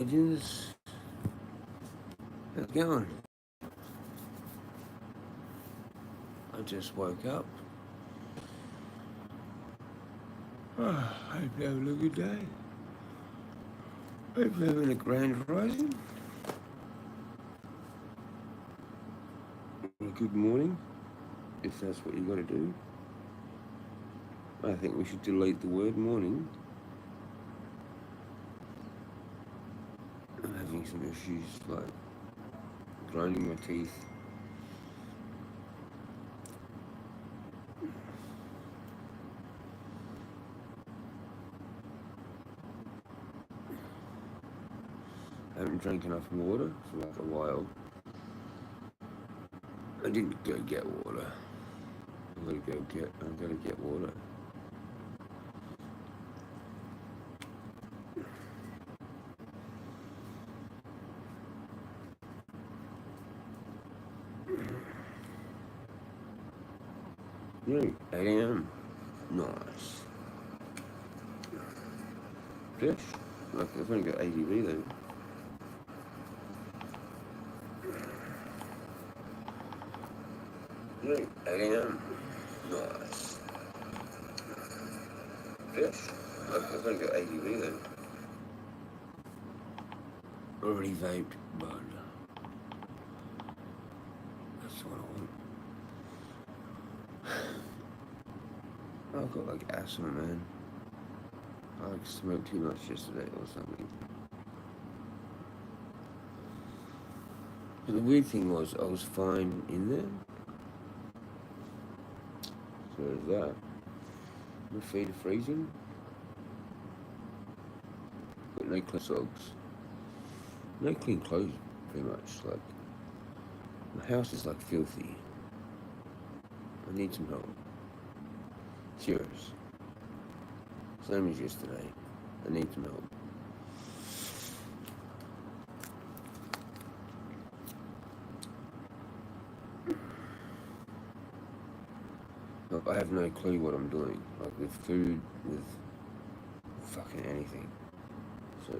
Legends, how's it going? I just woke up. I hope you're having a good day. Hope you're having a grand rising. Or a good morning, if that's what you got to do. I think we should delete the word morning. I'm having some issues like grinding my teeth. I haven't drank enough water for like a while. I didn't go get water. I'm gonna get water. Yeah, 8 a.m. Nice. Fish? Like, I've only got ADV though. Yeah, 8 a.m. Nice. Fish? Like, I've only got ADV though. Already vaped, but that's what I want. I've got like asthma, man. I like smoked too much yesterday or something. But the weird thing was, I was fine in there. So there's that. My feet are freezing. Got no clean socks. No clean clothes, pretty much. Like, my house is like filthy. I need some help. Serious. Same as yesterday. I need some help. Like, I have no clue what I'm doing. Like, with food, with fucking anything. So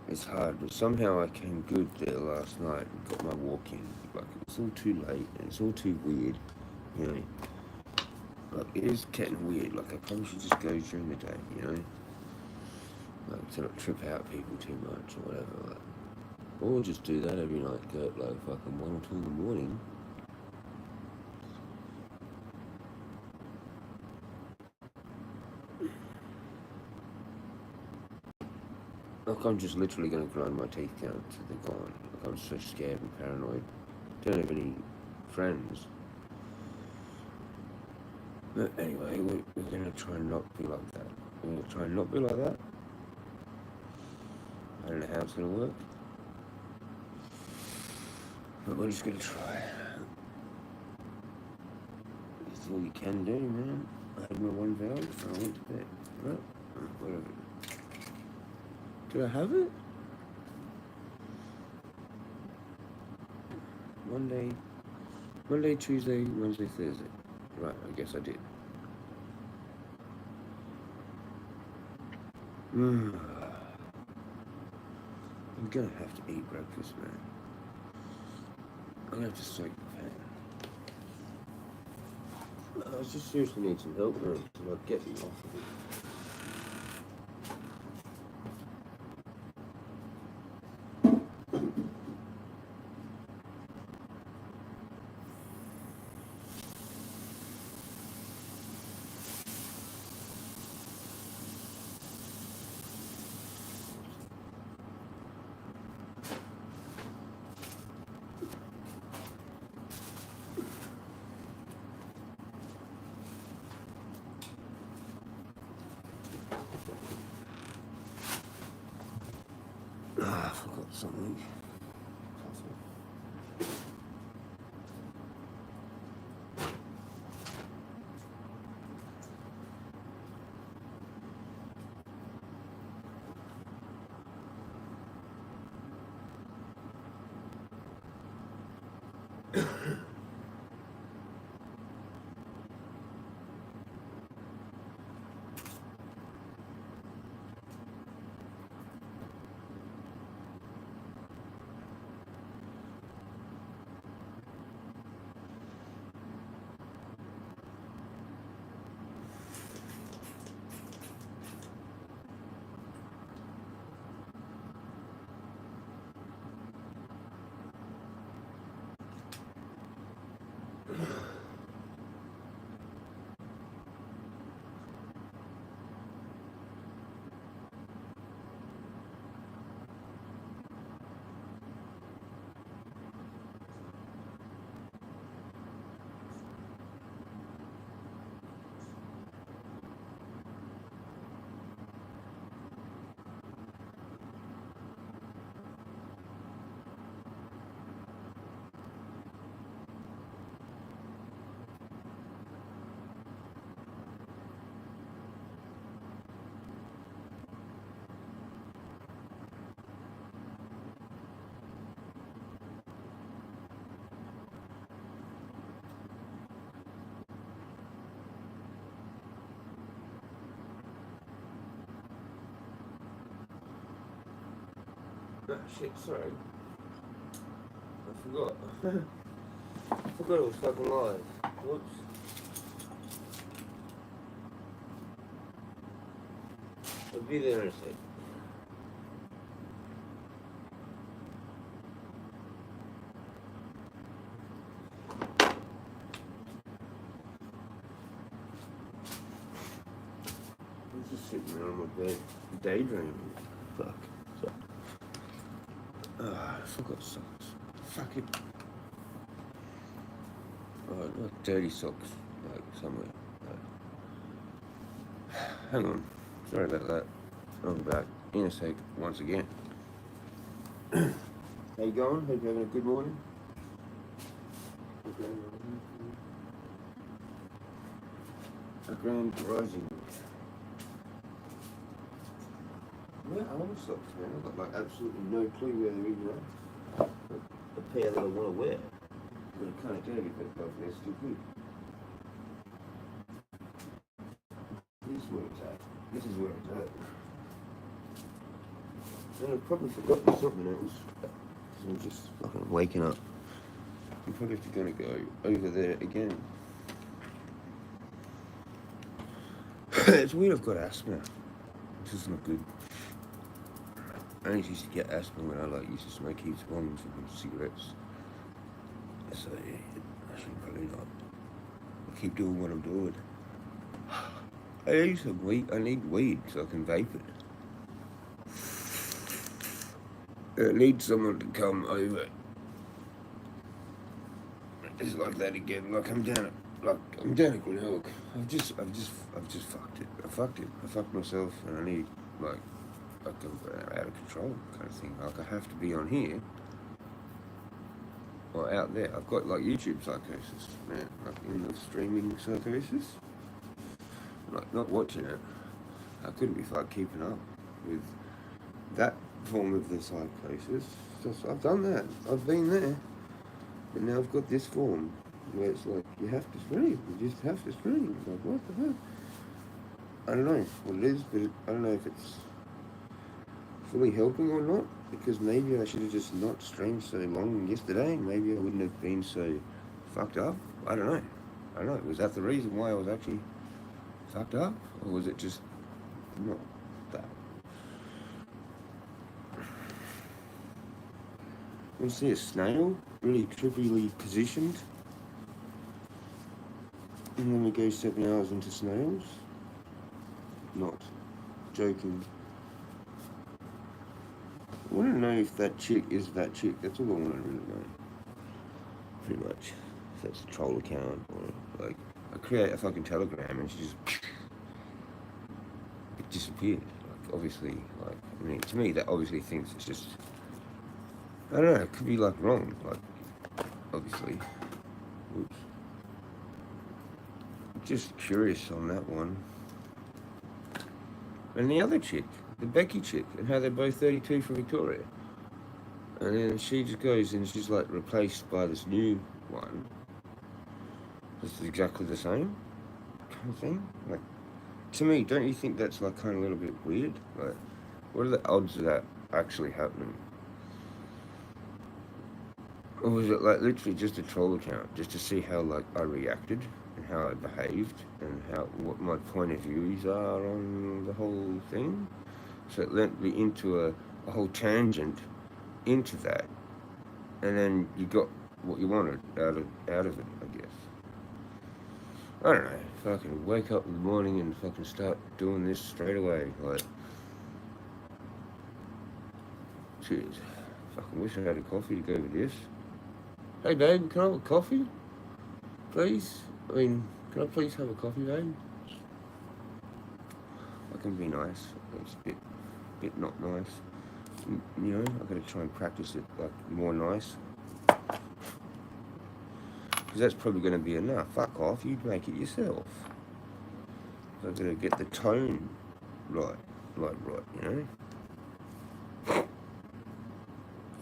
it's hard, but somehow I came good there last night and got my walk in. Like, it's all too late and it's all too weird, you know. Like, it is getting weird. Like, I probably should just go during the day, you know. Like, to not trip out people too much or whatever. Like, or just do that every night. Go at like fucking 1 or 2 in the morning. Like, I'm just literally going to grind my teeth down till they're gone. Like, I'm so scared and paranoid. Don't have any friends. But anyway, we're going to try and not be like that. We're going to try and not be like that. I don't know how it's going to work. But we're just going to try. It's all you can do, man. I had my one valve and I went to bed. Right? Whatever. Did I have it? Monday, Tuesday, Wednesday, Thursday. Right, I guess I did. I'm gonna have to eat breakfast, man. I'm gonna have to soak the fan. I just seriously need some help, man, to like get me off of it. I forgot something. Oh, shit, sorry. I forgot. I forgot it was fucking live. Whoops. I'll be there in a sec. I'm just sitting there on my bed, daydreaming. Fuck. Sorry. I forgot socks. Fuck it. Oh, not dirty socks, like somewhere. Hang on. Sorry about that. I'm back in a sec once again. How you going? Hope you're having a good morning. A grand rising. Where are my socks, man? I've got like absolutely no clue where they're even at. A pair that I want to wear. But I can't get it, but they're still good. This is where it's at. This is where it's at. And I've probably forgotten something else. So I'm just fucking waking up. I'm probably going to go over there again. It's weird I've got asthma. This is not good. I only used to get asthma when I used to smoke heaps of bongs and cigarettes. So yeah, I should probably not. I'll keep doing what I'm doing. I need some weed. I need weed so I can vape it. I need someone to come over. It's like that again. Like I'm down at Greenhilk. I've just fucked it. I fucked myself, and I need like I'm out of control kind of thing. Like I have to be on here or out there. I've got like YouTube psychosis, man. Like in the streaming psychosis. Like not watching it. I couldn't be like keeping up with that form of the psychosis. Just, I've done that. I've been there. And now I've got this form where it's like you have to stream. You just have to stream. Like what the hell? I don't know what it is, but I don't know if it's fully helping or not. Because maybe I should have just not streamed so long yesterday. Maybe I wouldn't have been so fucked up. I don't know. Was that the reason why I was actually fucked up? Or was it just not that? You see a snail really trippily positioned, and then we go 7 hours into snails. Not joking. I want to know if that chick is that chick. That's all I want to really know. Pretty much. If that's a troll account or like I create a fucking Telegram and she just it disappeared. Like obviously, like I mean, to me that obviously thinks it's just. I don't know, it could be like wrong, like, obviously. Oops. Just curious on that one. And the other chick, the Becky chick, and how they're both 32 from Victoria. And then she just goes and she's like replaced by this new one. It's exactly the same kind of thing. Like, to me, don't you think that's like kind of a little bit weird? Like, what are the odds of that actually happening? Or was it like literally just a troll account, just to see how like I reacted and how I behaved and what my point of views are on the whole thing? So it led me into a whole tangent into that, and then you got what you wanted out of it, I guess. I don't know. Fucking wake up in the morning and fucking start doing this straight away. Like, jeez, fucking wish I had a coffee to go with this. Hey babe, can I have a coffee? Please? I mean, can I please have a coffee, babe? I can be nice. It's a bit not nice. You know, I've got to try and practice it like more nice. Because that's probably going to be enough. Fuck off, you'd make it yourself. So I've got to get the tone right, you know?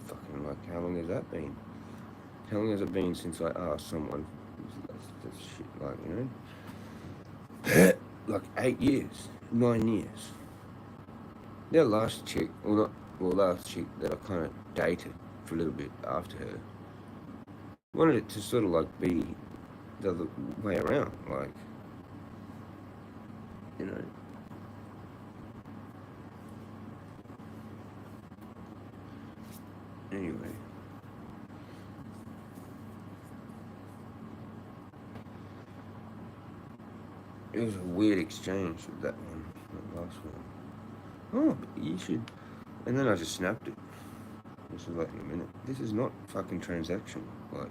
Fucking like, how long has that been? How long has it been since I asked someone? That's shit, like, you know? Like 8 years, 9 years. Their last chick, well, not well, last chick that I kind of dated for a little bit after her, wanted it to sort of like be the other way around, like, you know. Anyway, it was a weird exchange with that one, that last one. Oh, but you should. And then I just snapped it. This was like in a minute. This is not fucking transaction. Like,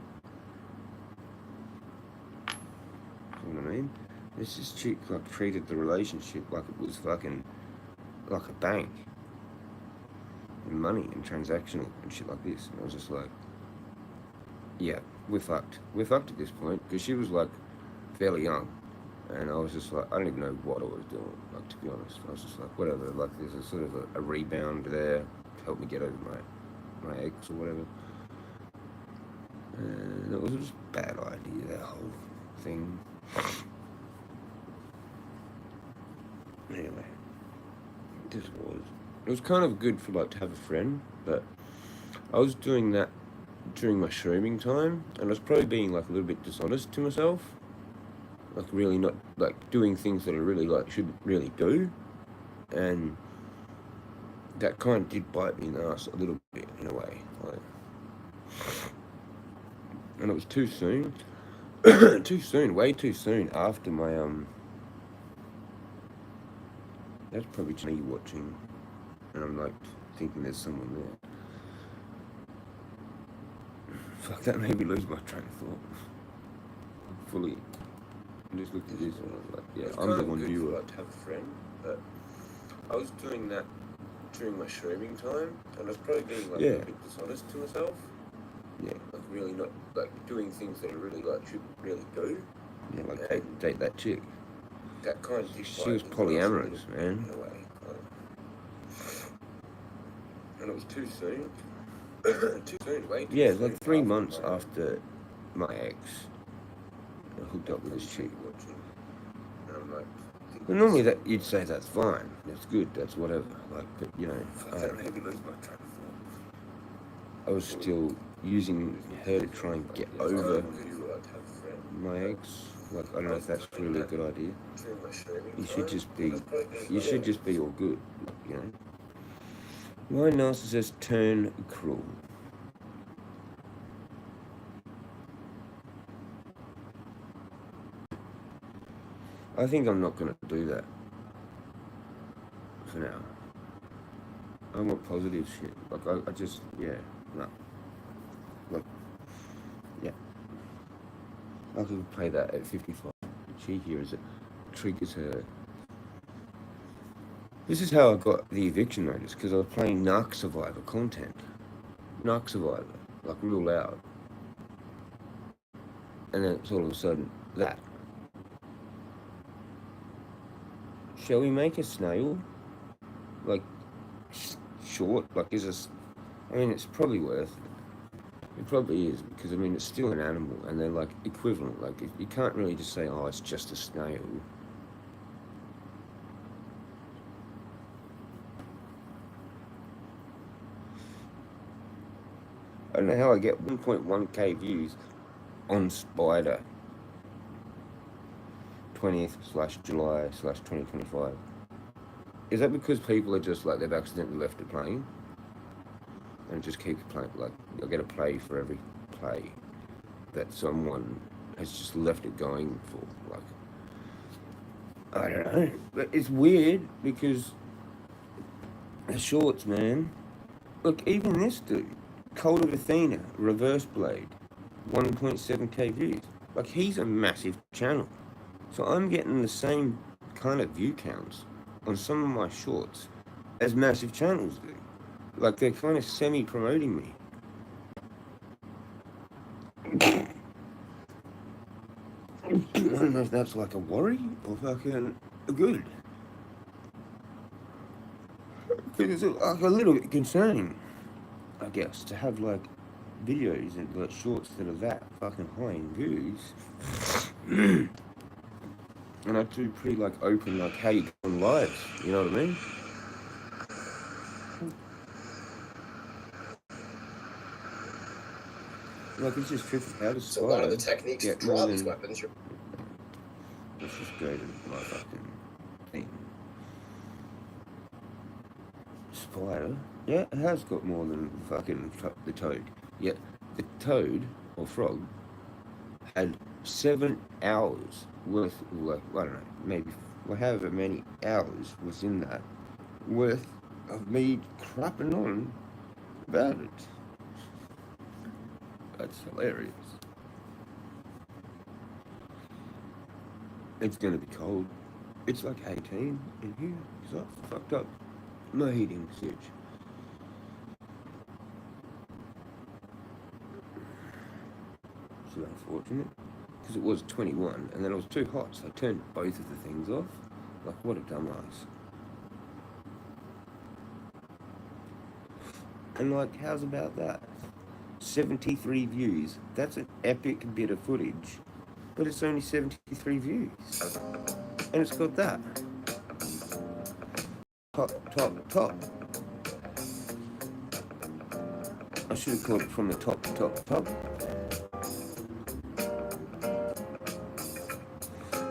you know what I mean? This chick like treated the relationship like it was fucking like a bank and money and transactional and shit like this. And I was just like, yeah, we're fucked. We're fucked at this point because she was like fairly young. And I was just like, I don't even know what I was doing, like, to be honest. I was just like, whatever, like, there's a sort of a rebound there to help me get over my ex or whatever. And it was just a bad idea, that whole thing. Anyway, it was kind of good for, like, to have a friend, but I was doing that during my streaming time, and I was probably being, like, a little bit dishonest to myself. Like, really not, like, doing things that I really, like, shouldn't really do. And that kind of did bite me in the ass a little bit, in a way. Like, and it was too soon. Way too soon after my, that's probably just me watching. And I'm, like, thinking there's someone there. Fuck, that made me lose my train of thought. Fully. I just looked at this and I was like, yeah, I'm the one viewer. Like to have a friend, but I was doing that during my streaming time, and I was probably being like a bit dishonest to myself. Yeah, like really not like doing things that I really like shouldn't really do. Yeah, like date that chick. That kind of she was polyamorous, man. In a way, and it was too soon. Too soon. Way too soon. Yeah, like 3 months after my ex. I hooked up with this chick. And I'm like, well, normally that you'd say that's fine, that's good, that's whatever. Like, but you know, I was still using her to try and get over my ex. Like, I don't know if that's really a good idea. You should just be all good, you know. Why narcissists turn cruel? I think I'm not going to do that for now. I want positive shit. Like, I just, yeah, no. Like, yeah. I could play that at 55. She hears it, triggers her. This is how I got the eviction notice, because I was playing Narc Survivor content. Narc Survivor, like real loud. And then it's all of a sudden that. Shall we make a snail? Like, short? Like, I mean, it's probably worth it. It probably is, because, I mean, it's still an animal, and they're, like, equivalent. Like, you can't really just say, oh, it's just a snail. I don't know how I get 1.1k views on Spider. 20th/July/2025. Is that because people are just like they've accidentally left it playing and just keep playing? Like, you'll get a play for every play that someone has just left it going for. Like, I don't know, but it's weird because the shorts, man. Look, even this dude, Cult of Athena, Reverse Blade, 1.7k views. Like, he's a massive channel. So I'm getting the same kind of view counts on some of my shorts as massive channels do. Like, they're kind of semi-promoting me. I don't know if that's like a worry or fucking good. It's like a little bit concerning, I guess, to have like videos and like shorts that are that fucking high in views. And I do pretty like open like how you go on lives, you know what I mean? Like, it's just trippy. How does So one of the Spider techniques get to more draw than... these weapons. Let's just go to my fucking thing. Spider, yeah, it has got more than fucking the toad. Yet the toad or frog had 7 hours worth, like, I don't know, maybe however many hours was in that worth of me crapping on about it. That's hilarious. It's gonna be cold. It's like 18 in here, so I fucked up my heating switch. So unfortunate. Because it was 21, and then it was too hot, so I turned both of the things off. Like, what a dumbass. And like, how's about that? 73 views. That's an epic bit of footage. But it's only 73 views. And it's got that. Top, top, top. I should have called it from the top, top, top.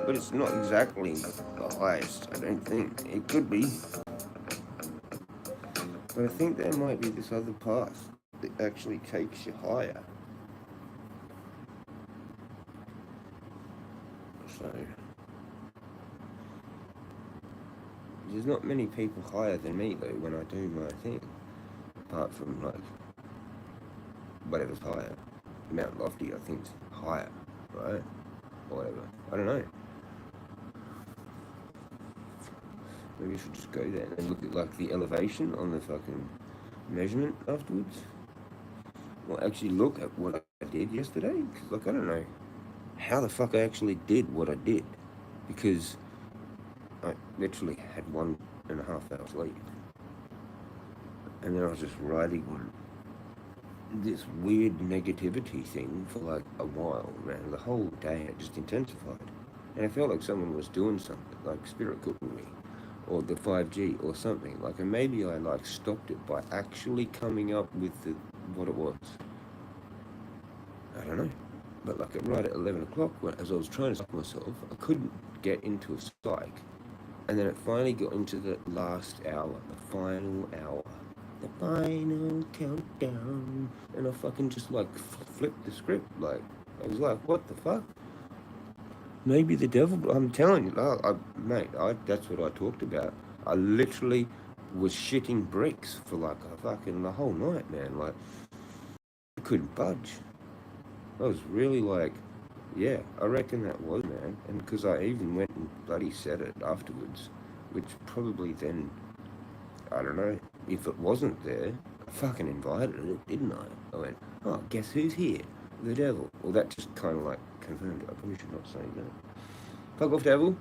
But it's not exactly the highest, I don't think. It could be. But I think there might be this other path that actually takes you higher. So there's not many people higher than me though when I do my thing. Apart from like whatever's higher. Mount Lofty I think's higher, right? Or whatever. I don't know. Maybe I should just go there and look at like the elevation on the fucking measurement afterwards. Well, actually look at what I did yesterday. Because like I don't know how the fuck I actually did what I did. Because I literally had 1.5 hours sleep. And then I was just riding on this weird negativity thing for like a while, man. The whole day it just intensified. And I felt like someone was doing something, like spirit cooking me. Or the 5G or something. Like, and maybe I like stopped it by actually coming up with what it was. I don't know. But like right at 11 o'clock, as I was trying to stop myself, I couldn't get into a psych. And then it finally got into the last hour, the final hour, the final countdown. And I fucking just like flipped the script. Like, I was like, what the fuck? Maybe the devil, I'm telling you, mate, that's what I talked about. I literally was shitting bricks for like the whole night, man. Like, I couldn't budge. I was really like, yeah, I reckon that was, man. And because I even went and bloody said it afterwards, which probably then, I don't know, if it wasn't there, I fucking invited it, didn't I? I went, oh, guess who's here? The devil. Well, that just kind of like confirmed it. I probably should not say that. Fuck off, devil.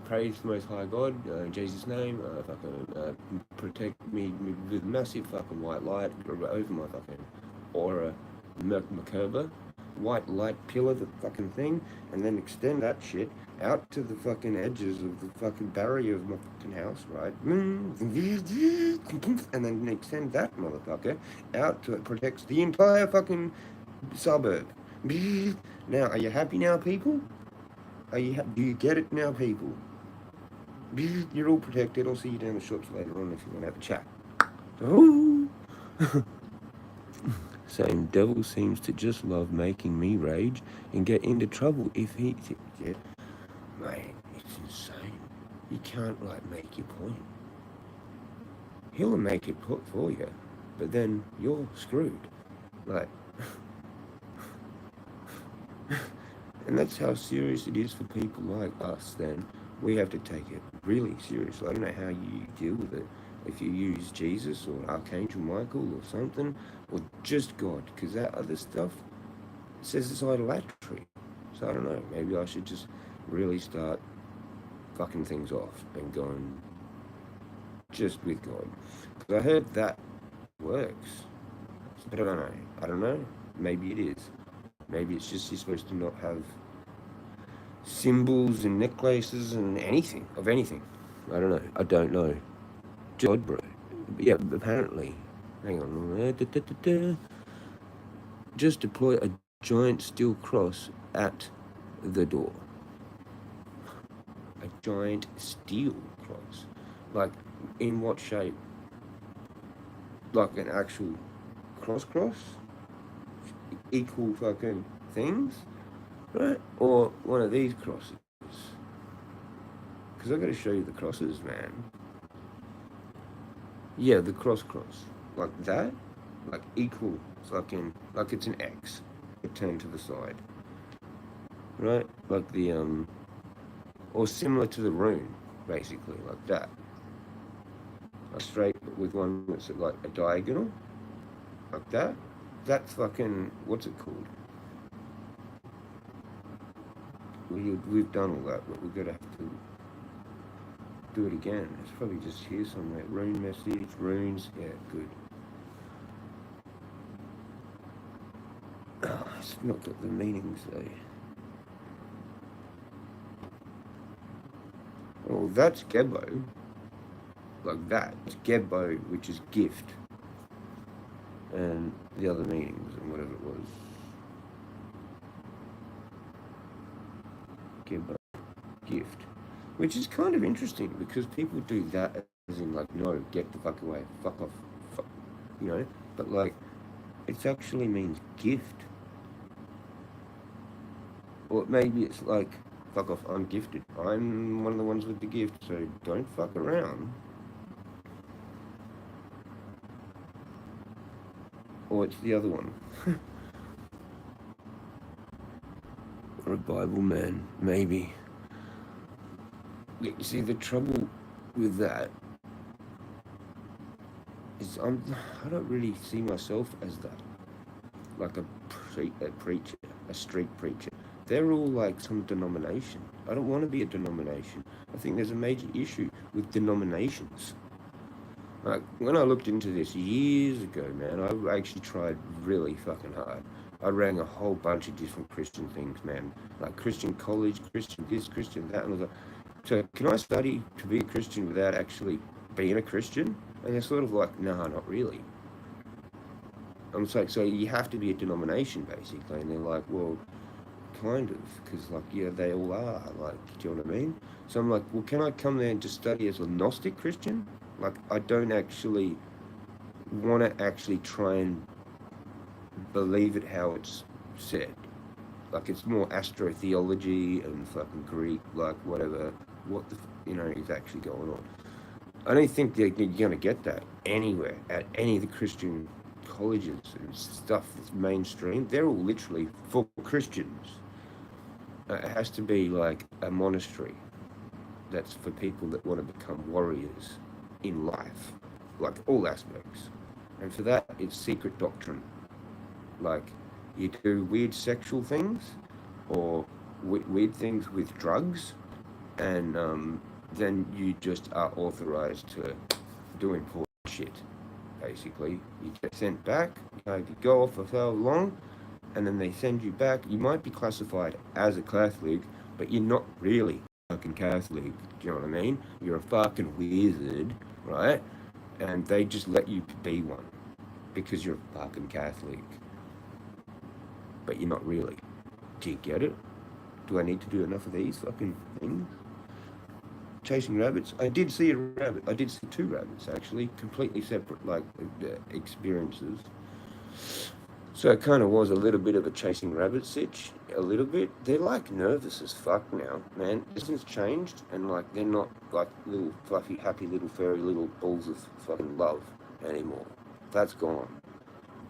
Praise the Most High God, in Jesus' name. Fucking protect me with massive fucking white light over my fucking aura, Merkaba. White light pillar, the fucking thing, and then extend that shit out to the fucking edges of the fucking barrier of my fucking house, right? And then extend that motherfucker out to it protects the entire fucking suburb. Now, are you happy now, people? Do you get it now, people? You're all protected. I'll see you down the shops later on if you want to have a chat. Oh. Same devil seems to just love making me rage and get into trouble if he... Yeah. Mate, it's insane. You can't, like, make your point. He'll make it put for you, but then you're screwed. Like... And that's how serious it is for people like us, then. We have to take it really seriously. I don't know how you deal with it. If you use Jesus or Archangel Michael or something, or just God, because that other stuff says it's idolatry. So I don't know, maybe I should just really start fucking things off and going just with God. Because I heard that works. But I don't know. Maybe it is. Maybe it's just you're supposed to not have symbols and necklaces and anything, of anything. I don't know. I don't know. God, bro. Yeah, apparently. Hang on. just deploy a giant steel cross at the door. A giant steel cross. Like, in what shape? Like an actual cross? Equal fucking things? Right? Or one of these crosses. Because I gotta show you the crosses, man. Yeah, the cross. Like that? Like equal. Fucking, like it's an X. It turned to the side. Right? Like the, or similar to the rune, basically, like that. A straight with one that's like a diagonal, like that. That's fucking, what's it called? We've done all that, but we're gonna have to do it again. It's probably just here somewhere. Rune message, runes, yeah, good. Oh, it's not got the meanings though. Oh, that's Gebo. Like that. It's Gebo, which is gift. And the other meanings and whatever it was. Gebo. Gift. Which is kind of interesting because people do that as in like, no, get the fuck away, fuck off, fuck, you know? But like, it actually means gift. Or maybe it's like, fuck off, I'm gifted. I'm one of the ones with the gift, so don't fuck around. Or it's the other one. Or a Bible man, maybe. You see, the trouble with that is I don't really see myself as that. Like a preacher, a street preacher. They're all like some denomination. I don't want to be a denomination. I think there's a major issue with denominations. Like, when I looked into this years ago, man, I actually tried really fucking hard. I rang a whole bunch of different Christian things, man. Like Christian college, Christian this, Christian that. And I was like, so can I study to be a Christian without actually being a Christian? And they're sort of like, nah, not really. I'm like, so you have to be a denomination, basically. And they're like, well, kind of, because, like, yeah, they all are. Like, do you know what I mean? So I'm like, well, can I come there and just study as a Gnostic Christian? Like, I don't actually want to actually try and believe it how it's said. Like, it's more astrotheology and fucking Greek, like, whatever, what the, is actually going on. I don't think you're going to get that anywhere at any of the Christian colleges and stuff that's mainstream. They're all literally for Christians. It has to be like a monastery that's for people that want to become warriors in life, like all aspects. And for that, it's secret doctrine. Like, you do weird sexual things or weird things with drugs, and then you just are authorized to do important shit. Basically, you get sent back. You go off for so long, and then they send you back. You might be classified as a Catholic, but you're not really fucking Catholic. Do you know what I mean? You're a fucking wizard, right? And they just let you be one because you're a fucking Catholic, but you're not really. Do you get it? Do I need to do enough of these fucking things? Chasing rabbits. I did see a rabbit. I did see two rabbits, actually, completely separate, like, experiences. So it kind of was a little bit of a chasing rabbit sitch, a little bit. They're like nervous as fuck now, man. Everything's changed, and like they're not like little fluffy, happy little furry little balls of fucking love anymore. That's gone.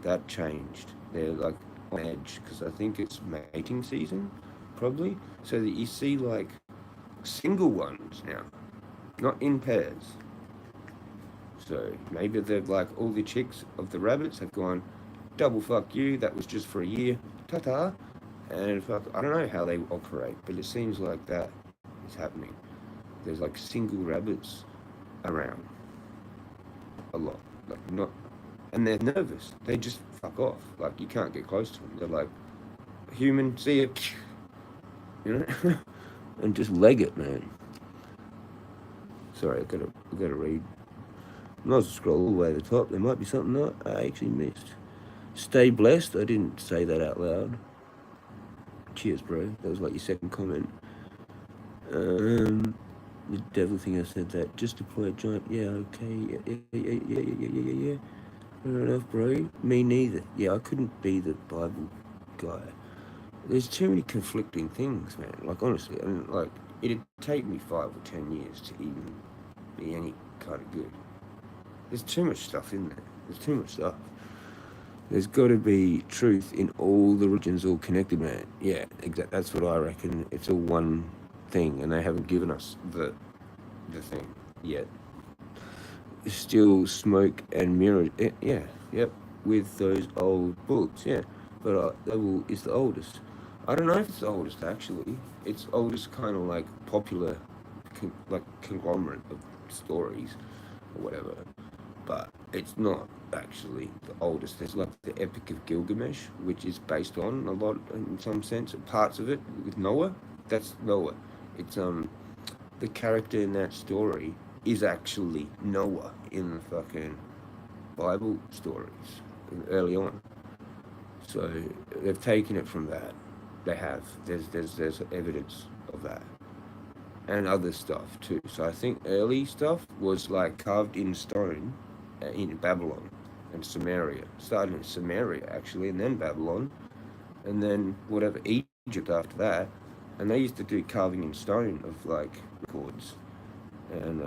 That changed. They're like on edge because I think it's mating season, probably. So that you see like single ones now, not in pairs. So maybe they're like all the chicks of the rabbits have gone, double fuck you, that was just for a year, ta-ta. And fuck, I don't know how they operate, but it seems like that is happening. There's like single rabbits around a lot, like not, and they're nervous. They just fuck off. Like, you can't get close to them. They're like, human, see it, and just leg it, man. Sorry, I gotta read. I might as well scroll all the way to the top. There might be something that I actually missed. Stay blessed. I didn't say that out loud. Cheers, bro. That was like your second comment. The devil thing, I said that. Just deploy a giant. Yeah, okay. Yeah. Fair enough, bro. Me neither. Yeah, I couldn't be the Bible guy. There's too many conflicting things, man. Like, honestly, I mean, like, it'd take me 5 or 10 years to even be any kind of good. There's too much stuff in there. There's too much stuff. There's got to be truth in all the religions, all connected, man. Yeah, exactly. That's what I reckon. It's all one thing, and they haven't given us the thing yet. Still smoke and mirror. Yeah, yep. With those old books, yeah. But it's the oldest. I don't know if it's the oldest actually. It's oldest kind of like popular, like conglomerate of stories or whatever. But it's not actually the oldest. There's like the Epic of Gilgamesh, which is based on a lot, in some sense, parts of it with Noah. That's Noah. It's the character in that story is actually Noah in the fucking Bible stories early on. So they've taken it from that. They have. There's evidence of that. And other stuff too. So I think early stuff was like carved in stone in Babylon and Samaria. Started in Samaria actually, and then Babylon, and then whatever Egypt after that. And they used to do carving in stone of like records, and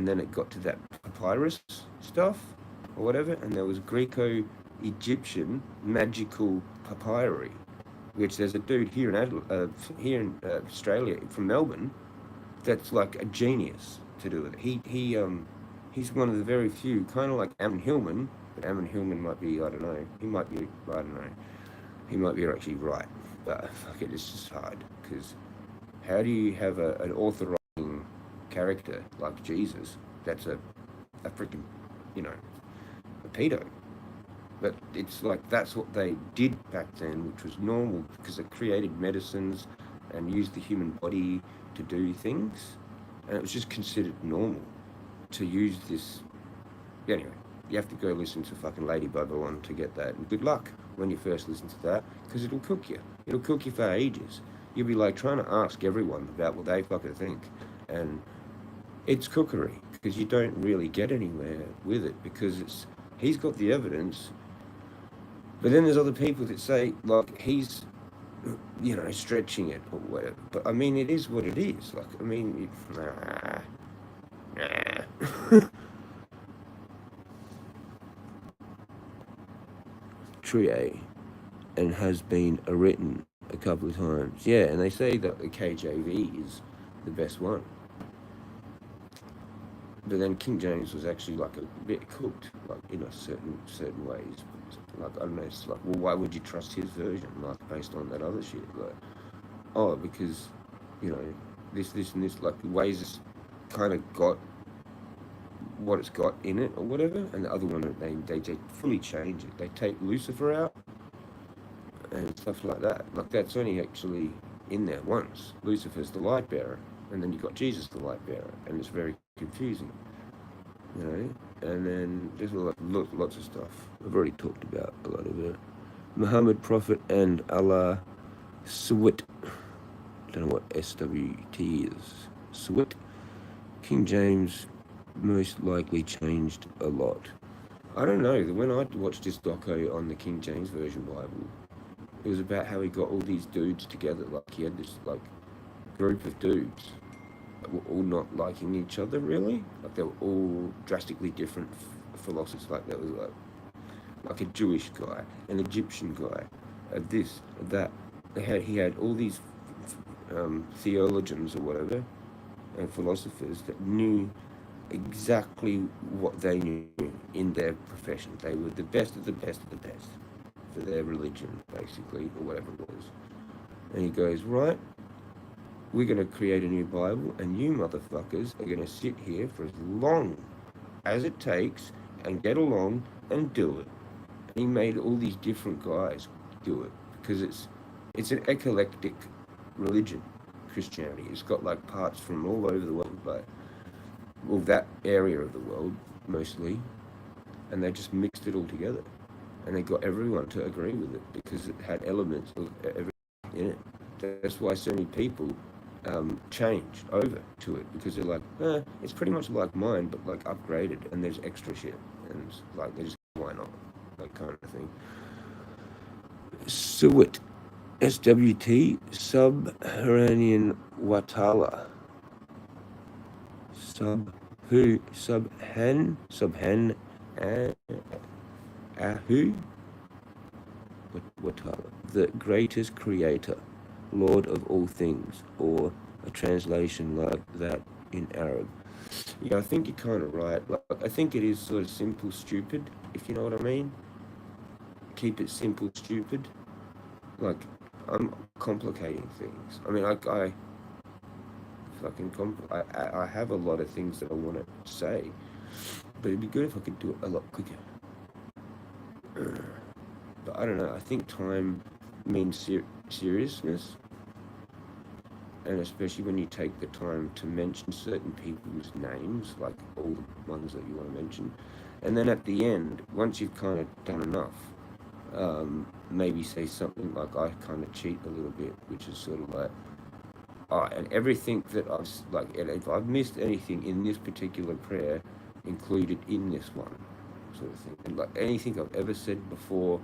then it got to that papyrus stuff or whatever, and there was Greco-Egyptian magical papyri, which there's a dude here in Australia from Melbourne that's like a genius to do it. He's one of the very few, kind of like Ammon Hillman, but Ammon Hillman might be, I don't know, I don't know, he might be actually right, but fuck it, it's just hard, because how do you have an authorizing character like Jesus that's a freaking, a pedo? But it's like that's what they did back then, which was normal because they created medicines and used the human body to do things, and it was just considered normal to use this. Anyway, you have to go listen to fucking Lady Babylon to get that, and good luck when you first listen to that, because it'll cook you. It'll cook you for ages. You'll be like trying to ask everyone about what they fucking think, and it's cookery because you don't really get anywhere with it because he's got the evidence, but then there's other people that say like he's stretching it or whatever. But I mean, it is what it is. Like, I mean, nah. Trier, and has been written a couple of times. Yeah, and they say that the KJV is the best one. But then King James was actually like a bit cooked, like in a certain ways. Like I don't know, it's like, well, why would you trust his version, like based on that other shit? Like, oh, because this and this, like the ways it's kind of got what it's got in it or whatever, and the other one they fully change it. They take Lucifer out and stuff like that. Like that's only actually in there once. Lucifer's the light bearer, and then you got Jesus the light bearer, and it's very confusing, And then there's lots of stuff. I've already talked about a lot of it. Muhammad, Prophet, and Allah, Swit. Don't know what SWT is. Swit. King James most likely changed a lot. I don't know. When I watched this doco on the King James Version Bible, it was about how he got all these dudes together. Like he had this like group of dudes that were all not liking each other really. Like they were all drastically different philosophies. Like there was like a Jewish guy, an Egyptian guy, this, that. He had all these theologians or whatever and philosophers that knew exactly what they knew in their profession. They were the best of the best of the best for their religion, basically, or whatever it was. And he goes, right, we're going to create a new Bible, and you motherfuckers are going to sit here for as long as it takes and get along and do it. And he made all these different guys do it because it's an eclectic religion, Christianity. It's got like parts from all over the world, like that area of the world mostly, and they just mixed it all together. and they got everyone to agree with it because it had elements of everything in it. That's why so many people changed over to it, because they're like, it's pretty much like mine, but like upgraded, and there's extra shit, and it's like they just, why not, that kind of thing. Suwit, SWT, Subterranean Watala, Subhan, Ahu, Watala, the greatest creator, Lord of all things, or a translation like that in Arab. Yeah, I think you're kind of right. Like, I think it is sort of simple, stupid, if you know what I mean. Keep it simple, stupid. Like, I'm complicating things. I mean, I fucking I have a lot of things that I want to say, but it'd be good if I could do it a lot quicker. But I don't know. I think time means seriousness, and especially when you take the time to mention certain people's names, like all the ones that you want to mention, and then at the end, once you've kind of done enough, maybe say something like, I kind of cheat a little bit, which is sort of like, and everything that I've, like, if I've missed anything in this particular prayer, included in this one, sort of thing. And like anything I've ever said before,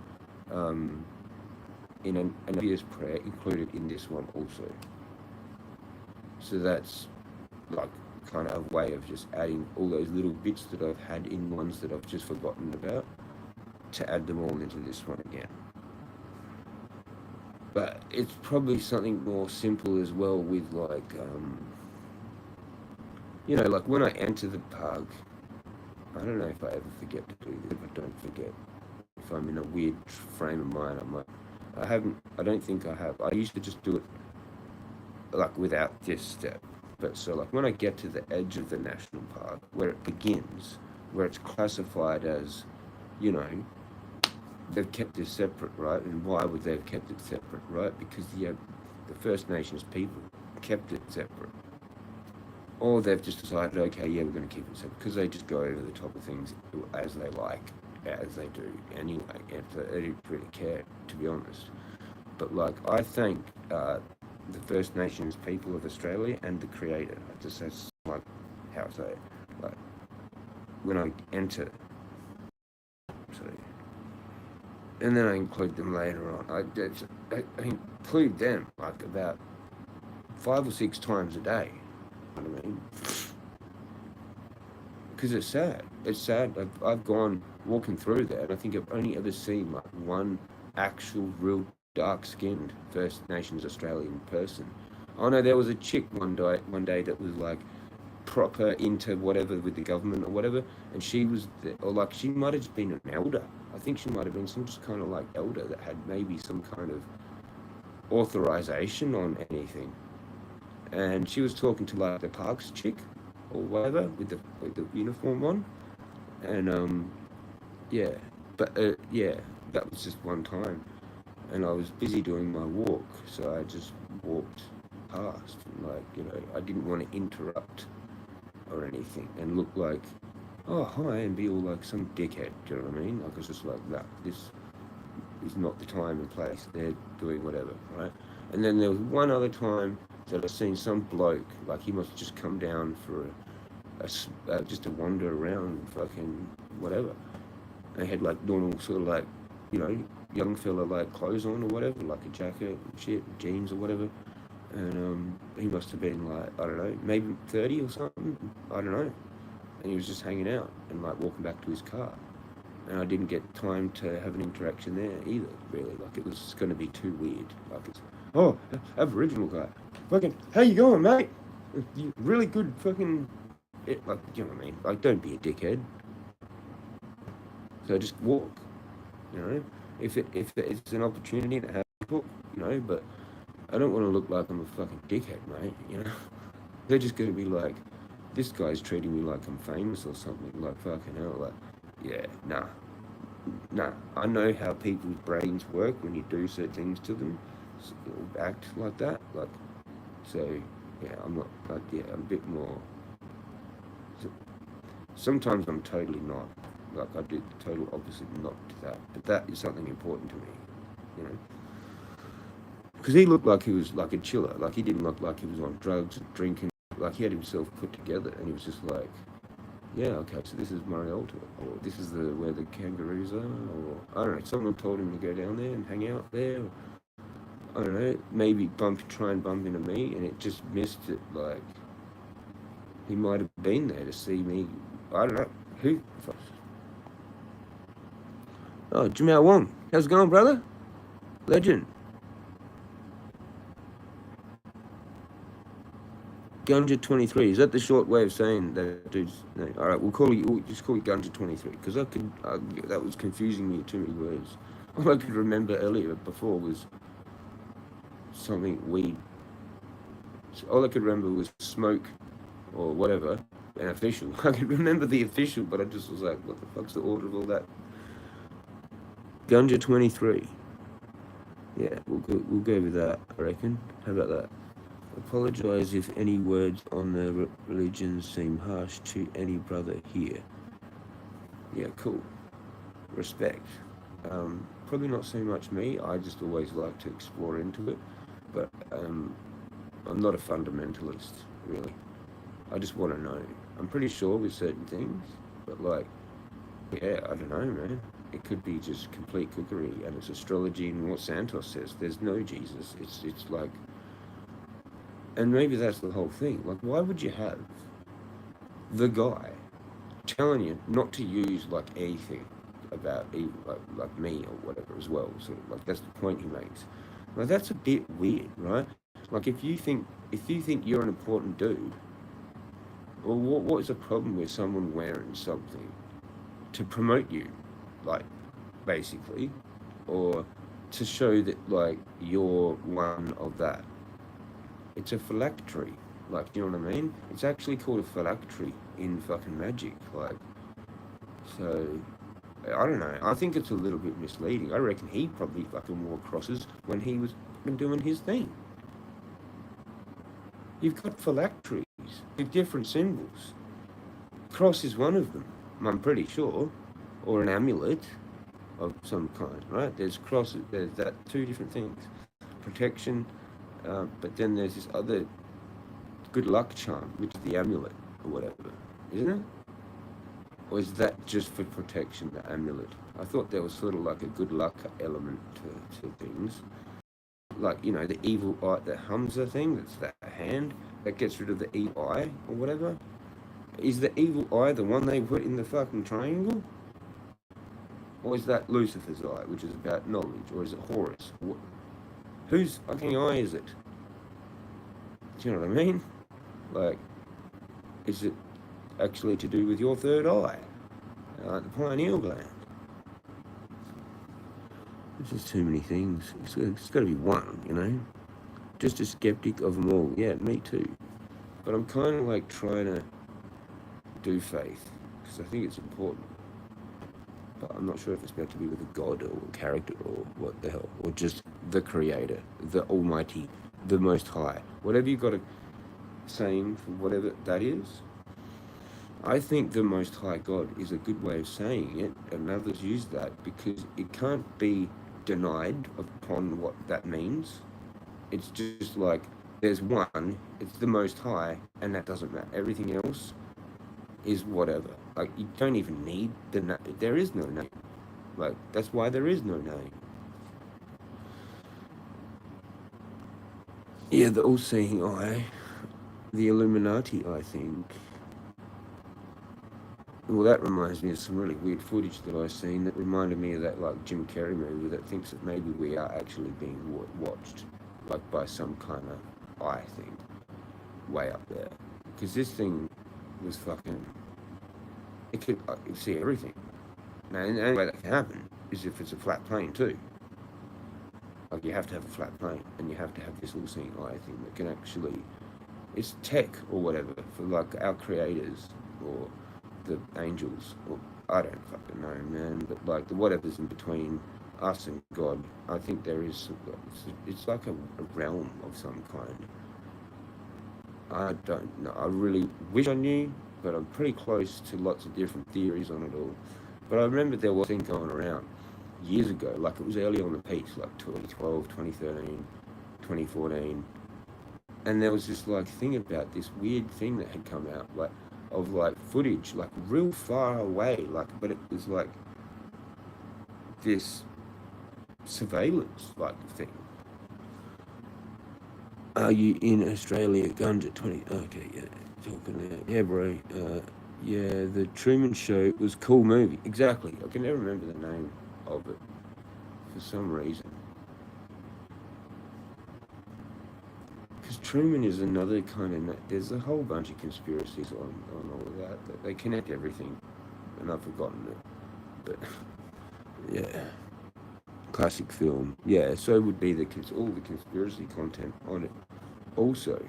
in an previous prayer, included in this one also. So that's like kind of a way of just adding all those little bits that I've had in ones that I've just forgotten about, to add them all into this one again. But it's probably something more simple as well with like, you know, like when I enter the park, I don't know if I ever forget to do this. If I don't forget, if I'm in a weird frame of mind, I'm like, I don't think I have. I used to just do it like without this step. But so like when I get to the edge of the national park, where it begins, where it's classified as, you know, they've kept this separate, right? And why would they have kept it separate, right? Because the First Nations people kept it separate. Or they've just decided, okay, yeah, we're going to keep it separate, because they just go over the top of things as they like, as they do anyway, and they don't really care, to be honest. But like, I thank the First Nations people of Australia and the Creator. That's like how I say it. Like, when I enter, so, and then I include them later on. I include them like about 5 or 6 times a day. You know what I mean? Because it's sad. It's sad. I've gone walking through there, and I think I've only ever seen like one actual real dark-skinned First Nations Australian person. Oh no, there was a chick one day that was like proper into whatever with the government or whatever, and she was or like she might have just been an elder. I think she might have been some just kind of like elder that had maybe some kind of authorization on anything, and she was talking to like the parks chick or whatever with the uniform on, and yeah, but yeah, that was just one time, and I was busy doing my walk, so I just walked past, and like, you know, I didn't want to interrupt or anything and look like, oh hi, and be all like some dickhead. Do you know what I mean? Like, I was just like, nah, this is not the time and place. They're doing whatever, right? And then there was one other time that I seen some bloke, like he must have just come down for just to wander around, fucking whatever. They had like normal sort of like, you know, young fella like clothes on or whatever, like a jacket and shit, jeans or whatever. And he must have been like, I don't know, maybe 30 or something, I don't know. And he was just hanging out and like walking back to his car. And I didn't get time to have an interaction there either, really. Like, it was going to be too weird. Like, it's, oh, Aboriginal guy. Fucking, how you going, mate? You really good fucking, like, you know what I mean? Like, don't be a dickhead. So just walk, you know? If it's an opportunity to have people, you know, but I don't want to look like I'm a fucking dickhead, mate, you know? They're just going to be like, this guy's treating me like I'm famous or something, like, fucking hell, like, yeah, nah. I know how people's brains work when you do certain things to them, so they'll act like that, like, so, yeah, I'm not, like, yeah, I'm a bit more, sometimes I'm totally not, Like, I did the total opposite, not to that. But that is something important to me, you know. Because he looked like he was like a chiller. Like, he didn't look like he was on drugs and drinking. Like, he had himself put together, and he was just like, yeah, okay, so this is my altar, or this is where the kangaroos are, or I don't know. Someone told him to go down there and hang out there. Or, I don't know. Maybe try and bump into me, and it just missed it. Like, he might have been there to see me. I don't know. Who? Oh, Jamel Wong. How's it going, brother? Legend. Gunja 23. Is that the short way of saying that dude's name? All right, we'll just call you Gunja 23, because that was confusing me, too many words. All I could remember earlier before was something weed. All I could remember was smoke or whatever, and official. I could remember the official, but I just was like, what the fuck's the order of all that? Gunja 23. Yeah, we'll go with that, I reckon. How about that? Apologise if any words on the religion seem harsh to any brother here. Yeah, cool. Respect. Probably not so much me. I just always like to explore into it. But I'm not a fundamentalist, really. I just want to know. I'm pretty sure with certain things, but like, yeah, I don't know, man. It could be just complete cookery, and it's astrology and what Santos says. There's no Jesus. It's like, and maybe that's the whole thing. Like, why would you have the guy telling you not to use like anything about like me or whatever as well? Sort of like, that's the point he makes. Like, that's a bit weird, right? Like, if you think you're an important dude, well, what is the problem with someone wearing something to promote you, like, basically, or to show that like you're one of that? It's a phylactery, like, you know what I mean? It's actually called a phylactery in fucking magic, like, so, I don't know, I think it's a little bit misleading. I reckon he probably fucking wore crosses when he was fucking doing his thing. You've got phylacteries with different symbols. Cross is one of them, I'm pretty sure, or an amulet of some kind, right? There's crosses, there's that, two different things, protection, but then there's this other good luck charm, which is the amulet or whatever, isn't it? Or is that just for protection, the amulet? I thought there was sort of like a good luck element to things. Like, you know, the evil eye, the Hamza thing, that's that hand that gets rid of the evil eye or whatever. Is the evil eye the one they put in the fucking triangle? Or is that Lucifer's eye, which is about knowledge? Or is it Horus? Whose fucking eye is it? Do you know what I mean? Like, is it actually to do with your third eye? The pineal gland? There's just too many things. It's got to be one, you know? Just a skeptic of them all. Yeah, me too. But I'm kind of like trying to do faith, because I think it's important. But I'm not sure if it's meant to be with a god or a character or what the hell. Or just the creator, the almighty, the most high. Whatever you've got a saying for whatever that is. I think the most high God is a good way of saying it, and others use that because it can't be denied upon what that means. It's just like, there's one, it's the most high, and that doesn't matter. Everything else is whatever. Like, you don't even need the name. There is no name. Like, that's why there is no name. Yeah, the all-seeing eye, the Illuminati, I think. Well, that reminds me of some really weird footage that I've seen that reminded me of that, like, Jim Carrey movie that thinks that maybe we are actually being watched, like, by some kind of eye thing way up there. Because this thing was fucking... It could see everything. Now, the only way that can happen is if it's a flat plane, too. Like, you have to have a flat plane, and you have to have this all-seeing eye thing that can actually... It's tech or whatever for, like, our creators or the angels, or I don't fucking know, man, but like the whatever's in between us and God, I think there is, it's like a realm of some kind. I don't know, I really wish I knew, but I'm pretty close to lots of different theories on it all. But I remember there was a thing going around years ago, like it was early on the piece, like 2012, 2013, 2014. And there was this like thing about this weird thing that had come out, like of like footage, like real far away, like, but it was like this surveillance like thing. Are you in Australia? Guns at 20. Okay, yeah, talking there. Yeah, bro. Yeah, the Truman Show was a cool movie. Exactly. I can never remember the name of it for some reason. Because Truman is another kind of. There's a whole bunch of conspiracies on all of that. They connect everything, and I've forgotten it. But yeah, classic film. Yeah, so would be all the conspiracy content on it. Also,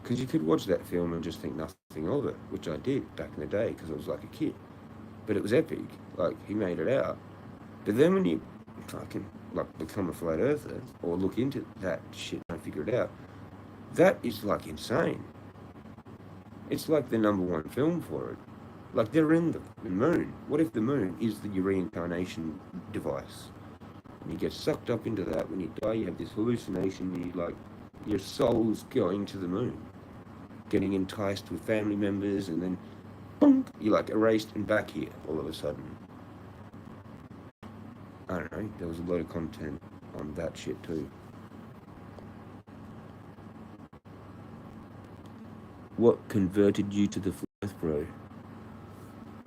because you could watch that film and just think nothing of it, which I did back in the day because I was like a kid. But it was epic. Like he made it out. But then when you fucking like become a flat earther or look into that shit and figure it out, that is like insane. It's like the #1 film for it. Like they're in the moon. What if the moon is your reincarnation device? And you get sucked up into that. When you die, you have this hallucination. Your soul's going to the moon, getting enticed with family members, and then boom, you're like erased and back here all of a sudden. I don't know. There was a lot of content on that shit too. What converted you to the flat earth, bro?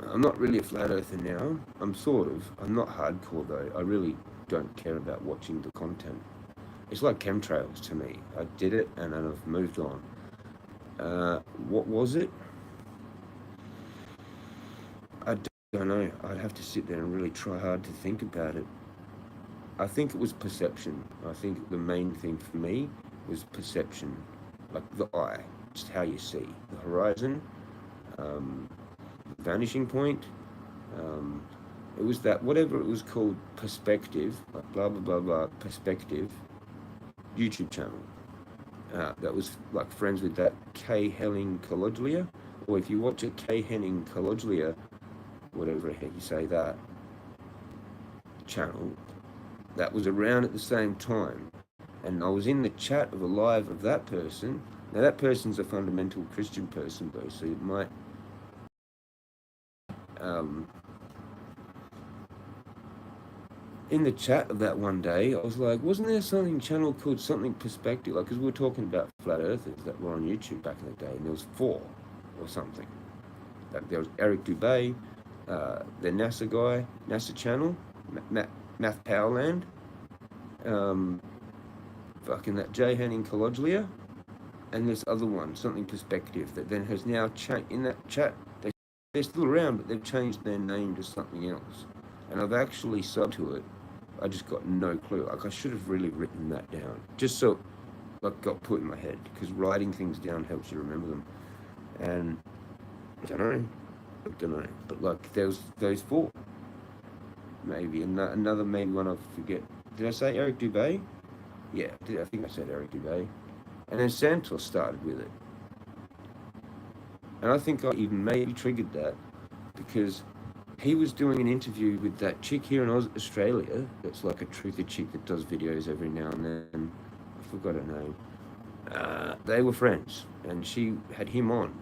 I'm not really a flat earther now. I'm sort of. I'm not hardcore though. I really don't care about watching the content. It's like chemtrails to me. I did it and then I've moved on. What was it? I don't know. I'd have to sit there and really try hard to think about it. I think it was perception. I think the main thing for me was perception. Like the eye, just how you see. The horizon, vanishing point. It was that, whatever it was called, perspective, like blah, blah, blah, blah, perspective, YouTube channel. That was like friends with that K. Henning Cologlia. Or if you watch a K. Henning Cologlia, whatever the heck you say that, channel, that was around at the same time. And I was in the chat of a live of that person. Now that person's a fundamental Christian person though, so it might in the chat of that one day, I was like, wasn't there something channel called something perspective? Like, because we were talking about flat earthers that were on YouTube back in the day, and there was 4 or something. Like, there was Eric Dubay, the NASA guy, NASA channel, Math Powerland, fucking that J. Henning Cologlia, and this other one, something perspective, that then has now changed. In that chat, they're still around, but they've changed their name to something else. And I've actually subbed to it. I just got no clue. Like, I should have really written that down. Just so, like, got put in my head. Because writing things down helps you remember them. And, I don't know. But, like, there's those 4. Maybe. And another maybe one I forget. Did I say Eric Dubay? Yeah, I think I said Eric Dubay. And then Santos started with it. And I think I even maybe triggered that. Because he was doing an interview with that chick here in Australia. That's like a truther chick that does videos every now and then. I forgot her name. They were friends, and she had him on,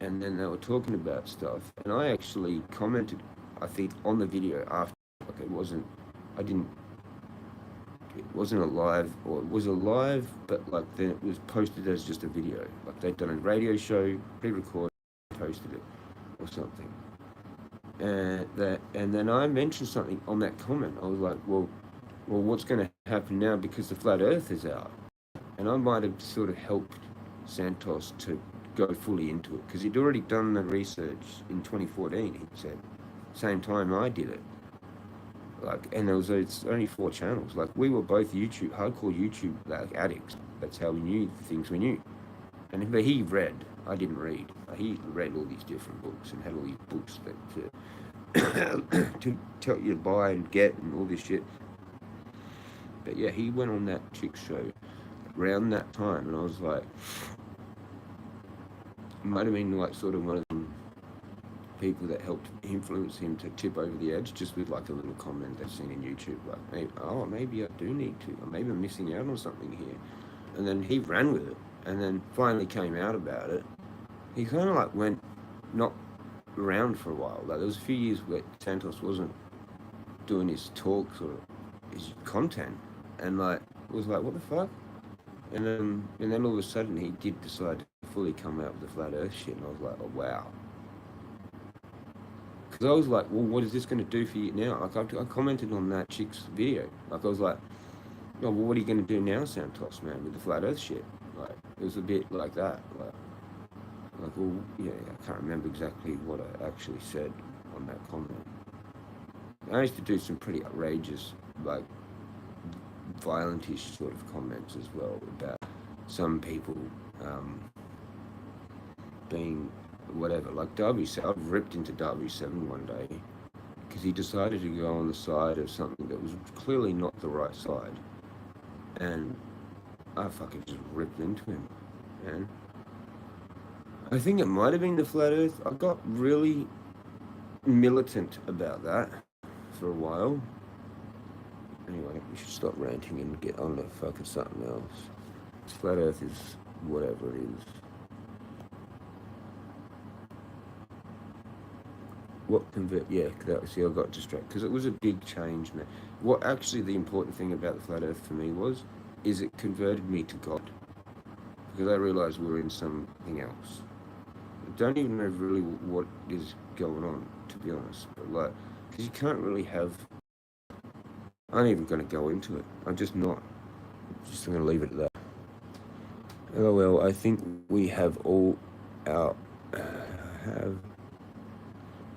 and then they were talking about stuff. And I actually commented, I think, on the video after. Like it wasn't a live, or it was a live, but like then it was posted as just a video. Like they'd done a radio show, pre-recorded, posted it, or something. And then I mentioned something on that comment. I was like, well, what's going to happen now because the flat Earth is out? And I might have sort of helped Santos to go fully into it because he'd already done the research in 2014. He said, same time I did it. Like, and it's only 4 channels. Like we were both hardcore YouTube like addicts. That's how we knew the things we knew. But he read. I didn't read. He read all these different books and had all these books that to tell you to buy and get and all this shit. But yeah, he went on that chick show around that time, and I was like, it might have been like sort of one of them people that helped influence him to tip over the edge just with like a little comment they've seen in YouTube, like, hey, oh, maybe I do need to, or maybe I'm missing out on something here. And then he ran with it, and then finally came out about it. He kind of like went not around for a while. Like there was a few years where Santos wasn't doing his talks or his content, and like was like, what the fuck? And then all of a sudden he did decide to fully come out with the flat Earth shit, and I was like, oh wow. Because I was like, well, what is this going to do for you now? Like I commented on that chick's video. Like I was like, oh, well, what are you going to do now, Santos, man, with the flat Earth shit? Like it was a bit like that. Like well, yeah, I can't remember exactly what I actually said on that comment. I used to do some pretty outrageous, like, violentish sort of comments as well about some people being whatever. Like W7, I ripped into W7 one day because he decided to go on the side of something that was clearly not the right side, and I fucking just ripped into him, man. I think it might have been the flat Earth. I got really militant about that for a while. Anyway, we should stop ranting and get on to fucking something else. Flat Earth is whatever it is. What convert? Yeah, see, I got distracted because it was a big change, man. What actually the important thing about the flat Earth for me is it converted me to God, because I realised we were in something else. I don't even know really what is going on, to be honest. But like, because you can't really have. I'm even going to go into it. I'm just not. Just going to leave it at that. Oh well, I think we have all our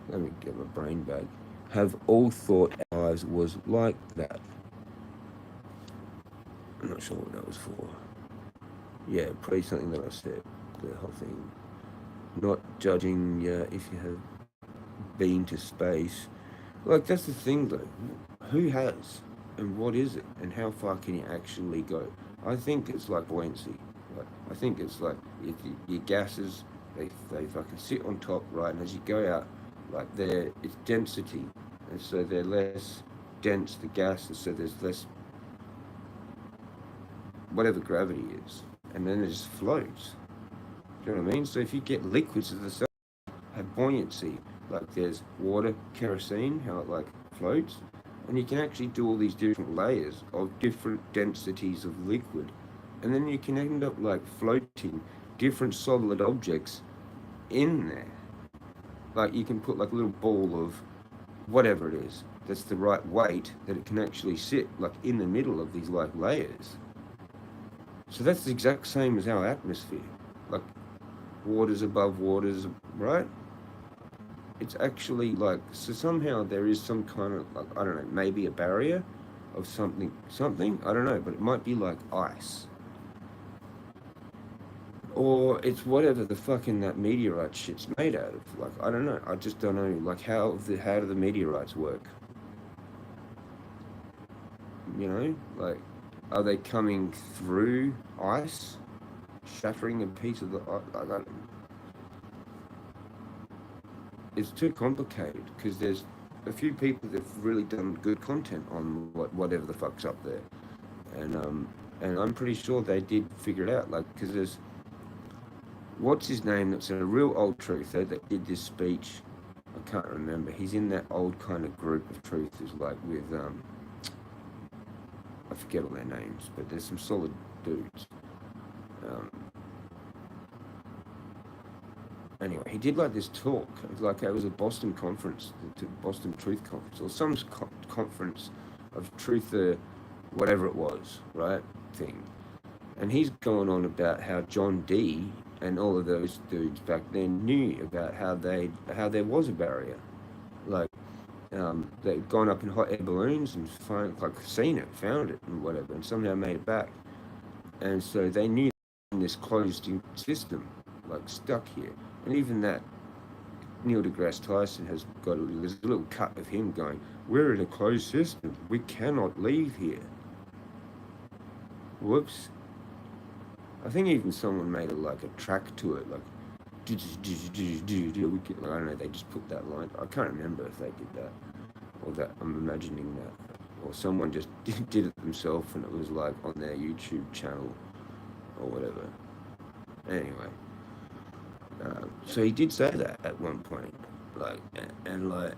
let me get my brain back. Have all thought our lives was like that. I'm not sure what that was for. Yeah, probably something that I said. The whole thing. Not judging if you have been to space. Like, that's the thing though. Who has? And what is it? And how far can you actually go? I think it's like buoyancy. Like, I think it's like if your gases, they fucking sit on top, right? And as you go out, like it's density. And so they're less dense, the gases, so there's less whatever gravity is. And then it just floats. Do you know what I mean? So if you get liquids of the sun have buoyancy, like there's water, kerosene, how it like floats, and you can actually do all these different layers of different densities of liquid, and then you can end up like floating different solid objects in there. Like you can put like a little ball of whatever it is that's the right weight that it can actually sit like in the middle of these like layers. So that's the exact same as our atmosphere. Like waters above waters, right? It's actually like, so somehow there is some kind of like, I don't know, maybe a barrier of something, I don't know, but it might be like ice. Or it's whatever the fucking that meteorite shit's made out of. Like, I don't know. I just don't know. Like, how do the meteorites work? You know? Like, are they coming through ice? Shattering a piece of the ice? It's too complicated, because there's a few people that've really done good content on whatever the fuck's up there. And I'm pretty sure they did figure it out. Like, because there's... What's his name? That's a real old truther that did this speech. I can't remember. He's in that old kind of group of truthers, like with I forget all their names, but there's some solid dudes. Anyway, he did like this talk. Like it was a Boston conference, the Boston Truth Conference, or some conference of truther, whatever it was, right? Thing. And he's going on about how John Dee and all of those dudes back then knew about how there was a barrier. Like, they'd gone up in hot air balloons and seen it, found it, and whatever, and somehow made it back. And so they knew in this closed system, like stuck here. And even that, Neil deGrasse Tyson has got there's a little cut of him going, "We're in a closed system. We cannot leave here." Whoops. I think even someone made a track to it, like I don't know, they just put that line. I can't remember if they did that, or that I'm imagining that, or someone just did it themselves and it was like on their YouTube channel or whatever. Anyway, so he did say that at one point, like, and like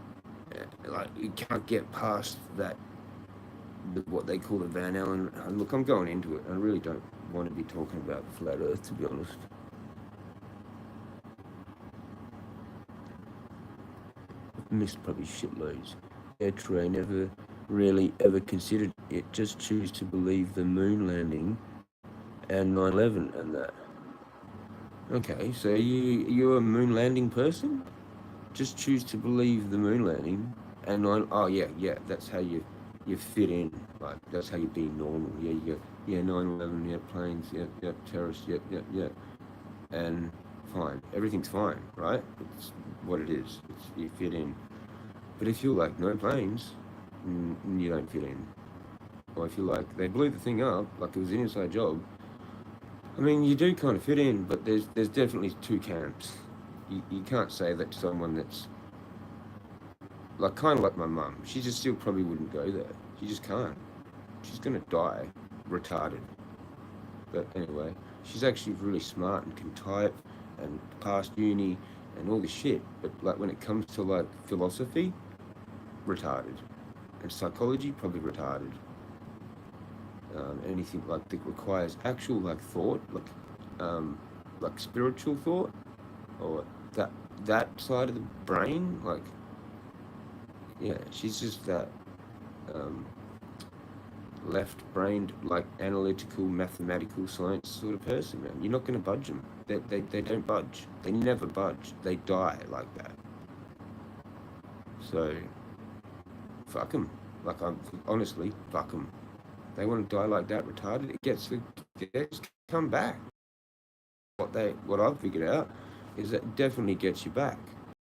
you can't get past that, what they call the Van Allen. Look, I'm going into it. I really don't want to be talking about flat Earth, to be honest. I've missed probably shitloads. Yeah, true. I never really ever considered it. Just choose to believe the moon landing and 9/11 and that. Okay, so you're a moon landing person? Just choose to believe the moon landing and oh yeah, that's how you fit in. Like that's how you be normal. Yeah, 9/11, yeah, planes, yeah, terrorists, yeah. And fine. Everything's fine, right? It's what it is. It's you fit in. But if you're like no planes, you don't fit in. Or if you're like they blew the thing up, like it was an inside job, I mean, you do kind of fit in, but there's definitely two camps. You can't say that to someone that's like kind of like my mum. She just still probably wouldn't go there. She just can't. She's gonna die, retarded. But anyway, she's actually really smart and can type and passed uni and all this shit. But like when it comes to like philosophy, retarded, and psychology, probably retarded. Anything like that requires actual like thought, like spiritual thought, or that side of the brain, like yeah, she's just that left-brained, like analytical, mathematical science sort of person, man. You're not going to budge them. They don't budge. They never budge. They die like that. So fuck them. Like I'm honestly, fuck them. They want to die like that, retarded. It gets come back. What I've figured out is that it definitely gets you back.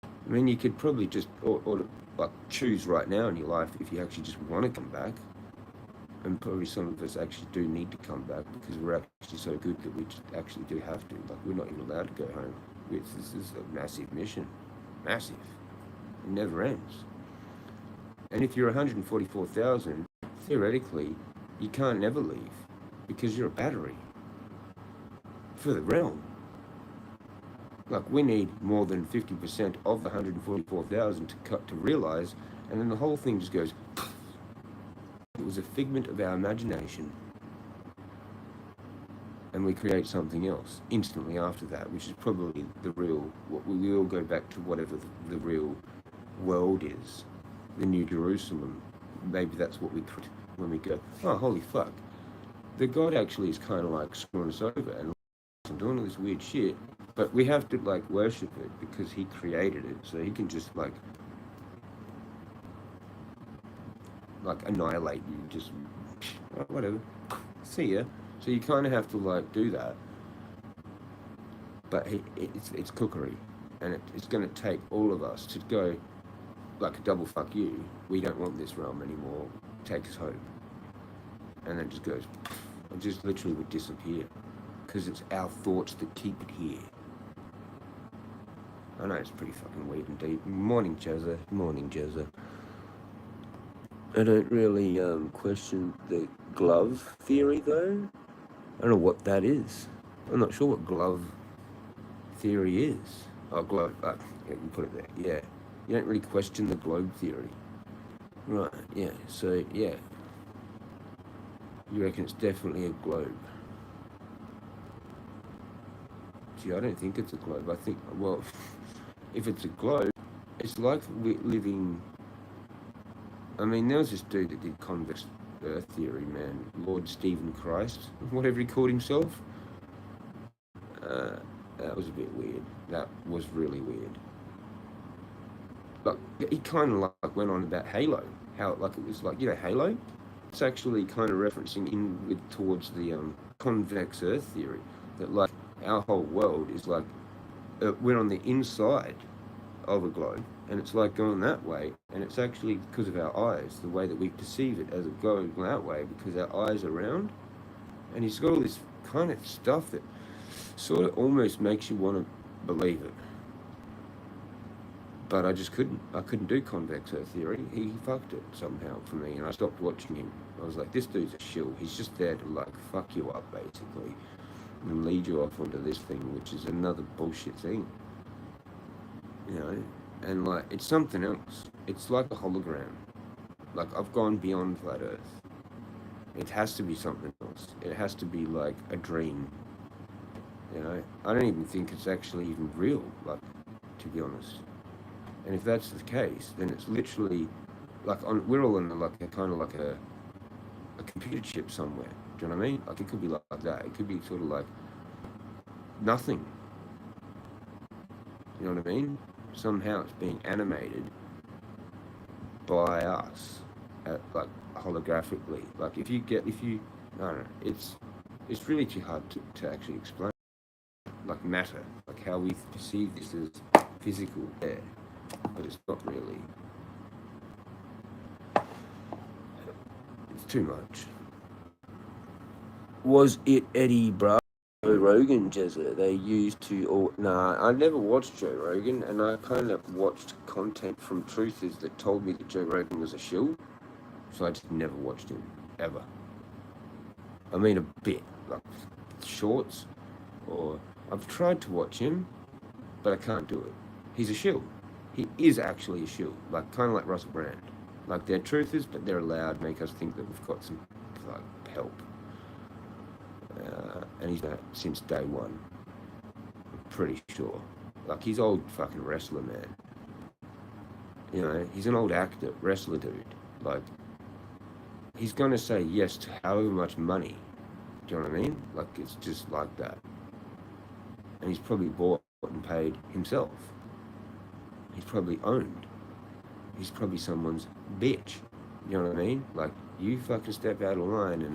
I mean, you could probably just or like choose right now in your life if you actually just want to come back. And probably some of us actually do need to come back because we're actually so good that we just actually do have to. Like we're not even allowed to go home. This is a massive mission, massive. It never ends. And if you're 144,000, theoretically, you can't never leave because you're a battery for the realm. Like we need more than 50% of the 144,000 to realize, and then the whole thing just goes. It was a figment of our imagination, and we create something else instantly after that, which is probably the real. We all go back to whatever the real world is, the New Jerusalem. Maybe that's what we put when we go. Oh, holy fuck! The God actually is kind of like screwing us over and doing all this weird shit, but we have to like worship it because He created it, so He can just like annihilate you, just whatever, see ya. So you kind of have to like do that, but it's cookery, and it's going to take all of us to go like a double fuck you. We don't want this realm anymore. Take us home, and then it just goes, it just literally would disappear because it's our thoughts that keep it here. I know it's pretty fucking weird and deep. Morning, Jezza. Morning, Jezza. I don't really question the glove theory, though. I don't know what that is. I'm not sure what glove theory is. Oh, globe. Yeah, you can put it there. Yeah. You don't really question the globe theory. Right, yeah. So, yeah. You reckon it's definitely a globe? Gee, I don't think it's a globe. I think, well, if it's a globe, it's like we're living... I mean, there was this dude that did convex Earth theory, man. Lord Stephen Christ, whatever he called himself. That was a bit weird. That was really weird. Like, he kind of like went on about Halo. How, like, it was like, you know, Halo? It's actually kind of referencing towards the convex Earth theory. That, like, our whole world is like, we're on the inside of a globe, and it's like going that way, and it's actually because of our eyes, the way that we perceive it as it going that way, because our eyes are round. And he's got all this kind of stuff that sort of almost makes you want to believe it. But I just couldn't. I couldn't do convex Earth theory. He fucked it somehow for me, and I stopped watching him. I was like, this dude's a shill. He's just there to like fuck you up basically, and lead you off onto this thing, which is another bullshit thing. You know, and like it's something else. It's like a hologram. Like I've gone beyond flat Earth. It has to be something else. It has to be like a dream. You know, I don't even think it's actually even real. Like, to be honest. And if that's the case, then it's literally like we're all in like a kind of like a computer chip somewhere. Do you know what I mean? Like it could be like that. It could be sort of like nothing. You know what I mean? Somehow it's being animated by us, like holographically. Like if you, I don't know, it's really too hard to actually explain. Like matter, like how we perceive this as physical there, but it's not really. It's too much. Was it Eddie Bravo, Joe Rogan, Jezza? They used to, or nah, I never watched Joe Rogan, and I kind of watched content from truthers that told me that Joe Rogan was a shill, so I just never watched him, ever. I mean a bit, like shorts, or I've tried to watch him, but I can't do it. He's a shill. He is actually a shill, like kind of like Russell Brand. Like they're truthers, but they're allowed, make us think that we've got some like help. And he's done it since day one. I'm pretty sure. Like he's old fucking wrestler, man. You know, he's an old actor, wrestler dude. Like he's gonna say yes to however much money. Do you know what I mean? Like it's just like that. And he's probably bought and paid himself. He's probably owned. He's probably someone's bitch. You know what I mean? Like you fucking step out of line and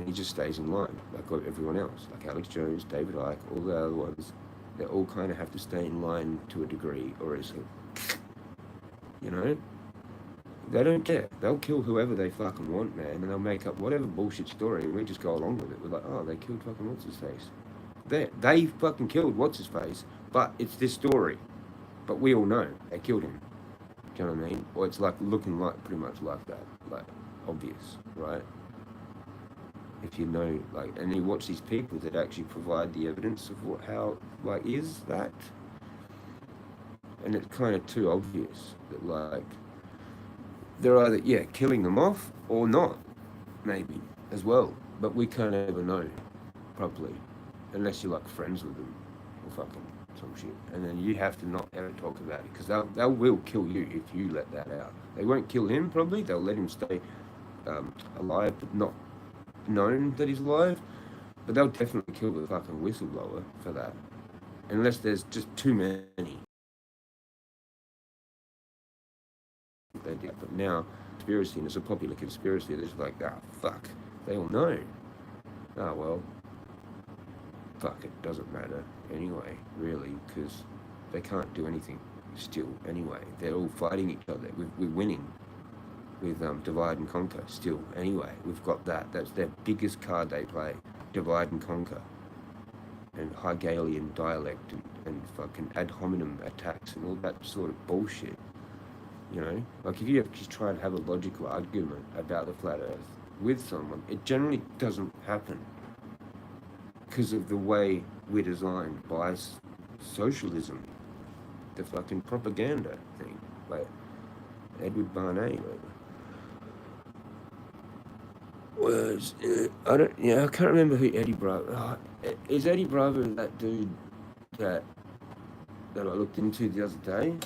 he just stays in line like everyone else, like Alex Jones, David Icke, all the other ones. They all kind of have to stay in line to a degree, or else, you know, they don't care. They'll kill whoever they fucking want, man, and they'll make up whatever bullshit story, and we just go along with it. We're like, oh, they killed fucking what's his face. They fucking killed what's his face, but it's this story. But we all know they killed him. Do you know what I mean? Or it's like looking like pretty much like that, like obvious, right? If you know, like, and you watch these people that actually provide the evidence of how, like, is that? And it's kind of too obvious that, like, they're either, yeah, killing them off or not, maybe, as well. But we can't ever know properly, unless you're, like, friends with them or fucking some shit. And then you have to not ever talk about it, because they will kill you if you let that out. They won't kill him, probably. They'll let him stay alive, but not known that he's alive, but they'll definitely kill the fucking whistleblower for that, unless there's just too many. They did, but now conspiracy, and it's a popular conspiracy. They're just like, fuck, they all know. Well, fuck, it doesn't matter anyway, really, because they can't do anything still anyway. They're all fighting each other. We're winning with divide and conquer still anyway. We've got that. That's their biggest card they play, divide and conquer, and Hegelian dialect and fucking ad hominem attacks and all that sort of bullshit. You know, like if you actually try and have a logical argument about the flat earth with someone, it generally doesn't happen because of the way we're designed by socialism, the fucking propaganda thing, like Edward Barnett. Was I can't remember who Eddie Bravo. Is Eddie Bravo that dude that I looked into the other day?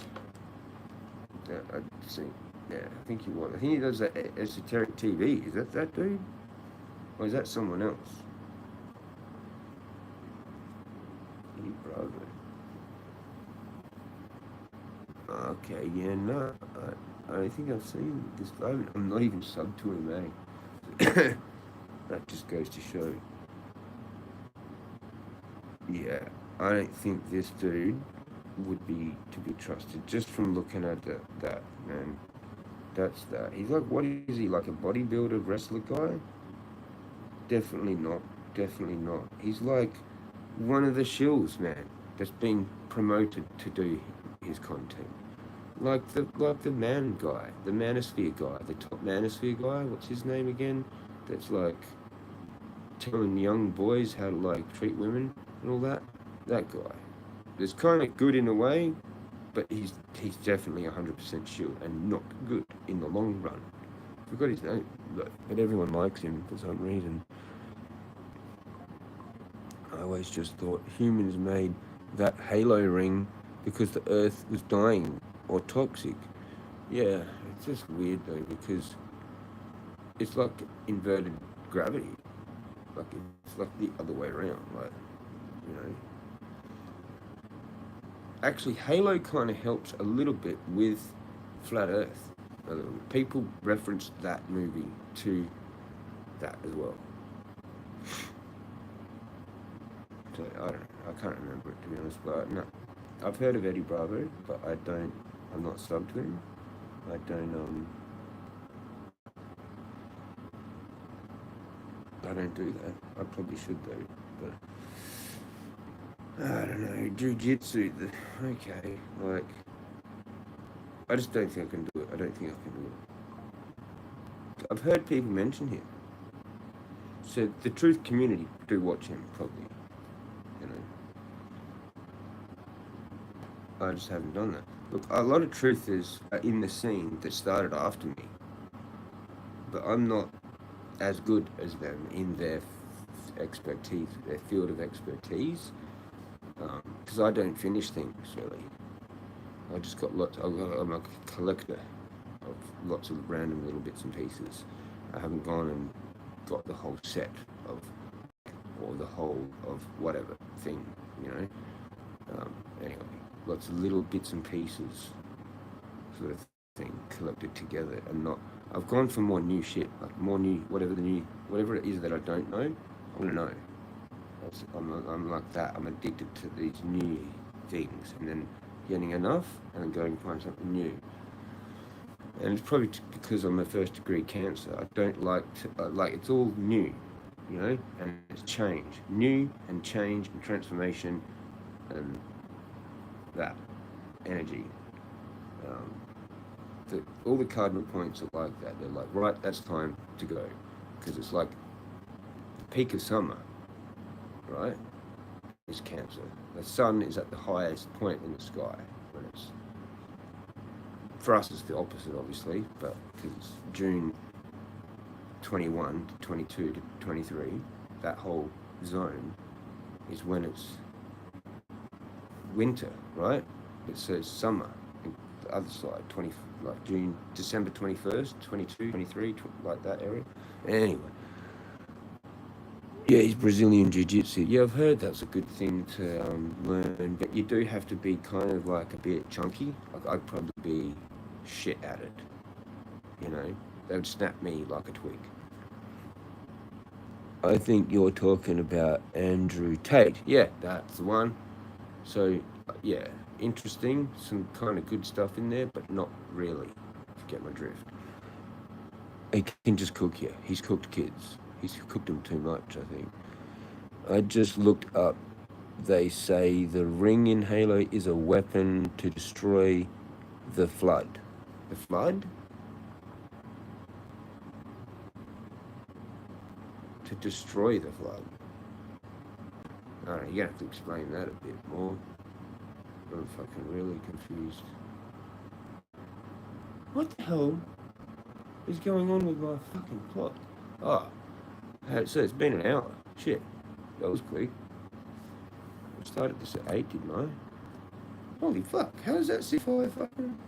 I think, yeah, I think he was. I think he does that esoteric TV. Is that dude, or is that someone else? Eddie Bravo. Okay, yeah, no, I think I've seen this guy. I'm not even subbed to him, eh? That just goes to show. Yeah, I don't think this dude would be to be trusted just from looking at that, man. That's that. He's like, what is he, like a bodybuilder wrestler guy? Definitely not. Definitely not. He's like one of the shills, man, that's being promoted to do his content. Like the man guy, the manosphere guy, the top manosphere guy, what's his name again? That's like telling young boys how to like treat women and all that. That guy. It's kind of good in a way, but he's definitely 100% shill and not good in the long run. I forgot his name, but everyone likes him for some reason. I always just thought humans made that halo ring because the Earth was dying or toxic. Yeah, it's just weird though because it's like inverted gravity. Like it's like the other way around. Like, you know. Actually, Halo kind of helps a little bit with Flat Earth. People reference that movie to that as well. So I don't know. I can't remember it to be honest, but no. I've heard of Eddie Bravo, but I'm not subbed to him. I don't do that. I probably should though, but I don't know. Jiu-jitsu, okay, like I just don't think I can do it. I don't think I can do it. I've heard people mention him. So the truth community do watch him probably, you know. I just haven't done that. Look, a lot of truthers are in the scene that started after me, but I'm not as good as them in their expertise, their field of expertise, because I don't finish things really. I just got lots. I'm a collector of lots of random little bits and pieces. I haven't gone and got the whole set of, or the whole of whatever thing, you know. Anyway, lots of little bits and pieces, sort of thing, collected together, and not. I've gone for more new shit, like more new, whatever it is that I don't know, I want to know. I'm like that. I'm addicted to these new things, and then getting enough, and then going and find something new. And it's probably because I'm a first degree cancer. I don't like to, like it's all new, you know, and it's change, new and change and transformation, and that energy. All the cardinal points are like that. They're like, right, that's time to go, because it's like the peak of summer, right? Is Cancer. The sun is at the highest point in the sky when it's. For us, it's the opposite, obviously, but because it's June 21 to 22 to 23, that whole zone is when it's winter, right? It says summer. And the other side, like December 21st, 22, 23, like that area. Anyway. Yeah, he's Brazilian Jiu-Jitsu. Yeah, I've heard that's a good thing to learn, but you do have to be kind of like a bit chunky. Like I'd probably be shit at it, you know? They would snap me like a twig. I think you're talking about Andrew Tate. Yeah, that's the one. So, yeah, interesting. Some kind of good stuff in there, but not really, if you get my drift. He can just cook you. He's cooked kids. He's cooked them too much, I think. I just looked up. They say the ring in Halo is a weapon to destroy the Flood. The Flood? To destroy the Flood. I don't know, you have to explain that a bit more. I'm fucking really confused. What the hell is going on with my fucking clock? Oh, so it's been an hour. Shit, that was quick. I started this at 8, didn't I? Holy fuck, how does that 5 fucking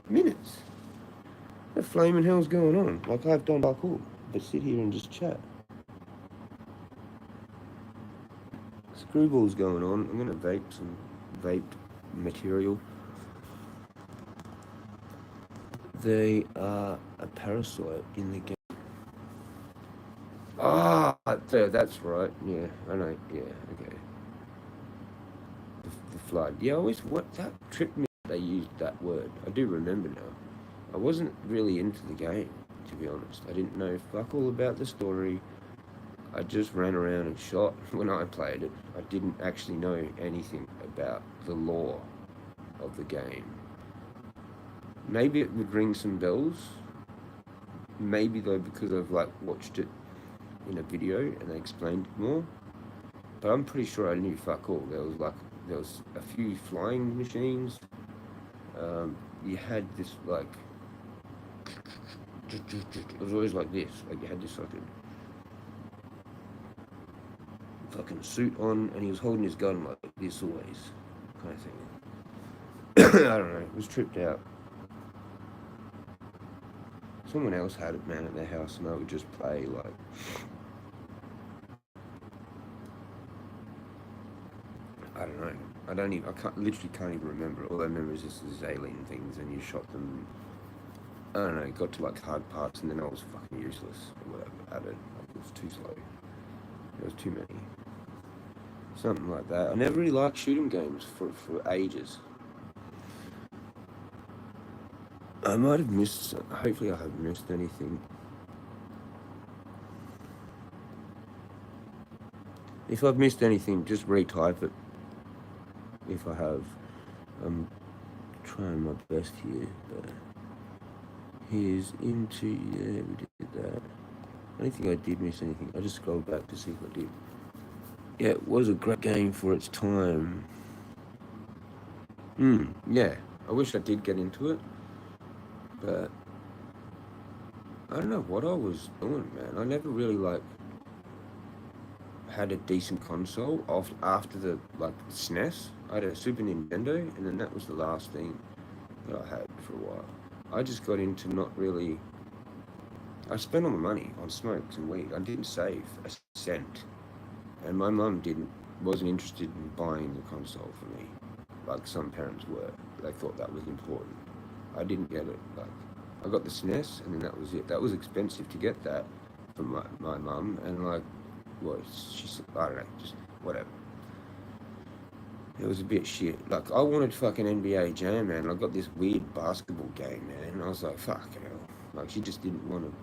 minutes? What the flaming hell's going on? Like I've done parkour, but sit here and just chat. Screwball's going on. I'm gonna vape some vape material. They are a parasite in the game. Ah, that's right. Yeah, I know. Yeah, okay. The Flood. Yeah, I always that tripped me. They used that word. I do remember now. I wasn't really into the game, to be honest. I didn't know fuck all about the story. I just ran around and shot when I played it. I didn't actually know anything about the lore of the game. Maybe it would ring some bells. Maybe though, because I've like watched it in a video and they explained it more. But I'm pretty sure I knew fuck all. There was a few flying machines. You had this like, it was always like this. Like you had this fucking suit on, and he was holding his gun like this always, kind of thing. I don't know. It was tripped out. Someone else had it, man, at their house, and I would just play like. I don't know. Literally can't even remember. All I remember is just these alien things, and you shot them. I don't know. Got to like hard parts, and then I was fucking useless or whatever at it. Like, it was too slow. There was too many. Something like that. I never really liked shooting games for ages. I might have missed. Hopefully, I haven't missed anything. If I've missed anything, just retype it. If I have, I'm trying my best here, but here's into, yeah, we did that. I don't think I did miss anything. I just scrolled back to see if I did. Yeah, it was a great game for its time. Yeah, I wish I did get into it, but I don't know what I was doing, man. I never really like had a decent console after the like SNES. I had a Super Nintendo, and then that was the last thing that I had for a while. I just got into not really. I spent all my money on smokes and weed. I didn't save a cent, and my mum wasn't interested in buying the console for me, like some parents were. They thought that was important. I didn't get it. Like I got the SNES, and then that was it. That was expensive to get that from my mum, and like. Well, I don't know, just whatever. It was a bit shit. Like, I wanted fucking NBA Jam, man. I got this weird basketball game, man. And I was like, fuck hell. Like, she just didn't want to,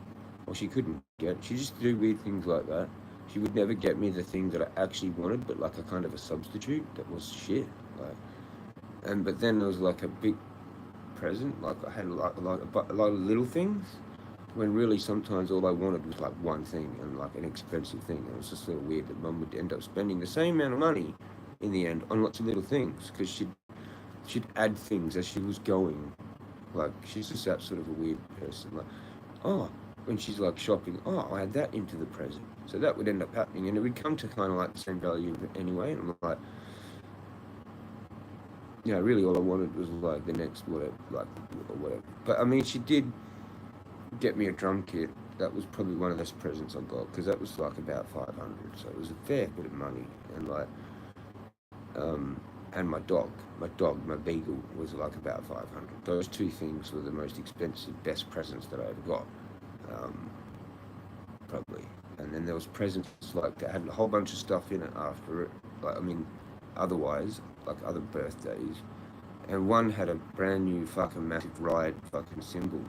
well, she couldn't get, she just do weird things like that. She would never get me the thing that I actually wanted, but like a kind of a substitute that was shit. Like, but then there was like a big present. Like, I had a lot of little things. When really sometimes all I wanted was like one thing and like an expensive thing. It was just a little weird that Mum would end up spending the same amount of money in the end on lots of little things because she'd add things as she was going. Like she's just that sort of a weird person. Like, oh, when she's like shopping, oh, I add that into the present. So that would end up happening and it would come to kind of like the same value anyway. And I'm like, yeah, really all I wanted was like the next whatever, like or whatever. But I mean, she did get me a drum kit. That was probably one of those presents I got because that was like about 500, so it was a fair bit of money. And like and my beagle was like about 500. Those two things were the most expensive best presents that I ever got, probably. And then there was presents like that had a whole bunch of stuff in it after it, like I mean otherwise like other birthdays, and one had a brand new fucking massive ride fucking symbol.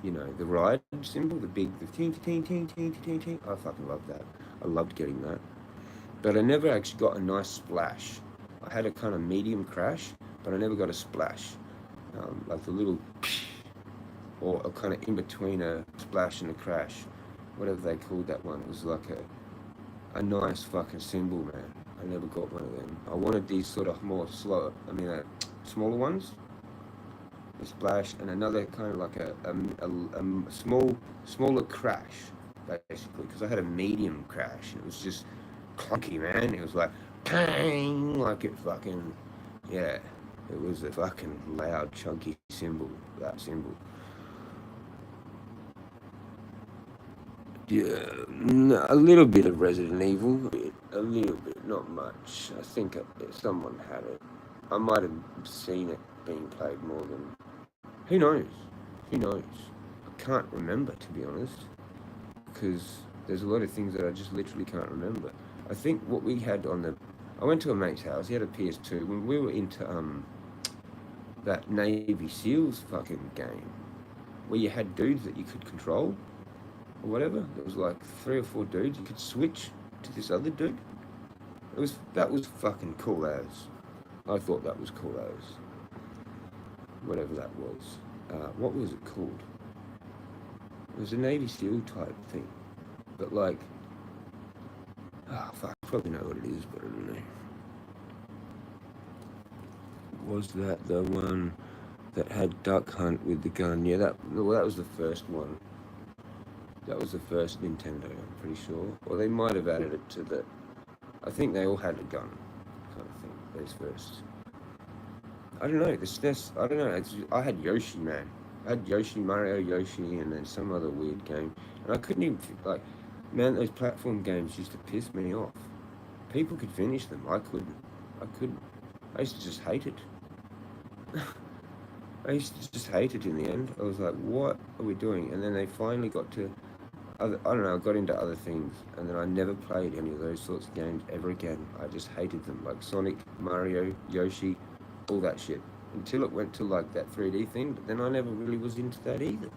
You know, the ride symbol, the ting, ting, ting, ting, ting, ting. I fucking loved that. I loved getting that. But I never actually got a nice splash. I had a kind of medium crash, but I never got a splash. Like the little or a kind of in between a splash and a crash. Whatever they called that one. It was like a nice fucking symbol, man. I never got one of them. I wanted these sort of more smaller ones. Splash and another kind of like a smaller crash basically because I had a medium crash and it was just clunky, man. It was like bang, like it fucking, yeah, it was a fucking loud chunky symbol, that symbol. Yeah, a little bit of Resident Evil, a little bit, not much. I think someone had it. I might have seen it being played more than. Who knows? Who knows? I can't remember, to be honest, because there's a lot of things that I just literally can't remember. I think what we had I went to a mate's house, he had a PS2, when we were into, that Navy SEALs fucking game, where you had dudes that you could control. or whatever. There was like 3 or 4 dudes. You could switch to this other dude. That was fucking cool as. I thought that was cool as. Whatever that was. What was it called? It was a Navy SEAL type thing. But like, fuck, I probably know what it is, but I don't know. Was that the one that had Duck Hunt with the gun? Yeah, that was the first one. That was the first Nintendo, I'm pretty sure. Or they might have added it to the... I think they all had a gun, kind of thing, those first. I don't know, the SNES, I don't know, I had Yoshi, man. I had Yoshi, Mario, Yoshi, and then some other weird game. And I couldn't even, like, man, those platform games used to piss me off. People could finish them, I couldn't. I used to just hate it. I used to just hate it in the end. I was like, what are we doing? And then they finally got to, I don't know, I got into other things. And then I never played any of those sorts of games ever again. I just hated them. Like Sonic, Mario, Yoshi, all that shit. Until it went to like that 3D thing, but then I never really was into that either.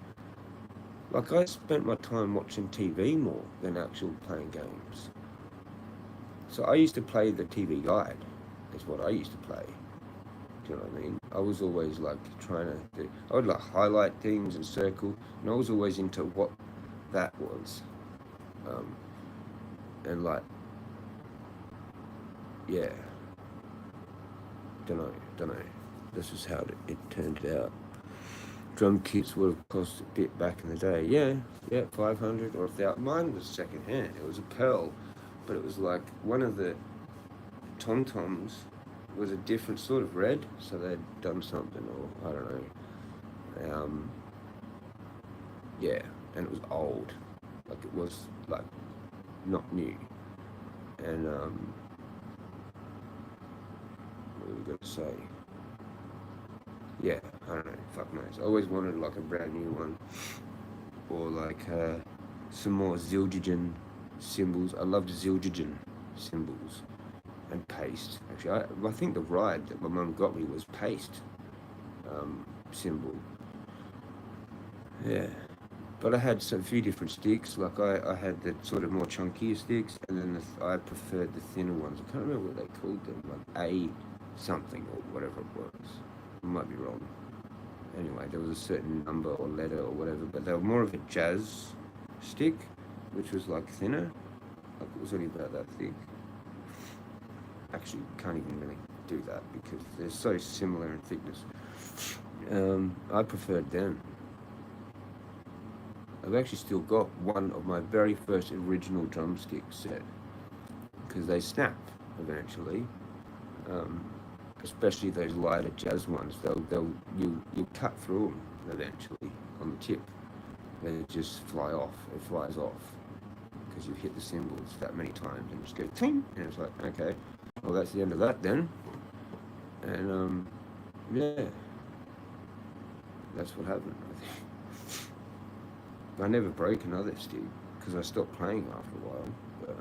Like I spent my time watching TV more than actual playing games. So I used to play the TV guide, is what I used to play. Do you know what I mean? I was always like trying to do, I would like highlight things and circle, and I was always into what that was. And like, yeah, don't know. This is how it turned out. Drum kits would have cost a bit back in the day. Yeah, 500 or 1,000. Mine was second hand. It was a Pearl, but it was like one of the tom-toms was a different sort of red, so they'd done something, or I don't know. Yeah, and it was old, like it was like not new. And what were we gonna say? Yeah, I don't know, fuck knows. I always wanted like a brand new one, or like some more Zildjian symbols. I loved Zildjian symbols. And paste. Actually, I think the ride that my mum got me was paste symbol. Yeah. But I had a few different sticks. Like I had the sort of more chunkier sticks, and then I preferred the thinner ones. I can't remember what they called them, like A something or whatever it was. I might be wrong. Anyway, there was a certain number or letter or whatever, but they were more of a jazz stick, which was like thinner. Like it was only about that thick. Actually, can't even really do that because they're so similar in thickness. I preferred them. I've actually still got one of my very first original drumstick set because they snap eventually. Especially those lighter jazz ones, you cut through them eventually on the tip. They just fly off. It flies off because you've hit the cymbals that many times and just go ting, and it's like, okay, well that's the end of that then. And yeah, that's what happened. I think I never broke another stick because I stopped playing after a while. But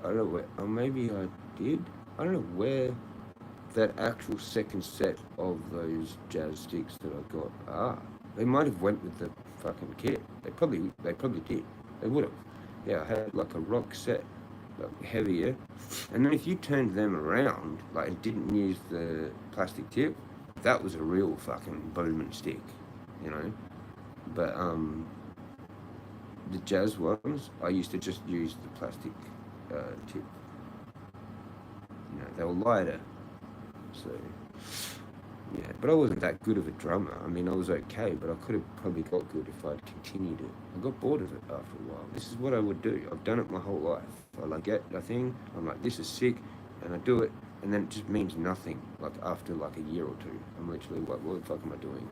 I don't know where, or maybe I did. I don't know where that actual second set of those jazz sticks that I got are. They might have went with the fucking kit. They probably did. They would have. Yeah, I had like a rock set, like heavier. And then if you turned them around, like and didn't use the plastic tip, that was a real fucking booming stick, you know. But the jazz ones, I used to just use the plastic tip. You know, they were lighter, so yeah. But I wasn't that good of a drummer. I mean, I was okay, but I could have probably got good if I'd continued it. I got bored of it after a while. This is what I would do. I've done it my whole life. I like get a thing. I'm like, this is sick, and I do it, and then it just means nothing. Like after like a year or two, I'm literally like, what the fuck am I doing?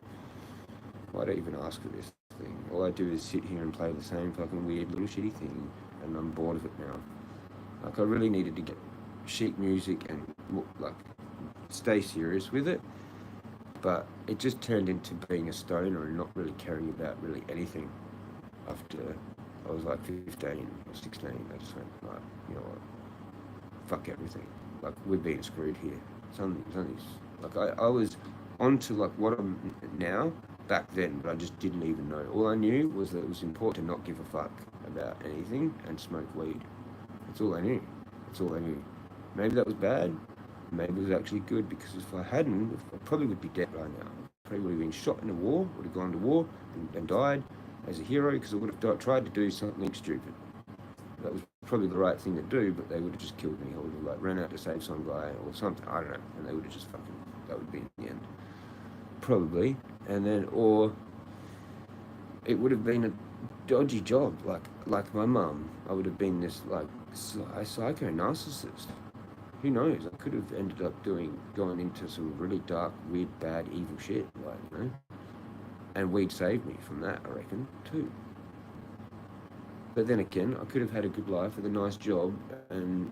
Why do I even ask for this thing? All I do is sit here and play the same fucking weird little shitty thing, and I'm bored of it now. Like I really needed to get sheet music and like stay serious with it, but it just turned into being a stoner and not really caring about really anything. After I was like 15 or 16, I just went like, you know what, fuck everything. Like we're being screwed here. Something's like I was onto like what I'm now, back then, but I just didn't even know. All I knew was that it was important to not give a fuck about anything and smoke weed. That's all I knew. That's all I knew. Maybe that was bad. Maybe it was actually good, because if I hadn't, I probably would be dead right now. I probably would have been shot in a war, would have gone to war and died as a hero, because I would have tried to do something stupid. That was probably the right thing to do, but they would have just killed me. I would have like ran out to save some guy or something. I don't know, and they would have just fucking. That would be in the end, probably. And then, or it would have been a dodgy job, like my mum. I would have been this like psycho narcissist. Who knows? I could have ended up going into some really dark, weird, bad, evil shit, like, you know. And weed saved me from that, I reckon, too. But then again, I could have had a good life with a nice job and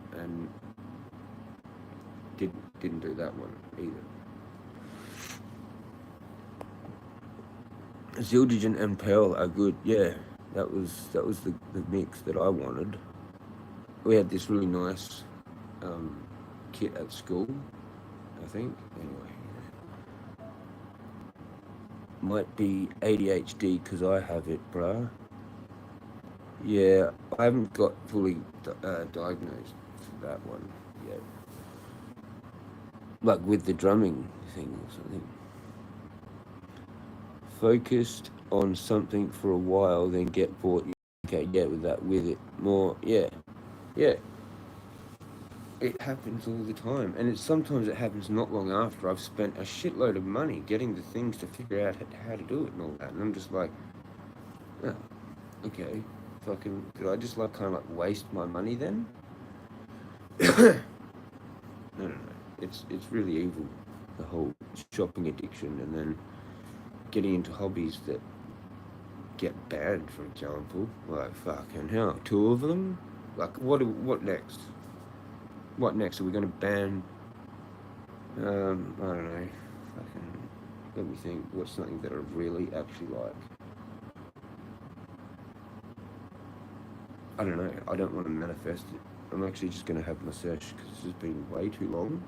didn't do that one either. Zildjian and Pearl are good. Yeah, that was the mix that I wanted. We had this really nice kit at school, I think. Anyway, might be ADHD because I have it, bruh. Yeah, I haven't got fully diagnosed for that one yet. Like with the drumming thing or something. Focused on something for a while, then get bored. Okay, yeah, with it more, yeah. It happens all the time, and sometimes it happens not long after I've spent a shitload of money getting the things to figure out how to do it and all that, and I'm just like, oh, okay, fucking, did I just like kind of like waste my money then? No. It's really evil, the whole shopping addiction, and then getting into hobbies that get banned, for example. Like, fucking hell, 2 of them? Like, what next? What next? Are we going to ban, I don't know, fucking, let me think, what's something that I really actually like? I don't know, I don't want to manifest it. I'm actually just going to have my search, because this has been way too long.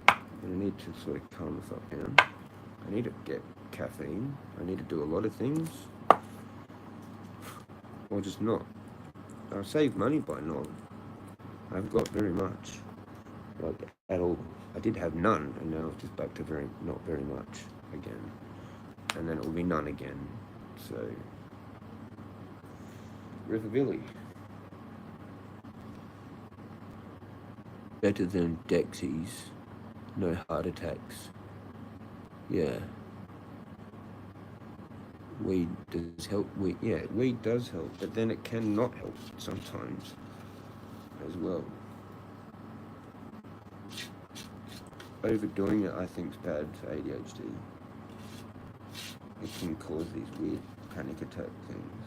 And I need to sort of calm the fuck down. I need to get caffeine. I need to do a lot of things. Or just not. I've saved money by not. I've got very much. Like, at all. I did have none, and now it's just back to not very much again. And then it will be none again. So, River Billy. Better than Dexys. No heart attacks. Yeah. Weed does help. Weed does help, but then it can not help sometimes as well. Overdoing it, I think, is bad for ADHD. It can cause these weird panic attack things.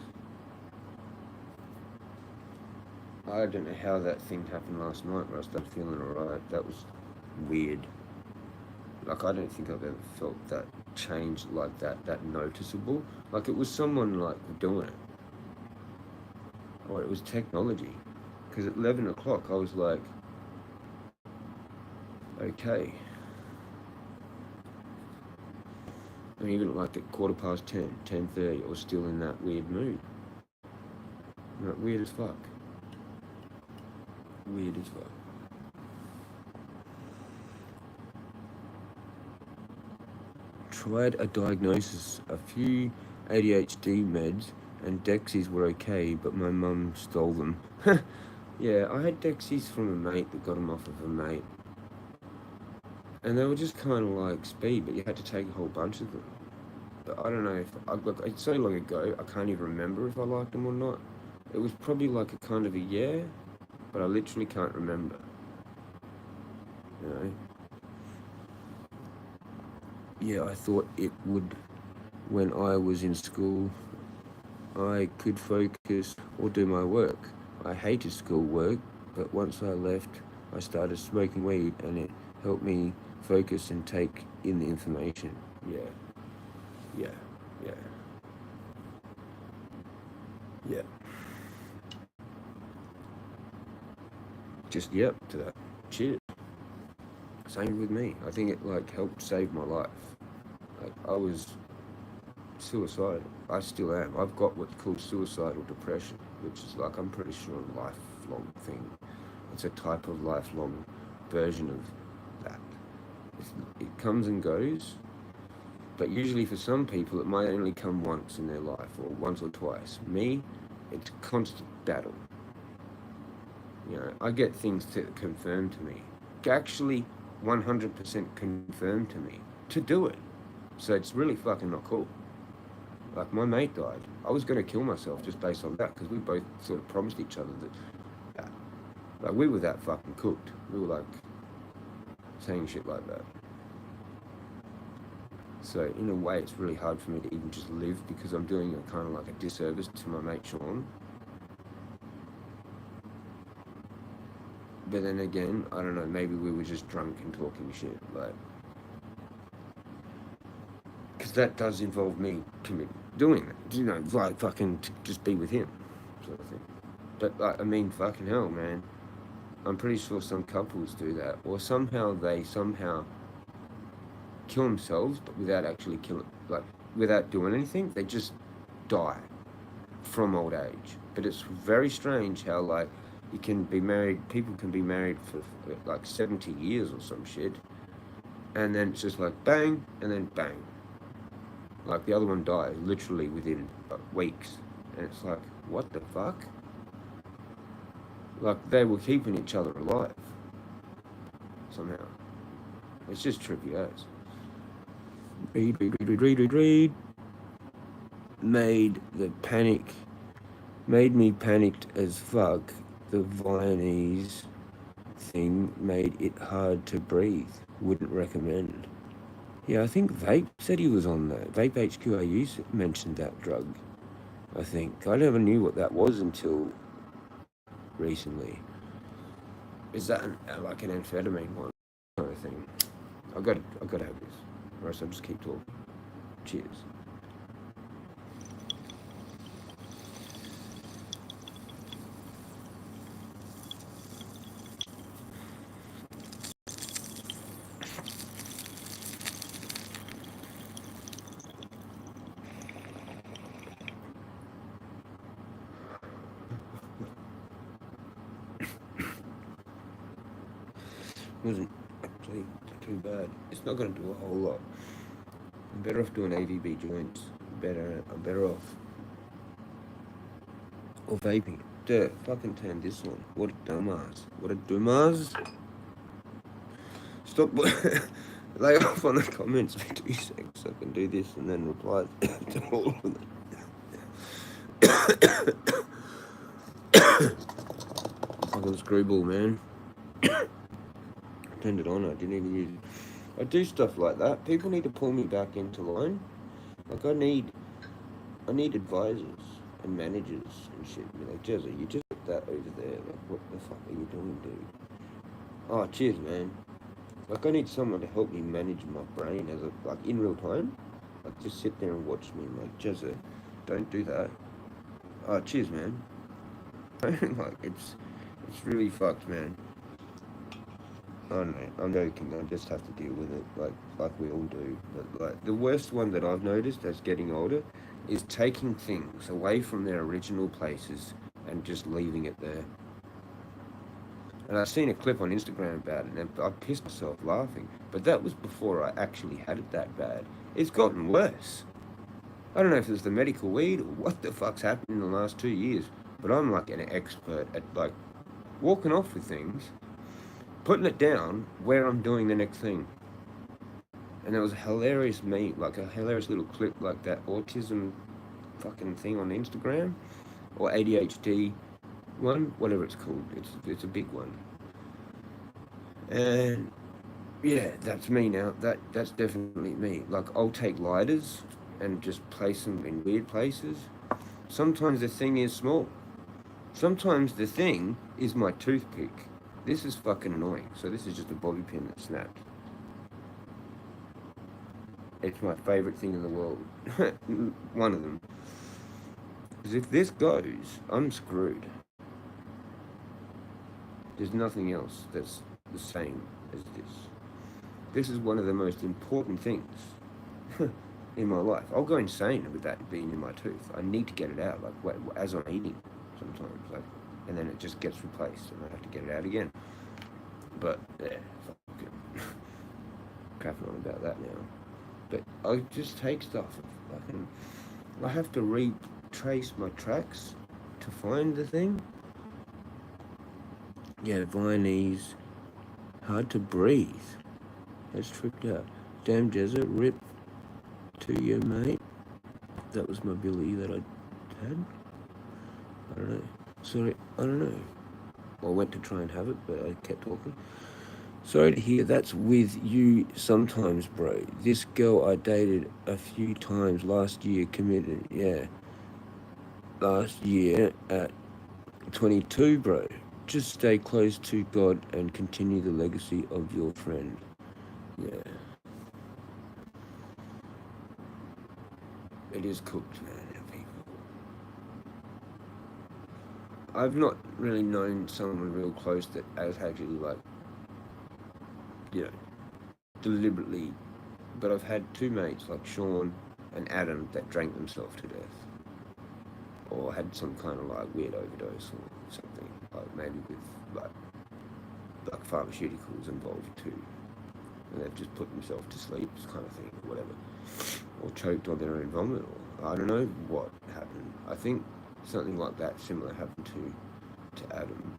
I don't know how that thing happened last night where I started feeling alright. That was weird. Like, I don't think I've ever felt that change like that noticeable. Like, it was someone, like, doing it. Or it was technology. Because at 11 o'clock, I was like, okay. And even, like, at 10:15, 10:30, I was still in that weird mood. Like, weird as fuck. Weird as fuck. Tried a diagnosis, a few ADHD meds, and Dexys were okay, but my mum stole them. Yeah, I had Dexys from a mate that got them off of a mate. And they were just kind of like speed, but you had to take a whole bunch of them. But I don't know if, it's so long ago, I can't even remember if I liked them or not. It was probably like a kind of a yeah, but I literally can't remember. You know? Yeah, I thought it would when I was in school. I could focus or do my work. I hated schoolwork, but once I left, I started smoking weed, and it helped me focus and take in the information. Yeah. Just, yep, to that. Cheers. Same with me. I think it, like, helped save my life. Like, I was suicidal. I still am. I've got what's called suicidal depression, which is like, I'm pretty sure, a lifelong thing. It's a type of lifelong version of that. It comes and goes, but usually for some people it might only come once in their life, or once or twice. Me, it's a constant battle. You know, I get things to confirm to me, actually 100% confirmed to me, to do it. So it's really fucking not cool. Like, my mate died. I was going to kill myself just based on that, because we both sort of promised each other that, like, we were that fucking cooked. We were like saying shit like that. So in a way, it's really hard for me to even just live, because I'm doing a kind of like a disservice to my mate Sean. But then again, I don't know, maybe we were just drunk and talking shit, like, because that does involve me doing that, you know, like, fucking just be with him, sort of thing. But, like, I mean, fucking hell, man. I'm pretty sure some couples do that, or they somehow kill themselves, but without actually killing, like, without doing anything. They just die from old age. But it's very strange how, like, you can be married, people can be married for like 70 years or some shit, and then it's just like bang, and then bang. Like, the other one dies literally within weeks, and it's like, what the fuck? Like, they were keeping each other alive somehow. It's just trippy as. Read. Made me panicked as fuck. The Viennese thing made it hard to breathe. Wouldn't recommend. Yeah, I think Vape said he was on that. Vape HQAU mentioned that drug, I think. I never knew what that was until recently. Is that like an amphetamine one kind of thing? I gotta have this, or else I'll just keep talking. Cheers. Wasn't actually too bad. It's not going to do a whole lot. I'm better off doing AVB joints. I'm better off. Or vaping. Duh, fucking turn this on. What a dumbass. What a dumbass. Stop. Lay off on the comments for 2 seconds. I can do this and then reply to all of them. Fucking screwball, man. Turned it on. I didn't even use it. I do stuff like that. People need to pull me back into line. Like, I need advisors and managers and shit. Be like, Jezza, you just put that over there. Like, what the fuck are you doing, dude? Oh, cheers, man. Like, I need someone to help me manage my brain as like, in real time. Like, just sit there and watch me. Like, Jezza, don't do that. Oh, cheers, man. Like, it's really fucked, man. Oh no, I'm joking. I just have to deal with it, like we all do. But like, the worst one that I've noticed as getting older is taking things away from their original places and just leaving it there. And I've seen a clip on Instagram about it, and I pissed myself laughing. But that was before I actually had it that bad. It's gotten worse. I don't know if it's the medical weed or what the fuck's happened in the last 2 years, but I'm like an expert at like walking off with things, putting it down where I'm doing the next thing. And there was a hilarious meme, like a hilarious little clip, like that autism fucking thing on Instagram, or ADHD one, whatever it's called. It's a big one. And yeah, that's me now. That's definitely me. Like, I'll take lighters and just place them in weird places. Sometimes the thing is small. Sometimes the thing is my toothpick. This is fucking annoying. So this is just a bobby pin that snapped. It's my favourite thing in the world. One of them. Because if this goes, I'm screwed. There's nothing else that's the same as this. This is one of the most important things. in my life. I'll go insane with that being in my tooth. I need to get it out, like as I'm eating sometimes, like, and then it just gets replaced, and I have to get it out again. But yeah, fuck it. Crapping on about that now. But I just take stuff. I have to retrace my tracks to find the thing. Yeah, Viennese, hard to breathe. Has tripped out. Damn Jezza, rip to you, mate. That was my Billy that I had. I don't know. Sorry, I don't know. I went to try and have it, but I kept talking. Sorry to hear that's with you sometimes, bro. This girl I dated a few times last year committed, yeah. Last year at 22, bro. Just stay close to God and continue the legacy of your friend. Yeah. It is cooked, man, our people. I've not really known someone real close that has actually, like, you know, deliberately, but I've had two mates like Sean and Adam that drank themselves to death, or had some kind of like weird overdose or something, like maybe with like pharmaceuticals involved too, and they've just put themselves to sleep, kind of thing, or whatever, or choked on their own vomit, or I don't know what happened. I think something like that similar happened to Adam,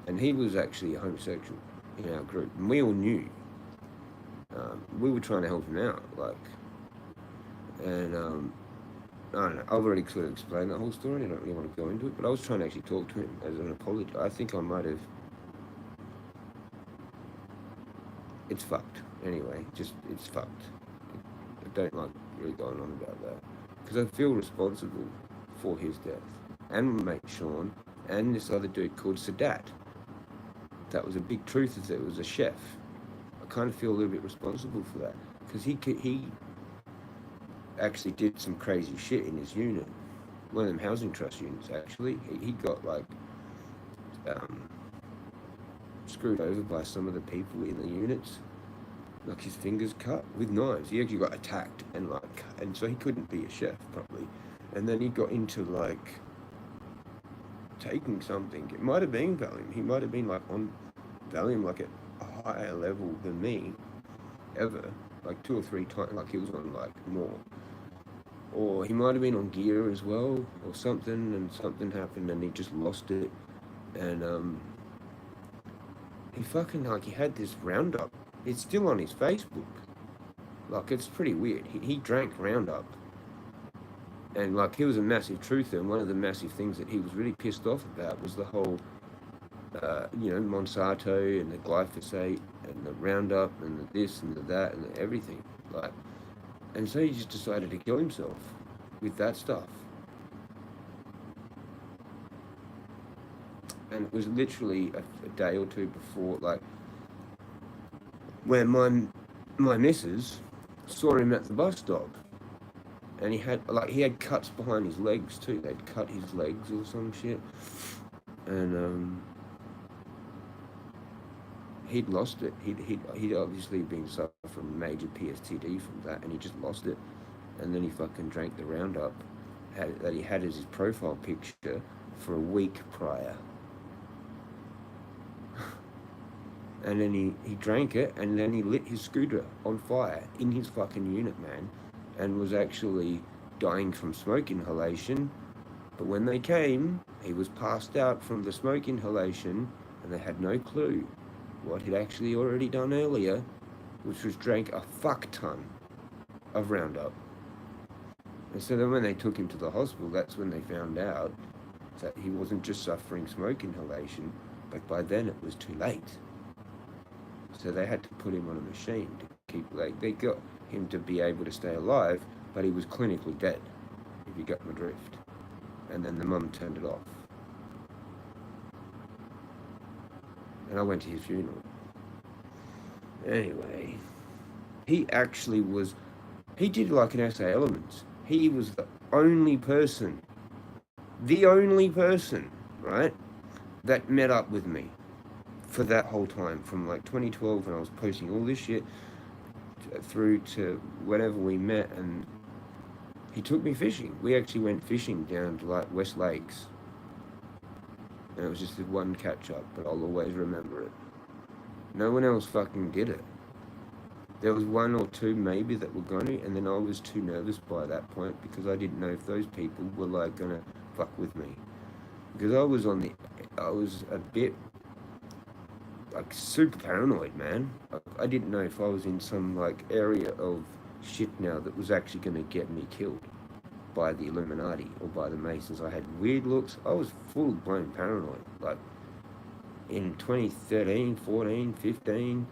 and he was actually a homosexual in our group, and we all knew. We were trying to help him out, like, and I don't know. I've already sort of explained that whole story. I don't really want to go into it, but I was trying to actually talk to him as an apology. I think I might have. It's fucked. Anyway, just it's fucked. I don't like really going on about that because I feel responsible for his death, and my mate Sean, and this other dude called Sadat. That was a big truth. Is that it was a chef. I kind of feel a little bit responsible for that because he actually did some crazy shit in his unit. One of them housing trust units, actually. He got, like, screwed over by some of the people in the units. Like, his fingers cut with knives. He actually got attacked and, like, and so he couldn't be a chef properly. And then he got into, like, taking something. It might have been Valium. He might have been, like, on Valium, like, at a higher level than me, ever. Like, 2 or 3 times. Like, he was on, like, more. Or he might have been on gear as well, or something, and something happened and he just lost it. And he fucking, like, he had this Roundup. It's still on his Facebook. Like, it's pretty weird. He drank Roundup. And, like, he was a massive truther, and one of the massive things that he was really pissed off about was the whole, Monsanto and the glyphosate and the Roundup and the this and the that and the everything. Like, and so he just decided to kill himself with that stuff. And it was literally a day or two before, like, when my missus saw him at the bus stop. And he had cuts behind his legs too. They'd cut his legs or some shit. And he'd lost it. He'd obviously been suffering major PTSD from that, and he just lost it. And then he fucking drank the Roundup that he had as his profile picture for a week prior. And then he drank it, and then he lit his scooter on fire in his fucking unit, man, and was actually dying from smoke inhalation. But when they came, he was passed out from the smoke inhalation, and they had no clue what he'd actually already done earlier, which was drank a fuck ton of Roundup. And so then when they took him to the hospital, that's when they found out that he wasn't just suffering smoke inhalation, but by then it was too late. So they had to put him on a machine to keep, like, they got him to be able to stay alive, but he was clinically dead, if you got my drift. And then the mum turned it off. And I went to his funeral. Anyway, he did like an essay Elements. He was the only person, right, that met up with me for that whole time, from like 2012 when I was posting all this shit, through to whenever we met, and he took me fishing. We actually went fishing down to like West Lakes, and it was just this one catch up, but I'll always remember it. No one else fucking did it. There was one or two maybe that were going to, and then I was too nervous by that point because I didn't know if those people were like gonna fuck with me. Because I was a bit like super paranoid, man. I didn't know if I was in some like area of shit now that was actually gonna get me killed by the Illuminati or by the Masons. I had weird looks. I was full blown paranoid. Like in 2013, 14, 15.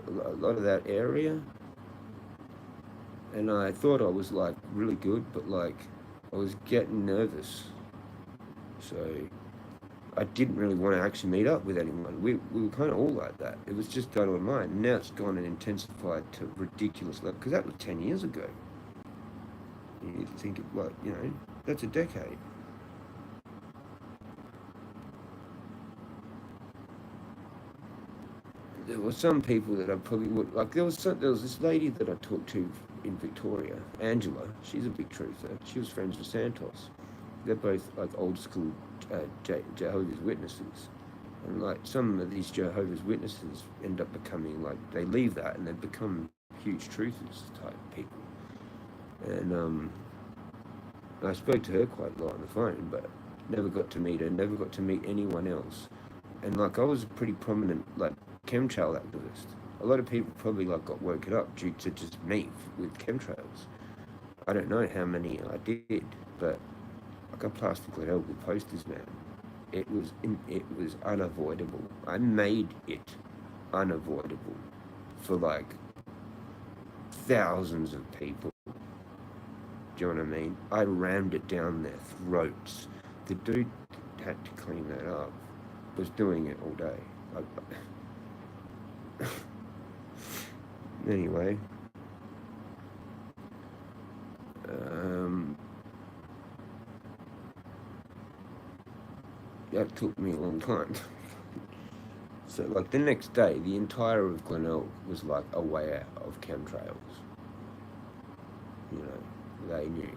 A lot of that area, and I thought I was like really good, but like I was getting nervous, so I didn't really want to actually meet up with anyone. We were kind of all like that. It was just done online. Now it's gone and intensified to ridiculous level, because that was 10 years ago. You think of like, that's a decade. There were some people that I probably would like. There was this lady that I talked to in Victoria, Angela. She's a big truther. She was friends with Santos. They're both like old school Jehovah's Witnesses, and like some of these Jehovah's Witnesses end up becoming like they leave that and they become huge truthers type people. And I spoke to her quite a lot on the phone, but never got to meet her. Never got to meet anyone else. And like I was a pretty prominent like chemtrail activist. A lot of people probably like got woken up due to just me with chemtrails. I don't know how many I did, but I got plastically held with posters, man. It was unavoidable. I made it unavoidable for like thousands of people. Do you know what I mean? I rammed it down their throats. The dude had to clean that up. Was doing it all day. Anyway, that took me a long time. So, like the next day, the entire of Glenelg was like aware of chemtrails. They knew.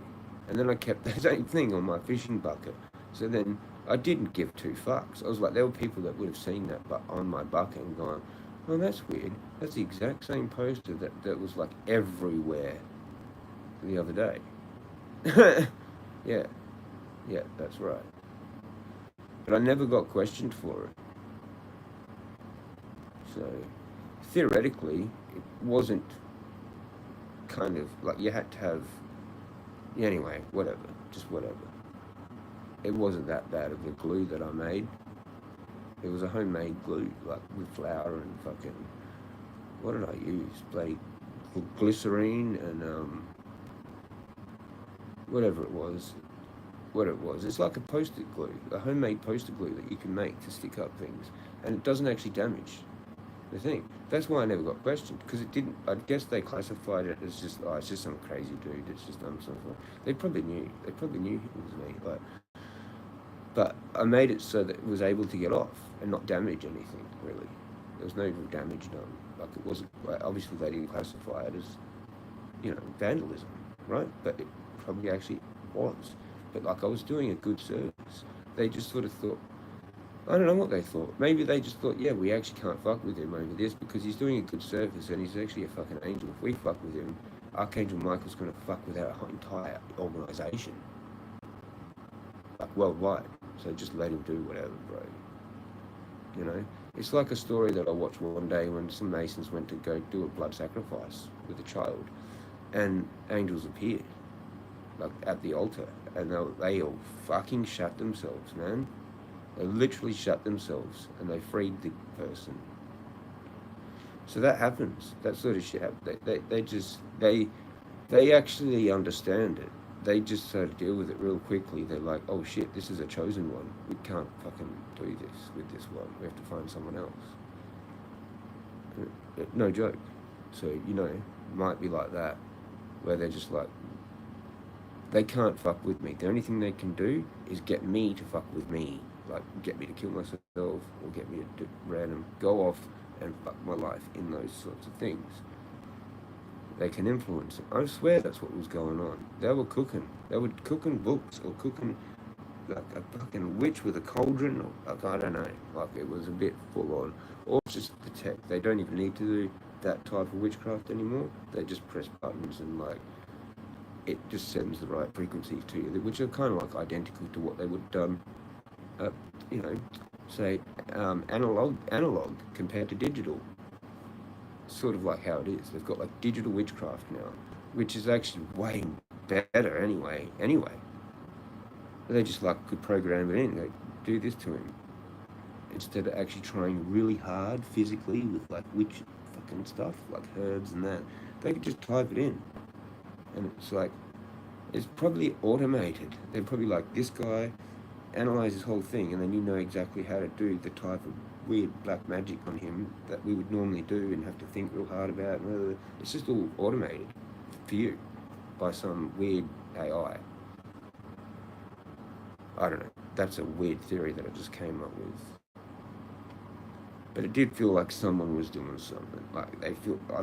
And then I kept the same thing on my fishing bucket. So then I didn't give two fucks. I was like, there were people that would have seen that but on my bucket and gone, oh, that's weird. That's the exact same poster that was like everywhere the other day. Yeah, that's right. But I never got questioned for it. So theoretically, it wasn't kind of like you had to have, anyway, whatever, just whatever. It wasn't that bad of a glue that I made. It was a homemade glue, like with flour and fucking, what did I use? Bloody glycerine and whatever it was. What it was. It's like a post-it glue, a homemade poster glue that you can make to stick up things, and it doesn't actually damage the thing. That's why I never got questioned, because it didn't. I guess they classified it as just, oh, it's just some crazy dude. It's just something. They probably knew. They probably knew it was me, but I made it so that it was able to get off and not damage anything, really. There was no real damage done. Like it wasn't, like, obviously they didn't classify it as, vandalism, right? But it probably actually was. But like I was doing a good service. They just sort of thought, I don't know what they thought. Maybe they just thought, yeah, we actually can't fuck with him over this because he's doing a good service and he's actually a fucking angel. If we fuck with him, Archangel Michael's going to fuck with our entire organisation. Like worldwide. So just let him do whatever, bro. It's like a story that I watched one day when some Masons went to go do a blood sacrifice with a child, and angels appeared, like at the altar, and they all fucking shut themselves, man. They literally shut themselves, and they freed the person. So that happens. That sort of shit happens. They actually understand it. They just sort of deal with it real quickly. They're like, oh shit, this is a chosen one. We can't fucking do this with this one. We have to find someone else. No joke. So, it might be like that, where they're just like, they can't fuck with me. The only thing they can do is get me to fuck with me. Like, get me to kill myself, or get me to random go off and fuck my life in those sorts of things. they can influence them. I swear that's what was going on. They were cooking. They were cooking books or cooking like a fucking witch with a cauldron. Or, like, I don't know. Like, it was a bit full on. Or it's just the tech. They don't even need to do that type of witchcraft anymore. They just press buttons and like it just sends the right frequencies to you, which are kind of like identical to what they would have done, you know, say analog compared to digital. Sort of like how it is. They've got like digital witchcraft now, which is actually way better anyway. They just like could program it in. They do this to him instead of actually trying really hard physically with like witch fucking stuff like herbs and that. They could just type it in, and it's like it's probably automated. They're probably like, this guy analyze his whole thing, and then you know exactly how to do the type of weird black magic on him that we would normally do and have to think real hard about. It's just all automated for you by some weird AI. I don't know. That's a weird theory that I just came up with. But it did feel like someone was doing something. Like I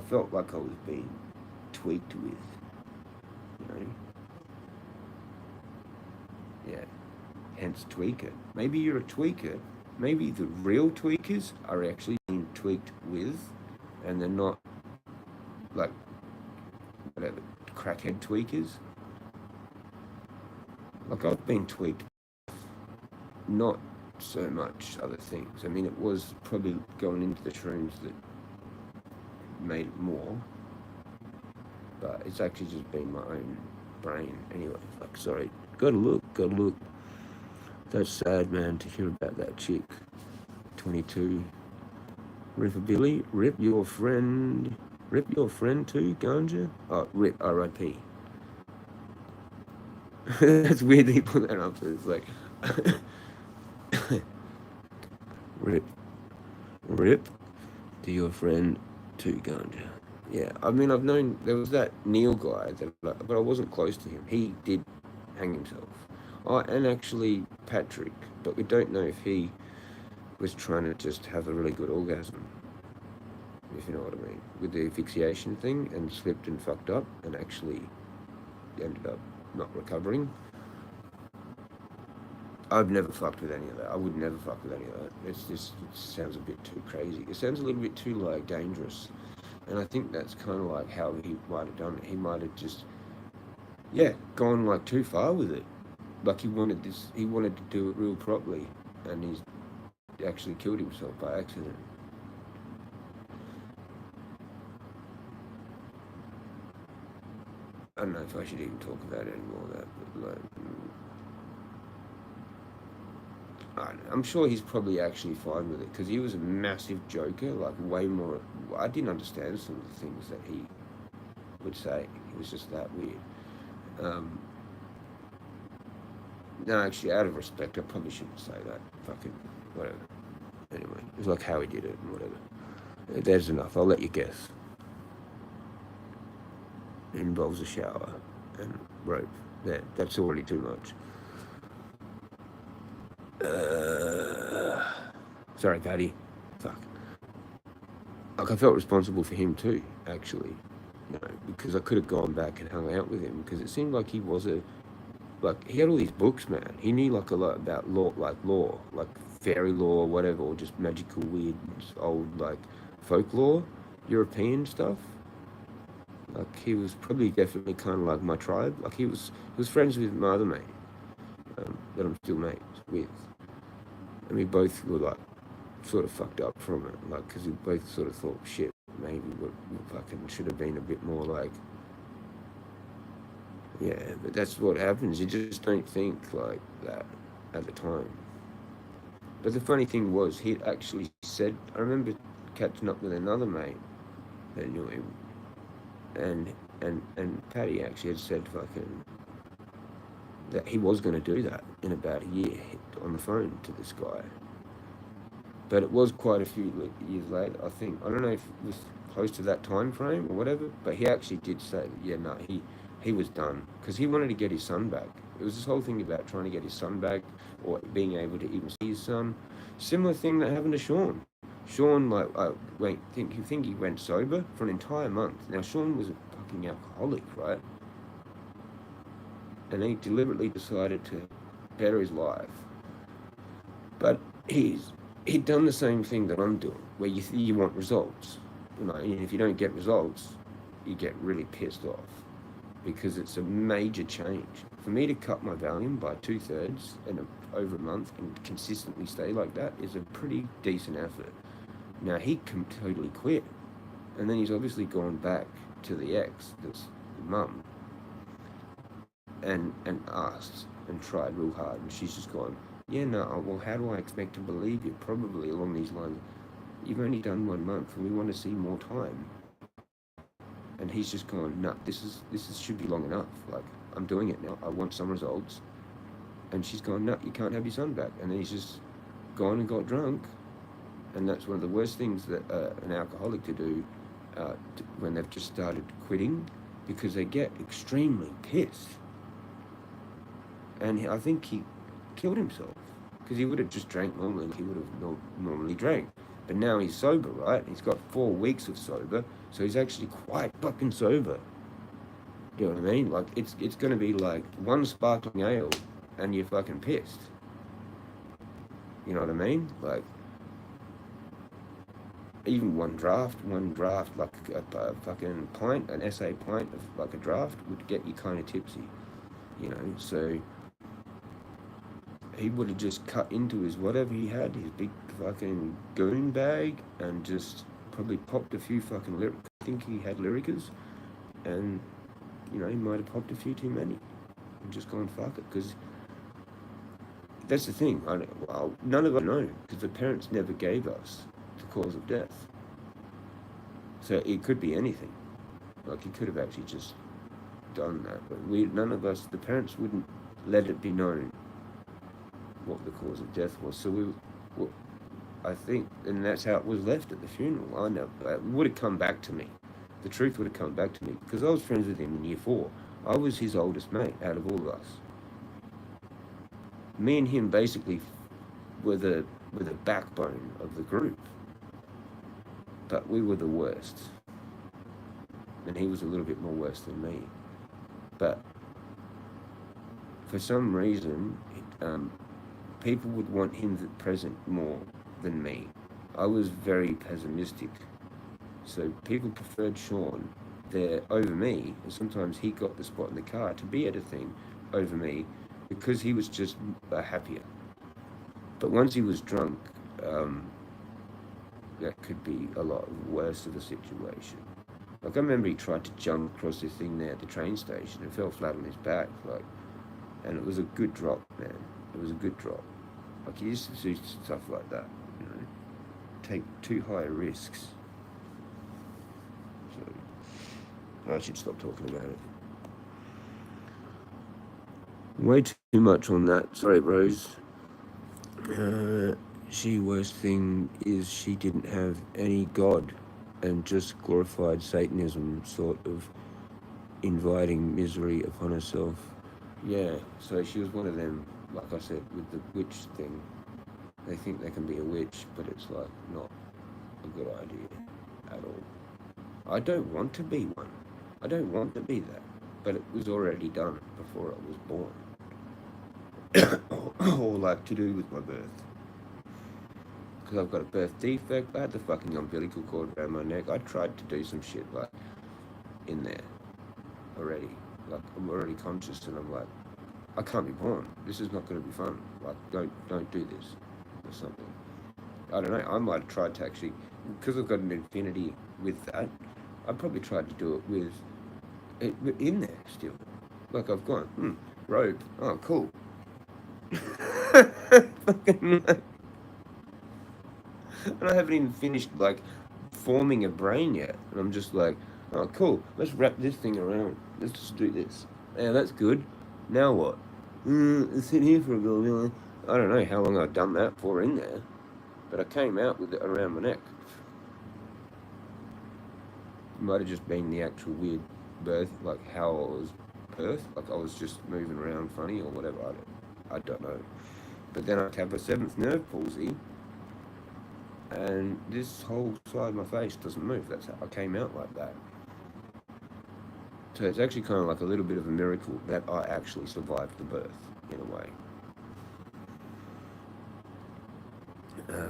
felt like I was being tweaked with, you know? Yeah. Hence tweaker. Maybe you're a tweaker. Maybe the real tweakers are actually being tweaked with, and they're not like whatever crackhead tweakers. Like, I've been tweaked, not so much other things. I mean, it was probably going into the shrooms that made it more, but it's actually just been my own brain anyway. Like, sorry, gotta look. That's sad, man, to hear about that chick. 22. Rippabilly, rip your friend too, ganja? Oh, rip, R.I.P. That's weird that you put that up. It's like, rip to your friend too, ganja. Yeah, I mean, I've known, there was that Neil guy, but I wasn't close to him. He did hang himself. Oh, and actually Patrick, but we don't know if he was trying to just have a really good orgasm, if you know what I mean, with the asphyxiation thing, and slipped and fucked up and actually ended up not recovering. I've never fucked with any of that. I would never fuck with any of that. It sounds a bit too crazy. It sounds a little bit too like dangerous, and I think that's kind of like how he might have done it. He might have just, yeah, gone like too far with it. Like he wanted to do it real properly, and he's actually killed himself by accident. I don't know if I should even talk about it anymore. That, but like, I'm sure he's probably actually fine with it, because he was a massive joker, like way more. I didn't understand some of the things that he would say. He was just that weird. No, actually, out of respect, I probably shouldn't say that. Fucking whatever. Anyway, it's like how he did it and whatever. There's enough. I'll let you guess. It involves a shower and rope. That's already too much. Sorry, Patty. Fuck. Like, I felt responsible for him too, actually. You know, because I could have gone back and hung out with him, because it seemed like he was he had all these books, man. He knew like a lot about law, like fairy law or whatever, or just magical, weird, old, like, folklore, European stuff. Like, he was probably definitely kind of like my tribe. Like, he was friends with my other mate, that I'm still mates with. And we both were like, sort of fucked up from it, like, because we both sort of thought, shit, maybe we fucking should have been a bit more like, yeah, but that's what happens. You just don't think like that at the time. But the funny thing was, he actually said, I remember catching up with another mate that knew him, and Patty actually had said fucking that he was going to do that in about a year on the phone to this guy. But it was quite a few years later, I think. I don't know if it was close to that time frame or whatever, but he actually did say that, yeah, no, he was done, because he wanted to get his son back. It was this whole thing about trying to get his son back, or being able to even see his son. Similar thing that happened to Sean. Sean, like, think he went sober for an entire month. Now, Sean was a fucking alcoholic, right? And he deliberately decided to better his life. But he'd done the same thing that I'm doing, where you want results. You know, and if you don't get results, you get really pissed off because it's a major change. For me to cut my Valium by 2/3 in over a month and consistently stay like that is a pretty decent effort. Now he totally quit, and then he's obviously gone back to the ex, that's the mum, and asked and tried real hard, and she's just gone, yeah, no, well, how do I expect to believe you? Probably along these lines, you've only done 1 month, and we want to see more time. And he's just gone, no, this should be long enough. Like, I'm doing it now. I want some results. And she's gone, no, you can't have your son back. And then he's just gone and got drunk. And that's one of the worst things that an alcoholic to do when they've just started quitting, because they get extremely pissed. And I think he killed himself, because he would have just drank normally. He would have normally drank. But now he's sober, right? He's got 4 weeks of sober, so he's actually quite fucking sober. You know what I mean? Like, it's going to be like 1 sparkling ale and you're fucking pissed. You know what I mean? Like, even one draft, like a fucking pint, an SA pint of like a draft would get you kind of tipsy. You know, so he would have just cut into his whatever he had, his big fucking goon bag, and just probably popped a few fucking I think he had Lyricas, and, you know, he might have popped a few too many and just gone fuck it, because that's the thing. None of us know, because the parents never gave us the cause of death. So it could be anything. Like, he could have actually just done that, but none of us, the parents wouldn't let it be known what the cause of death was. So I think, and that's how it was left at the funeral. I know it would have come back to me. The truth would have come back to me, because I was friends with him in year 4. I was his oldest mate out of all of us. Me and him basically were the backbone of the group, but we were the worst, and he was a little bit more worse than me. But for some reason, people would want him present more than me. I was very pessimistic, so people preferred Sean there over me, and sometimes he got the spot in the car to be at a thing over me, because he was just happier. But once he was drunk, that could be a lot worse of a situation. Like, I remember he tried to jump across this thing there at the train station and fell flat on his back, like, and it was a good drop, man. It was a good drop. Like, he used to do stuff like that, you know, take too high risks. So I should stop talking about it. Way too much on that. Sorry, bros. Worst thing is she didn't have any God, and just glorified Satanism, sort of inviting misery upon herself. Yeah, so she was one of them, like I said, with the witch thing. They think they can be a witch, but it's like not a good idea at all. I don't want to be one. I don't want to be that, but it was already done before I was born. Or like to do with my birth. Because I've got a birth defect. I had the fucking umbilical cord around my neck. I tried to do some shit like in there already. Like, I'm already conscious, and I'm like, I can't be born. This is not going to be fun. Like, don't do this or something. I don't know. I might have tried to actually, because I've got an infinity with that, I probably tried to do it with it in there still. Like, I've gone, robe. Oh, cool. Fucking, and I haven't even finished, like, forming a brain yet. And I'm just like, oh, cool. Let's wrap this thing around. Let's just do this. Yeah, that's good. Now what? Sit here for a little. I don't know how long I've done that for in there, but I came out with it around my neck. It might have just been the actual weird birth, like how I was birthed, like I was just moving around funny or whatever. I don't know. But then I have a 7th nerve palsy, and this whole side of my face doesn't move. That's how I came out like that. So it's actually kind of like a little bit of a miracle that I actually survived the birth, in a way.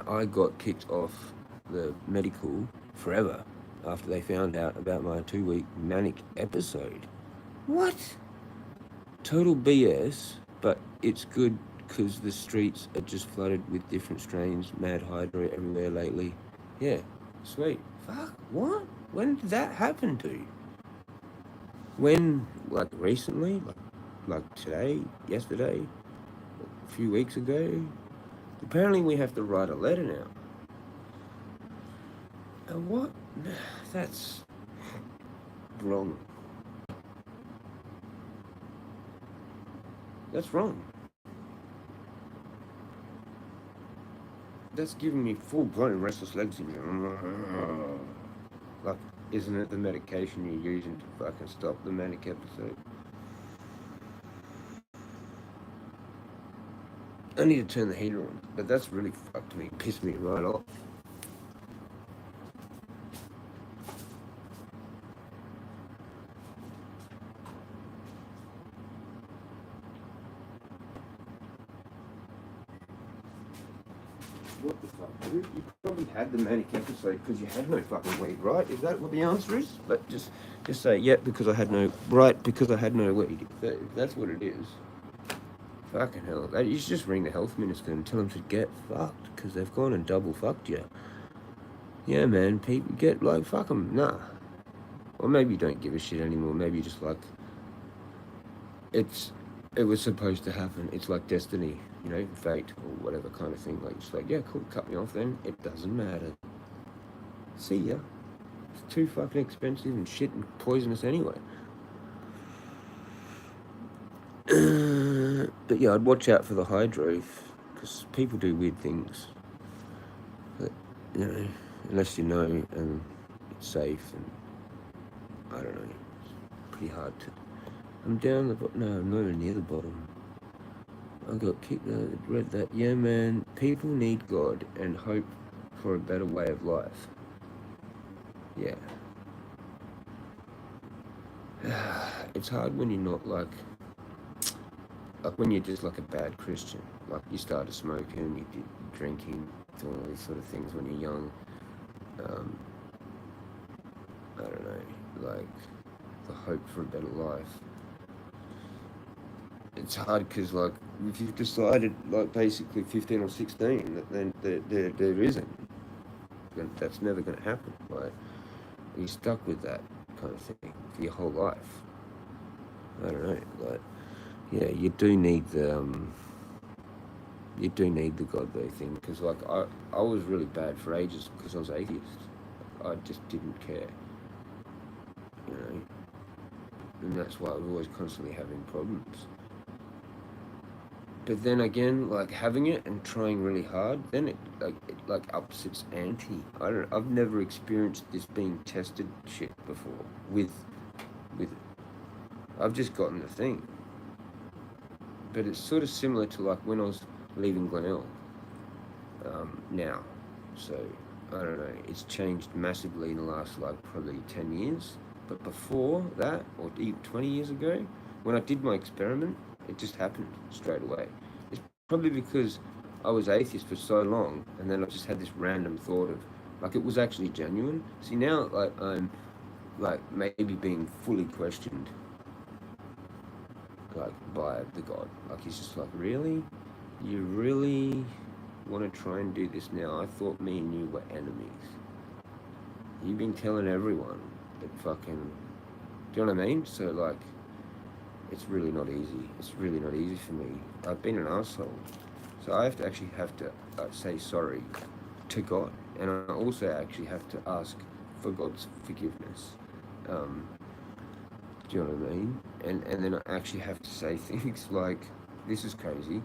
I got kicked off the medical forever after they found out about my 2-week manic episode. What? Total BS, but it's good because the streets are just flooded with different strains, mad hydra everywhere lately. Yeah, sweet. Fuck, what? When did that happen to? When, like recently? Like today? Yesterday? A few weeks ago? Apparently we have to write a letter now. And what? That's wrong. That's wrong. That's giving me full-blown restless leg syndrome. Like, isn't it the medication you're using to fucking stop the manic episode? I need to turn the heater on, but that's really fucked me, pissed me right off. What the fuck, dude? You probably had the manic episode because you had no fucking weed, right? Is that what the answer is? But just say, yeah, because I had no, right, because I had no weed. If that's what it is. Fucking hell. You should just ring the health minister and tell them to get fucked because they've gone and double fucked you. Yeah, man, people get, like, fuck them. Nah. Or maybe you don't give a shit anymore. Maybe you just, like, it was supposed to happen. It's like destiny, you know, fate or whatever kind of thing. Like, just like, yeah, cool, cut me off then. It doesn't matter. See ya. It's too fucking expensive and shit and poisonous anyway. But yeah, I'd watch out for the hydro because people do weird things. But, you know, unless you know and it's safe and I don't know, it's pretty hard to. I'm down the bottom. No, I'm nowhere near the bottom. I got kicked out. Read that. Yeah, man. People need God and hope for a better way of life. Yeah. It's hard when you're not like when you're just like a bad Christian. Like you started smoking, you did drinking, doing all these sort of things when you're young. I don't know, like the hope for a better life. It's hard because, like, if you've decided, like, basically 15 or 16, then there isn't. That's never going to happen, right? You're stuck with that kind of thing for your whole life. I don't know, like, yeah, you do need the God though thing because, like, I was really bad for ages because I was atheist. I just didn't care, you know, and that's why I was always constantly having problems. But then again, like having it and trying really hard, then it ups its ante. I've never experienced this being tested shit before with it. I've just gotten the thing. But it's sort of similar to like when I was leaving Glenelg. Now, so I don't know. It's changed massively in the last like probably 10 years. But before that, or even 20 years ago, when I did my experiment, it just happened straight away. It's probably because I was atheist for so long, and then I just had this random thought of, like, it was actually genuine. See, now, like, I'm, like, maybe being fully questioned, like, by the God. Like, he's just like, really? You really want to try and do this now? I thought me and you were enemies. You've been telling everyone that fucking, do you know what I mean? So, like, it's really not easy. It's really not easy for me. I've been an asshole. So I have to say sorry to God. And I also actually have to ask for God's forgiveness. Do you know what I mean? And then I actually have to say things like, this is crazy.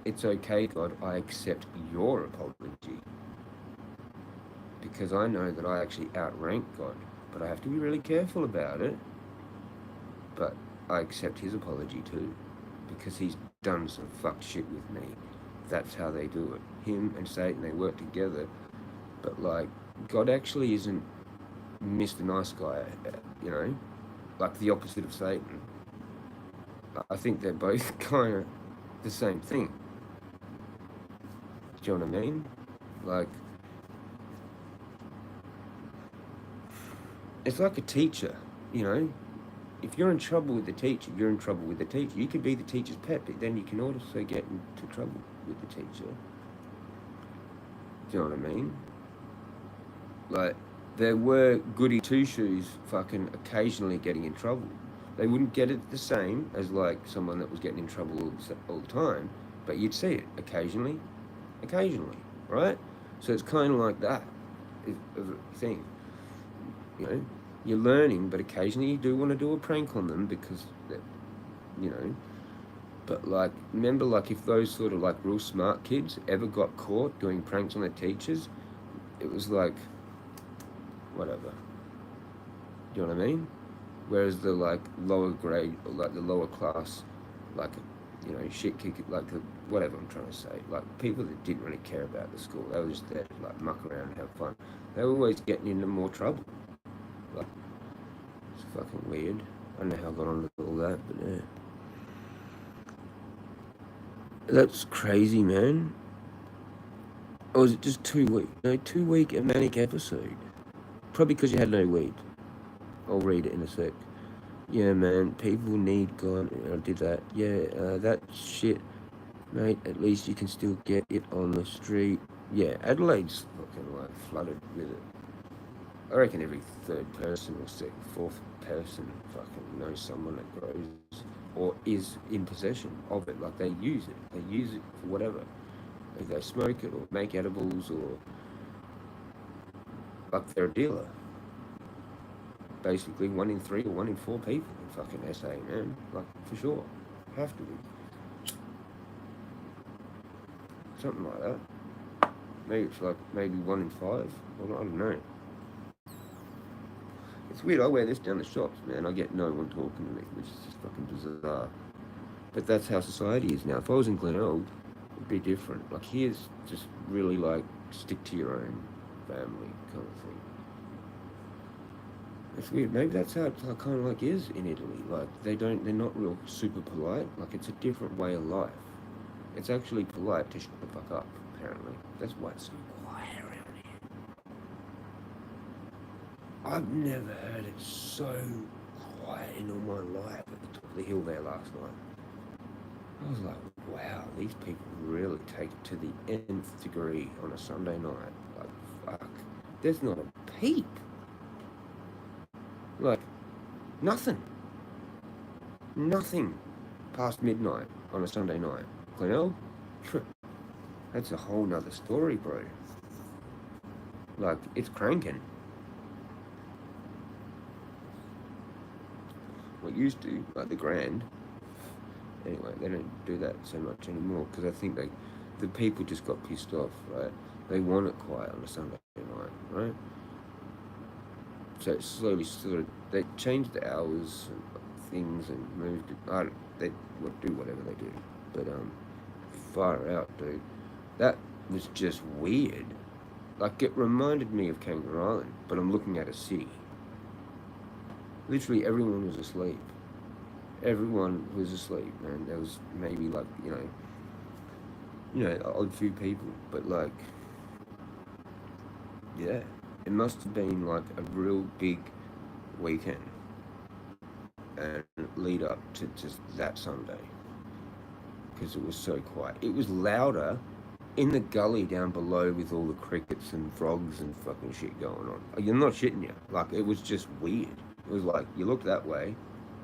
It's okay, God, I accept your apology. Because I know that I actually outrank God. But I have to be really careful about it. But I accept his apology too. Because he's done some fucked shit with me. That's how they do it. Him and Satan, they work together. But like, God actually isn't Mr. Nice Guy, you know, like the opposite of Satan. I think they're both kind of the same thing. Do you know what I mean? Like, it's like a teacher, you know? If you're in trouble with the teacher, you're in trouble with the teacher. You could be the teacher's pet, but then you can also get into trouble with the teacher. Do you know what I mean? Like, there were goody two-shoes fucking occasionally getting in trouble. They wouldn't get it the same as, like, someone that was getting in trouble all the time, but you'd see it occasionally, right? So it's kind of like that thing, you know? You're learning, but occasionally you do want to do a prank on them because, you know, but like, remember, like, if those sort of like real smart kids ever got caught doing pranks on their teachers, it was like, whatever. Do you know what I mean? Whereas the like lower grade, or like the lower class, like, you know, shit kick, like the, whatever I'm trying to say, like people that didn't really care about the school, they were just there to like muck around and have fun. They were always getting into more trouble. Like, it's fucking weird. I don't know how I got on with all that, but yeah. That's crazy, man. Or was it just 2 week? No, 2 week a manic episode. Probably because you had no weed. I'll read it in a sec. Yeah, man, people need God. I did that. Yeah, that shit, mate. At least you can still get it on the street. Yeah, Adelaide's fucking like flooded with it. I reckon every third person or fourth person fucking knows someone that grows or is in possession of it. Like they use it. They use it for whatever. Like they smoke it or make edibles or like they're a dealer. Basically, 1 in 3 or 1 in 4 people in fucking SA, man. Like for sure, have to be something like that. Maybe it's like maybe 1 in 5. Well, I don't know. It's weird. I wear this down the shops, man. I get no one talking to me, which is just fucking bizarre. But that's how society is now. If I was in Glenelg, it'd be different. Like here's just really like stick to your own family kind of thing. It's weird. Maybe that's how it kind of like is in Italy. Like they're not real super polite. Like it's a different way of life. It's actually polite to shut the fuck up. Apparently, that's why it's so quiet around here. I've never heard it so quiet in all my life at the top of the hill there last night. I was like, wow, these people really take it to the nth degree on a Sunday night. Like, fuck. There's not a peep. Like, nothing. Nothing past midnight on a Sunday night. Glenelg? That's a whole nother story, bro. Like, it's cranking. What used to, like the Grand, anyway, they don't do that so much anymore because I think the people just got pissed off, right? They want it quiet on a Sunday night, right? So it slowly sort of, they changed the hours and things and moved it. They would do whatever they do, but far out, dude. That was just weird. Like it reminded me of Kangaroo Island, but I'm looking at a city. Literally everyone was asleep. Everyone was asleep, man. There was maybe like, an odd few people, but like, yeah, it must have been like a real big weekend and lead up to just that Sunday because it was so quiet. It was louder in the gully down below with all the crickets and frogs and fucking shit going on. You're not shitting you. Like, it was just weird. It was like, you looked that way,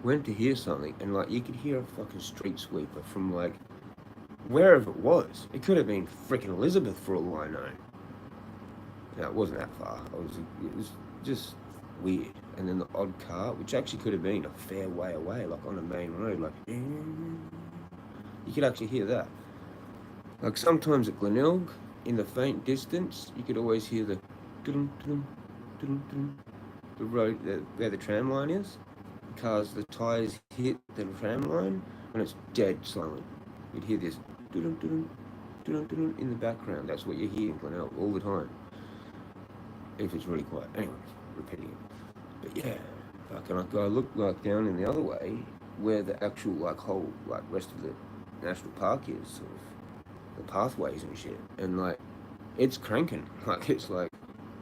went to hear something, and like, you could hear a fucking street sweeper from like, wherever it was. It could have been freaking Elizabeth for all I know. No, it wasn't that far. It was just weird. And then the odd car, which actually could have been a fair way away, like on a main road, like, you could actually hear that. Like sometimes at Glenelg, in the faint distance, you could always hear the the road where the tram line is. The tyres hit the tram line, and it's dead silent. You'd hear this in the background. That's what you hear in Glenelg all the time. if it's really quiet. Anyway, repeating it. But yeah, fucking I look like down in the other way where the actual like whole like rest of the national park is, sort of the pathways and shit, and like it's cranking. Like it's like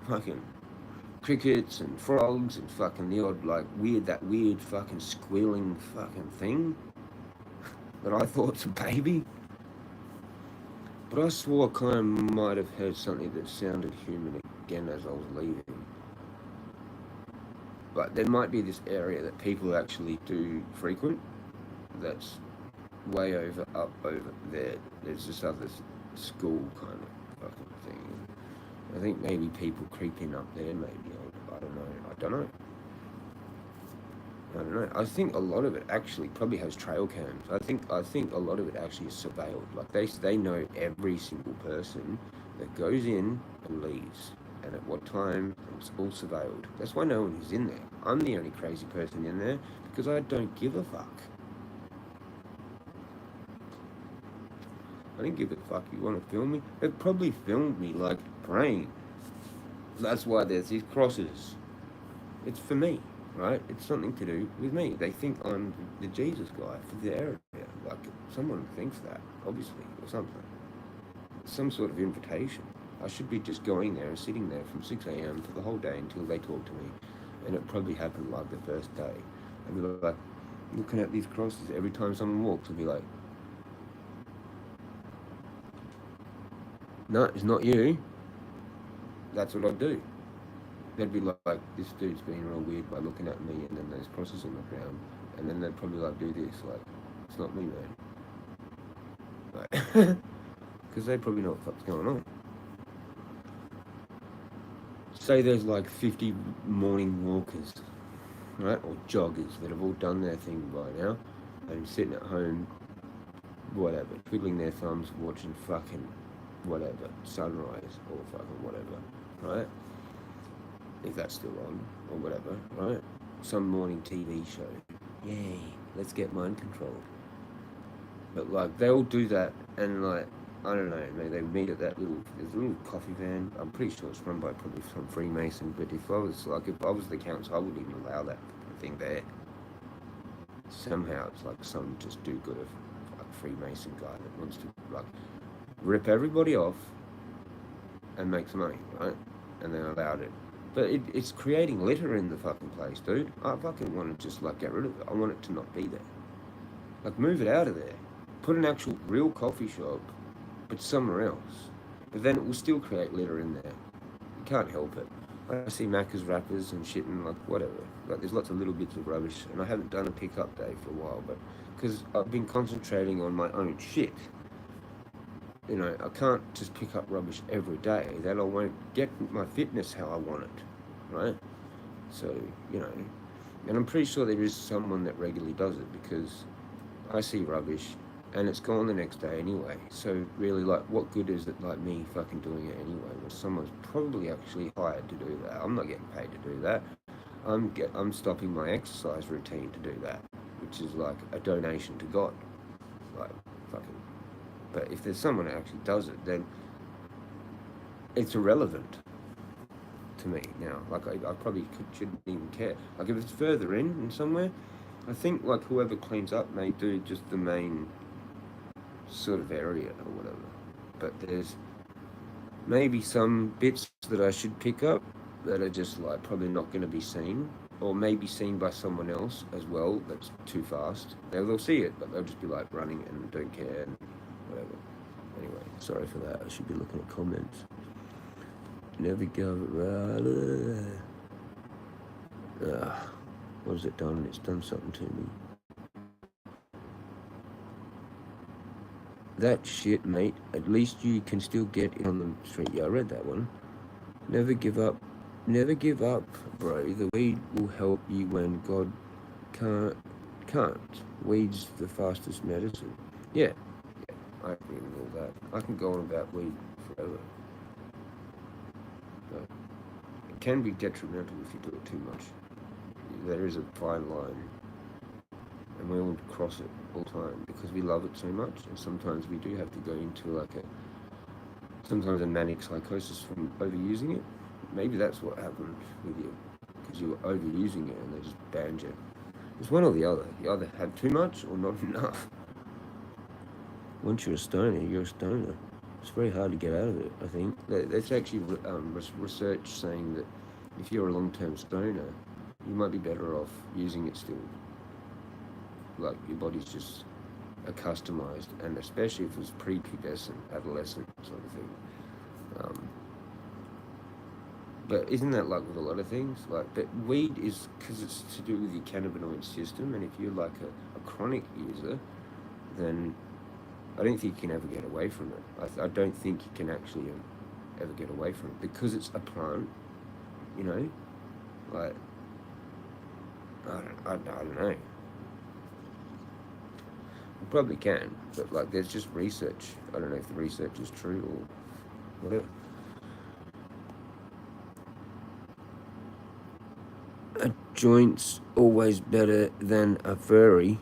fucking crickets and frogs and fucking the odd like weird fucking squealing fucking thing that I thought's a baby. But I swore I kind of might have heard something that sounded human again as I was leaving. But there might be this area that people actually do frequent that's way up over there. There's this other school kind of fucking thing. I think maybe people creeping up there, maybe. I don't know. I think a lot of it actually probably has trail cams. I think a lot of it actually is surveilled. Like they know every single person that goes in and leaves, and at what time. It's all surveilled. That's why no one is in there. I'm the only crazy person in there because I don't give a fuck. I didn't give a fuck. You want to film me? They probably filmed me like praying. That's why there's these crosses. It's for me. Right? It's something to do with me. They think I'm the Jesus guy for the area. Like, someone thinks that, obviously, or something. Some sort of invitation. I should be just going there and sitting there from 6 a.m. for the whole day until they talk to me. And it probably happened like the first day. I'd be like, looking at these crosses every time someone walks, I'd be like, no, it's not you. That's what I'd do. They'd be like, this dude's being real weird by looking at me, and then there's crosses on the ground, and then they'd probably like do this, like, it's not me, man. Like, because they probably know what the fuck's going on. Say there's like 50 morning walkers, right, or joggers that have all done their thing by now, and sitting at home, whatever, twiddling their thumbs, watching fucking whatever, sunrise, or fucking whatever, right? If that's still on, or whatever, right? Some morning TV show. Yay, let's get mind controlled. But like, they'll do that, and like, I don't know, maybe they meet at there's a little coffee van. I'm pretty sure it's run by probably some Freemason, but if I was the council, I wouldn't even allow that thing there. Somehow it's like some just do-gooder, like Freemason guy that wants to like rip everybody off and make some money, right? And then allowed it. But it's creating litter in the fucking place, dude. I fucking want to just like get rid of it. I want it to not be there. Like, move it out of there. Put an actual real coffee shop, but somewhere else. But then it will still create litter in there. You can't help it. I see Macca's wrappers and shit and like whatever. Like, there's lots of little bits of rubbish, and I haven't done a pickup day for a while, but because I've been concentrating on my own shit. You know, I can't just pick up rubbish every day. Then I won't get my fitness how I want it, right? So, you know, and I'm pretty sure there is someone that regularly does it, because I see rubbish and it's gone the next day anyway. So really, like, what good is it, like, me fucking doing it anyway, when someone's probably actually hired to do that? I'm not getting paid to do that. I'm stopping my exercise routine to do that, which is like a donation to God. Like, fucking. But if there's someone that actually does it, then it's irrelevant to me now. Like, I probably shouldn't even care. Like, if it's further in somewhere, I think, like, whoever cleans up may do just the main sort of area or whatever. But there's maybe some bits that I should pick up that are just, like, probably not going to be seen, or maybe seen by someone else as well that's too fast. They'll see it, but they'll just be, like, running and don't care and whatever. Anyway, sorry for that. I should be looking at comments. Never go. What has it done? It's done something to me. That shit, mate. At least you can still get it on the street. Yeah, I read that one. Never give up. Never give up, bro. The weed will help you when God can't. Weed's the fastest medicine. Yeah. I agree with all that. I can go on about weed forever. But it can be detrimental if you do it too much. There is a fine line. And we all cross it all the time because we love it so much. And sometimes we do have to go into like sometimes a manic psychosis from overusing it. maybe that's what happened with you, because you were overusing it and they just banned you. It's one or the other. You either have too much or not enough. Once you're a stoner, you're a stoner. It's very hard to get out of it, I think. There's actually research saying that if you're a long-term stoner, you might be better off using it still. Like, your body's just accustomed, and especially if it was prepubescent, adolescent sort of thing. But isn't that like with a lot of things? Like, but weed is, because it's to do with your cannabinoid system, and if you're like a chronic user, then I don't think you can ever get away from it. I don't think you can actually ever get away from it, because it's a plant, you know? Like, I don't know. You probably can, but like, there's just research. I don't know if the research is true or whatever. A joint's always better than a furry.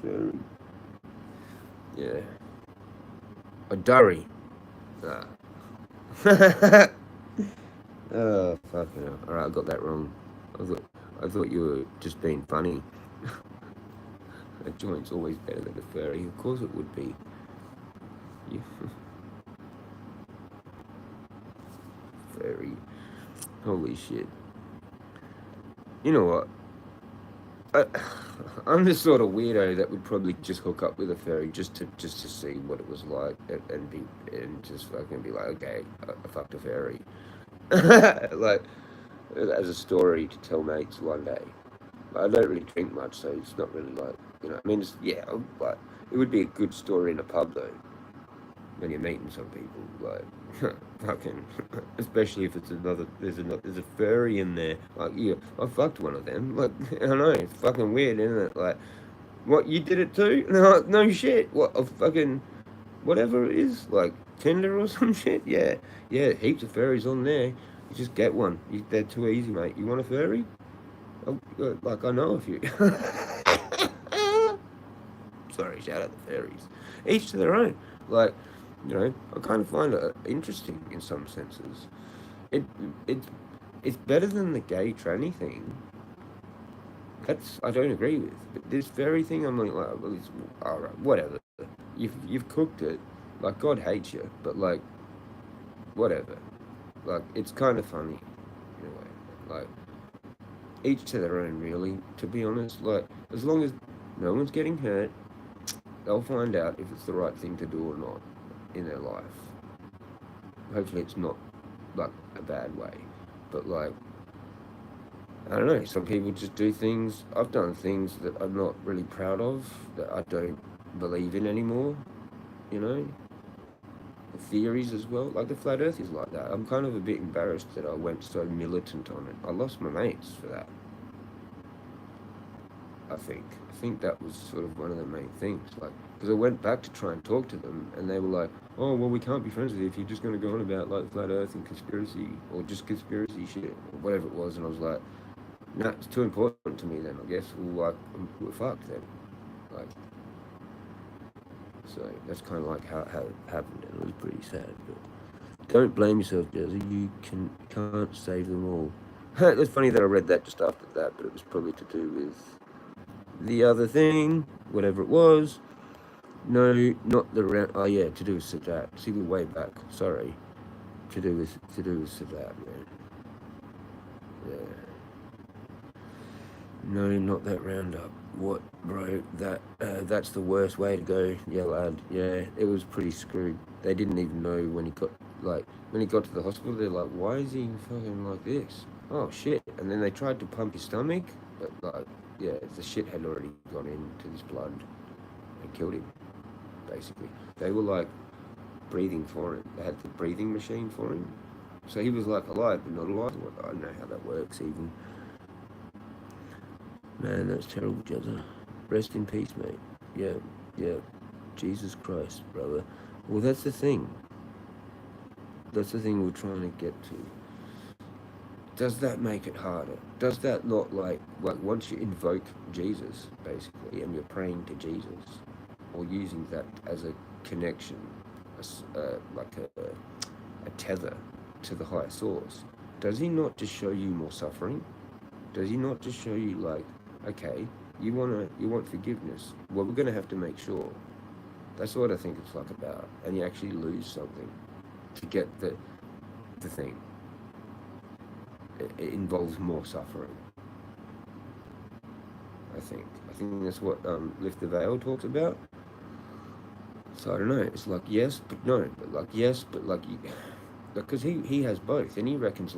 Furry. Yeah. A durry. Ah. Oh, fucking hell. Alright, I got that wrong. I thought you were just being funny. A joint's always better than a furry. Of course it would be. Yeah. Furry. Holy shit. You know what? I'm the sort of weirdo that would probably just hook up with a furry just to see what it was like, and just fucking be like, okay, I fucked a furry, like, as a story to tell mates one day. I don't really drink much, so it's not really like, you know. I mean, but it would be a good story in a pub though, when you're meeting some people, like, fucking, especially if it's there's a furry in there, like, yeah, I fucked one of them, like, I know, it's fucking weird, isn't it? Like, what, you did it too? No shit, what, a fucking, whatever it is, like, Tinder or some shit, yeah, heaps of furries on there, you just get one, they're too easy, mate, you want a furry? Oh, like, I know a few. Sorry, shout out the fairies. Each to their own. Like, you know, I kind of find it interesting in some senses. It it it's better than the gay tranny thing. That's, I don't agree with. But this fairy thing, I'm like, well, it's all right, whatever. You've cooked it. Like, God hates you, but like, whatever. Like, it's kind of funny in a way. Like, each to their own, really. To be honest, like, as long as no one's getting hurt, they'll find out if it's the right thing to do or not in their life. Hopefully it's not, like, a bad way. But, like, I don't know, some people just do things. I've done things that I'm not really proud of, that I don't believe in anymore, you know? The theories as well. Like, the flat earth is like that. I'm kind of a bit embarrassed that I went so militant on it. I lost my mates for that. I think that was sort of one of the main things, like, because I went back to try and talk to them, and they were like, oh, well, we can't be friends with you if you're just going to go on about, like, flat earth and conspiracy, or just conspiracy shit, or whatever it was, and I was like, no, it's too important to me then, I guess. Well, like, we're fucked then, like, so that's kind of like how it happened, and it was pretty sad, but don't blame yourself, Jezza, you can't save them all. It's funny that I read that just after that, but it was probably to do with the other thing, whatever it was. No, not the round. Oh yeah, to do with Sadat. See, we're way back. Sorry. To do with Sadat, man. Yeah. No, not that roundup. What, bro? That's the worst way to go. Yeah, lad. Yeah, it was pretty screwed. They didn't even know when he got to the hospital. They're like, why is he fucking like this? Oh shit! And then they tried to pump his stomach, but like, yeah, the shit had already gone into his blood and killed him. Basically, they were like breathing for him. They had the breathing machine for him, so he was like alive but not alive. I don't know how that works even. Man, that's terrible, Jezza. Rest in peace, mate. Yeah. Jesus Christ, brother. Well, that's the thing. That's the thing we're trying to get to. Does that make it harder? Does that not, like once you invoke Jesus, basically, and you're praying to Jesus, or using that as a connection, like a tether to the higher source, does he not just show you more suffering? Does he not just show you like, okay, you want forgiveness? Well, we're gonna have to make sure. That's what I think it's like about, and you actually lose something to get the thing. It involves more suffering. I think that's what Lift the Veil talks about. So I don't know. It's like yes, but no. But like yes, but like, because he has both, and he reckons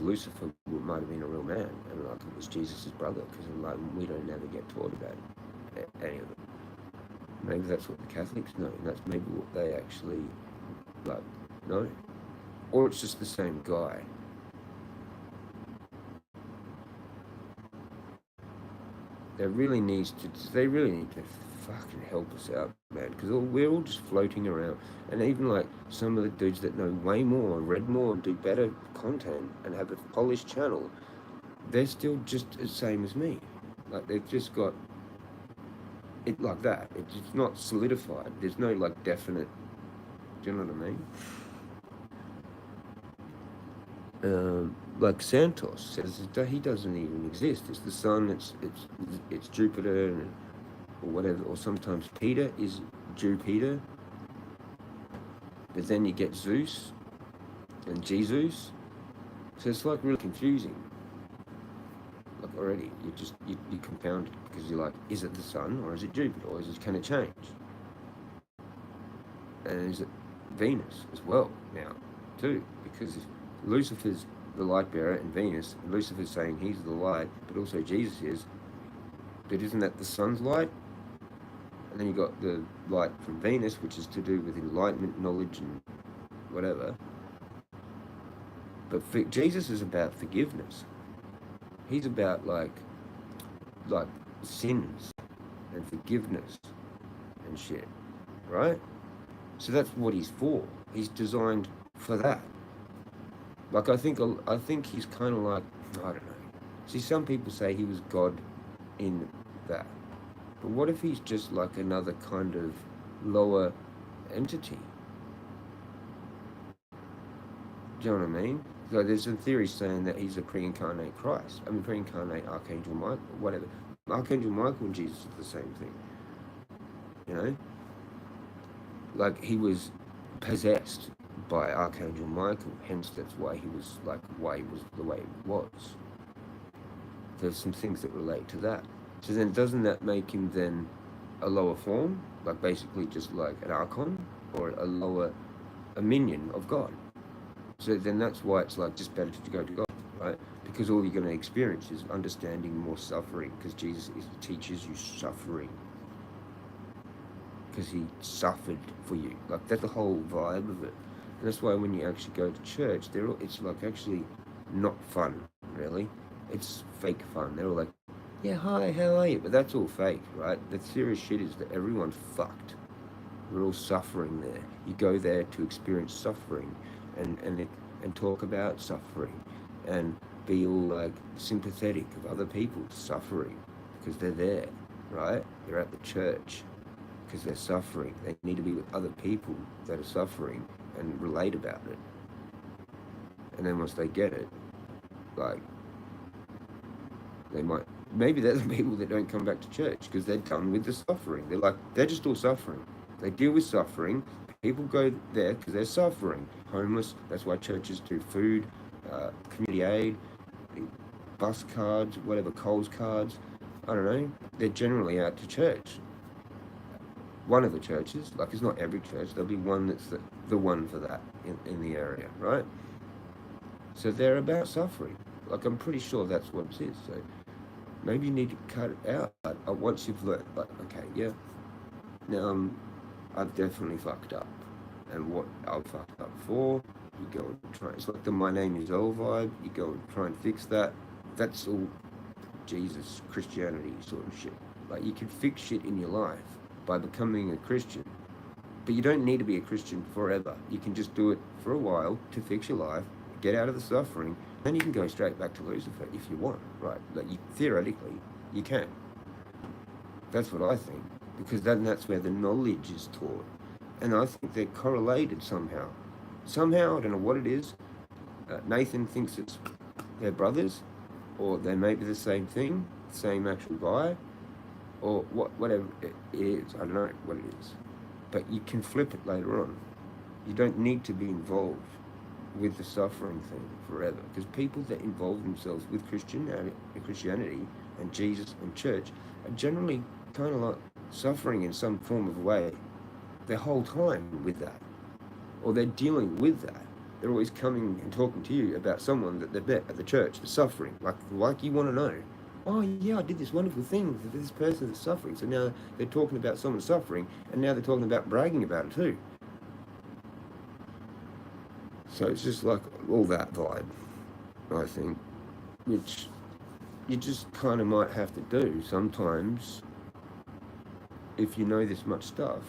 Lucifer might have been a real man, and like it was Jesus' brother, because like we don't never get taught about any of it. Maybe that's what the Catholics know, and that's maybe what they actually like know, or it's just the same guy. They really need to fucking help us out, man, because we're all just floating around. And even like some of the dudes that know way more, read more, and do better content and have a polished channel, they're still just the same as me. Like they've just got it like that. It's not solidified. There's no like definite. Do you know what I mean? Like Santos says that he doesn't even exist. It's the sun. It's Jupiter or whatever. Or sometimes Peter is Jupiter. But then you get Zeus and Jesus. So it's like really confusing. Like already, you compound it because you're like, is it the sun or is it Jupiter or can it change? And is it Venus as well now too? Because if Lucifer's the light bearer and Venus, and Lucifer's saying he's the light, but also Jesus is. But isn't that the sun's light? And then you got the light from Venus, which is to do with enlightenment, knowledge, and whatever. But Jesus is about forgiveness. He's about like sins and forgiveness and shit, right? So that's what he's for. He's designed for that. Like I think he's kind of like, I don't know. See, some people say he was God in that, but what if he's just like another kind of lower entity? Do you know what I mean? So there's some theories saying that he's a pre-incarnate Christ. I mean, pre-incarnate Archangel Michael, whatever. Archangel Michael and Jesus are the same thing. You know? Like, he was possessed by Archangel Michael, hence that's why he was the way he was. There's some things that relate to that. So then doesn't that make him then a lower form? Like basically just like an Archon? Or a minion of God? So then that's why it's like just better to go to God, right? Because all you're going to experience is understanding more suffering, because Jesus teaches you suffering. Because he suffered for you. Like that's the whole vibe of it. And that's why when you actually go to church, it's like actually not fun, really. It's fake fun. They're all like, yeah, hi, how are you? But that's all fake, right? The serious shit is that everyone's fucked. We're all suffering there. You go there to experience suffering and talk about suffering and be all like sympathetic of other people's suffering because they're there, right? They're at the church because they're suffering. They need to be with other people that are suffering and relate about it. And then once they get it, like, maybe they're the people that don't come back to church because they're done with the suffering. They're just all suffering. They deal with suffering. People go there because they're suffering. Homeless, that's why churches do food, community aid, bus cards, whatever, Coles cards. I don't know. They're generally out to church. One of the churches, like it's not every church, there'll be one that's the one for that in the area, right? So they're about suffering. Like I'm pretty sure that's what it is. So maybe you need to cut it out once you've learned, like, okay, yeah, now I've definitely fucked up. And what I've fucked up for, you go and try. It's like the My Name Is Earl vibe. You go and try and fix that. That's all Jesus, Christianity sort of shit. Like you can fix shit in your life by becoming a Christian. But you don't need to be a Christian forever. You can just do it for a while to fix your life, get out of the suffering, then you can go straight back to Lucifer if you want, right? Like theoretically, you can. That's what I think. Because then that's where the knowledge is taught. And I think they're correlated somehow. Somehow, I don't know what it is. Nathan thinks it's their brothers, or they may be the same thing, same actual guy, or whatever it is. I don't know what it is. But you can flip it later on. You don't need to be involved with the suffering thing forever, because people that involve themselves with Christianity and Jesus and church are generally kind of like suffering in some form of way their whole time with that, or they're dealing with that. They're always coming and talking to you about someone that they met at the church that's suffering, like you want to know. Oh yeah, I did this wonderful thing for this person that's suffering. So now they're talking about someone suffering, and now they're talking about bragging about it too. So it's just like all that vibe, I think, which you just kind of might have to do sometimes if you know this much stuff.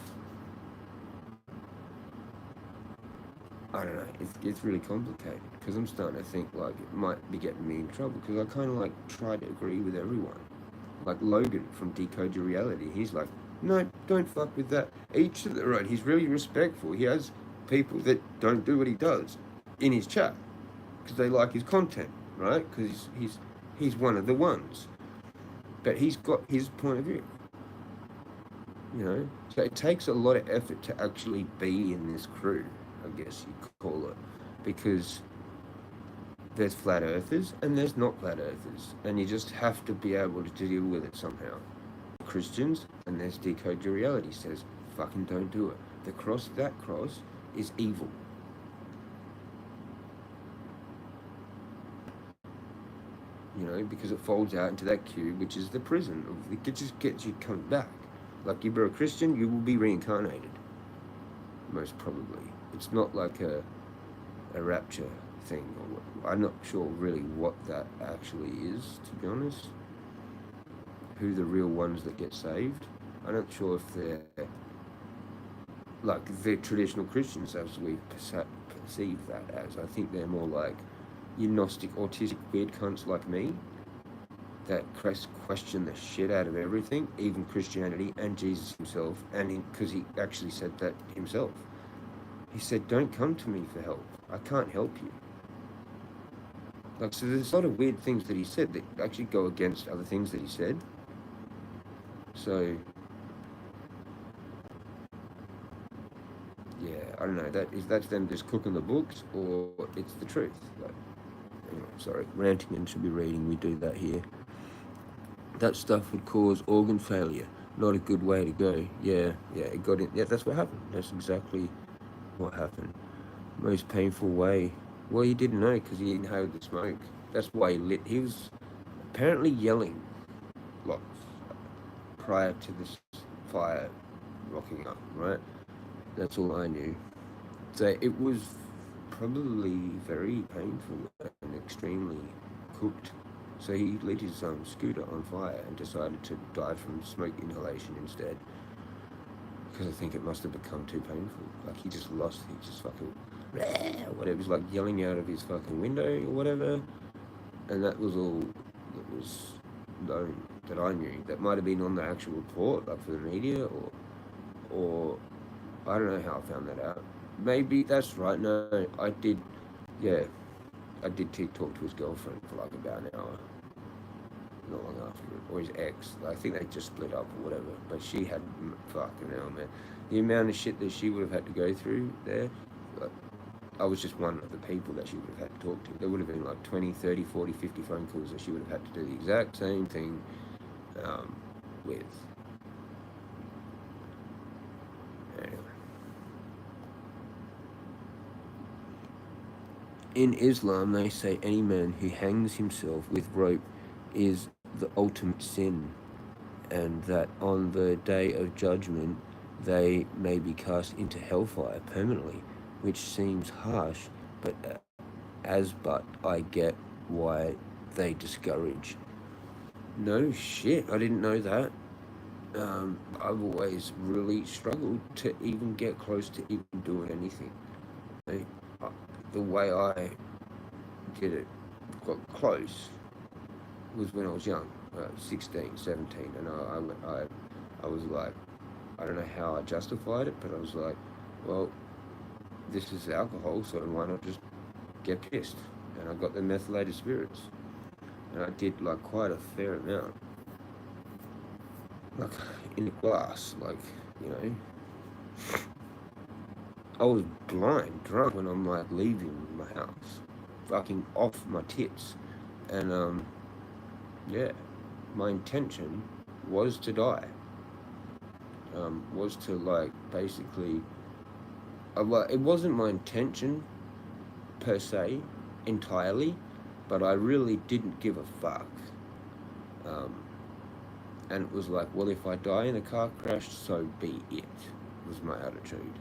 I don't know, it's really complicated, because I'm starting to think like it might be getting me in trouble, because I kind of like try to agree with everyone. Like Logan from Decode Your Reality, he's like, no, don't fuck with that. Each to their own. He's really respectful. He has people that don't do what he does in his chat because they like his content, right? Because he's one of the ones. But he's got his point of view, you know? So it takes a lot of effort to actually be in this crew, I guess you could call it, because there's flat earthers and there's not flat earthers, and you just have to be able to deal with it somehow. Christians, and there's Decode Your Reality says, fucking don't do it. That cross is evil. You know, because it folds out into that cube, which is the prison. It just gets you coming back. Like, you were a Christian, you will be reincarnated. Most probably. It's not like a rapture thing. I'm not sure really what that actually is, to be honest. Who the real ones that get saved. I'm not sure if they're like the traditional Christians as we perceive that as. I think they're more like Gnostic, autistic, weird cunts like me that question the shit out of everything, even Christianity and Jesus himself, and because he actually said that himself. He said, don't come to me for help. I can't help you. Like, so there's a lot of weird things that he said that actually go against other things that he said. So, yeah, I don't know. That's them just cooking the books, or it's the truth. Like, anyway, sorry, ranting and should be reading. We do that here. That stuff would cause organ failure. Not a good way to go. Yeah, it got in. Yeah, that's what happened. That's exactly what happened. Most painful way. Well, he didn't know because he inhaled the smoke. That's why he lit. He was apparently yelling, like, prior to this fire rocking up, right? That's all I knew. So it was probably very painful and extremely cooked. So he lit his scooter on fire and decided to die from smoke inhalation instead. Because I think it must have become too painful. Like, he just fucking, whatever, he was like yelling out of his fucking window or whatever. And that was all that was known that I knew. That might have been on the actual report, like for the media, or I don't know how I found that out. Maybe that's right. No, I did talk to his girlfriend for like about an hour. Not long after it, or his ex. I think they just split up or whatever. But she had, fucking hell, man. The amount of shit that she would have had to go through there, like, I was just one of the people that she would have had to talk to. There would have been like 20, 30, 40, 50 phone calls that she would have had to do the exact same thing with. Anyway. In Islam, they say any man who hangs himself with rope is the ultimate sin, and that on the day of judgment they may be cast into hellfire permanently, which seems harsh, but I get why they discourage. No shit, I didn't know that. I've always really struggled to even get close to even doing anything. The way I did it, got close, was when I was young, 16, 17, and I was like, I don't know how I justified it, but I was like, well, this is alcohol, so why not just get pissed? And I got the methylated spirits, and I did like quite a fair amount, like in a glass, like, you know. I was blind drunk when I'm like leaving my house, fucking off my tits, and yeah, my intention was to die. Was to like basically, it wasn't my intention per se entirely, but I really didn't give a fuck. Um, and it was like, well, if I die in a car crash, so be it. Was my attitude.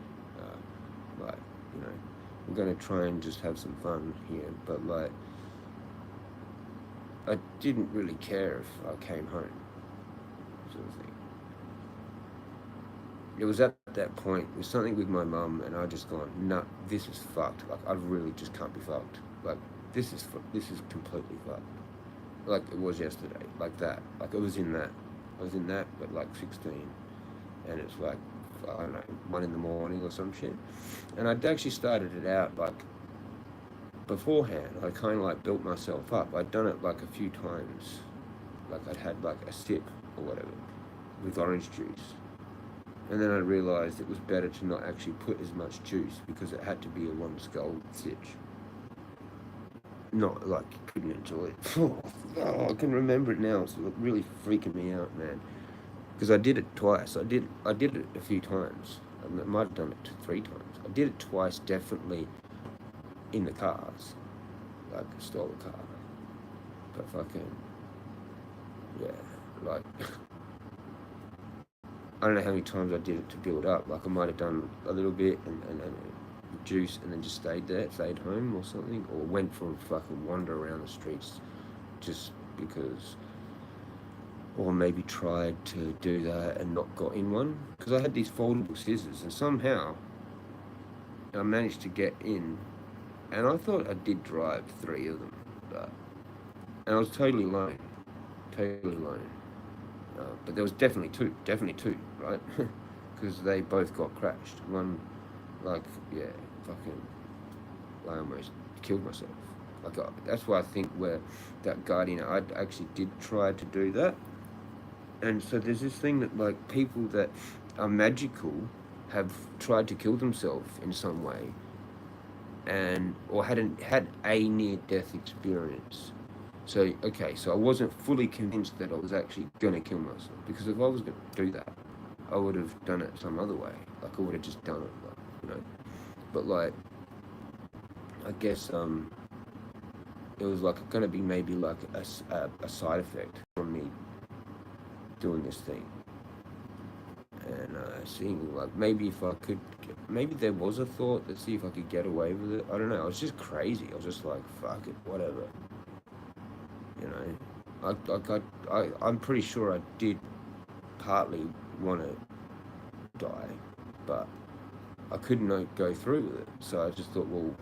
Like, you know, I'm gonna try and just have some fun here, but like, I didn't really care if I came home, sort of thing. It was at that point, it was something with my mum, and I just gone, nah, this is fucked. Like, I really just can't be fucked. Like, this is completely fucked. Like it was yesterday, like that. Like I was in that. I was in that, but like 16, and it's like, I don't know, 1 in the morning or some shit. And I'd actually started it out like beforehand. I kind of like built myself up. I'd done it like a few times. Like I'd had like a sip or whatever with orange juice. And then I realised it was better to not actually put as much juice because it had to be a one skull sitch. Not like you couldn't enjoy it. Oh, I can remember it now. It's really freaking me out, man. Because I did it twice. I did it a few times. I might have done it 3 times. I did it twice, definitely in the cars. Like I stole a car. But fucking, yeah, like I don't know how many times I did it to build up. Like I might have done a little bit and juice and then just stayed home or something, or went for a fucking wander around the streets just because, or maybe tried to do that and not got in one. Because I had these foldable scissors and somehow I managed to get in, and I thought I did drive 3 of them, and I was totally alone, but there was definitely two, right? Because they both got crashed. One, like, yeah, fucking, I almost killed myself. Like, that's why I think where that guardian, I actually did try to do that. And so there's this thing that, like, people that are magical have tried to kill themselves in some way, and or had a near-death experience. So, okay, so I wasn't fully convinced that I was actually going to kill myself, because if I was going to do that, I would have done it some other way. Like, I would have just done it, like, you know. But, like, I guess it was, like, going to be maybe, like, a side effect from me doing this thing. And seeing, like, maybe if I could, maybe there was a thought to see if I could get away with it. I don't know. I was just crazy. I was just like, fuck it, whatever. You know, I'm pretty sure I did partly want to die, but I couldn't go through with it. So I just thought, well,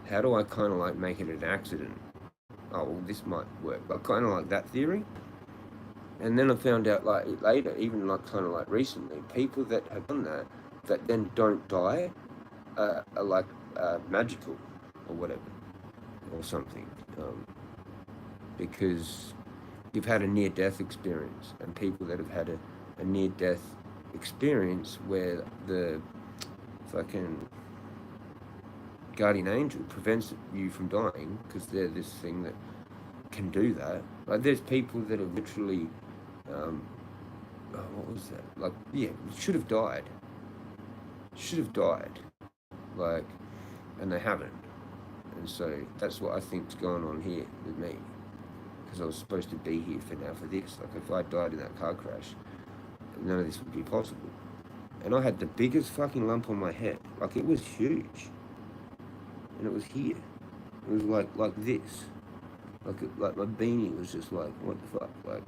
how do I kind of like make it an accident? Oh, well, this might work. But kind of like that theory. And then I found out like later, even like kind of like recently, people that have done that then don't die, are like magical or whatever, or something. Because you've had a near-death experience, and people that have had a near-death experience where the fucking guardian angel prevents you from dying because they're this thing that can do that. Like there's people that have literally, what was that? Like, yeah, should have died. Like, and they haven't. And so that's what I think's going on here with me. Because I was supposed to be here for this. Like if I died in that car crash, none of this would be possible. And I had the biggest fucking lump on my head. Like it was huge. And it was here. It was like this. Like my beanie was just like, what the fuck? Like,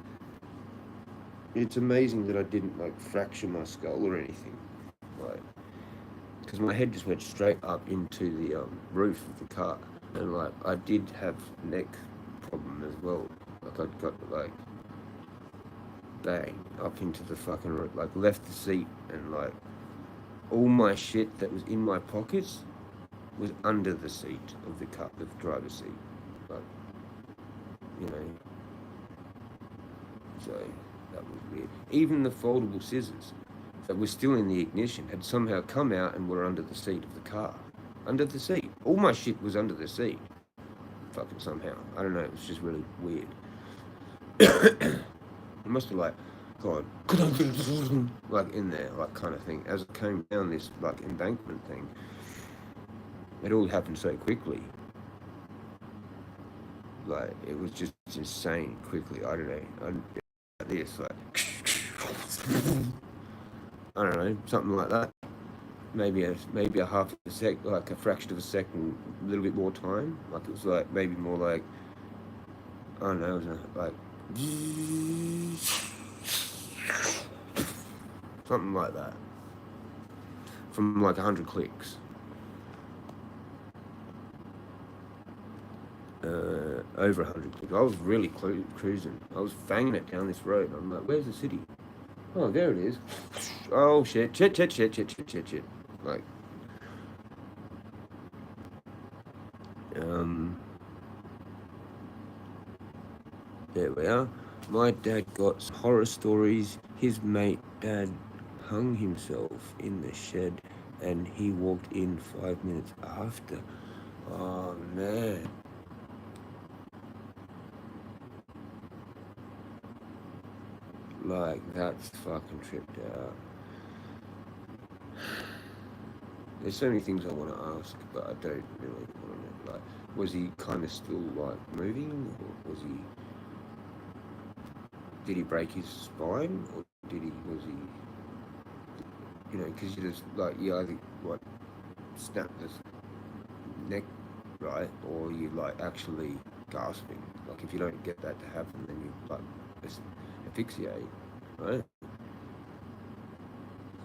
it's amazing that I didn't like fracture my skull or anything. Like, because my head just went straight up into the roof of the car. And like, I did have neck problem as well. Like I got like bang up into the fucking, like left the seat and like all my shit that was in my pockets was under the seat of the car, the driver's seat. Like, you know, so that was weird. Even the foldable scissors that were still in the ignition had somehow come out and were under the seat of the car. Under the seat. All my shit was under the seat. Fucking somehow. I don't know, it was just really weird. It must have like gone like in there, like kind of thing. As it came down this like embankment thing. It all happened so quickly. Like it was just insane quickly. I don't know. This like I don't know, something like that. Maybe a half a sec, like a fraction of a second, a little bit more time. Like it was like maybe more like I don't know, it was like something like that. From like 100 clicks. Over 100 clicks. I was really cruising. I was fanging it down this road. I'm like, where's the city? Oh, there it is. Oh, shit. Like, there we are. My dad got horror stories. His mate dad hung himself in the shed and he walked in 5 minutes after. Oh, man. Like, that's fucking tripped out. There's so many things I want to ask, but I don't really want to know. Like, was he kind of still, like, moving? Or was he... Did he break his spine? Or was he... You know, because you just, like, you either, what, snap this neck, right? Or you, like, actually gasping. Like, if you don't get that to happen, then you, like, asphyxiate, right?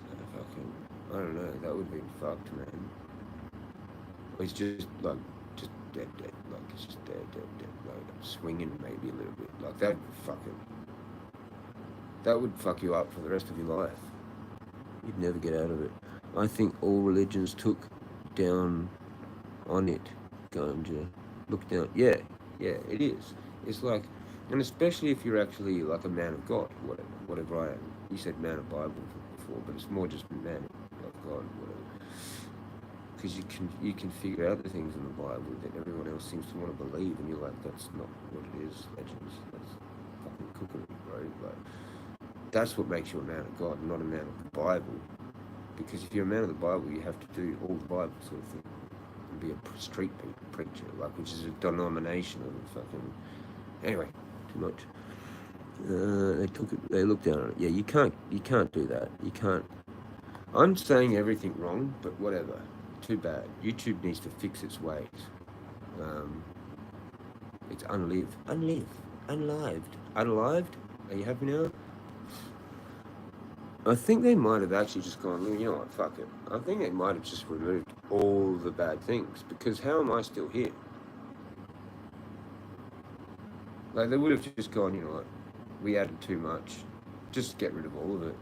So fucking, I don't know, that would have been fucked, man. Or he's just, like, just dead, like, it's just dead, like, swinging maybe a little bit. Like, that would fuck you up for the rest of your life. You'd never get out of it. I think all religions took down on it, going to look down. Yeah, it is. It's like, and especially if you're actually like a man of God, whatever I am. You said man of Bible before, but it's more just man of God, whatever. Because you can figure out the things in the Bible that everyone else seems to want to believe, and you're like, that's not what it is, legends. That's fucking cookery, bro. Like, that's what makes you a man of God, not a man of the Bible. Because if you're a man of the Bible, you have to do all the Bible sort of thing. And be a street preacher, like, which is a denomination of a fucking... Anyway, too much. They looked down on it. Yeah, you can't do that. You can't... I'm saying everything wrong, but whatever. Too bad. YouTube needs to fix its ways. It's unlived. Unlived? Are you happy now? I think they might have actually just gone, you know what, fuck it. I think they might have just removed all the bad things, because how am I still here? Like, they would have just gone, you know what, we added too much, just get rid of all of it.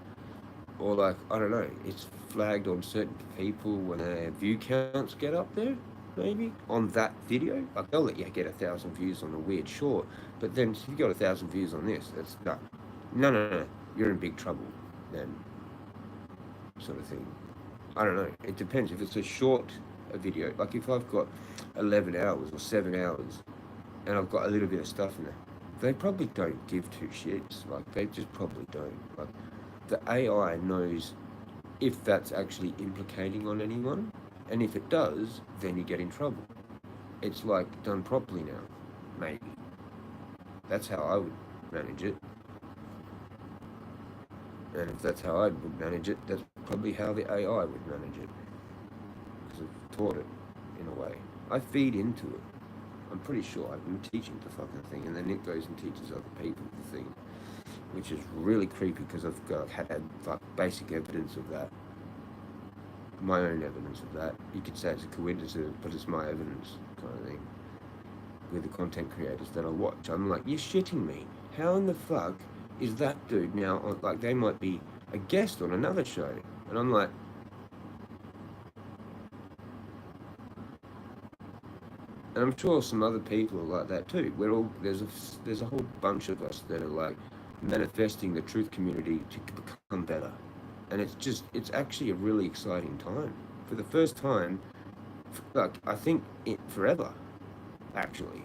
Or like, I don't know, it's flagged on certain people when their view counts get up there, maybe, on that video. Like, they'll let you get 1,000 views on a weird short, but then if you got 1,000 views on this, that's no, you're in big trouble then, sort of thing. I don't know, it depends. If it's a short video, like if I've got 11 hours or 7 hours and I've got a little bit of stuff in there, they probably don't give two shits. Like, they just probably don't. Like, the AI knows if that's actually implicating on anyone, and if it does, then you get in trouble. It's like done properly now, maybe. That's how I would manage it. And if that's how I would manage it, that's probably how the AI would manage it. Because I've taught it, in a way. I feed into it. I'm pretty sure I've been teaching the fucking thing, and then it goes and teaches other people the thing. Which is really creepy, because I've had like basic evidence of that. My own evidence of that. You could say it's a coincidence, but it's my evidence, kind of thing. With the content creators that I watch. I'm like, you're shitting me. How in the fuck is that dude now, like, they might be a guest on another show, and I'm like, And I'm sure some other people are like that too. We're all there's a whole bunch of us that are like manifesting the truth community to become better, and it's actually a really exciting time. For the first time, like I think forever, actually.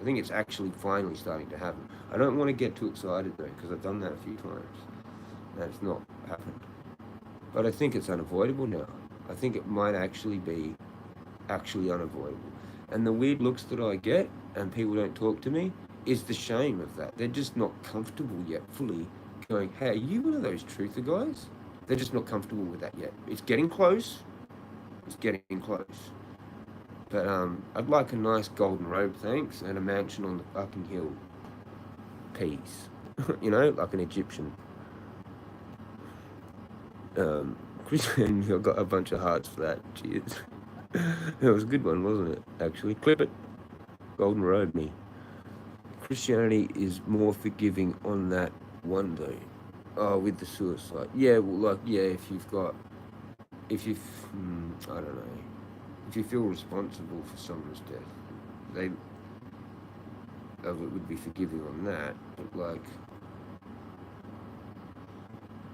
I think it's actually finally starting to happen. I don't want to get too excited though, because I've done that a few times, and it's not happened. But I think it's unavoidable now. I think it might actually be actually unavoidable. And the weird looks that I get and people don't talk to me is the shame of that. They're just not comfortable yet fully going, hey, are you one of those truther guys? They're just not comfortable with that yet. It's getting close. It's getting close. But I'd like a nice golden robe, thanks, and a mansion on the fucking hill. Peace. You know, like an Egyptian. Christian, I got a bunch of hearts for that. Cheers. That was a good one, wasn't it? Actually, clip it. Golden robe, me. Christianity is more forgiving on that one though. Oh, with the suicide. Yeah, well, like, yeah, if you, I don't know, if you feel responsible for someone's death, they, it would be forgiving on that. But like,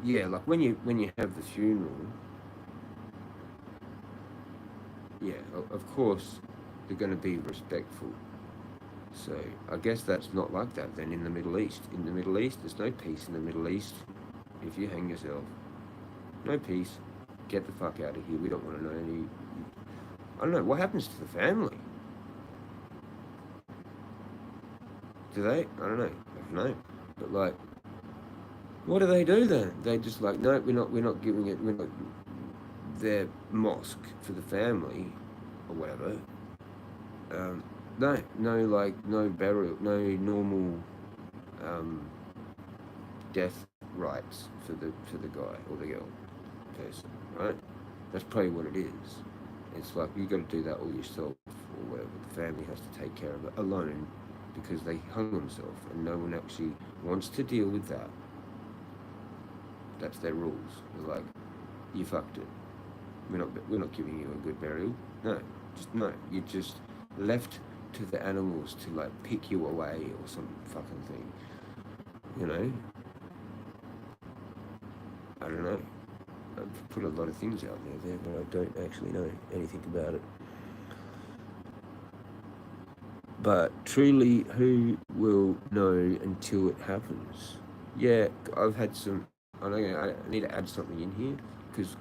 yeah, like when you have the funeral, yeah, of course, they're going to be respectful. So I guess that's not like that then in the Middle East. In the Middle East, there's no peace in the Middle East. If you hang yourself, no peace. Get the fuck out of here. We don't want to know any. I don't know. What happens to the family? Do they? I don't know. I don't know. But like, what do they do then? They just like, no, we're not giving it. We're not their mosque for the family, or whatever. No, like no burial, no normal death rites for the guy or the girl person, right? That's probably what it is. It's like you got to do that all yourself or whatever. The family has to take care of it alone because they hung themselves and no one actually wants to deal with that. That's their rules. They're like, you fucked it. We're not giving you a good burial. No, just no. You just left to the animals to like pick you away or some fucking thing. You know? I don't know. I've put a lot of things out there, but I don't actually know anything about it. But truly, who will know until it happens? Yeah, I've had some. I need to add something in here because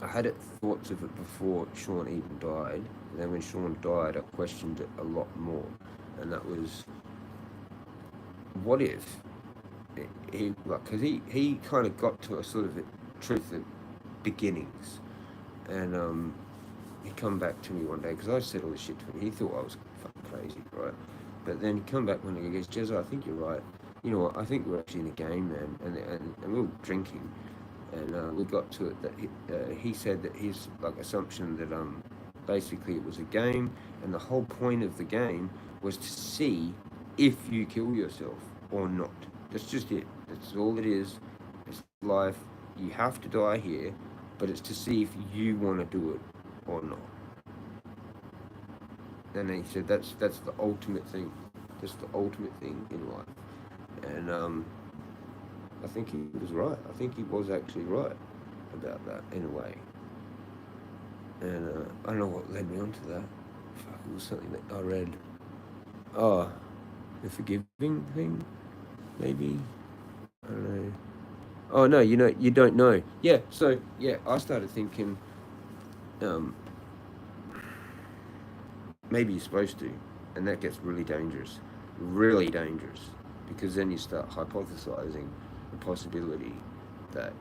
I had thoughts of it before Sean even died. And then when Sean died, I questioned it a lot more, and that was, what if he like, because he kind of got to a sort of a truth at beginnings, and he come back to me one day because I said all this shit to him. He thought I was fucking crazy, right? But then he come back one day and he goes, Jezza, I think you're right. You know what? I think we're actually in a game, man. And we were drinking, and we got to it that he said that his like assumption that basically it was a game, and the whole point of the game was to see if you kill yourself or not. That's just it. That's all it is. It's life. You have to die here, but it's to see if you want to do it or not. And he said that's the ultimate thing. That's the ultimate thing in life. And I think he was right. I think he was actually right about that in a way. And I don't know what led me on to that. Fuck, it was something that I read. Oh, the forgiving thing, maybe. I don't know. Oh no, you don't know. Yeah, so yeah, I started thinking, um, maybe you're supposed to, and that gets really dangerous, because then you start hypothesizing the possibility that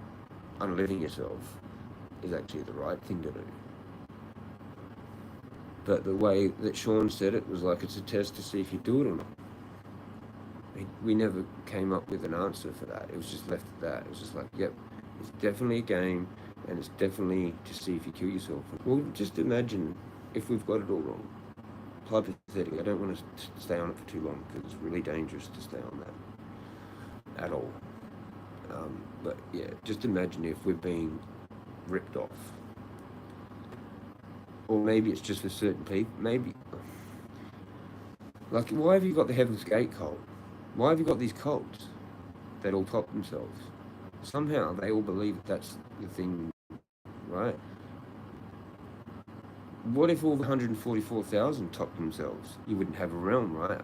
unliving yourself is actually the right thing to do. But the way that Sean said it was like it's a test to see if you do it or not. We never came up with an answer for that. It was just left at that. It was just like, yep, it's definitely a game, and it's definitely to see if you kill yourself. Well, just imagine if we've got it all wrong. Hypothetically, I don't want to stay on it for too long because it's really dangerous to stay on that at all. But yeah, just imagine if we're being ripped off. Or maybe it's just for certain people. Maybe, like, why have you got the Heaven's Gate cult? Why have you got these cults that all top themselves? Somehow they all believe that that's the thing, right? What if all the 144,000 topped themselves? You wouldn't have a realm, right?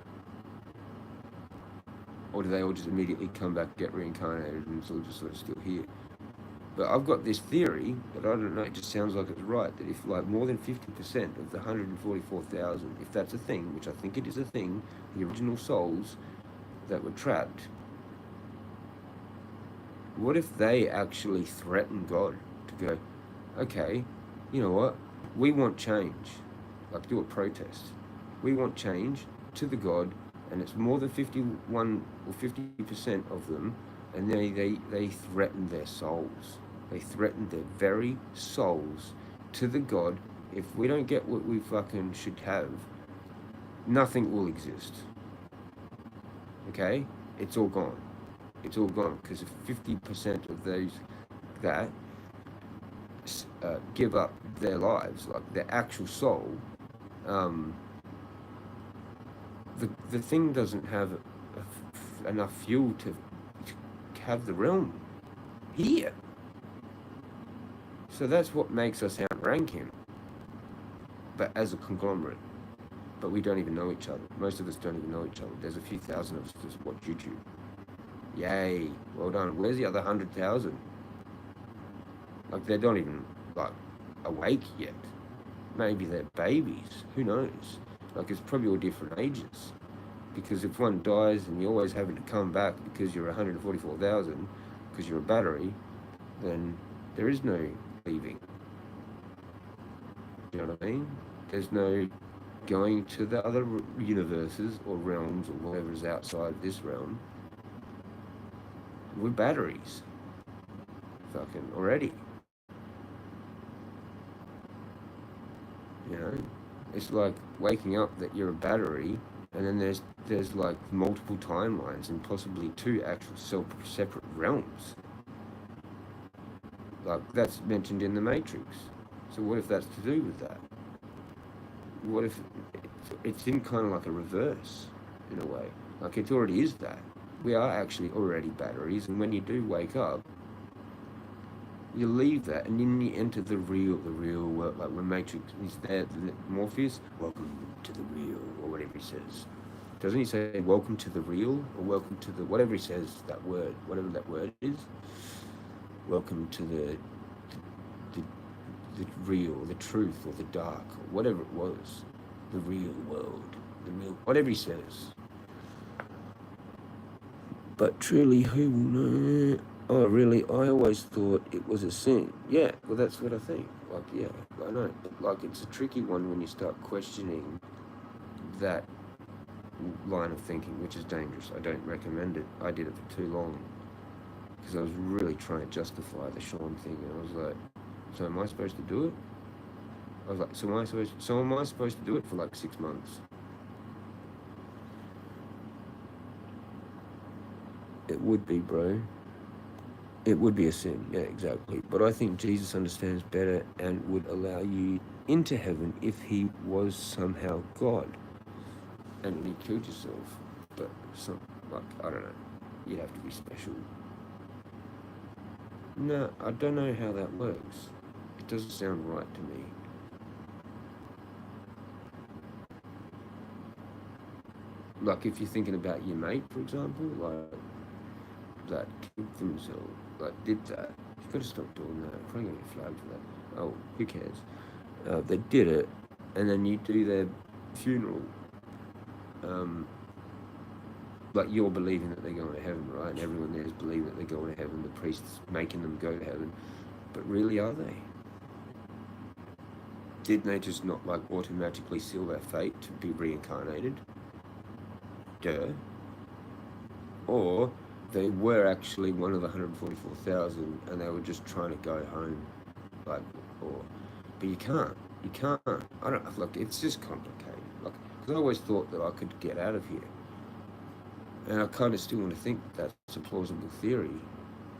Or do they all just immediately come back, get reincarnated, and it's all just sort of still here? But I've got this theory, but I don't know, it just sounds like it's right, that if like more than 50% of the 144,000, if that's a thing, which I think it is a thing, the original souls that were trapped, what if they actually threaten God to go, okay, you know what, we want change, like do a protest. We want change to the God, and it's more than 51 or 50% of them, and they threaten their souls. They threaten their very souls to the God. If we don't get what we fucking should have, nothing will exist. Okay? It's all gone. It's all gone, because if 50% of those that give up their lives, like their actual soul, the thing doesn't have enough fuel to have the realm here. So that's what makes us outrank him, but as a conglomerate. But we don't even know each other. Most of us don't even know each other. There's a few thousand of us that watch YouTube. Yay, well done. Where's the other 100,000? Like, they don't even, like, awake yet. Maybe they're babies. Who knows? Like, it's probably all different ages. Because if one dies and you're always having to come back because you're 144,000, because you're a battery, then there is no leaving. You know what I mean? There's no going to the other universes or realms or whatever is outside this realm. We're batteries. Fucking already. You know? It's like waking up that you're a battery, and then there's like multiple timelines and possibly two actual separate realms. Like, that's mentioned in the Matrix. So what if that's to do with that? What if it's in kind of like a reverse, in a way? Like, it already is that. We are actually already batteries, and when you do wake up, you leave that, and then you enter the real world. Like when Matrix is there, Morpheus, welcome to the real, or whatever he says. Doesn't he say, welcome to the real, or welcome to the, whatever he says, that word, whatever that word is? Welcome to the real, the truth, or the dark, or whatever it was. The real world, the real, whatever he says. But truly, who will know? Oh, really? I always thought it was a sin. Yeah, well, that's what I think. Like, yeah, I know. But, like, it's a tricky one when you start questioning that line of thinking, which is dangerous. I don't recommend it. I did it for too long because I was really trying to justify the Sean thing, and I was like, so am I supposed to do it? I was like, so am I supposed to do it for like 6 months? It would be, bro. It would be a sin, yeah, exactly. But I think Jesus understands better and would allow you into heaven if he was somehow God and you killed yourself. But some, like, I don't know, you'd have to be special. No, I don't know how that works. It doesn't sound right to me. Like, if you're thinking about your mate, for example, like, that killed themselves, like, did that, you've got to stop doing that. I'm probably going to get flagged for that. Oh, who cares? They did it, and then you do their funeral. Like, you're believing that they're going to heaven, right? And everyone there is believing that they're going to heaven. The priest's making them go to heaven. But really, are they? Didn't they just not, like, automatically seal their fate to be reincarnated? Duh. Or they were actually one of the 144,000 and they were just trying to go home. Like, or, but you can't. I don't know, like, it's just complicated. Like, because I always thought that I could get out of here. And I kind of still want to think that's a plausible theory.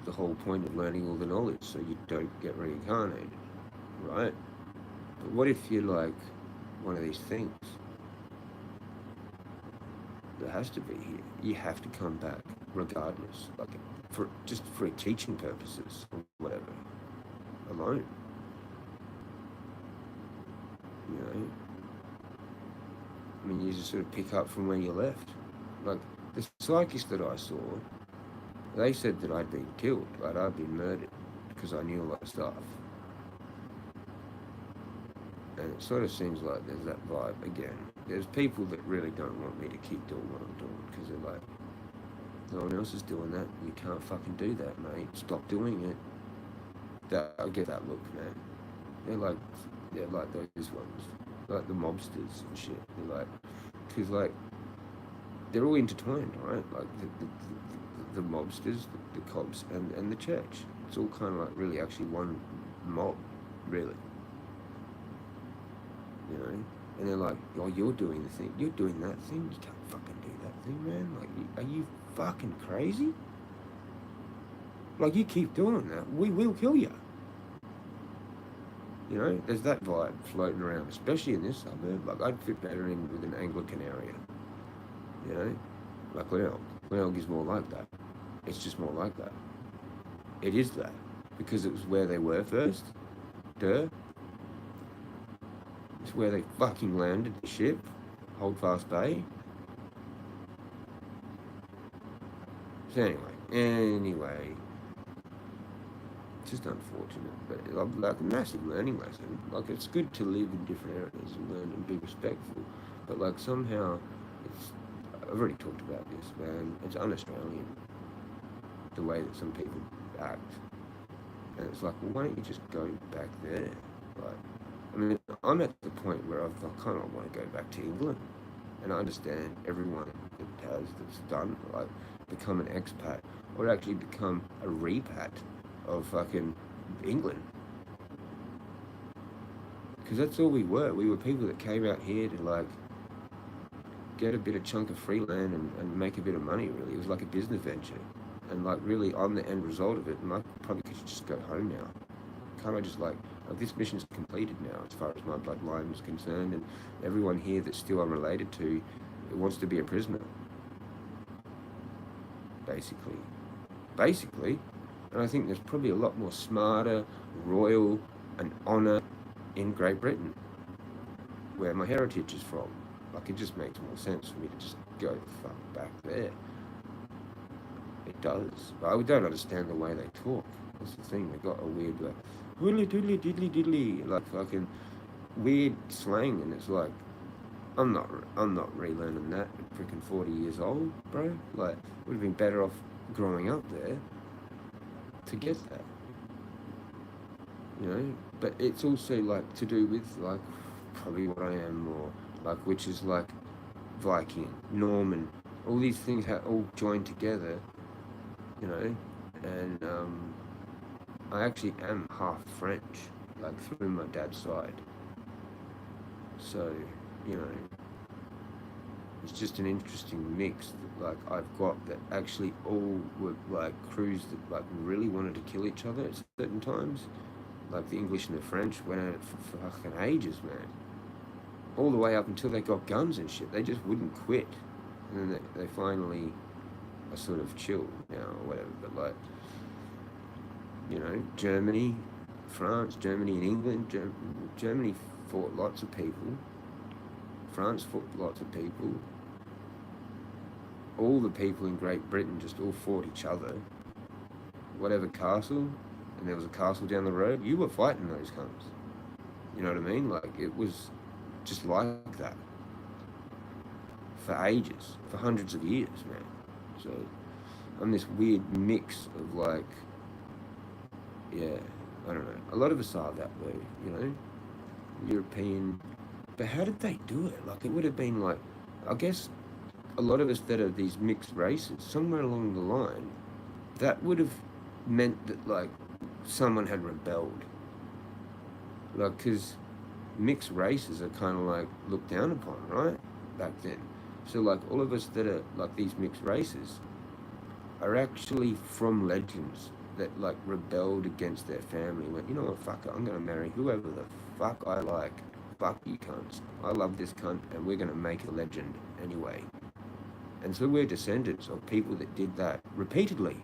The whole point of learning all the knowledge so you don't get reincarnated, right? But what if you're like one of these things that has to be here? You have to come back regardless, like for just for teaching purposes or whatever, alone. You know, I mean, you just sort of pick up from where you left. Like the psychics that I saw, they said that I'd been killed, like I'd been murdered because I knew a lot of stuff. And it sort of seems like there's that vibe again. There's people that really don't want me to keep doing what I'm doing because they're like, no one else is doing that. You can't fucking do that, mate. Stop doing it. I get that look, man. They're like those ones, like the mobsters and shit. They're like, because like they're all intertwined, right? Like the mobsters, the cops, and the church. It's all kind of like really actually one mob, really. You know? And they're like, oh, you're doing the thing. You're doing that thing. You can't fucking do that thing, man. Like, are you fucking crazy? Like, you keep doing that, we will kill you. You know, there's that vibe floating around, especially in this suburb. Like, I'd fit better in with an Anglican area. You know? Like Glenelg. Glenelg is more like that. It's just more like that. It is that. Because it was where they were first. Duh. It's where they fucking landed the ship. Holdfast Bay. So anyway. It's just unfortunate, but like a massive learning lesson. Like, it's good to live in different areas and learn and be respectful, but like somehow I've already talked about this, man, it's un-Australian, the way that some people act. And it's like, well, why don't you just go back there? Like, I mean, I'm at the point where I kind of want to go back to England, and I understand everyone that's done, like, become an expat, or actually become a repat of fucking England. Because that's all we were. We were people that came out here to, like, get a bit of chunk of free land and make a bit of money, really. It was like a business venture. And, like, really, I'm the end result of it, and I probably could just go home now. Can't I just, like this mission's completed now, as far as my bloodline is concerned, and everyone here that still I'm related to wants to be a prisoner. Basically. And I think there's probably a lot more smarter, royal, and honour in Great Britain, where my heritage is from. Like, it just makes more sense for me to just go the fuck back there. It does. But I don't understand the way they talk. That's the thing. They got a weird, like, hoodly doodly diddly diddly, like fucking weird slang, and it's like, I'm not relearning that at freaking 40 years old, bro. Like, would have been better off growing up there to get that, you know. But it's also like to do with like probably what I am more like, which is like Viking, Norman, all these things all joined together, you know. And I actually am half French, like through my dad's side. So, you know, it's just an interesting mix that, like, I've got that actually all were like crews that like really wanted to kill each other at certain times. Like the English and the French went at it for fucking ages, man. All the way up until they got guns and shit. They just wouldn't quit. And then they finally are sort of chilled now or whatever. But like, you know, Germany, France, Germany and England. Germany fought lots of people. France fought lots of people. All the people in Great Britain just all fought each other. Whatever castle, and there was a castle down the road, you were fighting those cunts. You know what I mean? Like, it was just like that. For ages. For hundreds of years, man. So, I'm this weird mix of like, yeah, I don't know. A lot of us are that way, you know? European. But how did they do it? Like, it would have been like, I guess a lot of us that are these mixed races, somewhere along the line, that would have meant that, like, someone had rebelled. Like, because mixed races are kind of, like, looked down upon, right? Back then. So, like, all of us that are, like, these mixed races are actually from legends that, like, rebelled against their family. Went, you know what, fuck it, I'm going to marry whoever the fuck I like. Fuck you cunts. I love this cunt and we're going to make a legend anyway. And so we're descendants of people that did that repeatedly.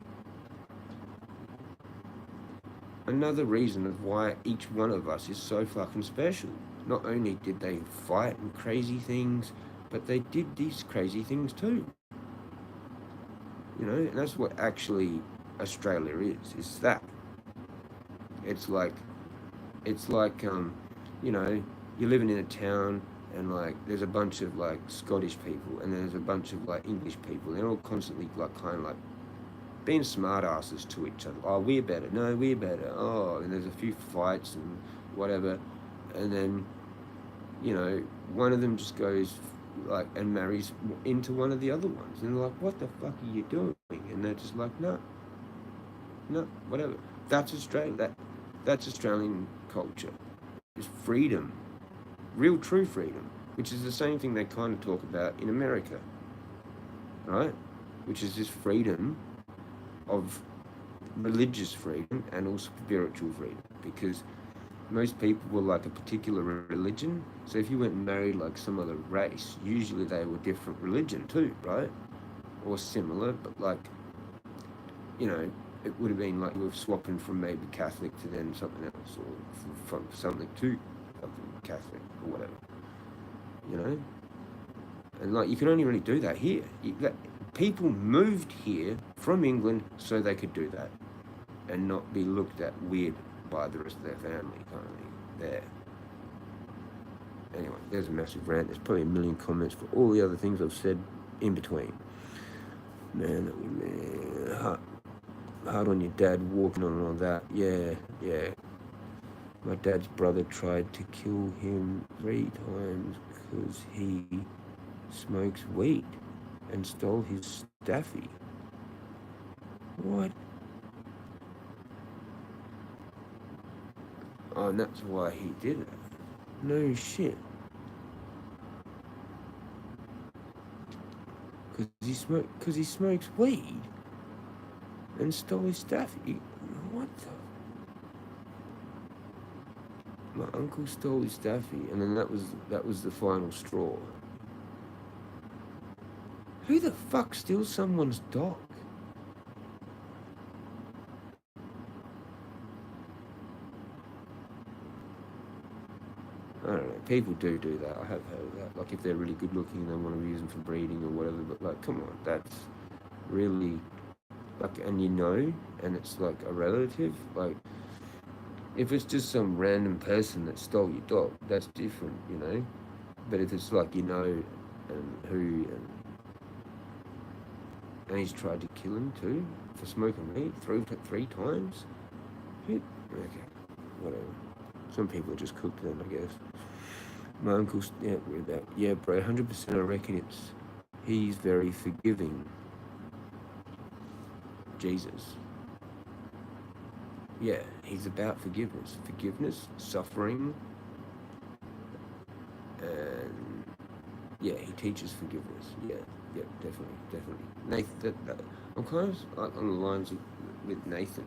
Another reason of why each one of us is so fucking special. Not only did they fight and crazy things, but they did these crazy things too. You know, and that's what actually Australia is that. It's like, you know, you're living in a town and like there's a bunch of like Scottish people and there's a bunch of like English people. They're all constantly like kind of like being smart asses to each other. Oh, we're better. No, we're better. Oh, and there's a few fights and whatever. And then, you know, one of them just goes like and marries into one of the other ones. And they're like, what the fuck are you doing? And they're just like, no, whatever. That's Australia. That's Australian culture. It's freedom. Real true freedom. Which is the same thing they kind of talk about in America. Right? Which is this freedom of religious freedom and also spiritual freedom, because most people were like a particular religion. So if you went and married like some other race, usually they were different religion too, right? Or similar, but like, you know, it would have been like you were swapping from maybe Catholic to then something else, or from something to something Catholic or whatever, you know? And like you can only really do that here. People moved here from England so they could do that and not be looked at weird by the rest of their family currently there. Anyway, there's a massive rant. There's probably a million comments for all the other things I've said in between. Man, hard on your dad walking on and all that. Yeah. My dad's brother tried to kill him 3 times because he smokes weed and stole his staffy. What? Oh, and that's why he did it. No shit. Because he smokes weed and stole his staffy. What the? My uncle stole his staffy, and then that was the final straw. Who the fuck steals someone's dog? I don't know. People do that. I have heard of that. Like if they're really good looking, they want to use them for breeding or whatever. But like, come on, that's really like, and you know, and it's like a relative. Like, if it's just some random person that stole your dog, that's different, you know. But if it's like you know, and who, and he's tried to kill him too for smoking weed 3 times. Okay, whatever. Some people are just cooked then, I guess. My uncle's, with that. Yeah, bro, 100% I reckon he's very forgiving. Jesus. Yeah, he's about forgiveness. Forgiveness, suffering, and yeah, he teaches forgiveness. Yeah, definitely. Nathan, I'm kind of like on the lines with Nathan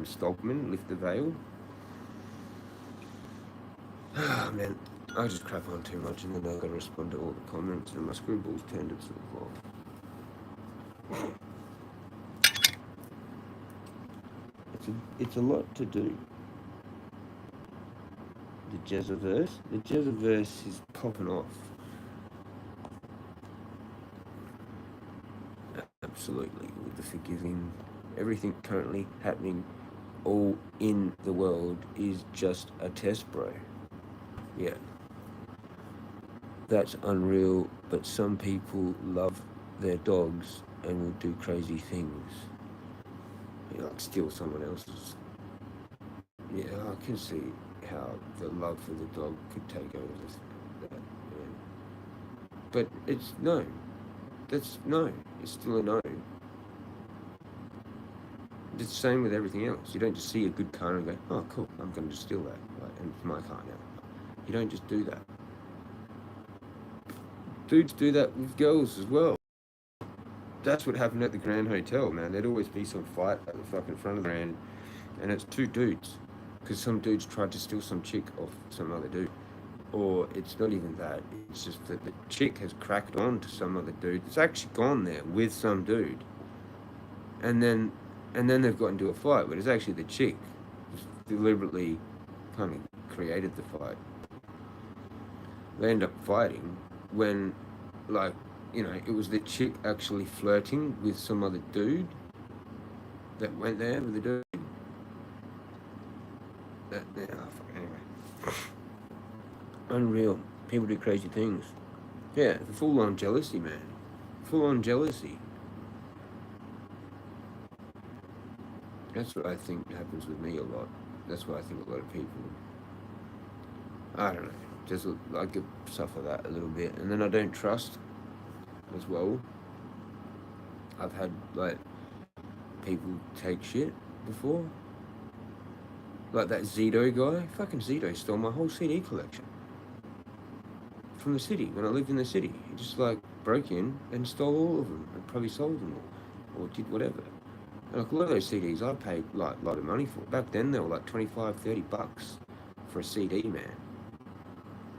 Stogman, Lift the Veil. Oh, man, I just crap on too much and then I've got to respond to all the comments and my scribbles tend to sort of It's a lot to do. The Jezza verse is popping off. Absolutely, with the forgiving, everything currently happening all in the world is just a test, bro. Yeah. That's unreal, but some people love their dogs and will do crazy things. Like steal someone else's. Yeah, I can see how the love for the dog could take over that. Yeah. But it's no. It's still a no. It's the same with everything else. You don't just see a good car and go, oh, cool, I'm going to just steal that. Right? And it's my car now. You don't just do that. Dudes do that with girls as well. That's what happened at the Grand Hotel, man. There'd always be some fight at the fucking front of the Grand, and it's 2 dudes. because some dudes tried to steal some chick off some other dude. Or it's not even that, it's just that the chick has cracked on to some other dude. It's actually gone there with some dude. And then they've got into a fight, but it's actually the chick who's deliberately kind of created the fight. They end up fighting when, like, you know, it was the chick actually flirting with some other dude that went there with the dude. Anyway. Unreal. People do crazy things. Yeah, full-on jealousy, man. Full-on jealousy. That's what I think happens with me a lot. That's why I think a lot of people, I don't know, just I could suffer that a little bit. And then I don't trust as well. I've had, like, people take shit before. Like that Zito guy. Fucking Zito stole my whole CD collection. From the city, when I lived in the city. He just, like, broke in and stole all of them. And probably sold them all. Or did whatever. And like, a lot of those CDs I paid, like, a lot of money for. Back then, they were, like, 25, 30 bucks for a CD, man.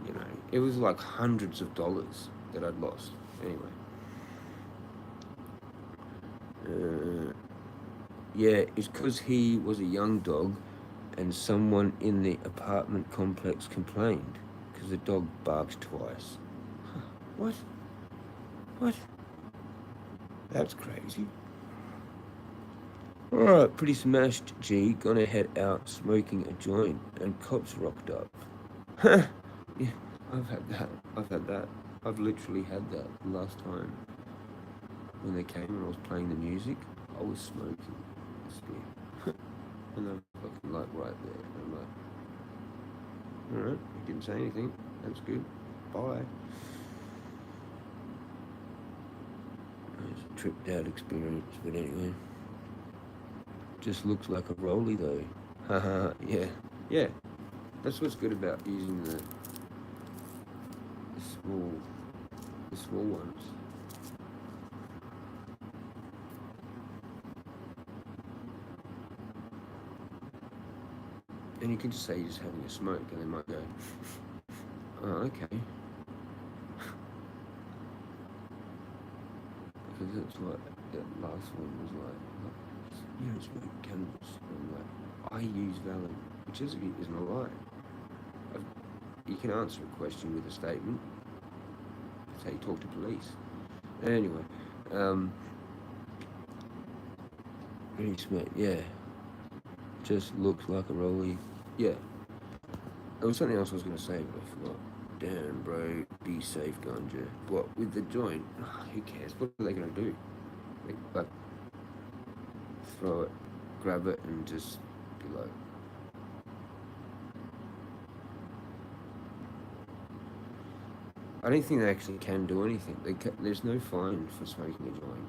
You know, it was, like, hundreds of dollars that I'd lost. Anyway. Yeah, it's because he was a young dog and someone in the apartment complex complained because the dog barks twice. Huh. What? What? That's crazy. Alright, pretty smashed, G. Gonna head out smoking a joint and cops rocked up. Huh. Yeah, I've had that. I've literally had that last time. When they came and I was playing the music, I was smoking. And I'm fucking like right there. And I'm like, alright, he didn't say anything. That's good. Bye. It's a tripped out experience, but anyway. Just looks like a rollie though. Haha, yeah. Yeah. That's what's good about using the small ones. And you can just say you're just having a smoke and they might go, oh, okay. Because that's what that last one was like, you don't smoke cannabis. And I'm like, I use Valen, which isn't a lie. You can answer a question with a statement. That's how you talk to police. Anyway, really smoke, yeah. Just looks like a rollie. Yeah. There was something else I was going to say, but I forgot. Damn, bro. Be safe, ganja. What, with the joint? Who cares? What are they going to do? Like, throw it, grab it, and just be like... I don't think they actually can do anything. There's no fine for smoking a joint.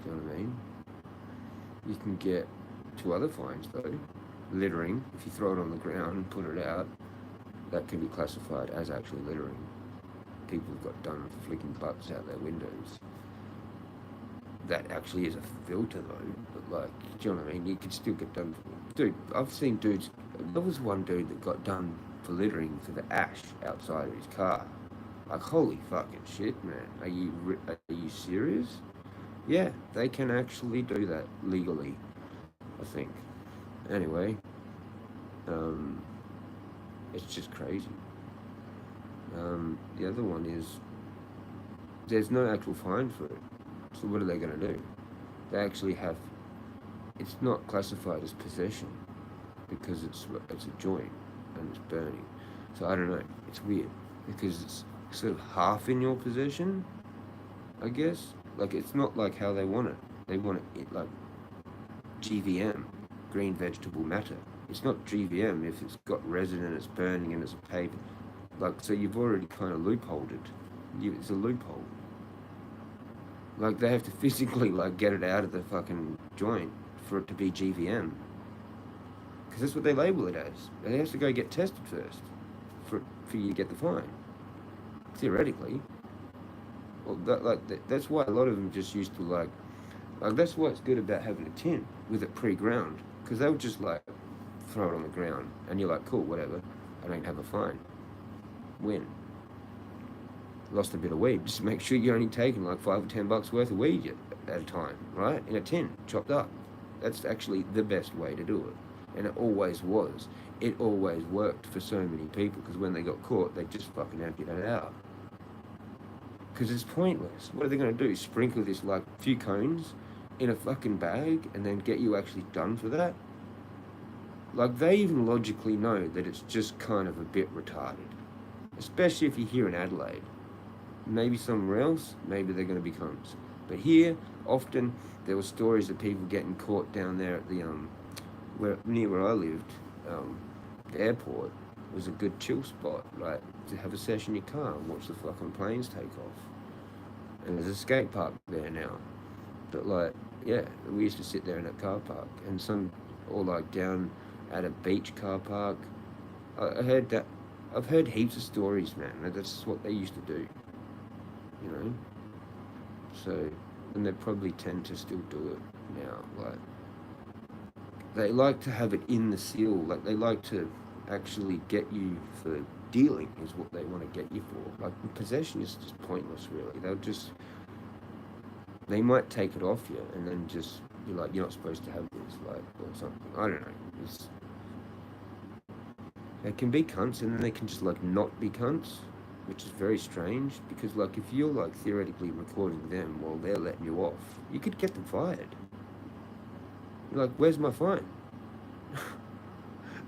Do you know what I mean? You can get 2 other fines though. Littering, if you throw it on the ground and put it out, that can be classified as actually littering. People have got done for flicking butts out their windows. That actually is a filter though, but like, do you know what I mean? You can still get done for... Dude, I've seen dudes... There was one dude that got done for littering for the ash outside of his car. Like, holy fucking shit, man. Are you serious? Yeah, they can actually do that legally, I think. Anyway, it's just crazy. The other one is, there's no actual fine for it. So what are they going to do? They actually have, it's not classified as possession because it's a joint and it's burning. So I don't know, it's weird because it's sort of half in your possession, I guess. Like, it's not like how they want it. They want it like GVM, green vegetable matter. It's not GVM if it's got resin and it's burning and it's a paper. Like, so you've already kind of loopholed it. It's a loophole. Like, they have to physically, like, get it out of the fucking joint for it to be GVM. Because that's what they label it as. They have to go get tested first for you to get the fine. Theoretically. Well, that's why a lot of them just used to, like, Like, that's what's good about having a tin with it pre-ground, because they'll just like throw it on the ground, and you're like, cool, whatever. I don't have a fine. Win. Lost a bit of weed. Just make sure you're only taking like $5 or $10 worth of weed at a time, right? In a tin, chopped up. That's actually the best way to do it, and it always was. It always worked for so many people, because when they got caught, they just fucking emptied it out. Because it's pointless. What are they going to do? Sprinkle this like few cones in a fucking bag and then get you actually done for that? Like, they even logically know that it's just kind of a bit retarded. Especially if you're here in Adelaide. Maybe somewhere else, maybe they're going to be cunts. But here, often, there were stories of people getting caught down there at the, near where I lived. The airport was a good chill spot, like, to have a session in your car and watch the fucking planes take off. And there's a skate park there now. But, like, yeah, we used to sit there in that car park. And or like down at a beach car park. I heard that. I've heard heaps of stories, man. That's what they used to do, you know. So, and they probably tend to still do it now. Like, they like to have it in the seal. Like, they like to actually get you for dealing is what they want to get you for. Like, possession is just pointless, really. They might take it off you and then just be like, you're not supposed to have this, like, or something. I don't know. They can be cunts, and then they can just like not be cunts, which is very strange, because like if you're like theoretically recording them while they're letting you off, you could get them fired. You're like, where's my fine?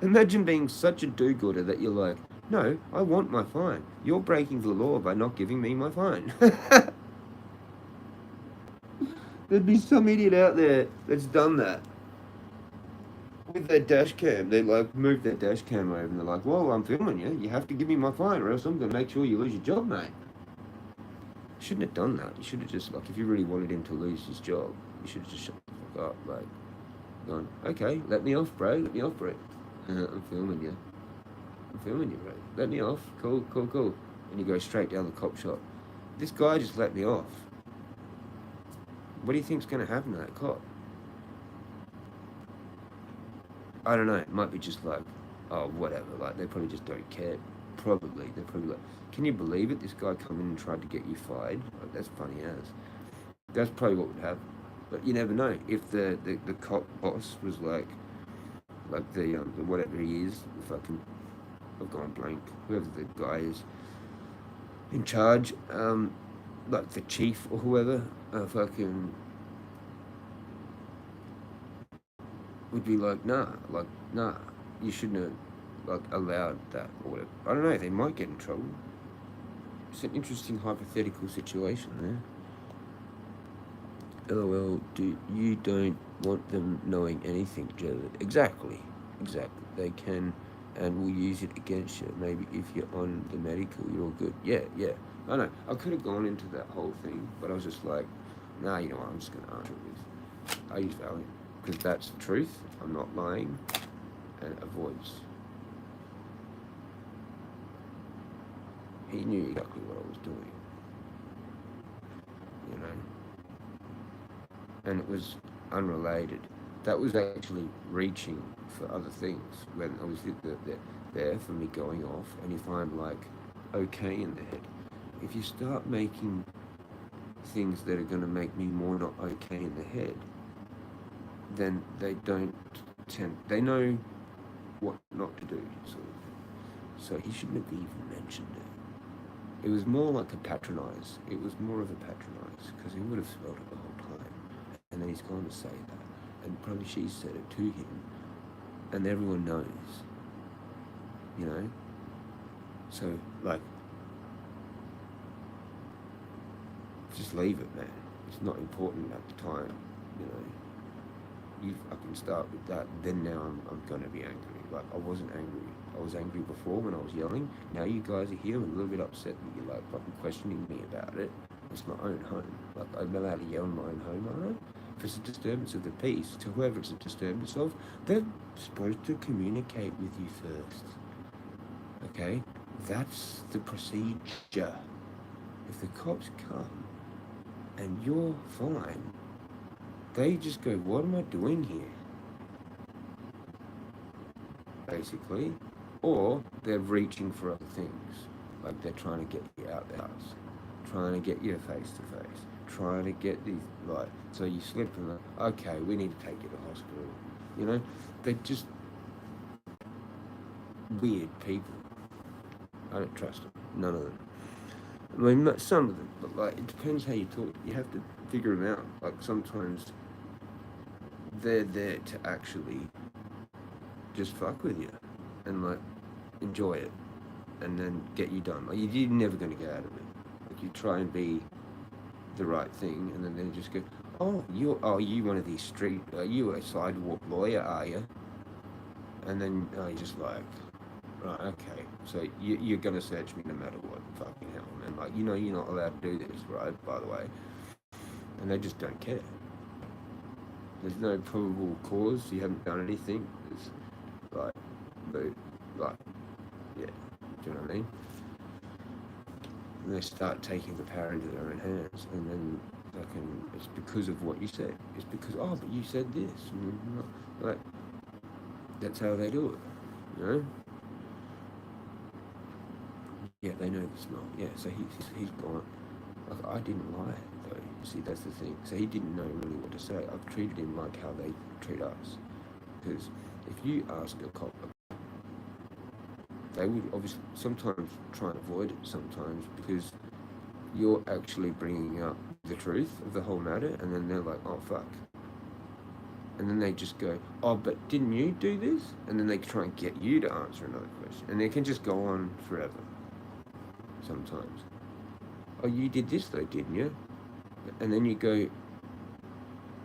Imagine being such a do-gooder that you're like, no, I want my fine. You're breaking the law by not giving me my fine. There'd be some idiot out there that's done that. With their dash cam, they like move their dash cam over and they're like, "Whoa, I'm filming you. You have to give me my fine, or else I'm gonna make sure you lose your job, mate." You shouldn't have done that. You should have just like, if you really wanted him to lose his job, you should have just shut the fuck up, like, gone, "Okay, let me off, bro. Let me off, bro. I'm filming you. I'm filming you, bro. Let me off. Cool, cool, cool." And you go straight down the cop shop. This guy just let me off. What do you think's gonna happen to that cop? I don't know, it might be just like, oh, whatever, like, they probably just don't care. Probably. They're probably like, can you believe it? This guy come in and tried to get you fired? Like, that's funny as. That's probably what would happen. But you never know. If the cop boss was like the whatever he is, the fucking, I've gone blank, whoever the guy is in charge, like the chief or whoever, fucking would be like, nah, you shouldn't have like allowed that or whatever. I don't know, they might get in trouble. It's an interesting hypothetical situation there. LOL, you don't want them knowing anything, Jezza. Exactly. They can and will use it against you. Maybe if you're on the medical, you're all good. Yeah. I know. I could have gone into that whole thing, but I was just like, nah, you know what, I'm just going to answer this. I use Valiant, because that's the truth. I'm not lying, and it avoids. He knew exactly what I was doing, you know, and it was unrelated. That was actually reaching for other things when I was there for me going off. And if I'm like okay in the head, if you start making things that are going to make me more not okay in the head, then they they know what not to do, sort of. So he shouldn't have even mentioned it. It was more like a patronize. It was more of a patronize, because he would have smelled it the whole time. And then he's going to say that. And probably she said it to him. And everyone knows. You know? So, like, just leave it, man. It's not important at the time, you know? You fucking start with that, then now I'm gonna be angry. Like, I wasn't angry. I was angry before when I was yelling. Now you guys are here. I'm a little bit upset that you're like fucking questioning me about it. It's my own home. Like, I'm allowed to yell in my own home, aren't I? If it's a disturbance of the peace, to whoever it's a disturbance of, they're supposed to communicate with you first. Okay? That's the procedure. If the cops come and you're fine, they just go, what am I doing here? Basically. Or they're reaching for other things. Like they're trying to get you out the house, trying to get you face to face, trying to get these, like, so you slip and like, okay, we need to take you to hospital. You know, they're just weird people. I don't trust them. None of them. I mean, not some of them, but like, it depends how you talk. You have to figure them out. Like, sometimes they're there to actually just fuck with you and like enjoy it and then get you done. Like, you're never going to get out of it. Like, you try and be the right thing, and then they just go, oh, you one of these street, you a sidewalk lawyer, are you? And then you're just like, right, okay, so you're going to search me no matter what, fucking hell, man. Like, you know you're not allowed to do this, right, by the way. And they just don't care. There's no probable cause, you haven't done anything. It's like, yeah, do you know what I mean? And they start taking the power into their own hands, and then it's because of what you said. It's because, oh, but you said this. And like, that's how they do it, you know? Yeah, they know the smell. Yeah, so he's gone. Like, I didn't lie, though. See, that's the thing. So he didn't know really what to say. I've treated him like how they treat us. Because if you ask a cop, they would obviously sometimes try and avoid it sometimes because you're actually bringing up the truth of the whole matter, and then they're like, oh, fuck. And then they just go, oh, but didn't you do this? And then they try and get you to answer another question. And they can just go on forever sometimes. Oh, you did this though, didn't you? And then you go,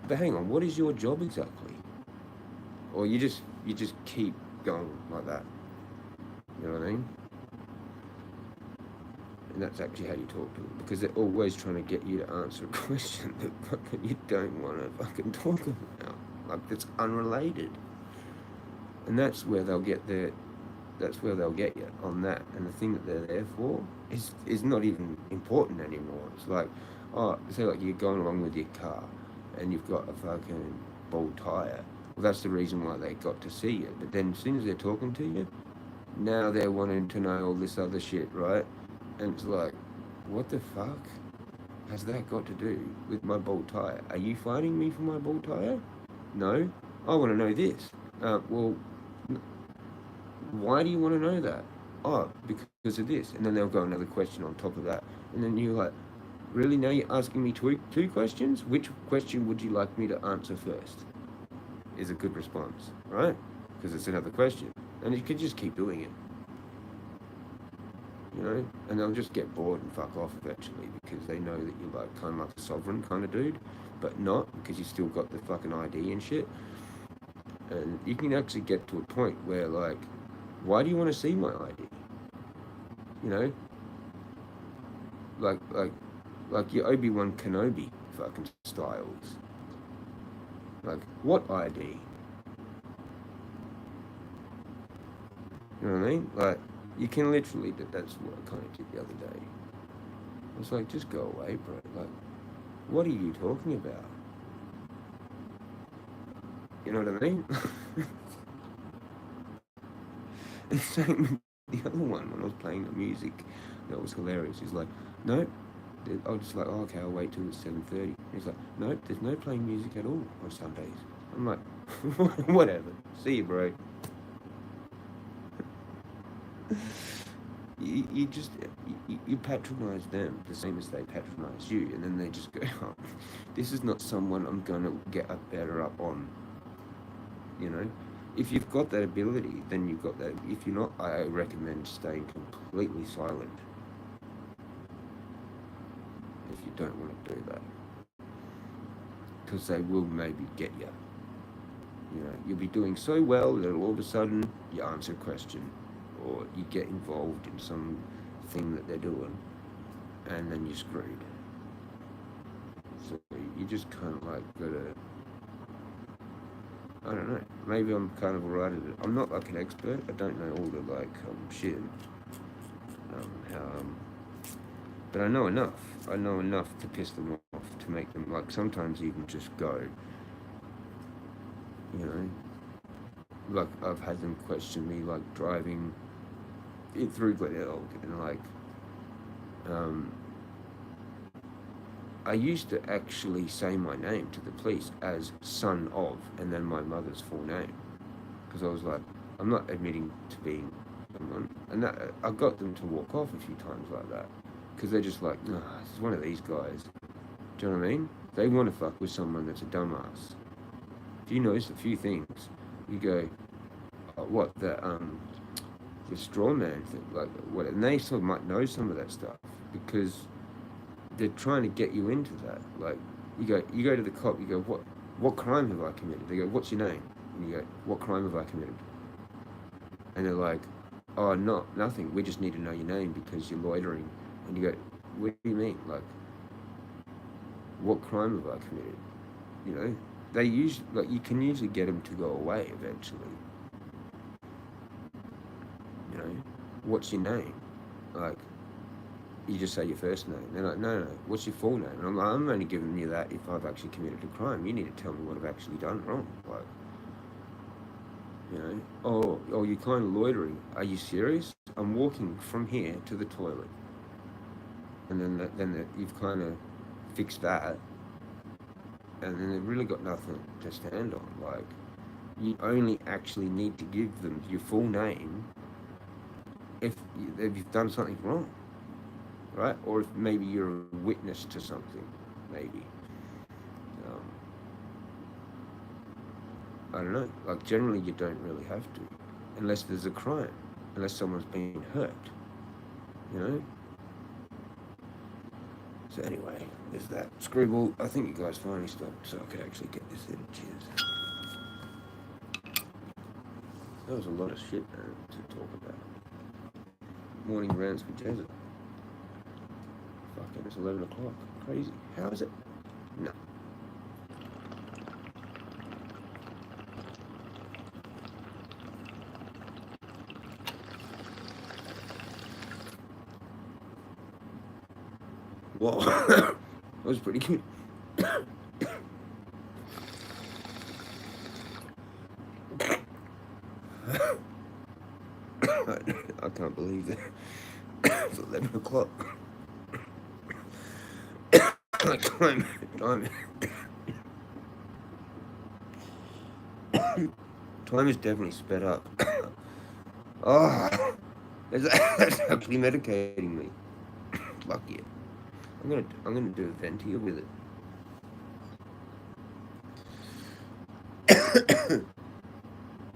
but hang on, what is your job exactly? Or you just keep going like that. You know what I mean? And that's actually how you talk to them, because they're always trying to get you to answer a question that fucking you don't want to fucking talk about. Like, that's unrelated. And that's where they'll get you on that. And the thing that they're there for is not even important anymore. It's like, oh, say like you're going along with your car and you've got a fucking bald tire. Well, that's the reason why they got to see you. But then as soon as they're talking to you, now they're wanting to know all this other shit, right? And it's like, what the fuck has that got to do with my bald tire? Are you fighting me for my bald tire? No? I want to know this. Well, why do you want to know that? Oh, because of this. And then they'll go another question on top of that. And then you're like, really? Now you're asking me two questions? Which question would you like me to answer first? Is a good response, right? Because it's another question. And you could just keep doing it. You know? And they'll just get bored and fuck off eventually, because they know that you're like kind of like a sovereign kind of dude, but not, because you still got the fucking ID and shit. And you can actually get to a point where, like, why do you want to see my ID? You know? Like your Obi-Wan Kenobi fucking styles. Like, what ID? You know what I mean? Like, you can literally, that's what I kind of did the other day. I was like, just go away, bro. Like, what are you talking about? You know what I mean? And same with the other one, when I was playing the music, that was hilarious. He's like, nope. I was just like, oh, okay, I'll wait till it's 7:30. He's like, nope, there's no playing music at all on Sundays. I'm like, whatever. See you, bro. You patronize them the same as they patronize you, and then they just go, oh, this is not someone I'm gonna get a better up on. You know, if you've got that ability, then you've got that. If you're not, I recommend staying completely silent if you don't want to do that, because they will maybe get you. You know, you'll be doing so well that all of a sudden you answer a question, or you get involved in some thing that they're doing, and then you're screwed. So you just kind of like gotta, I don't know, maybe I'm kind of alright at it. I'm not like an expert, I don't know all the like shit, but I know enough to piss them off, to make them like sometimes even just go, you know. Like, I've had them question me, like, driving it through Glenelg, and, like, um, I used to actually say my name to the police as son of, and then my mother's full name, because I was like, I'm not admitting to being someone, and that I got them to walk off a few times like that, because they're just like, no, this is one of these guys. Do you know what I mean? They want to fuck with someone that's a dumbass. If you notice a few things, you go, oh, what the straw man thing, like what, and they sort of might know some of that stuff because they're trying to get you into that. Like, you go to the cop, you go, what crime have I committed? They go, what's your name? And you go, what crime have I committed? And they're like, oh, nothing. We just need to know your name because you're loitering. And you go, what do you mean? Like, what crime have I committed? You know, they usually, like, you can usually get them to go away eventually. You know, what's your name? Like, you just say your first name. They're like, no, what's your full name? And I'm like, I'm only giving you that if I've actually committed a crime. You need to tell me what I've actually done wrong. Like, you know, oh, you're kind of loitering. Are you serious? I'm walking from here to the toilet. And then you've kind of fixed that. And then they've really got nothing to stand on. Like, you only actually need to give them your full name if you've done something wrong, right? Or if maybe you're a witness to something, maybe. Um, I don't know. Like, generally, you don't really have to, unless there's a crime, unless someone's been hurt, you know? So anyway, there's that. Screwball, I think you guys finally stopped, so I could actually get this in. Cheers. That was a lot of shit, man, to talk about. Morning rounds with Jezza. Fucking, it's 11 o'clock. Crazy. How is it? No. Whoa. That was pretty good. I can't believe it. It's 11 o'clock. Time is definitely sped up. Oh, that's actually medicating me. Fuck yeah. I'm gonna do a vent here with it.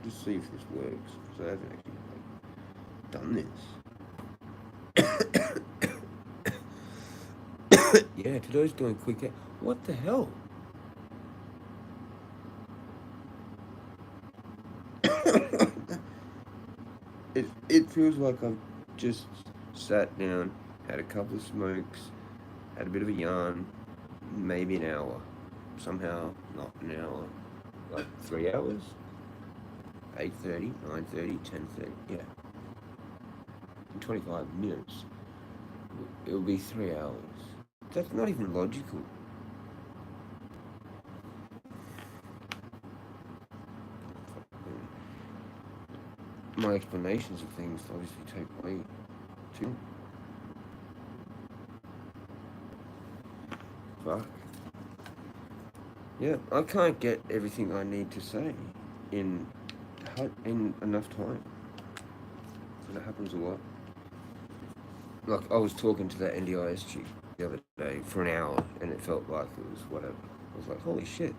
Just see if this works, because I haven't actually done this. Yeah, today's doing quick. What the hell? It feels like I've just sat down, had a couple of smokes, had a bit of a yarn, maybe an hour. Somehow, not an hour. Like 3 hours? 8:30, 9:30, 10:30, yeah. In 25 minutes. It'll be 3 hours. That's not even logical. My explanations of things obviously take way too. Fuck. Yeah, I can't get everything I need to say in enough time. So that happens a lot. Like, I was talking to that NDIS chick the other day for an hour, and it felt like it was whatever. I was like, holy shit,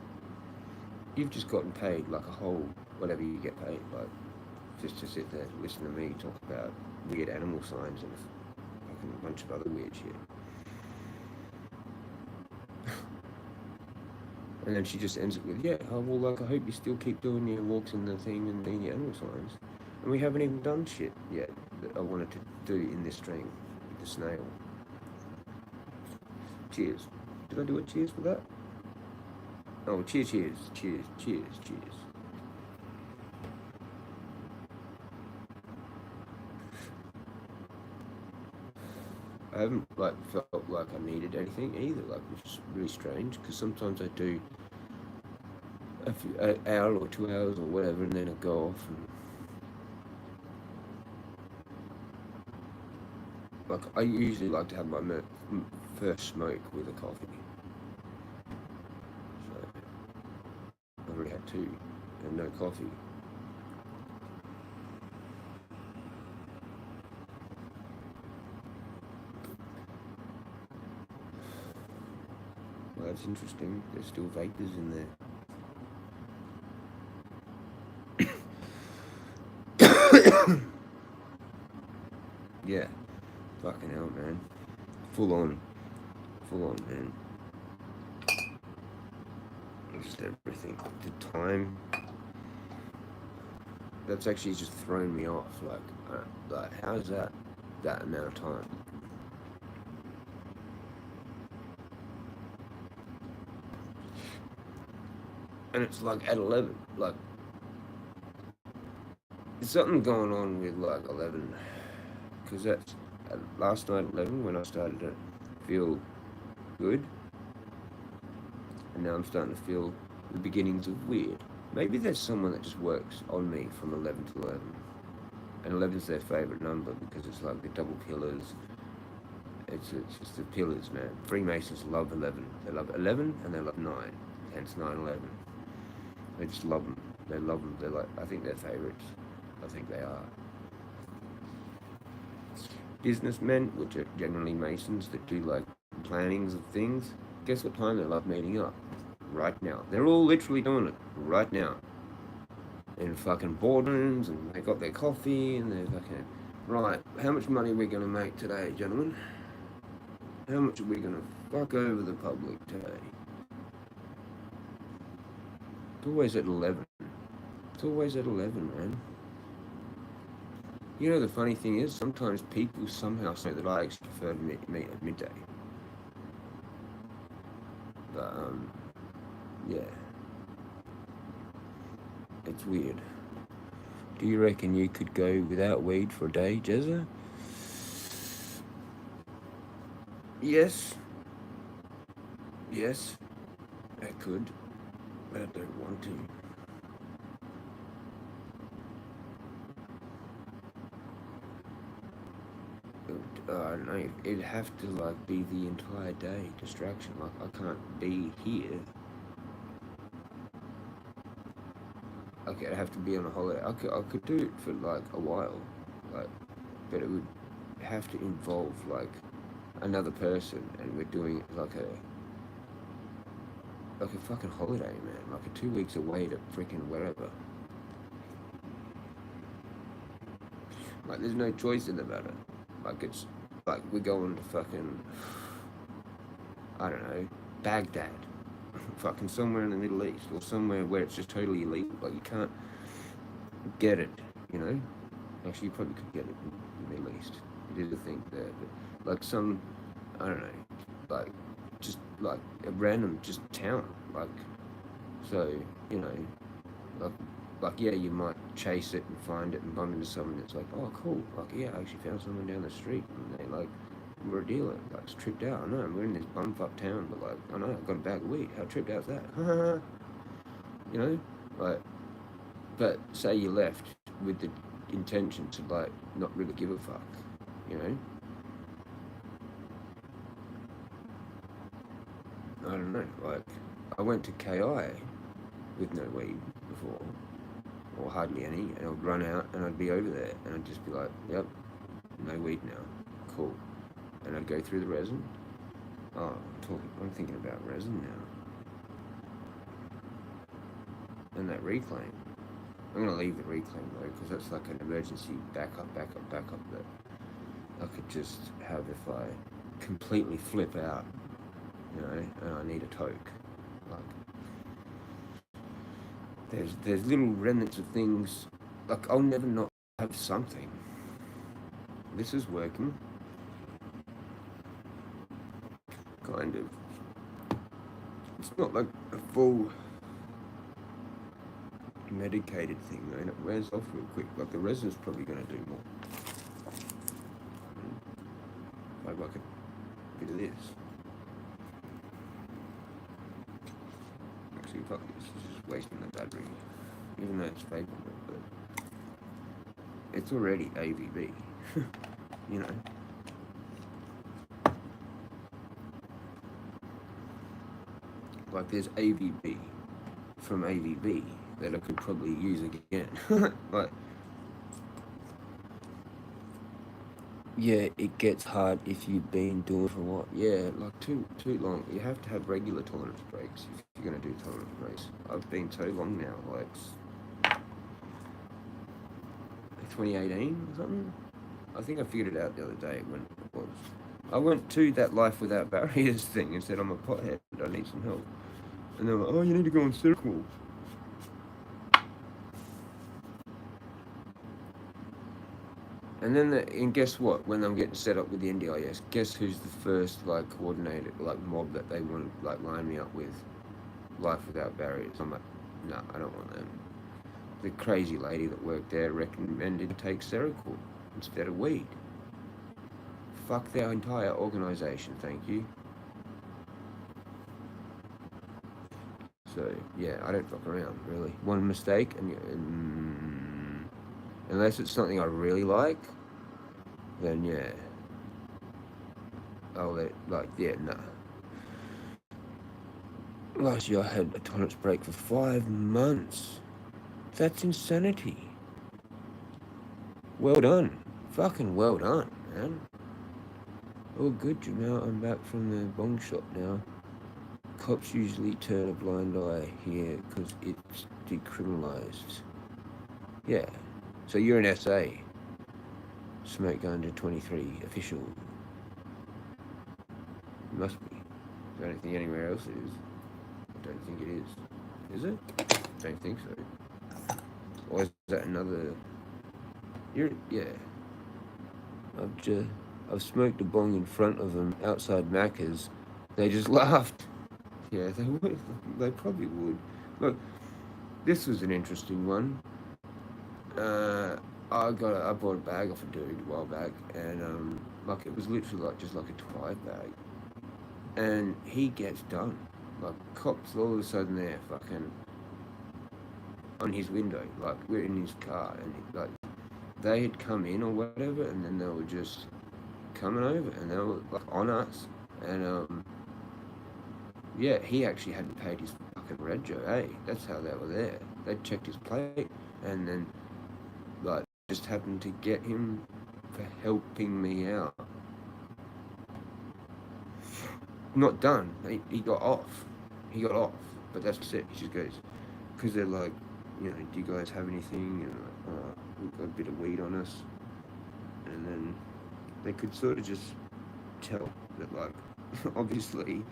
you've just gotten paid like a whole whatever you get paid, like, just to sit there and listen to me talk about weird animal signs and a bunch of other weird shit. And then she just ends it with, yeah, oh, well, like, I hope you still keep doing your walks and the thing and doing your animal signs. And we haven't even done shit yet that I wanted to do in this stream with the snail. Cheers. Did I do a cheers for that? Oh, cheers. I haven't, like, felt like I needed anything either, like, which is really strange, because sometimes I do an hour or 2 hours or whatever, and then I go off and like I usually like to have my first smoke with a coffee. So I've already had two and no coffee. Well, that's interesting. There's still vapors in there. Yeah, fucking hell, man. Full on, man. Just everything. The time. That's actually just thrown me off. Like how's that amount of time? And it's like at 11. Like, there's something going on with like 11. Because that's last night 11 when I started to feel good. And now I'm starting to feel the beginnings of weird. Maybe there's someone that just works on me from 11 to 11. And 11's their favourite number because it's like the double pillars. It's just the pillars, man. Freemasons love 11. They love 11 and they love 9. Hence 9/11. They just love them. They love them. They're like, I think they're favourites. I think they are. Businessmen, which are generally Masons that do like plannings of things, guess what time they love meeting up? Right now. They're all literally doing it right now. In fucking boardrooms, and they got their coffee, and they're fucking, right, how much money are we going to make today, gentlemen? How much are we going to fuck over the public today? It's always at 11. It's always at 11, man. You know, the funny thing is, sometimes people somehow say that I actually prefer to meet at midday. But, yeah. It's weird. Do you reckon you could go without weed for a day, Jezza? Yes. Yes, I could, but I don't want to. I don't know, it'd have to like be the entire day distraction. Like I can't be here. Okay, I'd have to be on a holiday. I could do it for like a while, like, but it would have to involve like another person, and we're doing it like a fucking holiday, man. Like a 2 weeks away to freaking wherever. Like there's no choice in the matter. Like it's like we're going to fucking, I don't know, Baghdad, fucking somewhere in the Middle East, or somewhere where it's just totally illegal. Like you can't get it, you know. Actually, you probably could get it in the Middle East. It is a thing there, but like some, I don't know, like just like a random just town, like so, you know, like yeah, you might chase it and find it and bump into someone that's like, oh cool, like yeah, I actually found someone down the street and they like, we're a dealer, like it's tripped out. I know we're in this bumfuck town, but like I know I've got a bag of weed. How tripped out's that? You know, like, but say you left with the intention to like not really give a fuck, you know. I don't know, like I went to KI with no weed before, or hardly any, and I would run out and I'd be over there and I'd just be like, yep, no weed now, cool. And I'd go through the resin. Oh, I'm thinking about resin now. And that reclaim. I'm gonna leave the reclaim though, because that's like an emergency backup that I could just have if I completely flip out, you know, and I need a toke. Like, there's little remnants of things. Like I'll never not have something. This is working. Kind of. It's not like a full medicated thing though, and it wears off real quick. Like the resin's probably going to do more. Like a bit of this. Actually, fuck this is just wasting the battery. Even though it's vaping, but it's already AVB. You know. Like there's AVB from AVB that I could probably use again. Like, yeah, it gets hard if you've been doing for what? Yeah, like too long. You have to have regular tolerance breaks if you're gonna do tolerance breaks. I've been so long now, like 2018 or something. I think I figured it out the other day when it was. I went to that Life Without Barriers thing and said, I'm a pothead, I need some help. And they were like, oh, you need to go on Circle. And then, and guess what? When I'm getting set up with the NDIS, guess who's the first, like, coordinated, like, mob that they want to, like, line me up with? Life Without Barriers. I'm like, no, I don't want them. The crazy lady that worked there recommended take Seroquel instead of weed. Fuck their entire organisation, thank you. So, yeah, I don't fuck around, really. One mistake, and unless it's something I really like, then yeah. I'll let, like, yeah, nah. Last year I had a tolerance break for 5 months. That's insanity. Well done. Fucking well done, man. Oh, good, Jamal. I'm back from the bong shop now. Cops usually turn a blind eye here because it's decriminalised. Yeah. So you're an SA. Smoke under 23 official. Must be. I don't think anywhere else is. I don't think it is. Is it? Don't think so. Or is that another... Yeah. I've smoked a bong in front of them outside Macca's. They just laughed. Yeah, they would. They probably would. Look, this was an interesting one. I bought a bag off a dude a while back, and like it was literally like just like a 12 bag, and he gets done. Like cops all of a sudden there, fucking on his window. Like we're in his car, and like they had come in or whatever, and then they were just coming over, and they were like on us, and yeah, he actually hadn't paid his fucking rego, eh? That's how they were there. They checked his plate, and then like just happened to get him for helping me out. Not done. He got off. He got off, but that's it. He just goes, because they're like, you know, do you guys have anything? And like, we've got a bit of weed on us, and then they could sort of just tell that, like, obviously,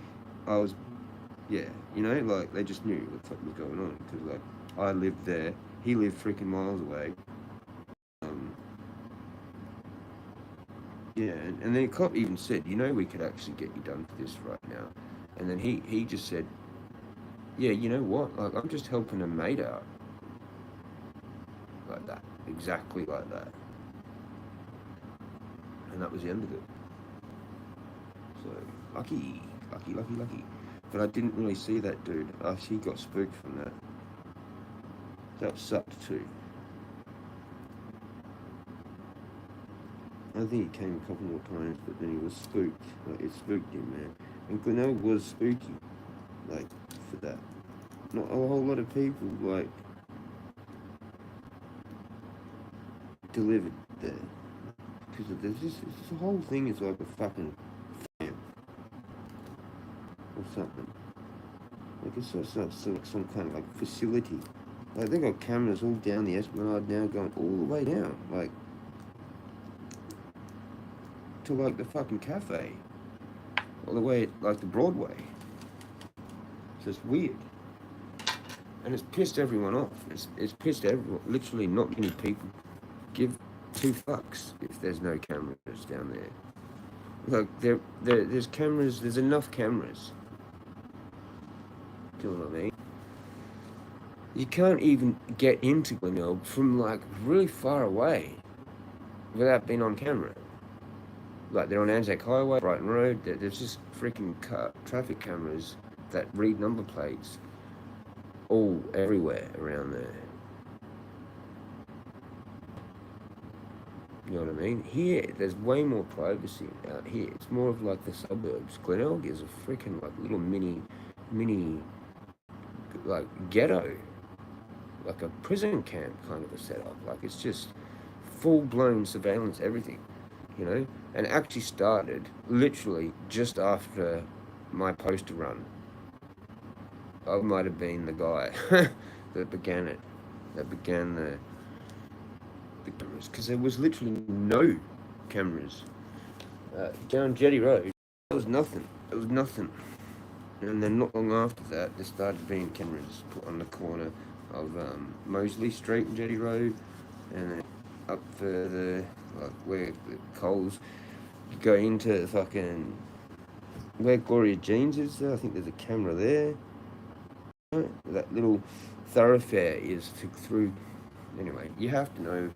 I was, yeah, you know, like they just knew what the fuck was going on, because like I lived there, he lived freaking miles away. Yeah, and then the cop even said, you know, we could actually get you done for this right now. And then he just said, yeah, you know what? Like, I'm just helping a mate out. Like that. Exactly like that. And that was the end of it. So, lucky. But I didn't really see that dude. He got spooked from that. That sucked too. I think he came a couple more times, but then he was spooked. Like, it spooked him, man. And Glenelg was spooky, like, for that. Not a whole lot of people, like, delivered there. Because this whole thing is like a fucking fan. Or something. Like, it's some kind of, like, facility. Like, they got cameras all down the Esplanade now, going all the way down. Like, to like the fucking cafe, all the way like the Broadway. So it's weird, and it's pissed everyone off. It's pissed everyone. Literally, not many people give 2 fucks if there's no cameras down there. Like there's cameras. There's enough cameras. Do you know what I mean? You can't even get into Glenelg from like really far away without being on camera. Like, they're on Anzac Highway, Brighton Road, there's just freaking traffic cameras that read number plates all everywhere around there. You know what I mean? Here, there's way more privacy out here. It's more of like the suburbs. Glenelg is a freaking like little mini, like ghetto, like a prison camp kind of a setup. Like it's just full-blown surveillance, everything, you know? And actually started literally just after my poster run. I might have been the guy that began it, that began the cameras, because there was literally no cameras down Jetty Road. There was nothing. It was nothing. And then not long after that, there started being cameras put on the corner of Mosley Street and Jetty Road, and then up further, like where the Coles, you go into fucking where Gloria Jeans is there. I think there's a camera there. That little thoroughfare is through. Anyway, you have to know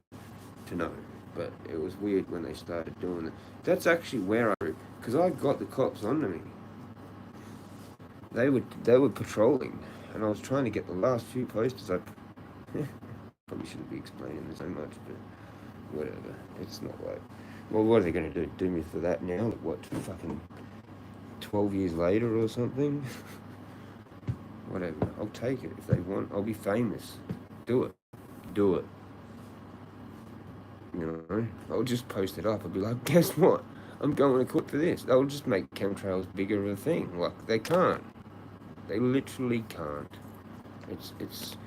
to know. But it was weird when they started doing it. That's actually where because I got the cops onto me. They were patrolling, and I was trying to get the last few posters. I probably shouldn't be explaining this so much, but whatever. It's not like, well, what are they going to do? Do me for that now? Like, what, fucking 12 years later or something? Whatever. I'll take it if they want. I'll be famous. Do it. Do it. You know, I'll just post it up. I'll be like, guess what? I'm going to court for this. They'll just make chemtrails bigger of a thing. Like, they can't. They literally can't. It's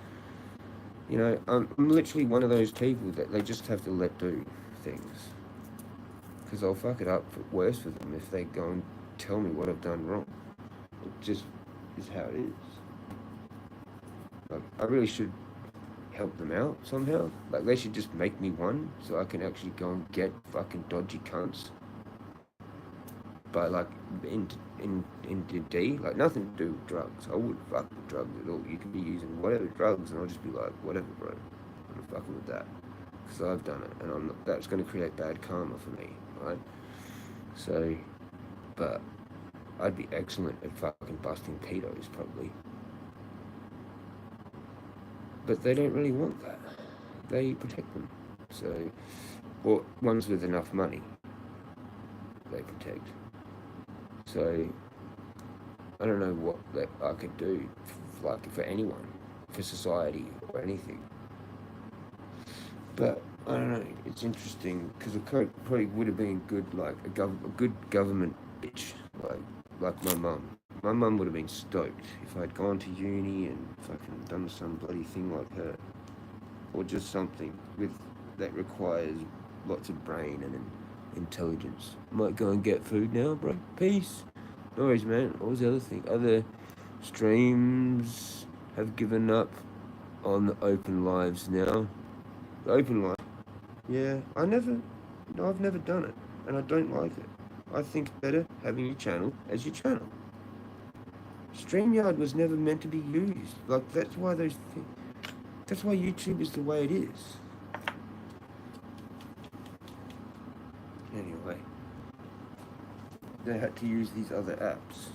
you know, I'm literally one of those people that they just have to let do things. Because I'll fuck it up worse for them if they go and tell me what I've done wrong. It just is how it is. Like, I really should help them out somehow. Like, they should just make me one so I can actually go and get fucking dodgy cunts. But like in D, like nothing to do with drugs. I wouldn't fuck with drugs at all. You can be using whatever drugs, and I'll just be like, whatever, bro. I'm not fucking with that because I've done it, and I'm not, that's going to create bad karma for me, right? So, but I'd be excellent at fucking busting pedos probably. But they don't really want that. They protect them. So, or ones with enough money, they protect. So, I don't know what that I could do, like for anyone, for society or anything. But I don't know. It's interesting because it probably would have been good, like a good government bitch, like my mum. My mum would have been stoked if I'd gone to uni and fucking done some bloody thing like her, or just something that requires lots of brain and intelligence. Might go and get food now, bro. Peace. No worries, man. What was the other thing? Other streams have given up on the open lives now. The open live. Yeah, I've never done it, and I don't like it. I think it's better having your channel as your channel. StreamYard was never meant to be used. Like, that's why YouTube is the way it is. Anyway, they had to use these other apps,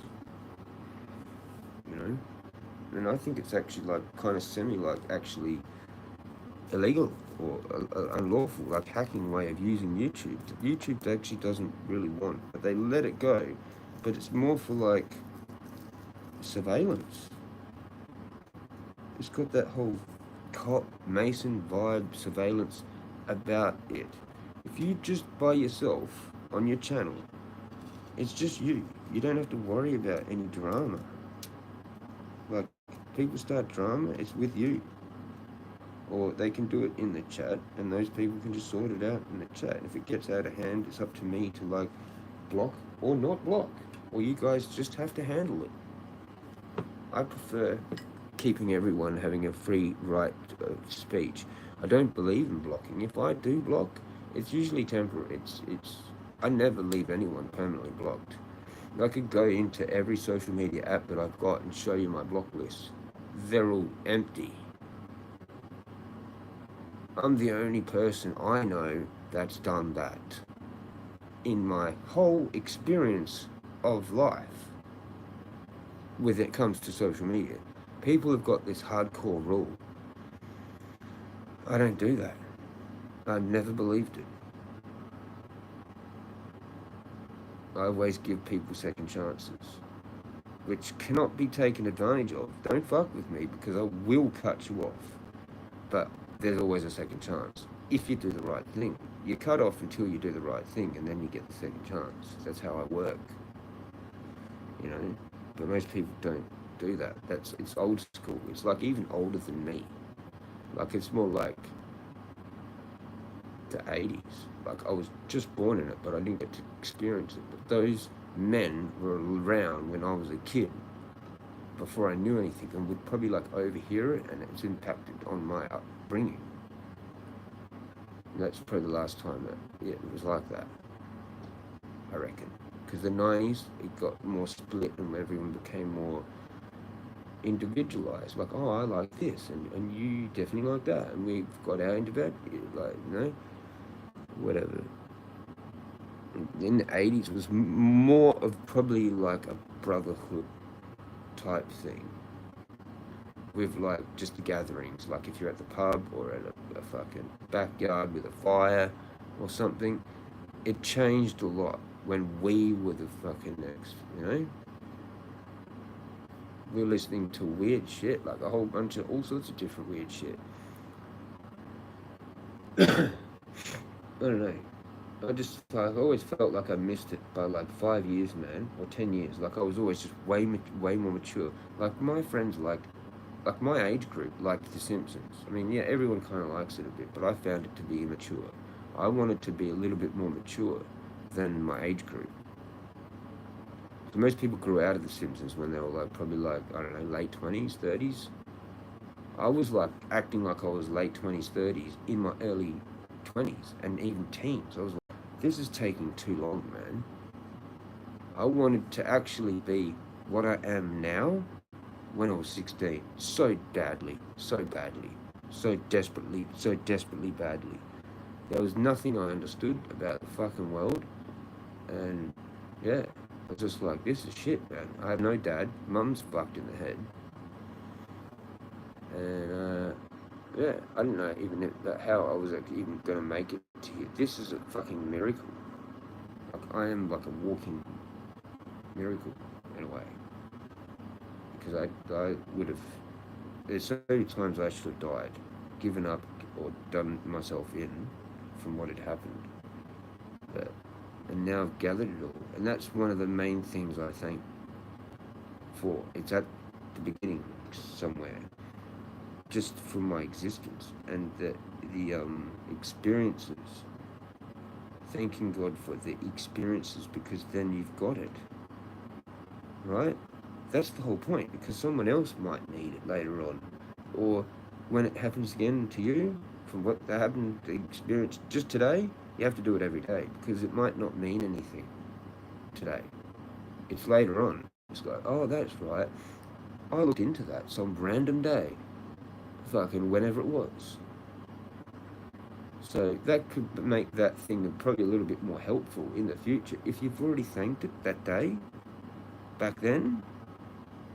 you know? And I think it's actually like kind of actually illegal or unlawful, like hacking way of using YouTube. YouTube actually doesn't really want, but they let it go. But it's more for like surveillance. It's got that whole cop Mason vibe surveillance about it. If you just by yourself on your channel, it's just you. You don't have to worry about any drama. Like, people start drama, it's with you. Or they can do it in the chat, and those people can just sort it out in the chat. If it gets out of hand, it's up to me to like block or not block. Or you guys just have to handle it. I prefer keeping everyone having a free right of speech. I don't believe in blocking. If I do block, it's usually temporary. I never leave anyone permanently blocked. I could go into every social media app that I've got and show you my block list. They're all empty. I'm the only person I know that's done that in my whole experience of life when it comes to social media. People have got this hardcore rule. I don't do that. I never believed it. I always give people second chances, which cannot be taken advantage of. Don't fuck with me because I will cut you off. But there's always a second chance. If you do the right thing. You cut off until you do the right thing and then you get the second chance. That's how I work. You know? But most people don't do that. It's old school. It's like even older than me. Like it's more like the 80s. Like I was just born in it, but I didn't get to experience it. But those men were around when I was a kid, before I knew anything, and would probably like overhear it, and it's impacted on my upbringing. And that's probably the last time that it was like that, I reckon. Because the 90s, it got more split and everyone became more individualized. Like, oh, I like this, and you definitely like that, and we've got our individual, like, you know, whatever. In the 80s, it was more of probably like a brotherhood type thing, with like just the gatherings, like if you're at the pub or at a fucking backyard with a fire or something. It changed a lot when we were the fucking next, you know? We were listening to weird shit, like a whole bunch of all sorts of different weird shit. I don't know. I always felt like I missed it by like 5 years, man, or 10 years. Like I was always just way more mature. Like my friends, like my age group, liked The Simpsons. I mean, yeah, everyone kind of likes it a bit, but I found it to be immature. I wanted to be a little bit more mature than my age group. So most people grew out of The Simpsons when they were like probably like, I don't know, late 20s, 30s. I was like acting like I was late 20s, 30s in my early 20s and even teens. I was like, this is taking too long, man. I wanted to actually be what I am now when I was 16. So badly, so desperately badly. There was nothing I understood about the fucking world. And yeah, I was just like, this is shit, man. I have no dad. Mum's fucked in the head. And yeah, I don't know even how I was actually even going to make it to here. This is a fucking miracle. Like, I am like a walking miracle in a way. Because I would have, there's so many times I should have died, given up or done myself in from what had happened. And now I've gathered it all. And that's one of the main things I thank for. It's at the beginning somewhere, just from my existence and the experiences. Thanking God for the experiences, because then you've got it, right? That's the whole point, because someone else might need it later on, or when it happens again to you, from what happened, the experience just today, you have to do it every day, because it might not mean anything today. It's later on. It's like, oh, that's right. I looked into that some random day, fucking whenever it was. So that could make that thing probably a little bit more helpful in the future if you've already thanked it that day, back then,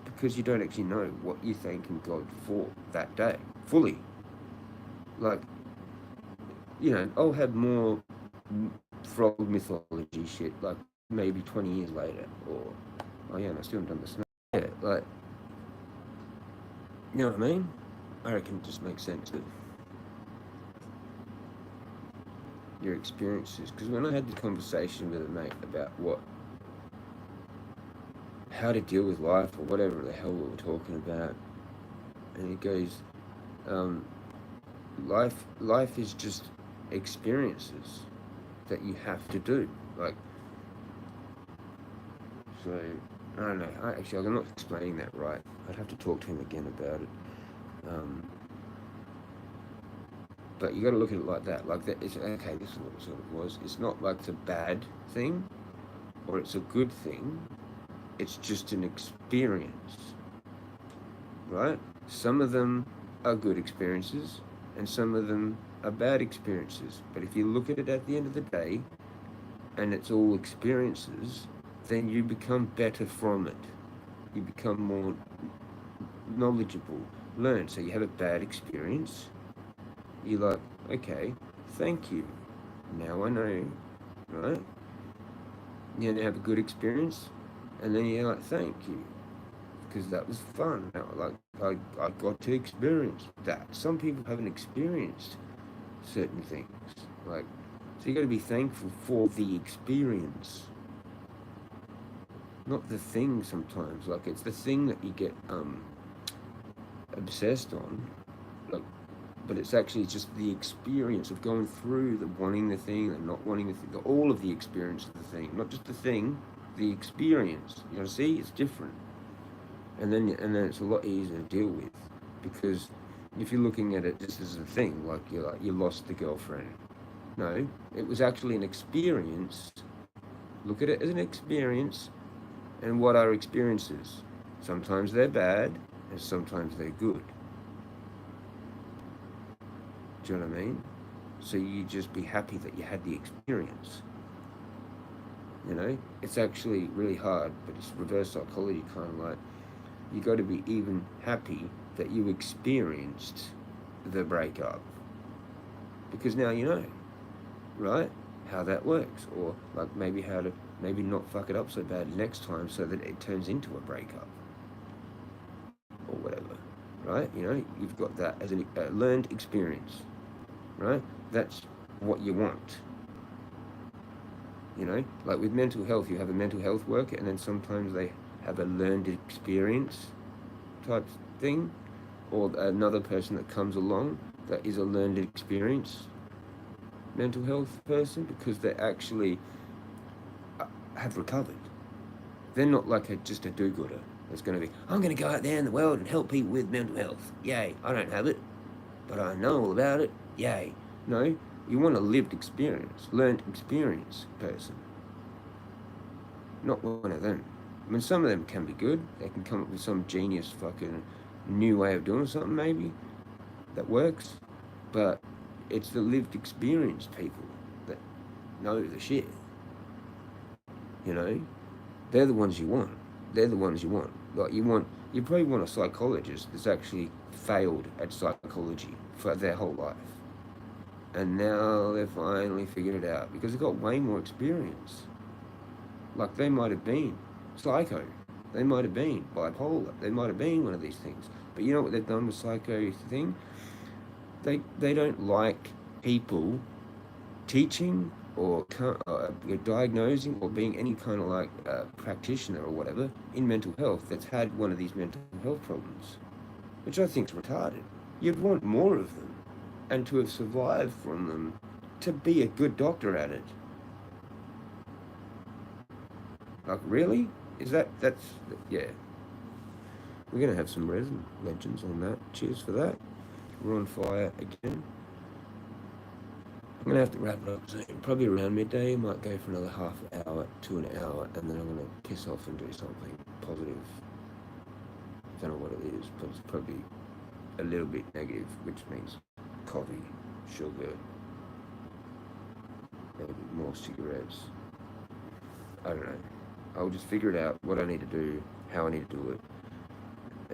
because you don't actually know what you're thanking God for that day fully. Like, you know, I'll have more frog mythology shit, like maybe 20 years later, or, oh yeah, and I still haven't done the snake. Yeah, like, you know what I mean? I reckon it just makes sense of your experiences. Because when I had the conversation with a mate about how to deal with life, or whatever the hell we were talking about, and he goes, life is just experiences that you have to do. Like, so, I don't know. I'm not explaining that right. I'd have to talk to him again about it. But you got to look at it like that. Like that. It's okay. This is what it sort of was. It's not like it's a bad thing, or it's a good thing. It's just an experience, right? Some of them are good experiences, and some of them are bad experiences. But if you look at it at the end of the day, and it's all experiences, then you become better from it. You become more knowledgeable, learn. So you have a bad experience, you're like, okay, thank you. Now I know, right? You know, have a good experience, and then you're like, thank you, because that was fun. Like I got to experience that. Some people haven't experienced certain things, like, so you got to be thankful for the experience, not the thing. Sometimes, like, it's the thing that you get obsessed on, like, but it's actually just the experience of going through the wanting the thing and not wanting the thing, all of the experience of the thing, not just the thing, the experience. You know, see, it's different, and then it's a lot easier to deal with, because if you're looking at it just as a thing, like you lost the girlfriend. No, it was actually an experience. Look at it as an experience, and what are experiences? Sometimes they're bad, and sometimes they're good. Do you know what I mean? So you just be happy that you had the experience. You know, it's actually really hard, but it's reverse psychology, kind of like you got to be even happy that you experienced the breakup, because now you know, right, how that works, or like maybe how to maybe not fuck it up so bad next time, so that it turns into a breakup or whatever, right? You know, you've got that as a learned experience, right? That's what you want. You know, like with mental health, you have a mental health worker, and then sometimes they have a learned experience type thing, or another person that comes along that is a learned experience mental health person, because they actually have recovered. They're not like just a do-gooder that's going to be, I'm going to go out there in the world and help people with mental health. Yay, I don't have it, but I know all about it. Yay. No, you want a lived experience, learned experience person. Not one of them. I mean, some of them can be good. They can come up with some genius fucking new way of doing something, maybe, that works. But it's the lived experience people that know the shit. You know? They're the ones you want. They're the ones you want. Like, you probably want a psychologist that's actually failed at psychology for their whole life. And now they've finally figured it out because they've got way more experience. Like, they might have been psycho. They might have been bipolar. They might have been one of these things. But you know what they've done with psycho thing? They don't like people teaching or diagnosing or being any kind of like practitioner or whatever in mental health that's had one of these mental health problems, which I think is retarded. You'd want more of them, and to have survived from them, to be a good doctor at it. Like, really? That's, yeah. We're going to have some resin legends on that. Cheers for that. We're on fire again. I'm going to have to wrap it up soon. Probably around midday. I might go for another half hour to an hour, and then I'm going to piss off and do something positive. I don't know what it is, but it's probably a little bit negative, which means coffee, sugar, maybe more cigarettes. I don't know. I'll just figure it out, what I need to do, how I need to do it,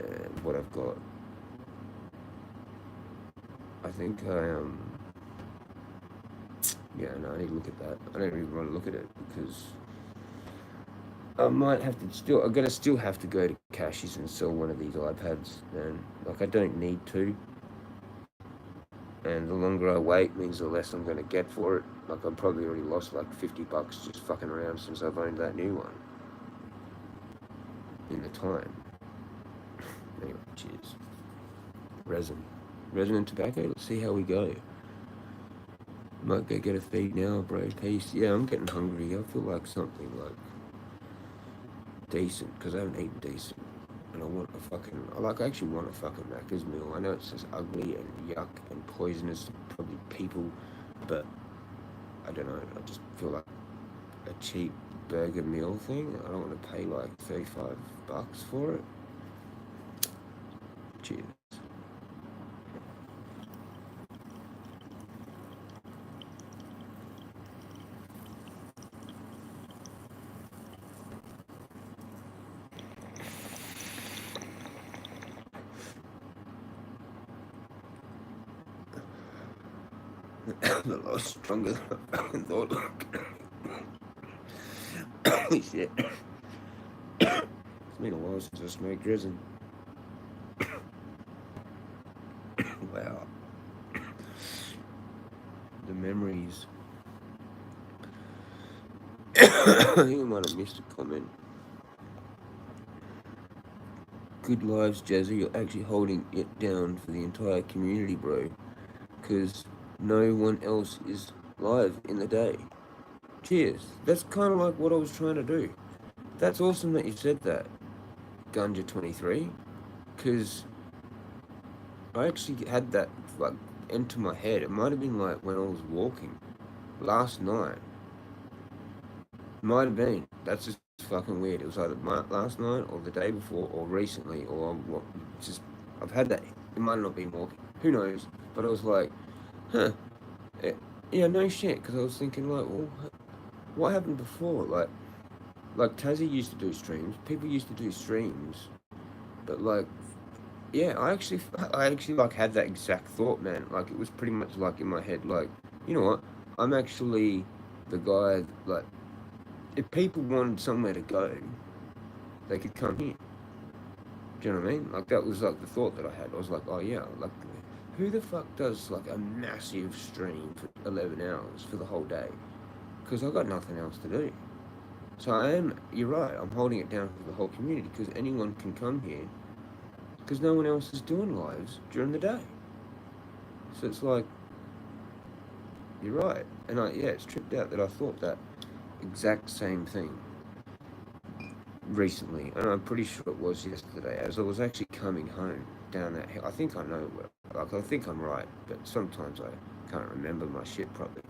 and what I've got. I think yeah, no, I need to look at that. I don't really want to look at it because I might have to still, I'm going to still have to go to Cashies and sell one of these iPads, and like, I don't need to. And the longer I wait means the less I'm going to get for it. Like, I've probably already lost like $50 just fucking around since I've owned that new one. In the time. Anyway, cheers. Resin and tobacco. Let's see how we go. Might go get a feed now, bro. Peace. Yeah, I'm getting hungry. I feel like something like decent, because I haven't eaten decent. And I want a fucking, I actually want a fucking Macca's meal. I know it's just ugly and yuck and poisonous to probably people, but I don't know. I just feel like a cheap burger meal thing. I don't want to pay like $35 for it. Cheers. But I was stronger than I fucking thought. Holy shit. It's been a while since I smoked resin. Wow. The memories. I think I might have missed a comment. Good lives, Jezza. You're actually holding it down for the entire community, bro. Because no one else is live in the day. Cheers. That's kind of like what I was trying to do. That's awesome that you said that, Gunja23. Because I actually had that like into my head. It might have been like when I was walking last night. Might have been. That's just fucking weird. It was either last night or the day before or recently or what. Just I've had that. It might not be walking. Who knows? But I was like, huh. Yeah, no shit. Because I was thinking like, well, what happened before? Like Tassie used to do streams. People used to do streams. But like, yeah, I actually like had that exact thought, man. Like it was pretty much like in my head. Like, you know what? I'm actually the guy. Like, if people wanted somewhere to go, they could come here. Do you know what I mean? Like that was like the thought that I had. I was like, oh yeah, like who the fuck does like a massive stream for 11 hours for the whole day? Because I've got nothing else to do. So you're right, I'm holding it down for the whole community because anyone can come here because no one else is doing lives during the day. So it's like, you're right. And it's tripped out that I thought that exact same thing recently, and I'm pretty sure it was yesterday, as I was actually coming home down that hill. I think I know where, like, I think I'm right, but sometimes I can't remember my shit properly.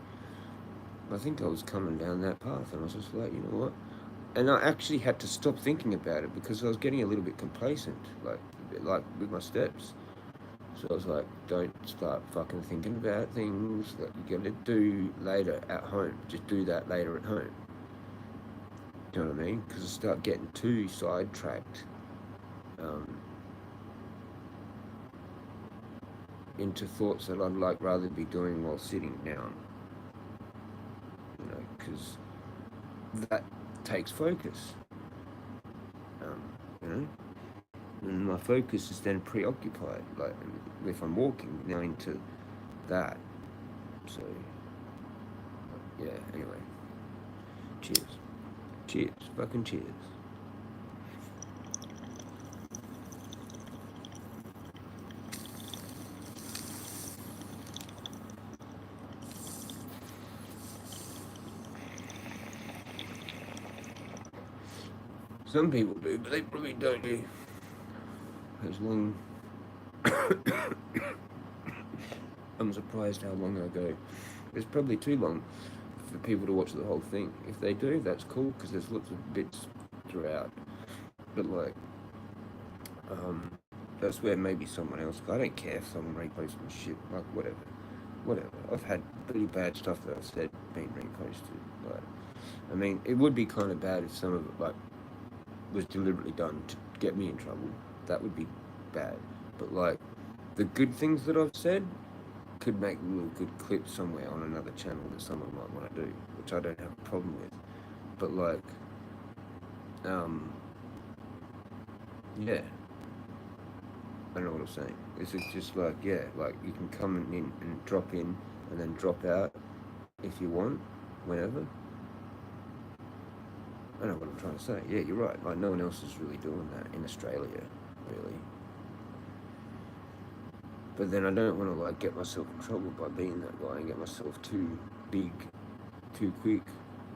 I think I was coming down that path, and I was just like, you know what? And I actually had to stop thinking about it because I was getting a little bit complacent, like with my steps. So I was like, don't start fucking thinking about things that you're gonna do later at home. Just do that later at home. Do you know what I mean? Because I start getting too sidetracked into thoughts that I'd like rather be doing while sitting down. You know, because that takes focus. You know, and my focus is then preoccupied. Like if I'm walking now into that. So yeah. Anyway, cheers. Cheers. Fucking cheers. Some people do, but they probably don't do. As long. I'm surprised how long ago. It's probably too long for people to watch the whole thing. If they do, that's cool because there's lots of bits throughout. But like, that's where maybe someone else. I don't care if someone reposts my shit. Like whatever. I've had pretty bad stuff that I've said being reposted. But I mean, it would be kind of bad if some of it like was deliberately done to get me in trouble. That would be bad. But like, the good things that I've said could make a little good clip somewhere on another channel that someone might want to do, which I don't have a problem with. But like, yeah, I don't know what I'm saying. It's just like, yeah, like you can come in and drop in and then drop out if you want, whenever. I know what I'm trying to say. Yeah, you're right. Like no one else is really doing that in Australia, really. But then I don't want to like get myself in trouble by being that guy and get myself too big, too quick,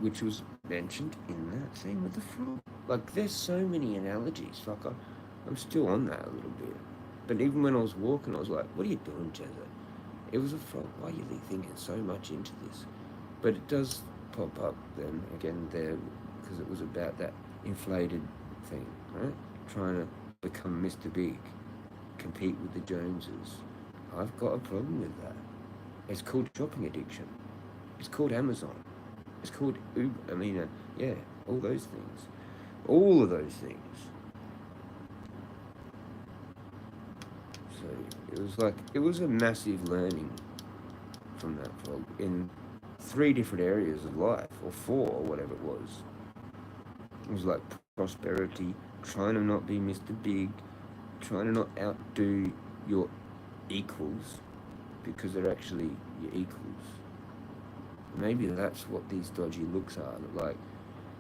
which was mentioned in that thing with the frog. Like there's so many analogies. Like I'm still on that a little bit. But even when I was walking, I was like, what are you doing, Jezza? It was a frog. Why are you thinking so much into this? But it does pop up then again there because it was about that inflated thing, right? Trying to become Mr. Big, compete with the Joneses. I've got a problem with that. It's called shopping addiction. It's called Amazon. It's called Uber. I mean, yeah, all those things. All of those things. So it was a massive learning from that vlog in 3 different areas of life, or 4, or whatever it was. It was like prosperity, trying to not be Mr. Big, trying to not outdo your equals, because they're actually your equals. Maybe that's what these dodgy looks are. Like,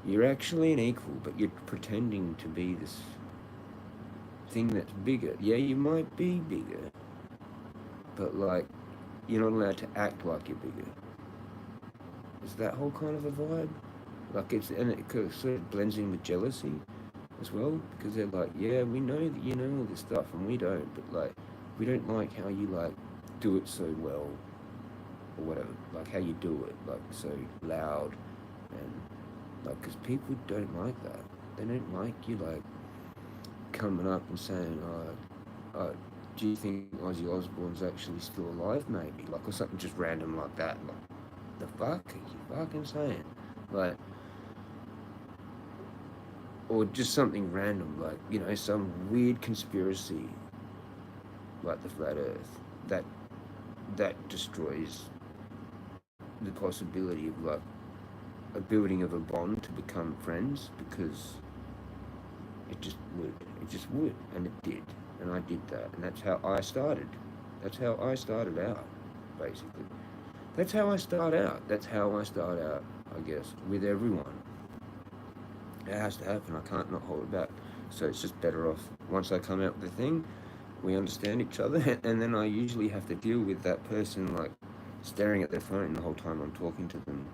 you're actually an equal, but you're pretending to be this thing that's bigger. Yeah, you might be bigger, but like, you're not allowed to act like you're bigger. Is that whole kind of a vibe? Like, and it sort of blends in with jealousy as well, because they're like, yeah, we know that you know all this stuff and we don't, but like, we don't like how you like do it so well, or whatever, like how you do it, like so loud, and like, because people don't like that. They don't like you like coming up and saying, do you think Ozzy Osbourne's actually still alive, maybe? Like, or something just random like that. Like, the fuck are you fucking saying? Like, or just something random, like, you know, some weird conspiracy, like the flat Earth, that destroys the possibility of like a building of a bond to become friends, because it just would, and it did, and I did that, and that's how I started. That's how I started out, basically. That's how I start out, I guess, with everyone. It has to happen, I can't not hold it back. So it's just better off, once I come out with the thing, we understand each other, and then I usually have to deal with that person, like, staring at their phone the whole time I'm talking to them,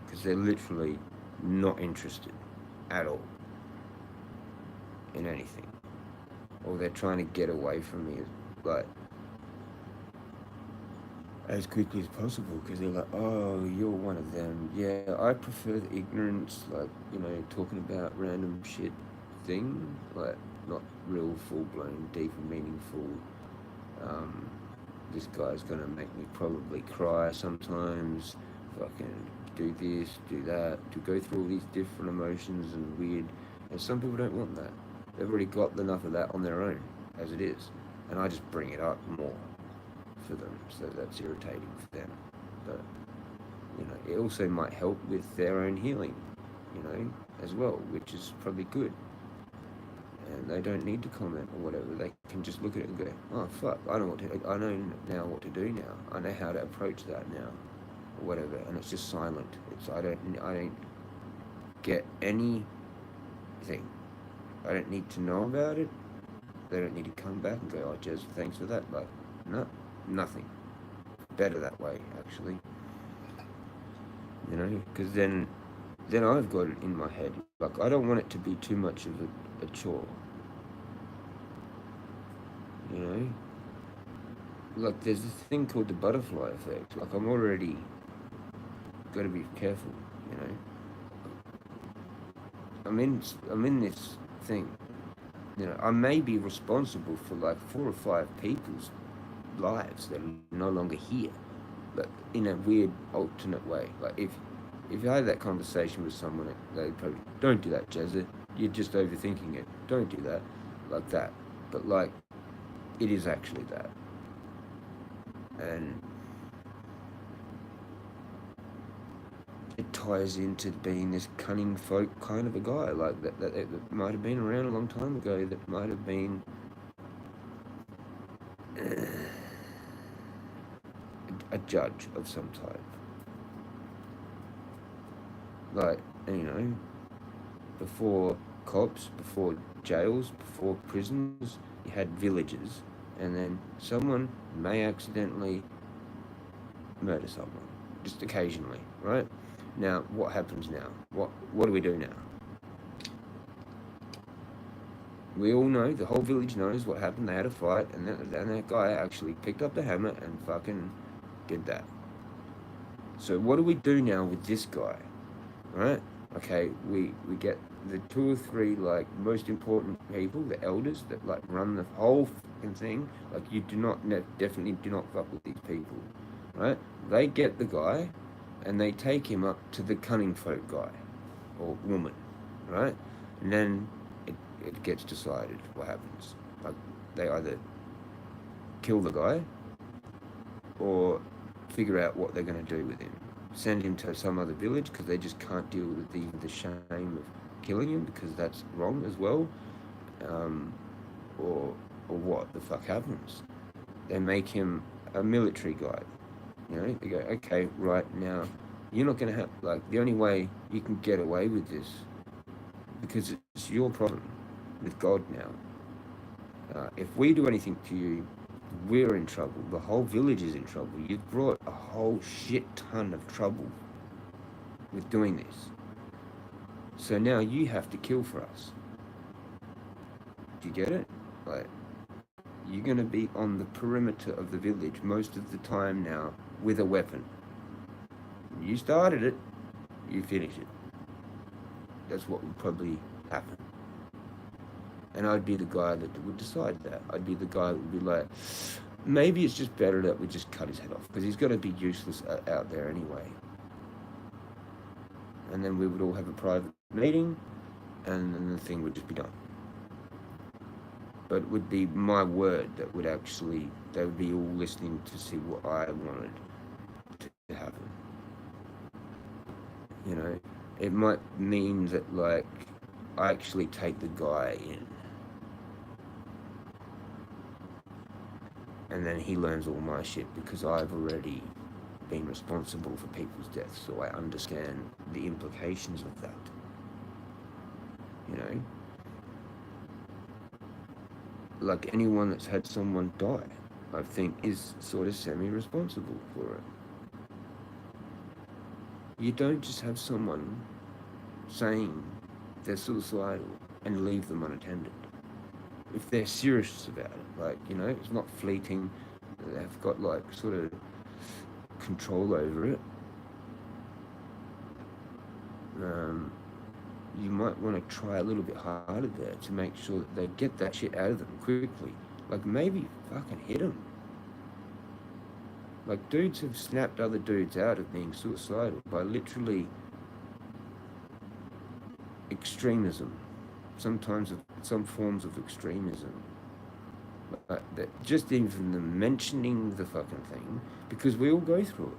because they're literally not interested at all in anything, or they're trying to get away from me, like, as quickly as possible, because they're like, oh, you're one of them. Yeah, I prefer the ignorance, like, you know, talking about random shit thing, like, not real full-blown, deep and meaningful, this guy's gonna make me probably cry sometimes, fucking do this, do that, to go through all these different emotions and weird, and some people don't want that. They've already got enough of that on their own, as it is, and I just bring it up more for them, so that's irritating for them. But, you know, it also might help with their own healing, you know, as well, which is probably good. And they don't need to comment or whatever. They can just look at it and go, oh fuck, I know now what to do now. I know how to approach that now, or whatever. And it's just silent. I don't get anything. I don't need to know about it. They don't need to come back and go, oh Jez, thanks for that. Like, no, nothing. Better that way, actually. You know, because then I've got it in my head. Like, I don't want it to be too much of a chore. You know? Like, there's this thing called the butterfly effect. Like, I'm already got to be careful, you know? I'm in this thing. You know, I may be responsible for like 4 or 5 people's lives that are no longer here, but in a weird alternate way. Like, if I had that conversation with someone, they'd probably, don't do that, Jezza, you're just overthinking it, don't do that, like that. But like, it is actually that. And it ties into being this cunning folk kind of a guy, like that might have been around a long time ago, that might have been a judge of some type. Like, you know, before cops, before jails, before prisons, you had villages, and then someone may accidentally murder someone, just occasionally, right? Now, what happens now? What do we do now? We all know, the whole village knows what happened. They had a fight, and that guy actually picked up the hammer and fucking did that. So what do we do now with this guy, right? Okay, we get the 2 or 3 like most important people, the elders that like run the whole fucking thing. Like, you definitely do not fuck with these people, right? They get the guy, and they take him up to the cunning folk guy or woman, right? And then it gets decided what happens. Like, they either kill the guy, or figure out what they're going to do with him. Send him to some other village because they just can't deal with the shame of killing him, because that's wrong as well. Um, or what the fuck happens? They make him a military guy. They go, okay, right now, you're not going to have, like, the only way you can get away with this, because it's your problem with God now. If we do anything to you, we're in trouble. The whole village is in trouble. You've brought a whole shit ton of trouble with doing this. So now you have to kill for us. Do you get it? Like, you're going to be on the perimeter of the village most of the time now with a weapon. You started it, you finish it. That's what would probably happen. And I'd be the guy that would decide that. I'd be the guy that would be like, maybe it's just better that we just cut his head off, because he's going to be useless out there anyway. And then we would all have a private meeting, and then the thing would just be done. But it would be my word that would actually, they would be all listening to see what I wanted to happen. It might mean that, like, I actually take the guy in, and then he learns all my shit, because I've already been responsible for people's deaths, so I understand the implications of that. Like, anyone that's had someone die, I think, is sort of semi-responsible for it. You don't just have someone saying they're suicidal and leave them unattended. If they're serious about it, like, it's not fleeting, they've got, like, sort of control over it. You might want to try a little bit harder there to make sure that they get that shit out of them quickly. Like, maybe fucking hit them. Like, dudes have snapped other dudes out of being suicidal by literally extremism. Sometimes some forms of extremism. Just even the mentioning the fucking thing, because we all go through it.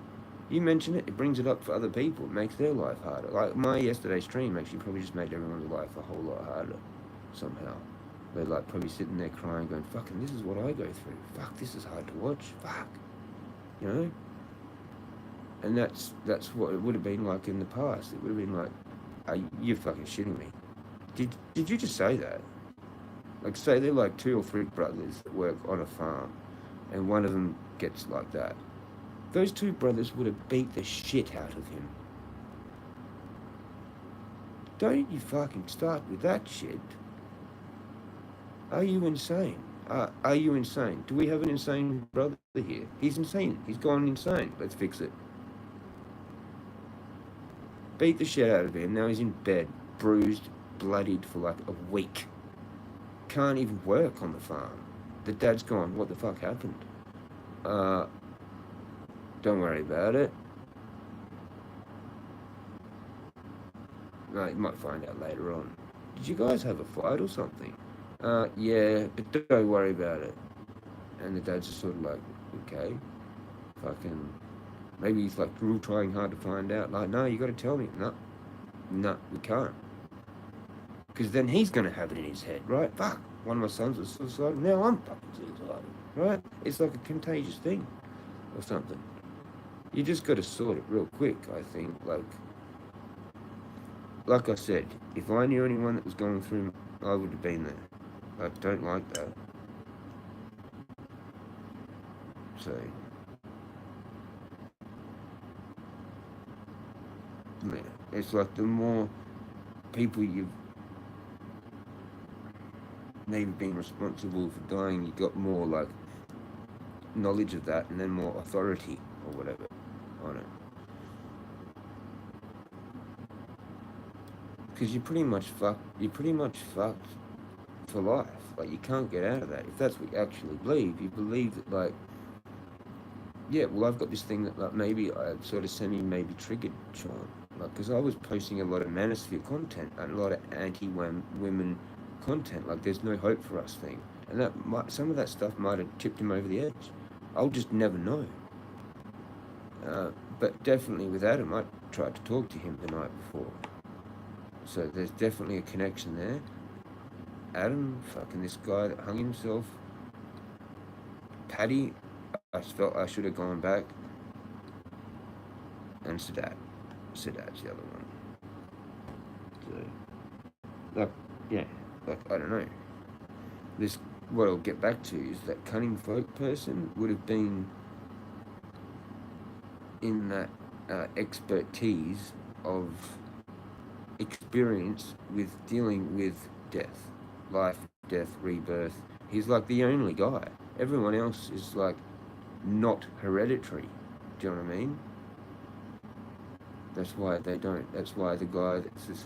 You mention it, it brings it up for other people. It makes their life harder. Like, my yesterday's stream actually probably just made everyone's life a whole lot harder somehow. They're, like, probably sitting there crying, going, fucking, this is what I go through. Fuck, this is hard to watch. Fuck. And that's what it would have been like in the past. It would have been like, you're fucking shitting me. Did you just say that? Like, say they're like 2 or 3 brothers that work on a farm, and one of them gets like that. Those 2 brothers would have beat the shit out of him. Don't you fucking start with that shit. Are you insane? Are you insane? Do we have an insane brother here? He's insane. He's gone insane. Let's fix it. Beat the shit out of him. Now he's in bed, bruised, bloodied for like a week. Can't even work on the farm. The dad's gone. What the fuck happened? Don't worry about it. No, you might find out later on. Did you guys have a fight or something? Yeah, but don't worry about it. And the dad's just sort of like, okay, fucking, maybe he's like real trying hard to find out. Like, no, you got to tell me. No, we can't. Because then he's going to have it in his head, right? Fuck, one of my sons was suicidal. Now I'm fucking suicidal, right? It's like a contagious thing or something. You just got to sort it real quick, I think. Like I said, if I knew anyone that was going through, I would have been there. I don't like that. So, yeah, it's like the more people you've maybe been responsible for dying, you got more like knowledge of that, and then more authority or whatever on it. Because you're pretty much fucked for life. Like, you can't get out of that. If that's what you actually believe, you believe that, like, yeah, well, I've got this thing that, like, maybe I sort of maybe triggered Sean. Like, because I was posting a lot of manosphere content and a lot of anti-women content, like, there's no hope for us thing. And some of that stuff might have tipped him over the edge. I'll just never know. But definitely with Adam, I tried to talk to him the night before. So there's definitely a connection there. Adam, fucking this guy that hung himself. Paddy, I felt I should have gone back. And Sadat. Sadat's the other one. So, like, yeah, like, I don't know. This, what I'll get back to is that cunning folk person would have been in that expertise of experience with dealing with death, life, death, rebirth. He's like the only guy. Everyone else is like not hereditary. Do you know what I mean? That's why they don't. That's why the guy that's this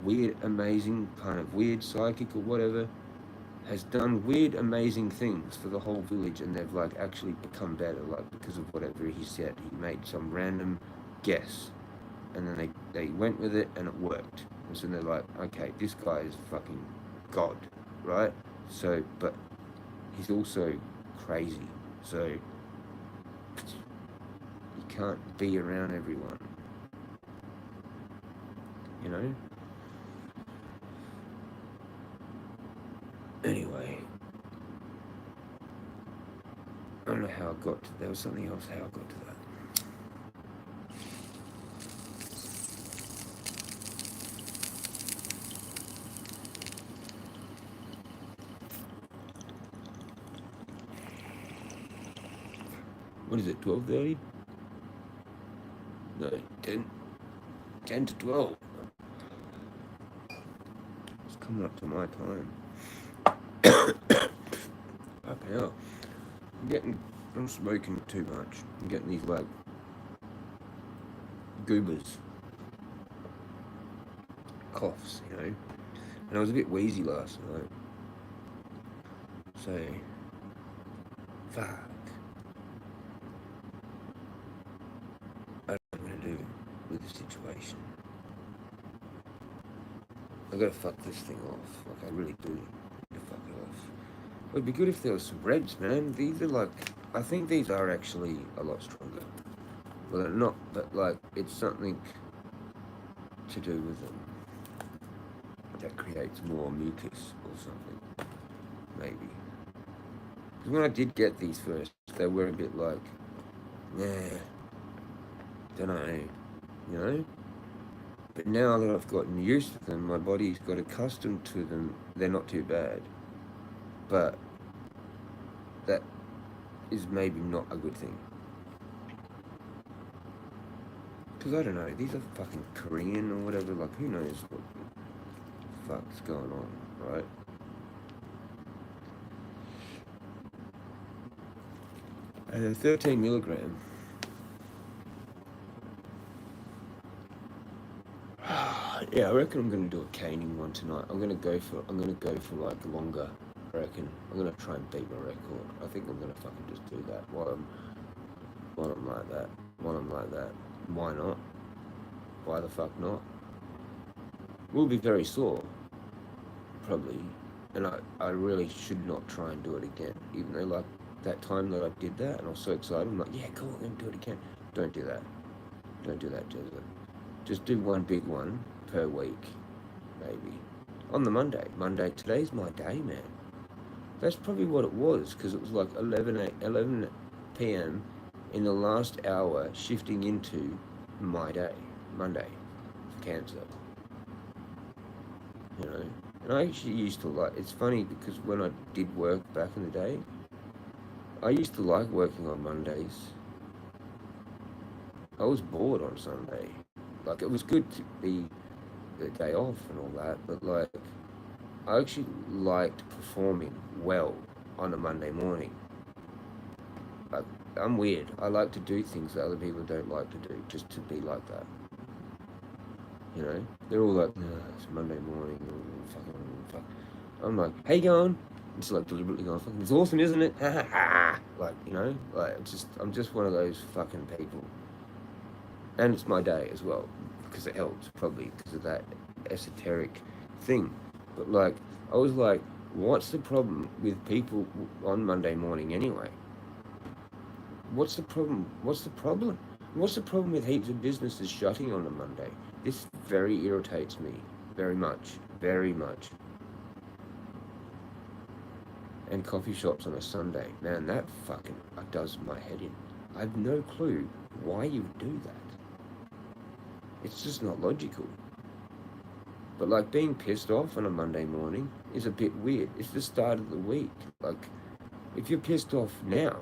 weird, amazing, kind of weird psychic or whatever has done weird, amazing things for the whole village, and they've like actually become better, like because of whatever he said. He made some random guess, and then they went with it, and it worked. And so they're like, okay, this guy is fucking God, right? So, but he's also crazy, so you can't be around everyone, you know? Anyway, I don't know how I got to, there was something else how I got to that. What is it, 12:30? No, 10 to 12. It's coming up to my time. Fucking hell. I'm smoking too much. I'm getting these like goobers, coughs, you know. And I was a bit wheezy last night. So, fuck. I don't know what I'm gonna do with the situation. I gotta fuck this thing off. Like, I really do need to fuck it off. It would be good if there was some reds, man. These are like, I think these are actually a lot stronger. Well, they're not, but like, it's something to do with them that creates more mucus or something, maybe. Because when I did get these first, they were a bit like, nah, don't know, you know? But now that I've gotten used to them, my body's got accustomed to them, they're not too bad. But that is maybe not a good thing. Because I don't know, these are fucking Korean or whatever, like who knows what the fuck's going on, right? And 13 milligram. Yeah, I reckon I'm gonna do a caning one tonight. I'm gonna go for like longer. I reckon I'm gonna try and beat my record. I think I'm gonna fucking just do that while I'm like that. While I'm like that. Why not? Why the fuck not? We'll be very sore, probably. And I really should not try and do it again. Even though like that time that I did that and I was so excited, I'm like, yeah, cool, I'm gonna do it again. Don't do that. Don't do that, Jezza. Just do one big one per week, maybe. On the Monday. Today's my day, man. That's probably what it was, because it was like 11 p.m. in the last hour, shifting into my day, Monday, for cancer. You know? And I actually used to like, it's funny because when I did work back in the day, I used to like working on Mondays. I was bored on Sunday. Like, it was good to be the day off and all that, but like, I actually liked performing well on a Monday morning. Like, I'm weird. I like to do things that other people don't like to do, just to be like that. You know? They're all like, no, it's Monday morning, fuck. I'm like, hey, going? It's like deliberately going, fucking, it's awesome, isn't it? Like, you know? Like, I'm just one of those fucking people. And it's my day as well, because it helps, probably, because of that esoteric thing. But like, I was like, what's the problem with people on Monday morning anyway? What's the problem? What's the problem? What's the problem with heaps of businesses shutting on a Monday? This very irritates me. Very much. Very much. And coffee shops on a Sunday. Man, that fucking does my head in. I have no clue why you would do that. It's just not logical. But like being pissed off on a Monday morning is a bit weird. It's the start of the week. Like, if you're pissed off now,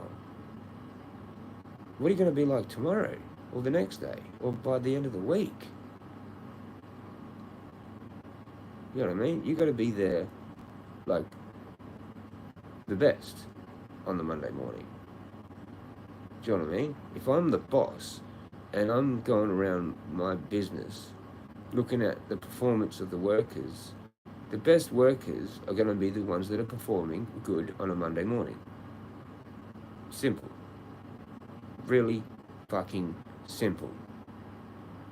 what are you going to be like tomorrow? Or the next day? Or by the end of the week? You know what I mean? You got to be there, like, the best on the Monday morning. Do you know what I mean? If I'm the boss and I'm going around my business looking at the performance of the workers, the best workers are going to be the ones that are performing good on a Monday morning. Simple. Really fucking simple.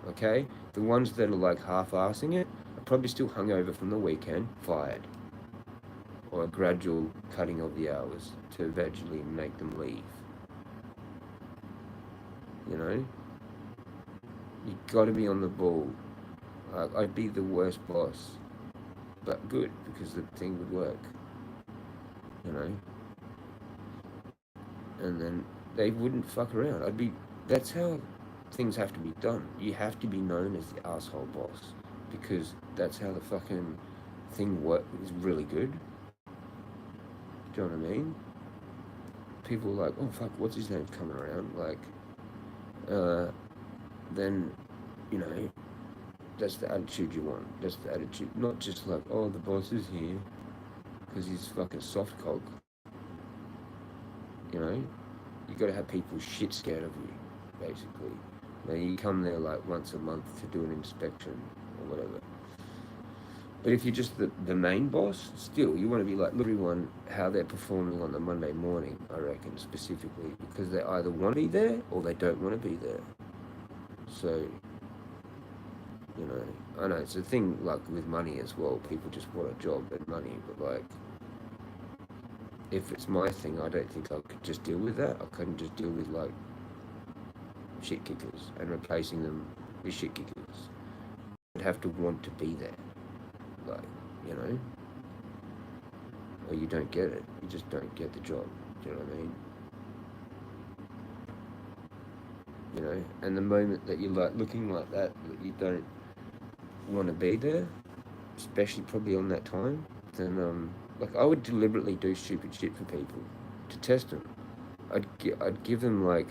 Okay? The ones that are like half-assing it are probably still hungover from the weekend, fired. Or a gradual cutting of the hours to eventually make them leave. You know? You gotta be on the ball. I'd be the worst boss, but good, because the thing would work. You know? And then they wouldn't fuck around. That's how things have to be done. You have to be known as the asshole boss, because that's how the fucking thing is really good. Do you know what I mean? People are like, oh fuck, what's his name coming around? Like, then, you know, that's the attitude you want. That's the attitude. Not just like, oh, the boss is here because he's fucking soft cog. You know? You got to have people shit scared of you, basically. Now, you come there like once a month to do an inspection or whatever. But if you're just the main boss, still, you want to be like, look everyone how they're performing on the Monday morning, I reckon, specifically. Because they either want to be there or they don't want to be there. So, you know, I know it's a thing like with money as well. People just want a job and money, but like, if it's my thing, I don't think I could just deal with that. I couldn't just deal with like shit kickers and replacing them with shit kickers. I'd have to want to be there, like, you know, or you don't get it. You just don't get the job. Do you know what I mean? You know, and the moment that you're like looking like that you don't want to be there, especially probably on that time, then like I would deliberately do stupid shit for people to test them. I'd give them like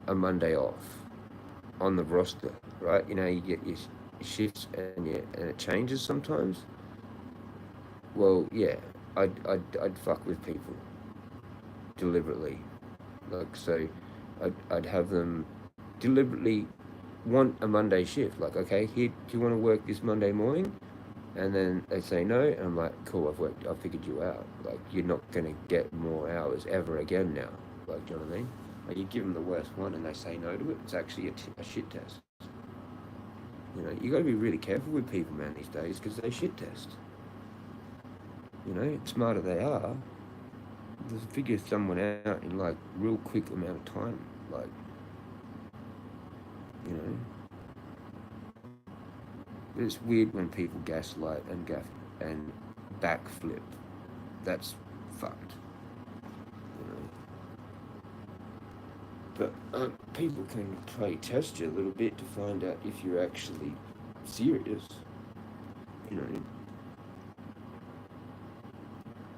a Monday off on the roster, right? You know, you get your shifts and it changes sometimes. Well, yeah, I'd fuck with people deliberately, like, so I'd have them deliberately want a Monday shift. Like, okay, here, do you want to work this Monday morning? And then they say no, and I'm like, cool, I've figured you out. Like, you're not going to get more hours ever again now. Like, do you know what I mean? Like, you give them the worst one and they say no to it, it's actually a shit test. You know, you got to be really careful with people, man, these days, because they shit test. You know, the smarter they are, they'll figure someone out in, like, real quick amount of time. Like, you know. But it's weird when people gaslight and backflip. That's fucked. You know. But people can play test you a little bit to find out if you're actually serious. You know.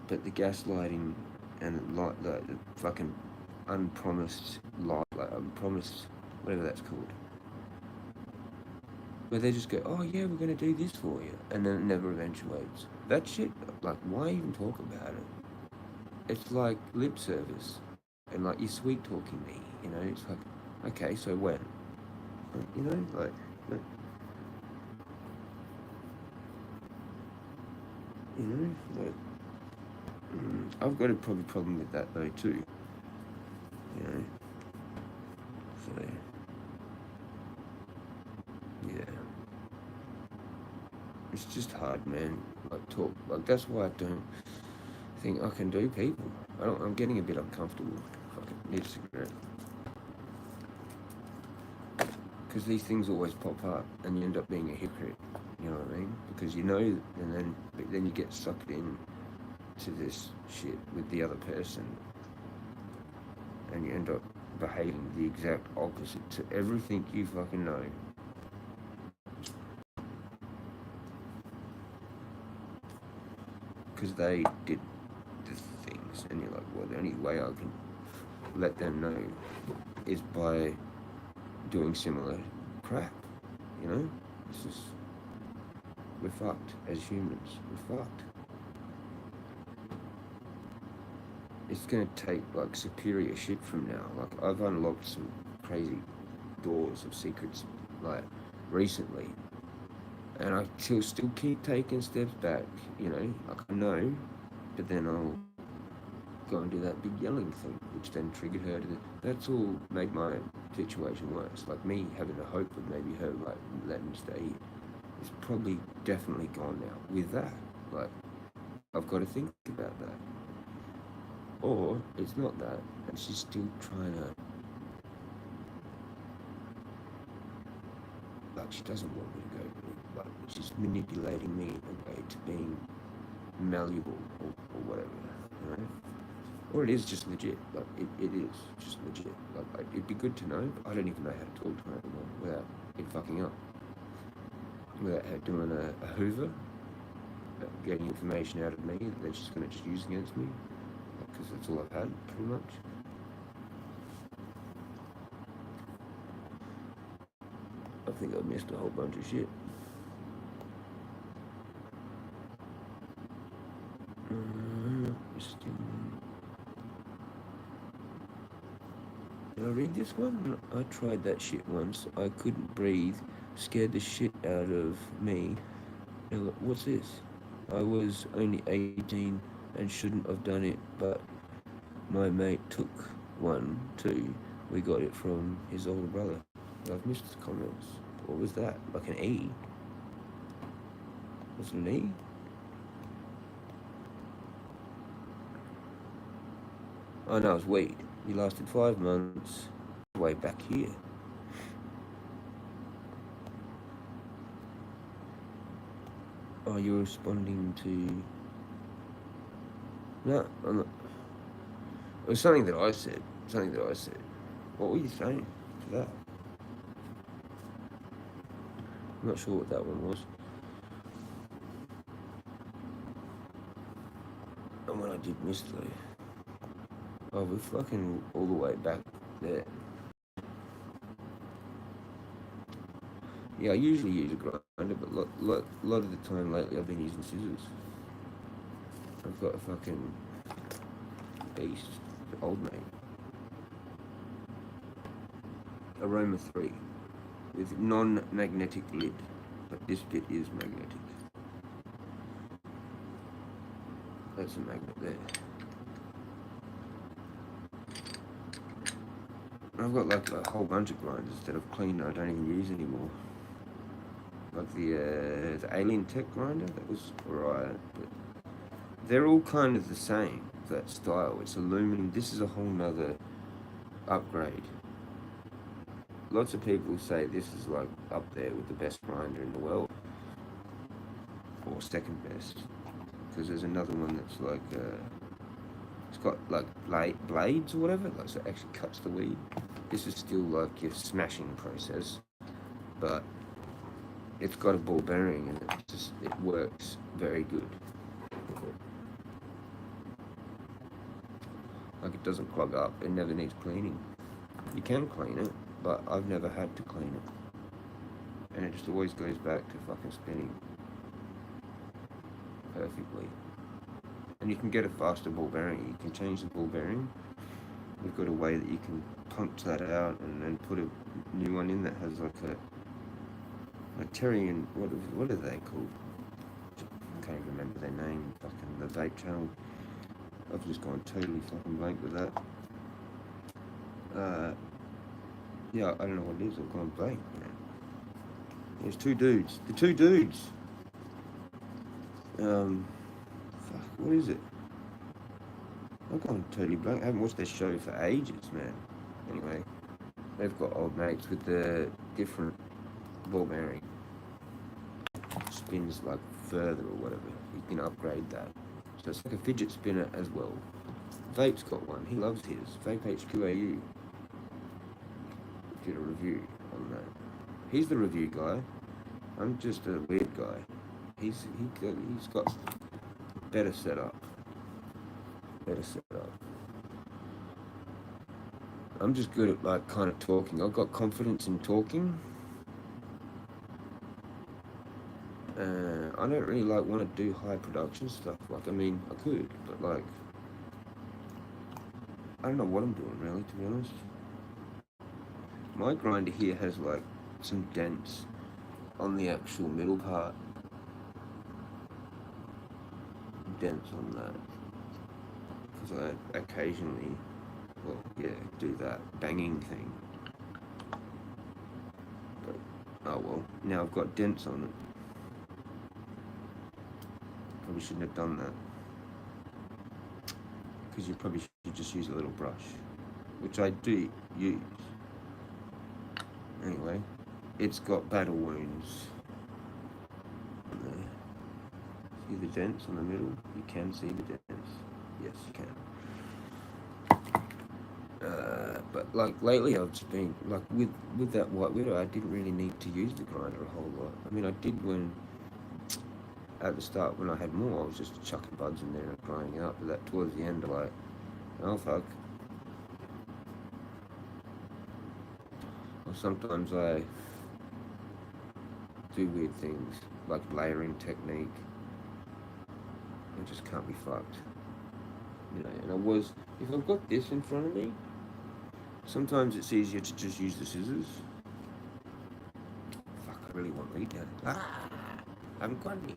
But the gaslighting and like the fucking unpromised lie, like unpromised, whatever that's called, where they just go, oh yeah, we're going to do this for you, and then it never eventuates. That shit, like, why even talk about it? It's like lip service, and like, you're sweet talking me, you know. It's like, okay, so when? You know, like, you know, like, I've got a problem with that though too, you know. So yeah, it's just hard, man. Like, talk, like, that's why I don't think I can do people. I'm getting a bit uncomfortable fucking need a cigarette. Because these things always pop up, and you end up being a hypocrite. You know what I mean? Because you know, and then you get sucked in to this shit with the other person, and you end up behaving the exact opposite to everything you fucking know. Because they did the things, and you're like, well, the only way I can let them know is by doing similar crap, you know? It's just, we're fucked as humans. We're fucked. It's gonna take like superior shit from now. Like I've unlocked some crazy doors of secrets like recently, and I still keep taking steps back. You know, like I know, but then I'll go and do that big yelling thing, which then triggered her to. That's all made my situation worse. Like me having the hope of maybe her like letting me stay here. It's probably definitely gone now with that. Like I've got to think about that. Or it's not that, and she's still trying to, like, she doesn't want me to go, like, she's manipulating me in a way to being malleable or whatever, you know? Or it is just legit, like, it is just legit. Like, it'd be good to know, but I don't even know how to talk to her anymore without it fucking up. Without her doing a hoover, getting information out of me that she's going to just use against me. Because that's all I've had, pretty much. I think I've missed a whole bunch of shit. Did I read this one? I tried that shit once. I couldn't breathe. Scared the shit out of me. What's this? I was only 18 and shouldn't have done it, but my mate took one too. We got it from his older brother. I've missed the comments. What was that? Like an E? Was it an E? Oh no, it was weed. He lasted 5 months. Way back here. Oh, you're responding to... No, I'm not. It was something that I said. What were you saying to that? I'm not sure what that one was. And when I did miss though. Oh, we're fucking all the way back there. Yeah, I usually use a grinder, but a lot of the time lately I've been using scissors. I've got a fucking beast, old mate. Aroma 3 with non-magnetic lid, but this bit is magnetic. That's a magnet there. I've got like a whole bunch of grinders that I've cleaned and I don't even use anymore. Like the Alien Tech grinder, that was alright, but they're all kind of the same, that style. It's aluminum. This is a whole nother upgrade. Lots of people say this is like up there with the best grinder in the world, or second best, because there's another one that's like it's got like blades or whatever, like so it actually cuts the weed. This is still like your smashing process, but it's got a ball bearing and it works very good. Like it doesn't clog up, it never needs cleaning. You can clean it, but I've never had to clean it. And it just always goes back to fucking spinning perfectly. And you can get a faster ball bearing. You can change the ball bearing. We've got a way that you can punch that out and then put a new one in that has like a Terry and what are they called? I can't even remember their name. Fucking the vape channel. I've just gone totally fucking blank with that. Yeah, I don't know what it is. I've gone blank, man. There's two dudes. The two dudes. Fuck, what is it? I'm going totally blank. I haven't watched their show for ages, man. Anyway, they've got old mates with the different ball bearing. Spins like further or whatever. You can upgrade that. So it's like a fidget spinner as well. Vape's got one. He loves his. Vape HQAU did a review on that. He's the review guy. I'm just a weird guy. He's got better setup. Better setup. I'm just good at like kind of talking. I've got confidence in talking. I don't really like want to do high production stuff. Like, I mean, I could, but like, I don't know what I'm doing really, to be honest. My grinder here has like some dents on the actual middle part. Dents on that. Because I occasionally, well, yeah, do that banging thing. But, oh well, now I've got dents on it. Probably shouldn't have done that. Because you probably should just use a little brush. Which I do use. Anyway, it's got battle wounds. See the dents on the middle? You can see the dents. Yes, you can. But like lately, I've just been like with that White Widow. I didn't really need to use the grinder a whole lot. I mean, I did when at the start when I had more. I was just chucking buds in there and grinding up. But that towards the end, like, oh fuck. Or sometimes I do weird things like layering technique. I just can't be fucked. You know, and if I've got this in front of me, sometimes it's easier to just use the scissors. Fuck, I really want meat now. I haven't got any.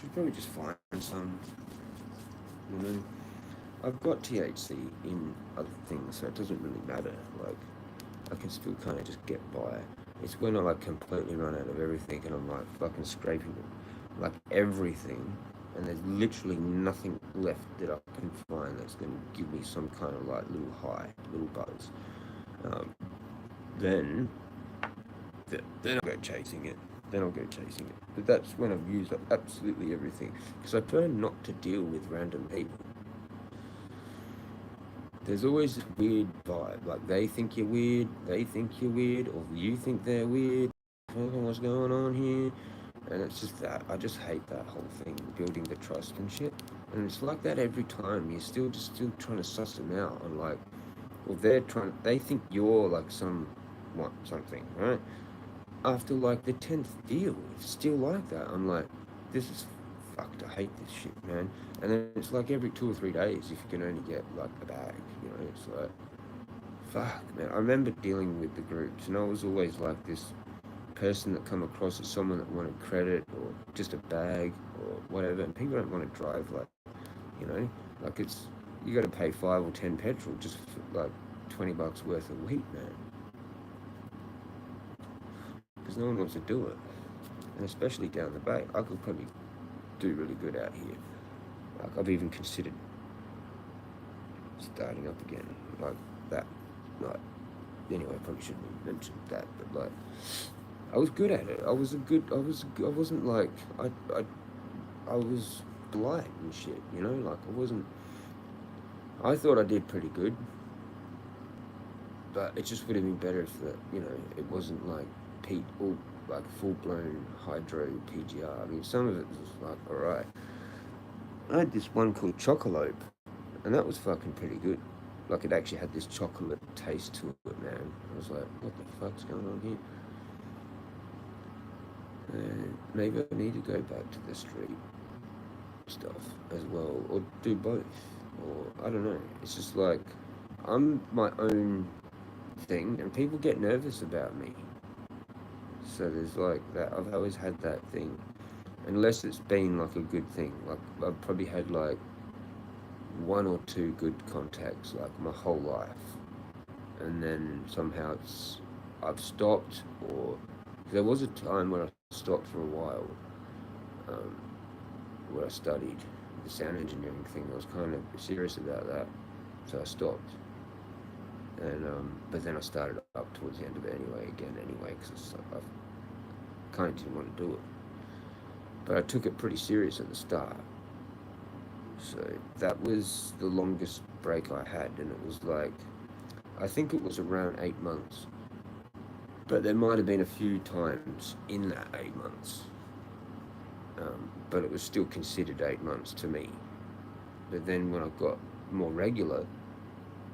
Should probably just find some. You know, I've got THC in other things, so it doesn't really matter. Like, I can still kind of just get by. It's when I like completely run out of everything and I'm like fucking scraping like everything, and there's literally nothing left that I can find that's going to give me some kind of like little high, little buzz. Then I'll go chasing it. But that's when I've used up absolutely everything, because I prefer not to deal with random people. There's always this weird vibe, like they think you're weird, or you think they're weird. What's going on here? And it's just that, I just hate that whole thing, building the trust and shit. And it's like that every time. You're still trying to suss them out on like, well, they think you're like something, right? After like the 10th deal, it's still like that. I'm like, this is fucked. I hate this shit, man. And then it's like every 2 or 3 days, if you can only get like a bag, you know, it's like, fuck, man. I remember dealing with the groups, and I was always like this person that come across as someone that wanted credit or just a bag or whatever, and people don't want to drive like, you know, like you got to pay 5 or 10 petrol just for like $20 worth of wheat, man, because no one wants to do it. And especially down the bay, I could probably do really good out here. Like, I've even considered starting up again like that. Like, anyway, I probably shouldn't have mentioned that, but like, I was good at it. I wasn't like, I was polite and shit, you know, like I thought I did pretty good, but it just would have been better if you know, it wasn't like like full-blown hydro PGR. I mean, some of it was like, alright. I had this one called Chocolate, and that was fucking pretty good. Like, it actually had this chocolate taste to it, man. I was like, what the fuck's going on here? Maybe I need to go back to the street stuff as well, or do both, or I don't know. It's just like, I'm my own thing, and people get nervous about me. So there's like that. I've always had that thing, unless it's been like a good thing. Like, I've probably had like 1 or 2 good contacts like my whole life, and then somehow I've stopped, or there was a time where I stopped for a while, where I studied the sound engineering thing. I was kind of serious about that, so I stopped. And but then I started up towards the end of it anyway, because I kind of didn't want to do it. But I took it pretty serious at the start. So that was the longest break I had, and it was like, I think it was around 8 months. But there might have been a few times in that 8 months. But it was still considered 8 months to me. But then when I got more regular,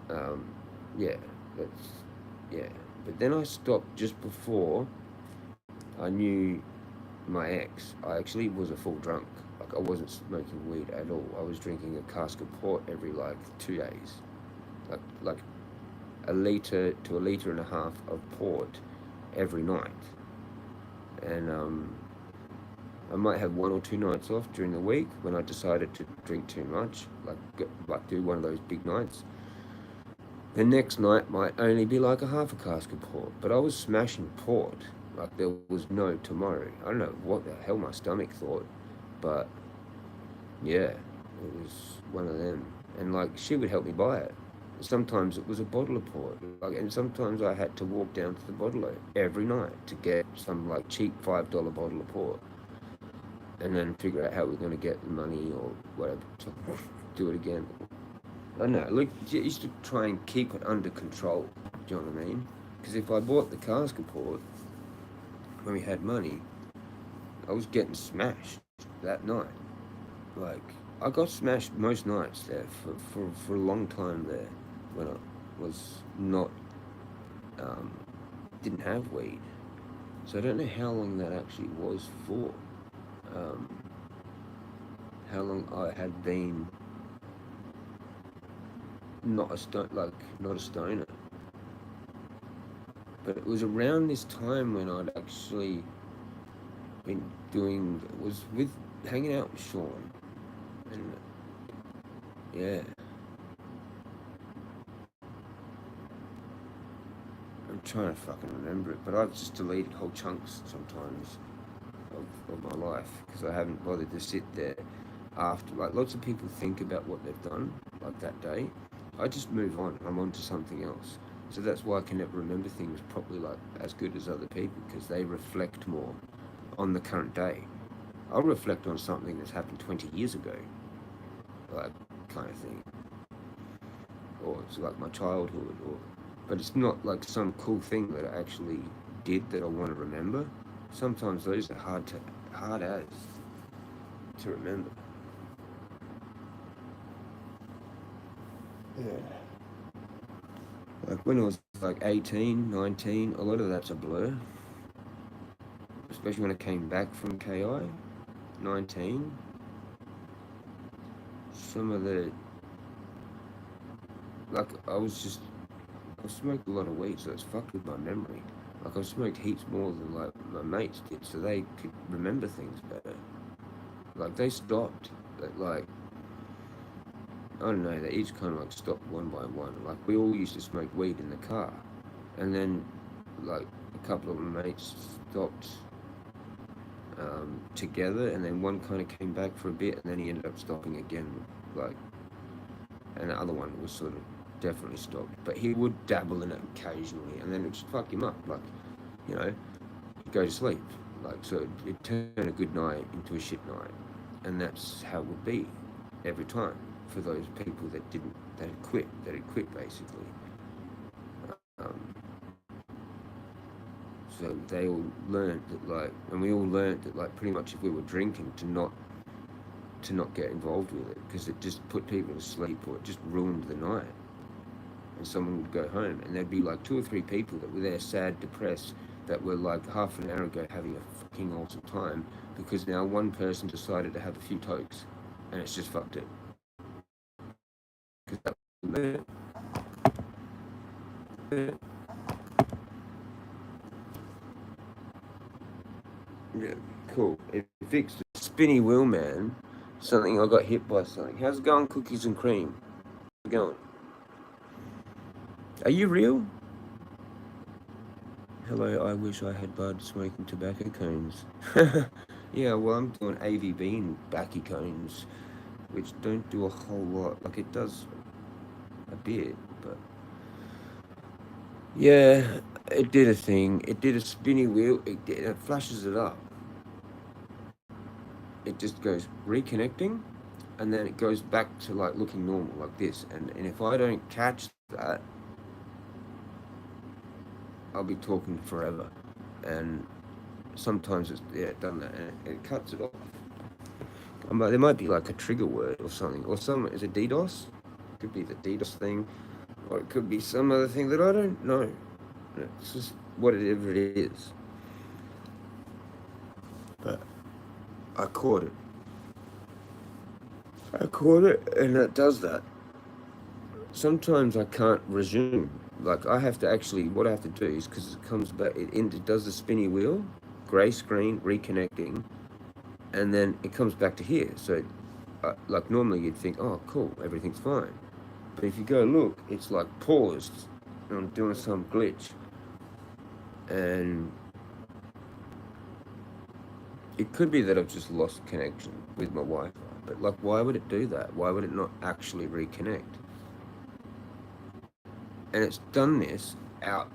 um, yeah, that's, yeah. But then I stopped just before I knew my ex. I actually was a full drunk. Like, I wasn't smoking weed at all. I was drinking a cask of port every like 2 days, like a liter to a liter and a half of port every night, and I might have 1 or 2 nights off during the week when I decided to drink too much, like do one of those big nights. The next night might only be like a half a cask of port, but I was smashing port like there was no tomorrow. I don't know what the hell my stomach thought, but yeah, it was one of them. And like, she would help me buy it. Sometimes it was a bottle of port, like, and sometimes I had to walk down to the bottle every night to get some like cheap $5 bottle of port, and then figure out how we're going to get the money or whatever to do it again. I don't know, like, you used to try and keep it under control, do you know what I mean? Because if I bought the cask of port when we had money, I was getting smashed that night. Like, I got smashed most nights there for a long time there when I was not, um, didn't have weed. So I don't know how long that actually was for. Um, how long I had been not a stoner. But it was around this time when I'd actually been was with hanging out with Sean, and yeah, I'm trying to fucking remember it, but I've just deleted whole chunks sometimes of my life because I haven't bothered to sit there after. Like, lots of people think about what they've done like that day. I just move on. I'm on to something else. So that's why I can never remember things properly, like as good as other people, because they reflect more on the current day. I'll reflect on something that's happened 20 years ago, like, kind of thing, or it's like my childhood, but it's not like some cool thing that I actually did that I want to remember. Sometimes those are hard as to remember. Yeah. Like when I was like 18, 19, a lot of that's a blur. Especially when I came back from KI, 19. Some of the, like, I smoked a lot of weed, so it's fucked with my memory. Like, I smoked heaps more than like my mates did, so they could remember things better. Like, they stopped at like, I don't know, they each kind of like stopped one by one. Like, we all used to smoke weed in the car, and then like a couple of my mates stopped together, and then one kind of came back for a bit, and then he ended up stopping again, like, and the other one was sort of definitely stopped, but he would dabble in it occasionally, and then it just fuck him up, like, you know, he'd go to sleep, like, so it turned a good night into a shit night, and that's how it would be every time for those people that had quit basically. Um, so they all learned that, like, and we all learned that, like, pretty much if we were drinking to not get involved with it, because it just put people to sleep, or it just ruined the night. And someone would go home, and there'd be like 2 or 3 people that were there sad, depressed, that were like half an hour ago having a fucking awesome time, because now one person decided to have a few tokes, and it's just fucked it. Yeah, cool. It fixed the spinny wheel, man. Something, I got hit by something. How's it going, cookies and cream? How's it going? Are you real? Hello, I wish I had bud smoking tobacco cones. Yeah, well, I'm doing AVB and backy cones, which don't do a whole lot. Like, it does a bit, but yeah, it did a thing. It did a spinny wheel. It flashes it up. It just goes reconnecting, and then it goes back to like looking normal like this. And if I don't catch that, I'll be talking forever. And sometimes it's done that, and it cuts it off. There might be like a trigger word or something, or some is it DDoS? Could be the DDoS thing, or it could be some other thing that I don't know. It's just whatever it is. But I caught it. I caught it, and it does that. Sometimes I can't resume. Like I have to actually, what I have to do is because it comes back, it does the spinny wheel, grey screen, reconnecting, and then it comes back to here. So, like normally you'd think, oh, cool, everything's fine. But if you go look, it's like paused, and I'm doing some glitch, and it could be that I've just lost connection with my Wi-Fi. But like, why would it do that? Why would it not actually reconnect? And it's done this out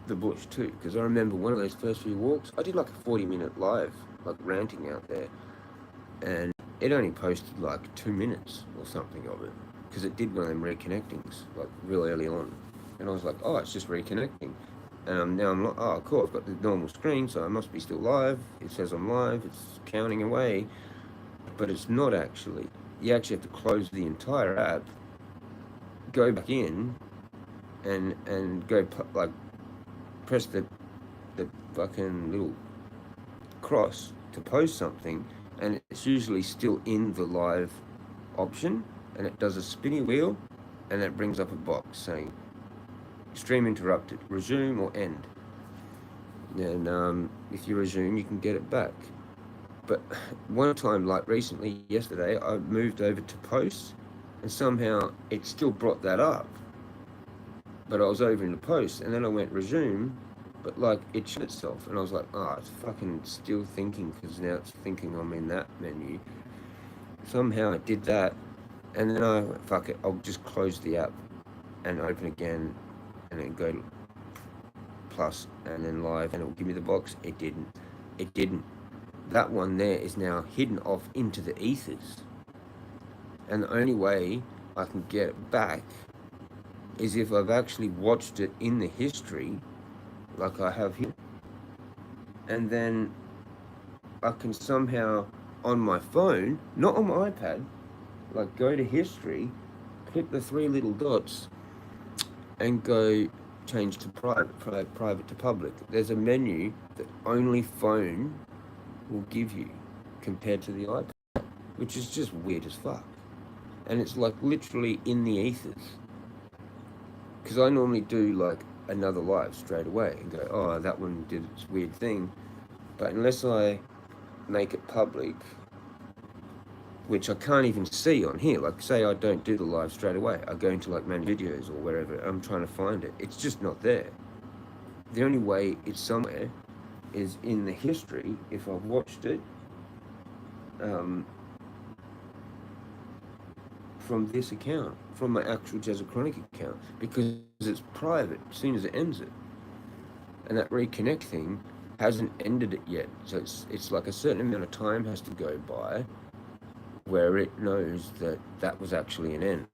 the bush too, because I remember one of those first few walks, I did like a 40-minute live, like ranting out there, and it only posted like 2 minutes or something of it, because it did one of them reconnectings, like real early on. And I was like, oh, it's just reconnecting. And now I'm like, oh, cool, I've got the normal screen, so I must be still live. It says I'm live, it's counting away, but it's not actually. You actually have to close the entire app, go back in, and go like press the fucking little cross to post something, and it's usually still in the live option, and it does a spinny wheel, and it brings up a box saying stream interrupted, resume or end. And if you resume, you can get it back. But one time, like recently, yesterday, I moved over to post, and somehow it still brought that up. But I was over in the post, and then I went resume, but like it shut itself, and I was like, oh, it's fucking still thinking, because now it's thinking I'm in that menu. Somehow it did that, and then I went, fuck it, I'll just close the app and open again, and then go plus, and then live, and it'll give me the box. It didn't. It didn't. That one there is now hidden off into the ethers, and the only way I can get it back is if I've actually watched it in the history, like I have here, and then I can somehow on my phone, not on my iPad, like go to history, click the three little dots, and go change to private to public. There's a menu that only phone will give you compared to the iPad, which is just weird as fuck. And it's like literally in the ethers. Because I normally do like another live straight away and go, oh, that one did its weird thing. But unless I make it public, which I can't even see on here, like say I don't do the live straight away, I go into like main videos or wherever, I'm trying to find it, it's just not there. The only way it's somewhere is in the history, if I've watched it, from this account, from my actual Jezza Chronic account, because it's private as soon as it ends it. And that reconnect thing hasn't ended it yet. So it's like a certain amount of time has to go by where it knows that that was actually an end.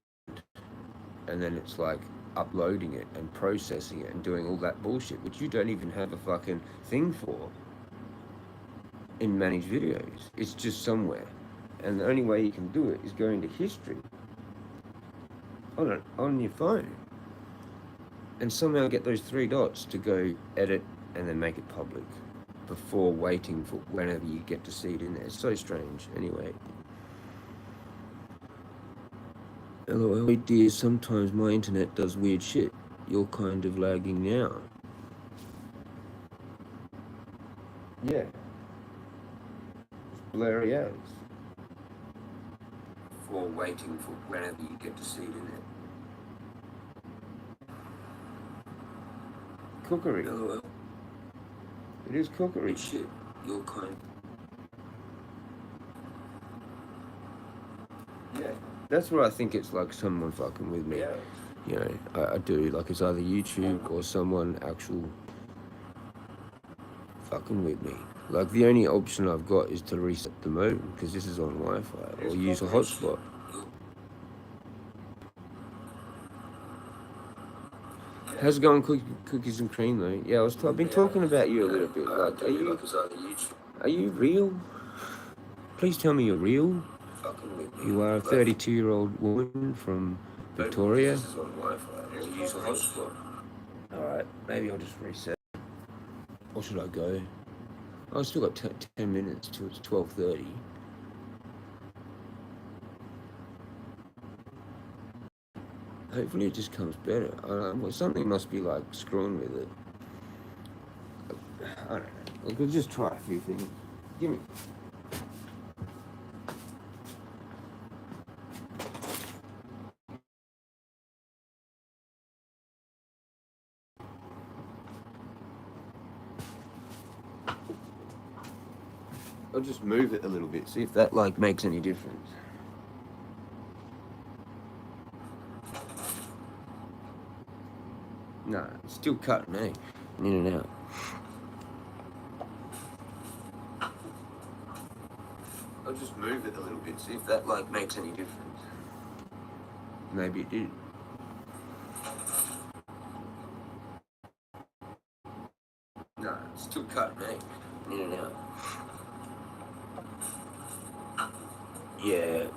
And then it's like uploading it and processing it and doing all that bullshit, which you don't even have a fucking thing for in managed videos. It's just somewhere. And the only way you can do it is go into history on your phone, and somehow get those three dots to go edit and then make it public before waiting for whenever you get to see it in there. It's so strange. Anyway. LOL, dear, sometimes my internet does weird shit. You're kind of lagging now. Yeah. It's blurry as. For waiting for whenever you get to see it in there. Cookery. LOL. It is cookery. Shit. You're kind. That's where I think it's like someone fucking with me. You know, I do. Like it's either YouTube or someone actual fucking with me. Like the only option I've got is to reset the modem because this is on Wi-Fi or use a hotspot. How's it going, cookies and cream though? Yeah, I've been talking about you a little bit. Like, are you real? Please tell me you're real. You are a 32-year-old woman from Victoria. Alright, maybe I'll just reset. Or should I go? I've still got 10 minutes till it's 12:30. Hopefully it just comes better. I don't know, well, something must be like screwing with it. I don't know. We could just try a few things. Give me. I'll just move it a little bit, see if that like makes any difference. No, it's still cutting, eh? In and out. I'll just move it a little bit, see if that like makes any difference. Maybe it did. No, it's still cutting, eh? In and out. Yeah.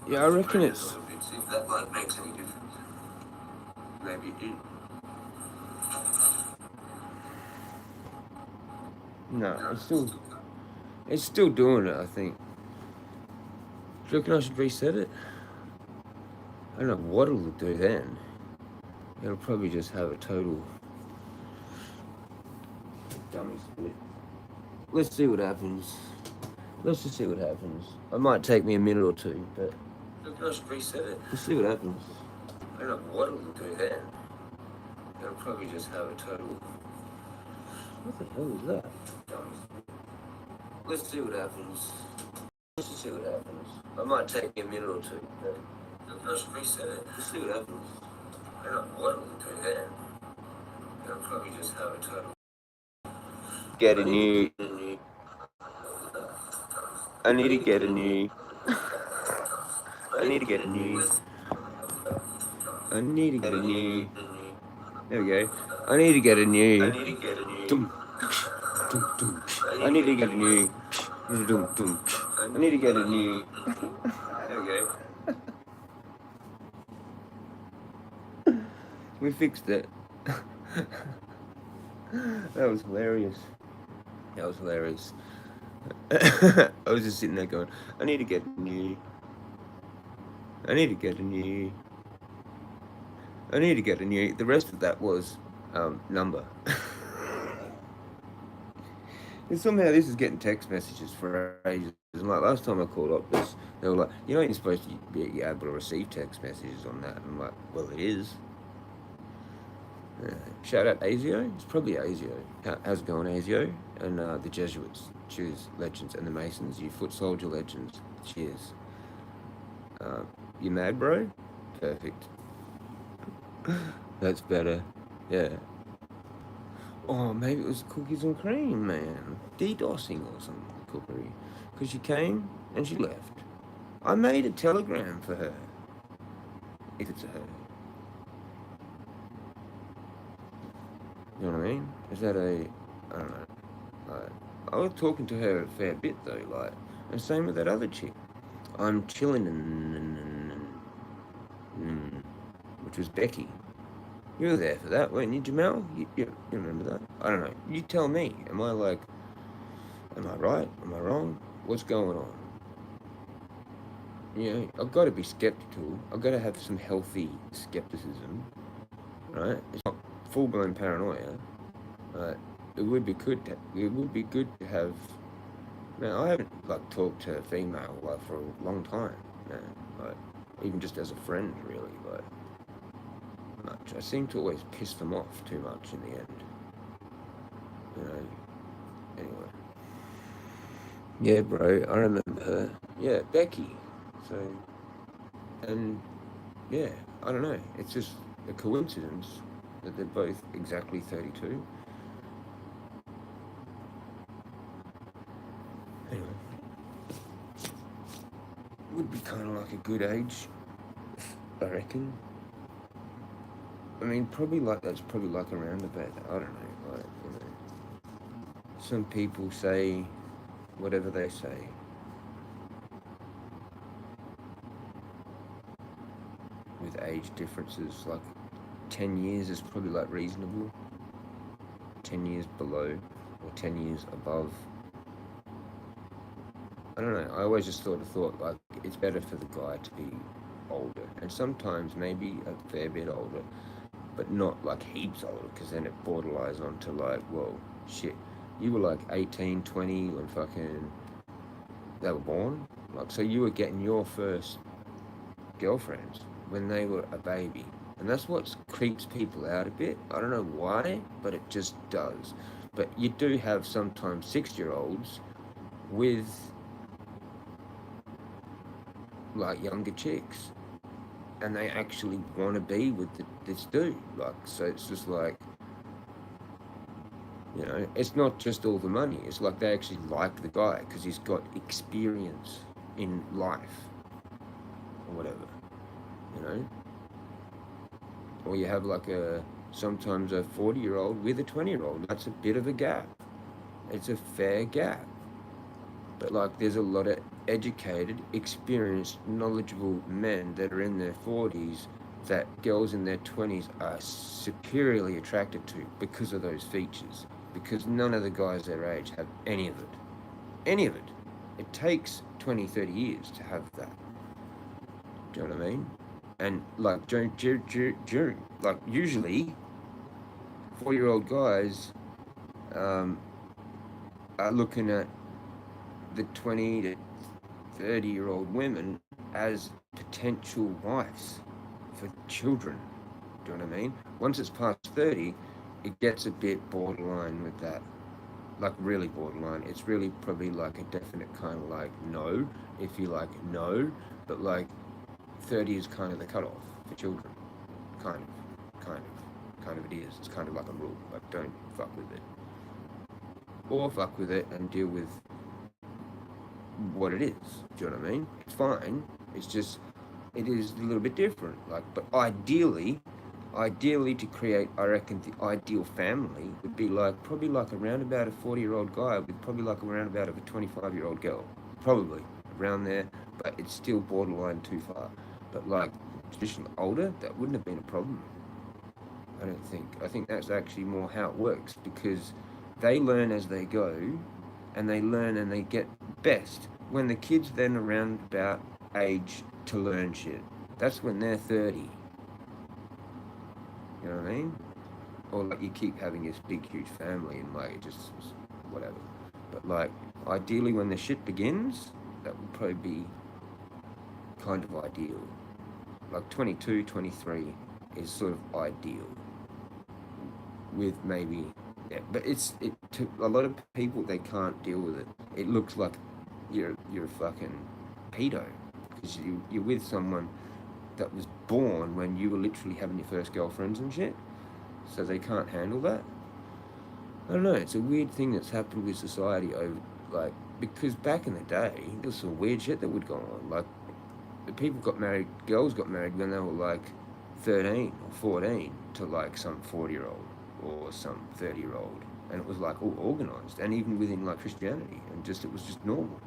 Yeah, I reckon it's. See if that like makes any difference. Maybe it did. No, it's still doing it, I think. Do you reckon I should reset it? I don't know what it'll do then. It'll probably just have a total dummy split. Let's see what happens. Let's just see what happens. It might take me a minute or two, but I should reset it. Let's see what happens. I don't know what it'll do then. It'll probably just have a total. What the hell is that? Let's see what happens. Let's just see what happens. It might take me a minute or two, but I should reset it. Let's see what happens. I don't know what it'll do then. It'll probably just have a total. Get a new. I need to get a new. I need to get a new. I need to get a new. There we go. I need to get a new. I need to get a new. I need to get a new. There we go. We fixed it. That was hilarious. That was hilarious. I was just sitting there going, I need to get a new. I need to get a new. I need to get a new. The rest of that was number. And somehow this is getting text messages for ages. And like last time I called up this, they were like, you know, you're supposed to be able to receive text messages on that. And I'm like, well, it is. Shout out ASIO. It's probably ASIO. How's it going, ASIO? And the Jesuits. Cheers, legends. And the Masons, you foot soldier legends. Cheers. You mad, bro? Perfect. That's better. Yeah. Oh, maybe it was cookies and cream, man. DDoSing or some cookery. Because she came and she left. I made a telegram for her. If it's a her. You know what I mean? Is that a... I don't know. Like, I was talking to her a fair bit, though. Like, and same with that other chick. I'm chilling which was Becky. You were there for that, weren't you, Jamel? You remember that? I don't know. You tell me. Am I right? Am I wrong? What's going on? You know, I've got to be skeptical. I've got to have some healthy skepticism, right? It's not full-blown paranoia. It would be good. It would be good to have. Man, I haven't like talked to a female like for a long time. Man, like even just as a friend, really. Like, much. I seem to always piss them off too much in the end. You know. Anyway. Yeah, bro. I remember her. Yeah, Becky. So And yeah, I don't know. It's just a coincidence that they're both exactly 32. Anyway, would be kind of like a good age, I reckon. I mean, probably like that's probably like around about. I don't know. Like, some people say whatever they say. With age differences, like 10 years is probably like reasonable. 10 years below or 10 years above. I don't know. I always just thought like it's better for the guy to be older, and sometimes maybe a fair bit older, but not like heaps older, because then it borderlines onto like, well, shit, you were like 18, 20 when fucking they were born. Like, so you were getting your first girlfriends when they were a baby. And that's what creeps people out a bit. I don't know why, but it just does. But you do have sometimes 6-year-olds with like younger chicks, and they actually want to be with this dude. Like, so it's just like, it's not just all the money. It's like they actually like the guy because he's got experience in life or whatever, you know. Or you have like sometimes a 40-year-old with a 20-year-old. That's a bit of a gap. It's a fair gap. But like there's a lot of educated, experienced, knowledgeable men that are in their 40s that girls in their 20s are superiorly attracted to because of those features. Because none of the guys their age have any of it. Any of it. It takes 20, 30 years to have that. Do you know what I mean? And like like usually 4-year-old guys are looking at the 20 to 30-year-old women as potential wives for children. Do you know what I mean? Once it's past 30, it gets a bit borderline with that. Like really borderline. It's really probably like a definite kind of like no, if you like no, but like 30 is kind of the cutoff for children. Kind of it is. It's kind of like a rule. Like don't fuck with it. Or fuck with it and deal with what it is. Do you know what I mean? It's fine. It's just it is a little bit different. Like, but ideally to create, I reckon the ideal family would be like probably like around about a 40-year-old guy with probably like around about a 25-year-old girl. Probably around there, but it's still borderline too far. But like traditionally older, that wouldn't have been a problem. I don't think. I think that's actually more how it works because they learn as they go and they learn and they get best when the kids then around about age to learn shit. That's when they're 30. You know what I mean? Or like you keep having this big huge family and like it just whatever. But like ideally when the shit begins, that would probably be kind of ideal. Like 22, 23 is sort of ideal. With maybe but it to a lot of people they can't deal with it. It looks like you're a fucking pedo because you're with someone that was born when you were literally having your first girlfriends and shit, so they can't handle that. I don't know, it's a weird thing that's happened with society over like because back in the day there was some weird shit that would go on. Like the people got married, girls got married when they were like 13 or 14 to like some 40-year-old or some 30-year-old, and it was like all organized, and even within like Christianity, and just it was just normal.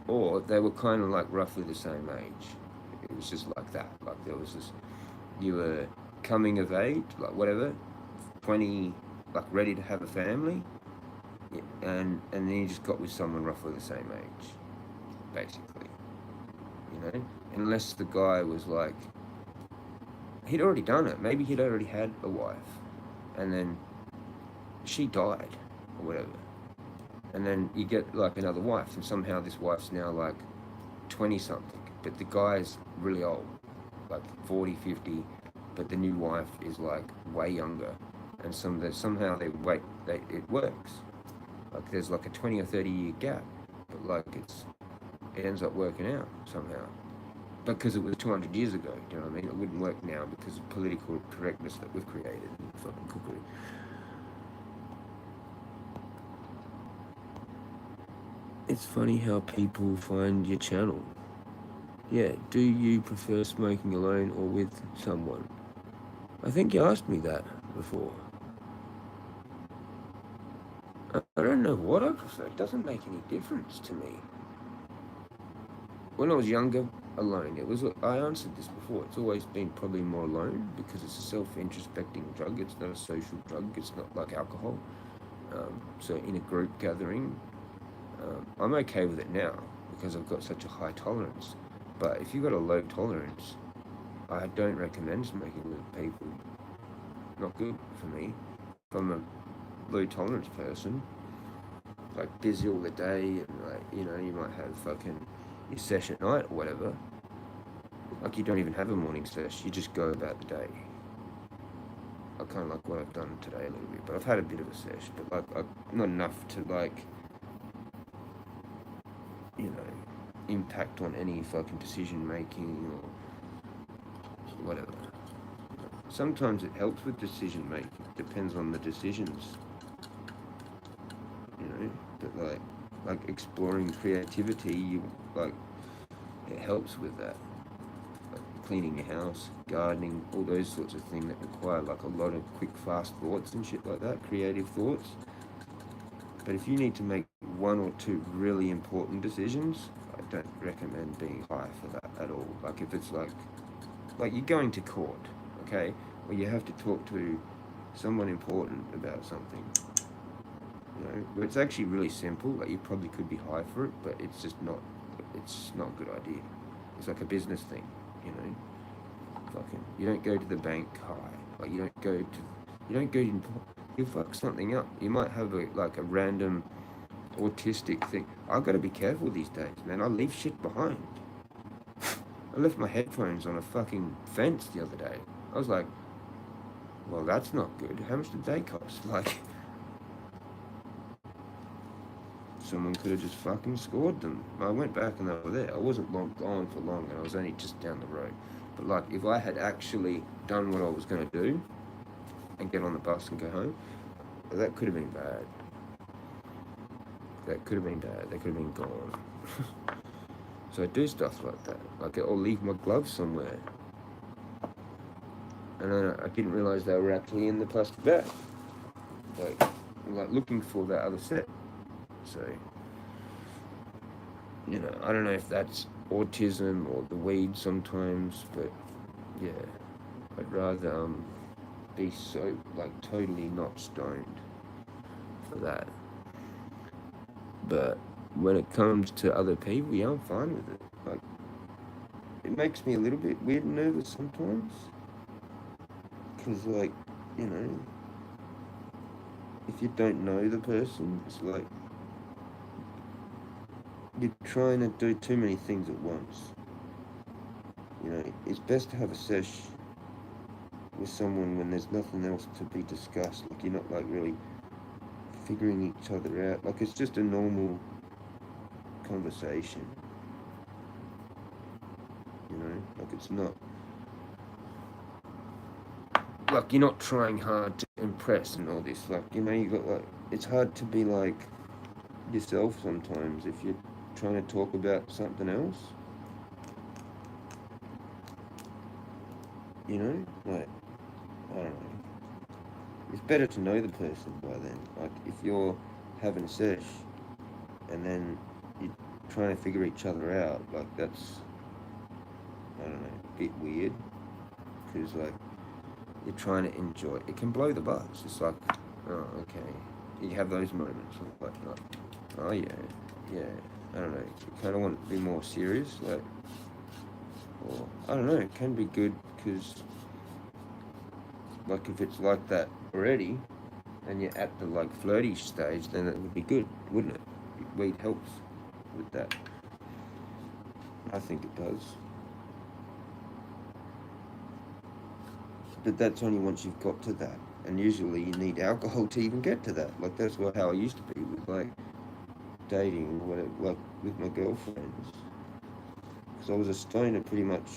Or they were kind of like roughly the same age. It was just like that. Like there was this, you were coming of age, like whatever, 20, like ready to have a family, and then you just got with someone roughly the same age, basically. Unless the guy was like, he'd already done it. Maybe he'd already had a wife, and then she died, or whatever. And then you get like another wife, and somehow this wife's now like 20 something, but the guy's really old, like 40, 50, but the new wife is like way younger, and somehow it works. Like there's like a 20 or 30 year gap, but like it ends up working out somehow. because it was 200 years ago, do you know what I mean? It wouldn't work now because of political correctness that we've created and fucking cookery. It's funny how people find your channel. Yeah, do you prefer smoking alone or with someone? I think you asked me that before. I don't know what I prefer. It doesn't make any difference to me. When I was younger, alone. I answered this before. It's always been probably more alone because it's a self-introspecting drug. It's not a social drug. It's not like alcohol. So in a group gathering, I'm okay with it now because I've got such a high tolerance. But if you've got a low tolerance, I don't recommend smoking with people. Not good for me. If I'm a low tolerance person, like busy all the day and like, you know, you might have fucking your sesh at night or whatever. Like you don't even have a morning sesh, you just go about the day. I kind of like what I've done today a little bit, but I've had a bit of a sesh, but like not enough to like, you know, impact on any fucking decision making or whatever. Sometimes it helps with decision making, depends on the decisions, you know, but like exploring creativity, it helps with that. Cleaning your house, gardening, all those sorts of things that require like a lot of quick, fast thoughts and shit like that, creative thoughts. But if you need to make one or two really important decisions, I don't recommend being high for that at all. Like if it's like you're going to court, okay, or you have to talk to someone important about something, you know, but it's actually really simple. Like you probably could be high for it, but it's not a good idea. It's like a business thing. You know, fucking, you don't go to the bank high. Like you don't go to, you fuck something up. You might have a random autistic thing. I've got to be careful these days, man. I leave shit behind. I left my headphones on a fucking fence the other day. I was like, well, that's not good. How much did they cost? Like, someone could have just fucking scored them. I went back and they were there. I wasn't gone for long, and I was only just down the road. But like, if I had actually done what I was going to do and get on the bus and go home, that could have been bad. That could have been bad. They could have been gone. So I do stuff like that. Like I'll leave my gloves somewhere, and then I didn't realise they were actually in the plastic bag. Like looking for that other set. So, you know, I don't know if that's autism or the weed sometimes, but yeah, I'd rather be so like totally not stoned for that. But when it comes to other people, yeah, I'm fine with it. Like, it makes me a little bit weird and nervous sometimes, because like, you know, if you don't know the person, it's like you're trying to do too many things at once. You know, it's best to have a sesh with someone when there's nothing else to be discussed. Like you're not like really figuring each other out. Like it's just a normal conversation. You know, like it's not like you're not trying hard to impress and all this. Like, you know, you got like, it's hard to be like yourself sometimes if you're trying to talk about something else. You know, like, I don't know. It's better to know the person by then. Like, if you're having a sesh and then you're trying to figure each other out, like, that's, I don't know, a bit weird. Because, like, you're trying to enjoy it. It can blow the buzz. It's like, oh, okay. You have those moments of, like, oh, yeah, I don't know. You kind of want to be more serious, like, or, I don't know, it can be good because, like, if it's like that already, and you're at the, like, flirty stage, then it would be good, wouldn't it? Weed helps with that. I think it does. But that's only once you've got to that. And usually you need alcohol to even get to that. Like, that's how I used to be with, like, dating, whatever, like, with my girlfriends. because I was a stoner pretty much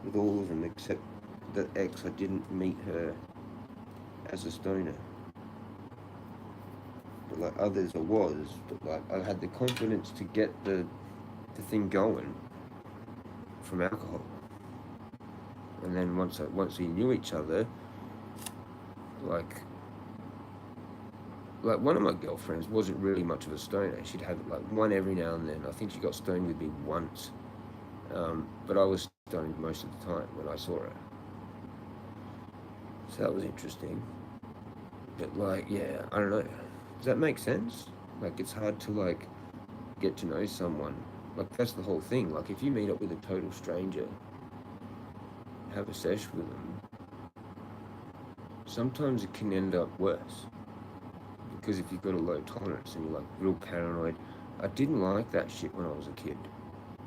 with all of them, except that ex. I didn't meet her as a stoner, but like others I was. But like I had the confidence to get the thing going from alcohol, and then once we knew each other, like one of my girlfriends wasn't really much of a stoner. She'd have like one every now and then. I think she got stoned with me once, but I was stoned most of the time when I saw her. So that was interesting. But like, yeah, I don't know. Does that make sense? Like, it's hard to like get to know someone. Like, that's the whole thing. Like, if you meet up with a total stranger, have a sesh with them, sometimes it can end up worse. Because if you've got a low tolerance and you're like real paranoid, I didn't like that shit when I was a kid.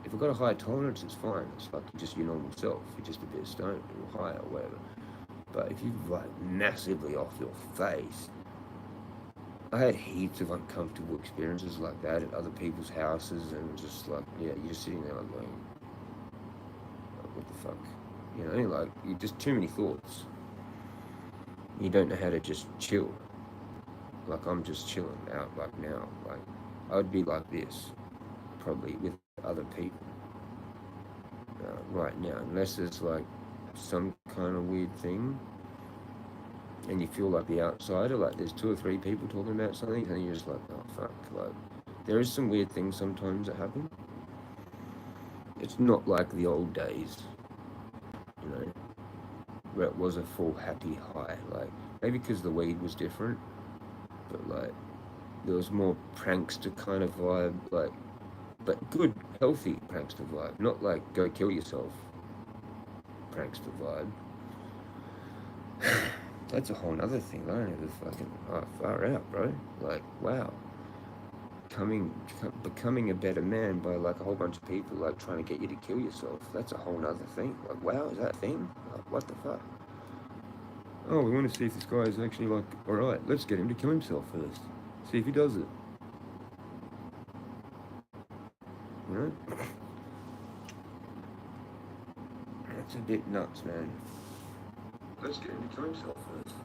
If I've got a high tolerance, it's fine. It's like you're just your normal self. You're just a bit stoned or high or whatever. But if you're like massively off your face, I had heaps of uncomfortable experiences like that at other people's houses, and just like, yeah, you're just sitting there like going, what the fuck? You know, like, you just too many thoughts. You don't know how to just chill. Like, I'm just chilling out like now. Like, I would be like this, probably, with other people right now, unless there's like some kind of weird thing and you feel like the outsider, like there's 2 or 3 people talking about something and you're just like, oh fuck. Like, there is some weird things sometimes that happen. It's not like the old days, you know, where it was a full happy high. Like, maybe because the weed was different, but like there was more prankster kind of vibe, like, but good, healthy prankster vibe, not like go kill yourself prankster vibe. That's a whole nother thing. I don't ever fucking far out, bro. Like, wow, becoming a better man by like a whole bunch of people like trying to get you to kill yourself. That's a whole nother thing. Like, wow, is that a thing? Like, what the fuck? Oh, we want to see if this guy is actually like, all right, let's get him to kill himself first. See if he does it. You know? That's a bit nuts, man. Let's get him to kill himself first.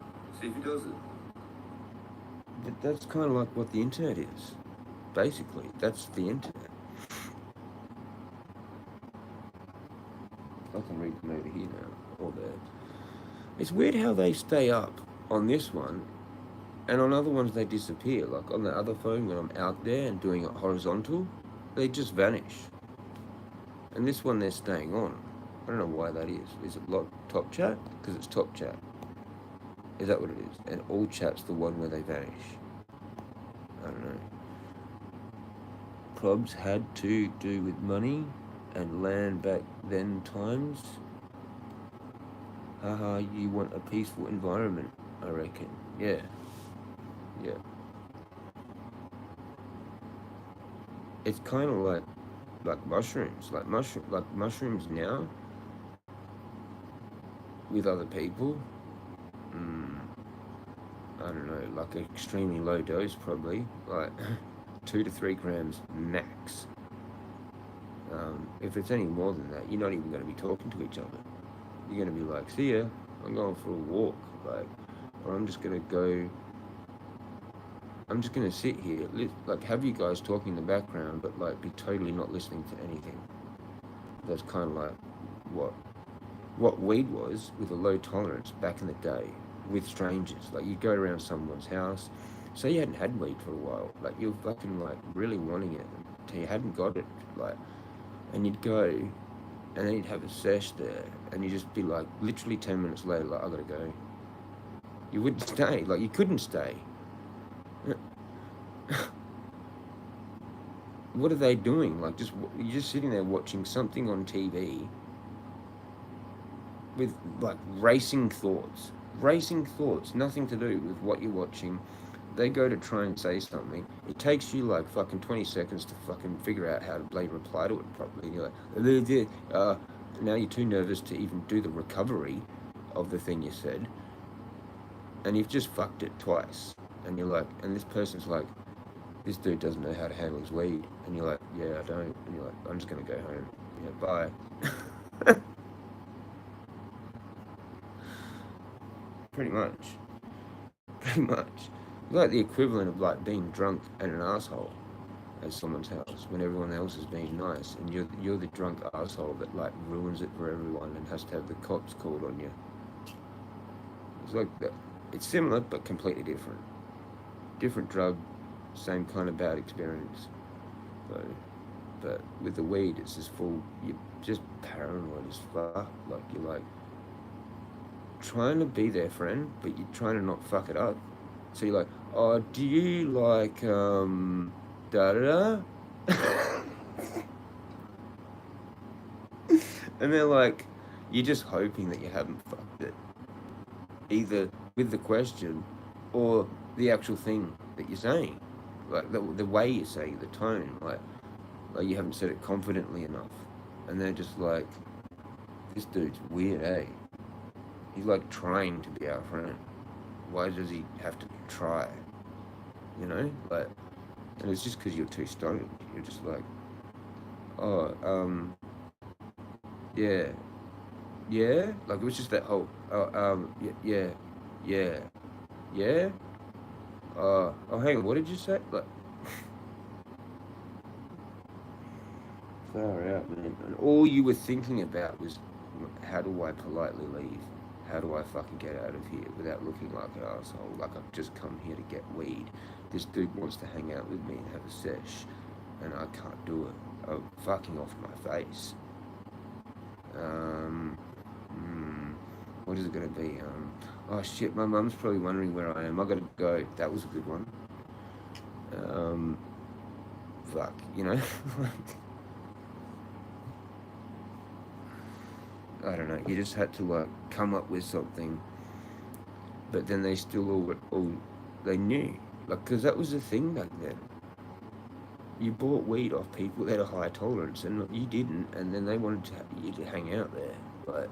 See if he does it. That's kind of like what the internet is. Basically, that's the internet. I can read them over here now, or there. It's weird how they stay up on this one, and on other ones they disappear. Like on the other phone, when I'm out there and doing it horizontal, they just vanish. And this one they're staying on. I don't know why that is. Is it top chat? Because it's top chat. Is that what it is? And all chat's the one where they vanish. I don't know. Clubs had to do with money and land back then times. Haha, you want a peaceful environment, I reckon. Yeah. Yeah. It's kind of like mushrooms. Like mushrooms now with other people. I don't know, like an extremely low dose probably, like 2 to 3 grams max. If it's any more than that, you're not even going to be talking to each other. You're going to be like, see ya, I'm going for a walk, like, or I'm just going to sit here, like, have you guys talking in the background, but like be totally not listening to anything. That's kind of like what weed was with a low tolerance back in the day with strangers. Like, you'd go around someone's house, say you hadn't had weed for a while, like you're fucking like really wanting it, until you hadn't got it, like, and you'd go, and then you'd have a sesh there, and you'd just be like, literally 10 minutes later, like, I gotta go. You wouldn't stay, like, you couldn't stay. What are they doing? Like, you're just sitting there watching something on TV with like racing thoughts, nothing to do with what you're watching. They go to try and say something. It takes you like fucking 20 seconds to fucking figure out how to reply to it properly. And you're like, now you're too nervous to even do the recovery of the thing you said, and you've just fucked it twice. And you're like, and this person's like, this dude doesn't know how to handle his weed. And you're like, yeah, I don't. And you're like, I'm just going to go home. Yeah, bye. Pretty much. Pretty much. It's like the equivalent of like being drunk and an asshole at someone's house when everyone else is being nice, and you're the drunk asshole that like ruins it for everyone and has to have the cops called on you. It's like that. It's similar but completely different. Different drug, same kind of bad experience. So, but with the weed, it's just full. You're just paranoid as fuck. Like you're like trying to be their friend, but you're trying to not fuck it up. So you're like, oh, do you like da da da? And they're like, you're just hoping that you haven't fucked it, either with the question or the actual thing that you're saying, like the way you're saying it, the tone, like you haven't said it confidently enough, and they're just like, this dude's weird, eh? He's like trying to be our friend. Why does he have to try? You know, like, and it's just because you're too stoned. You're just like, oh, yeah, yeah. Like it was just that whole, yeah, yeah, yeah. Oh, hang on. What did you say? Like, far out, man. And all you were thinking about was, how do I politely leave? How do I fucking get out of here without looking like an asshole? Like I've just come here to get weed. This dude wants to hang out with me and have a sesh, and I can't do it. I'm fucking off my face. Um, what is it gonna be? Oh shit, my mum's probably wondering where I am. I gotta go. That was a good one. Um, fuck, you know. I don't know. You just had to like come up with something, but then they still all they knew, like, because that was the thing back then. You bought weed off people that had a high tolerance, and you didn't, and then they wanted you to hang out there. But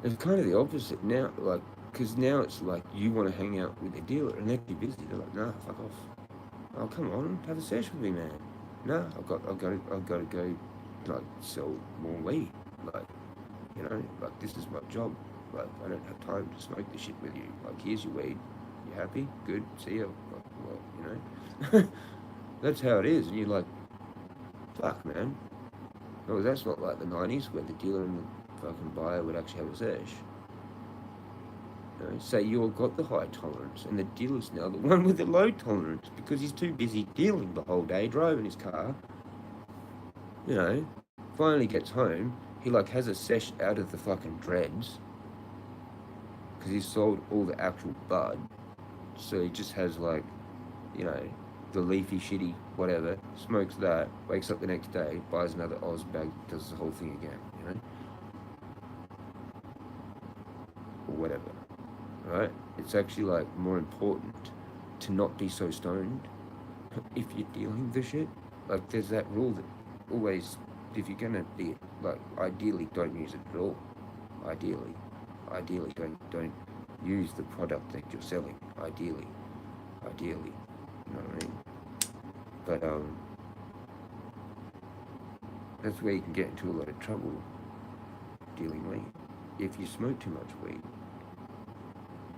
it's kind of the opposite now, like, because now it's like you want to hang out with a dealer, and they're too busy. They're like, nah, fuck off. Oh, come on, have a sesh with me, man. No, I've got to go, like, sell more weed. Like, you know, like, this is my job. Like, I don't have time to smoke this shit with you. Like, here's your weed. You happy? Good. See ya. Like, well, you know, that's how it is. And you're like, fuck, man. No, that's not like the 90s where the dealer and the fucking buyer would actually have a sesh. You know, say you've got the high tolerance, and the dealer's now the one with the low tolerance because he's too busy dealing the whole day, driving his car. You know, finally gets home, he like has a sesh out of the fucking dreads because he's sold all the actual bud. So he just has like, you know, the leafy shitty whatever, smokes that, wakes up the next day, buys another Oz bag, does the whole thing again, you know, or whatever. Right? It's actually like more important to not be so stoned if you're dealing with shit. Like there's that rule that always, if you're gonna be like, ideally don't use it at all. Ideally don't use the product that you're selling. Ideally, you know what I mean? But that's where you can get into a lot of trouble dealing weed if you smoke too much weed.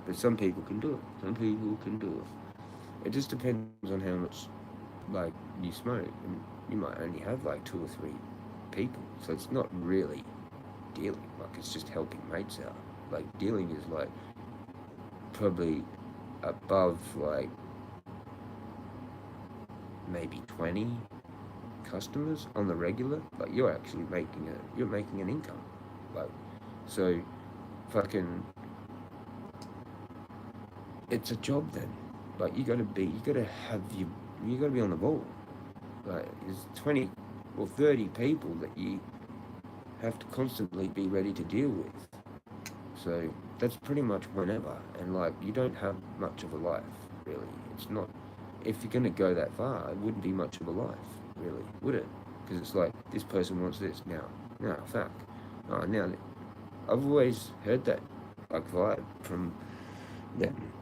But some people can do it. Some people can do it. It just depends on how much, like, you smoke. And you might only have like 2 or 3 people, so it's not really dealing. Like, it's just helping mates out. Like, dealing is like probably above like maybe 20 customers on the regular. Like, you're actually making an income. Like, so fucking, it's a job then. Like, you gotta be on the ball. Like, there's 20 or 30 people that you have to constantly be ready to deal with. So that's pretty much whenever, and like, you don't have much of a life, really. It's not, if you're gonna go that far, it wouldn't be much of a life, really, would it? Because it's like, this person wants this now. No, fuck. Oh, now, I've always heard that, like, vibe from them,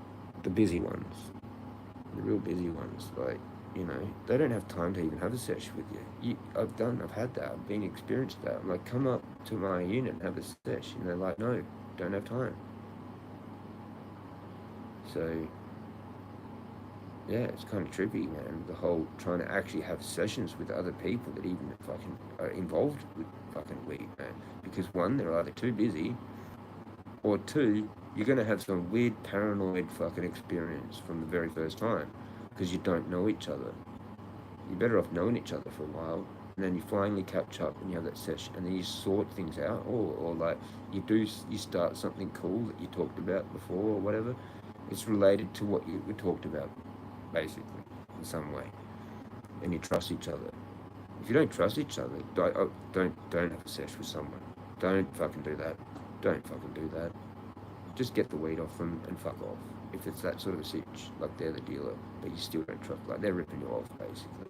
the busy ones. The real busy ones, like, you know, they don't have time to even have a session with you. I've had that. I've been experienced that. I'm like, come up to my unit and have a session. And they're like, no, don't have time. So, yeah, it's kind of trippy, man. The whole trying to actually have sessions with other people that even fucking are involved with fucking weed, man. Because one, they're either too busy, or two, you're going to have some weird paranoid fucking experience from the very first time because you don't know each other. You're better off knowing each other for a while, and then you finally catch up and you have that session, and then you sort things out, or like you start something cool that you talked about before or whatever. It's related to what you talked about, basically, in some way, and you trust each other. If you don't trust each other, don't have a sesh with someone. Don't fucking do that. Don't fucking do that. Just get the weed off them and fuck off. If it's that sort of a sitch, like they're the dealer, but you still don't trust, like they're ripping you off, basically.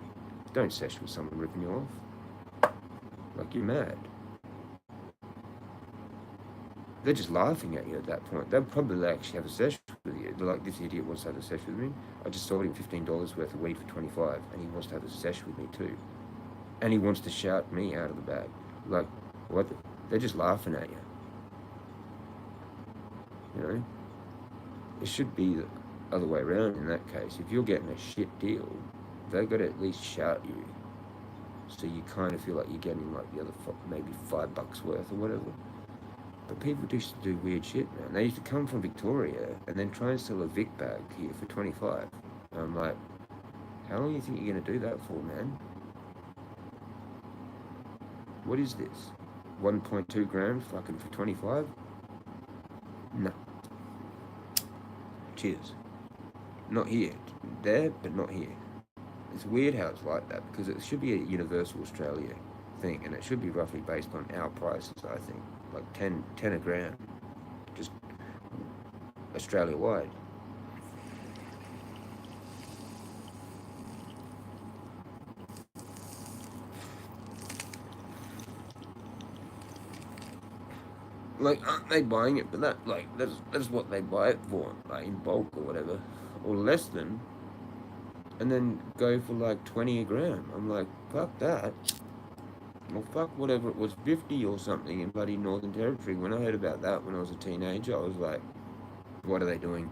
Don't sesh with someone ripping you off. Like, you're mad. They're just laughing at you at that point. They'll probably actually have a sesh with you. They're like, this idiot wants to have a sesh with me. I just sold him $15 worth of weed for $25, and he wants to have a sesh with me too. And he wants to shout me out of the bag. Like, what? They're just laughing at you. You know? It should be the other way around in that case. If you're getting a shit deal, they've got to at least shout you. So you kind of feel like you're getting like the other maybe $5 worth or whatever. But people used to do weird shit, man. They used to come from Victoria and then try and sell a Vic bag here for 25. And I'm like, how long do you think you're going to do that for, man? What is this? 1.2 grams fucking for 25? No. Cheers. Not here. There, but not here. It's weird how it's like that because it should be a universal Australia thing, and it should be roughly based on our prices, I think. Like 10 a gram. Just Australia wide. Like, aren't they buying it? But that's what they buy it for, like in bulk or whatever, or less than, and then go for like 20 a gram. I'm like, fuck that. Well, fuck whatever it was, 50 or something in bloody Northern Territory. When I heard about that when I was a teenager, I was like, what are they doing?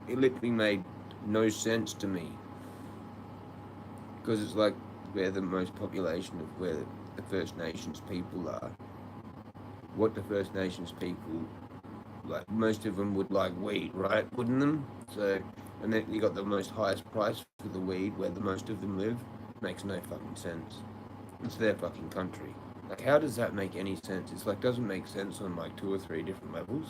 It literally made no sense to me because it's like where the most population of where the First Nations people are. What the First Nations people, like, most of them would like weed, right? Wouldn't them? So, and then you got the most highest price for the weed where the most of them live. Makes no fucking sense. It's their fucking country. Like, how does that make any sense? It's like, doesn't make sense on like 2 or 3 different levels.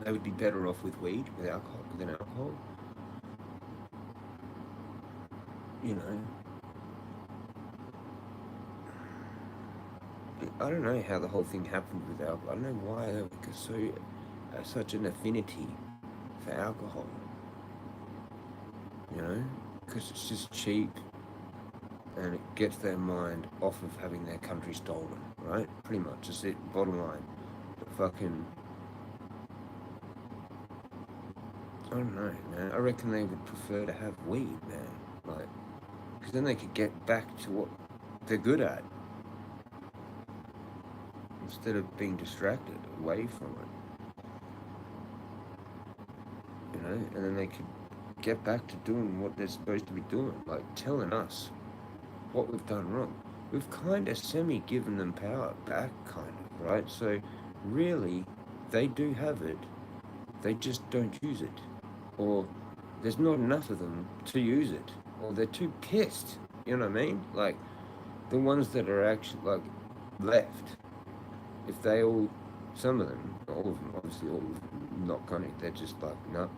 They would be better off with weed, with alcohol, than alcohol. You know. I don't know how the whole thing happened with alcohol. I don't know why they were such an affinity for alcohol. You know, because it's just cheap, and it gets their mind off of having their country stolen, right? Pretty much, that's it. Bottom line, but fucking, I don't know, man. I reckon they would prefer to have weed, man. Like, because then they could get back to what they're good at, instead of being distracted away from it, you know, and then they could get back to doing what they're supposed to be doing, like telling us what we've done wrong. We've kind of semi-given them power back, kind of, right? So really, they do have it, they just don't use it, or there's not enough of them to use it, or they're too pissed, you know what I mean? Like, the ones that are actually, like, left, if they all, some of them, all of them, obviously all of them, not gonna, they're just like, no,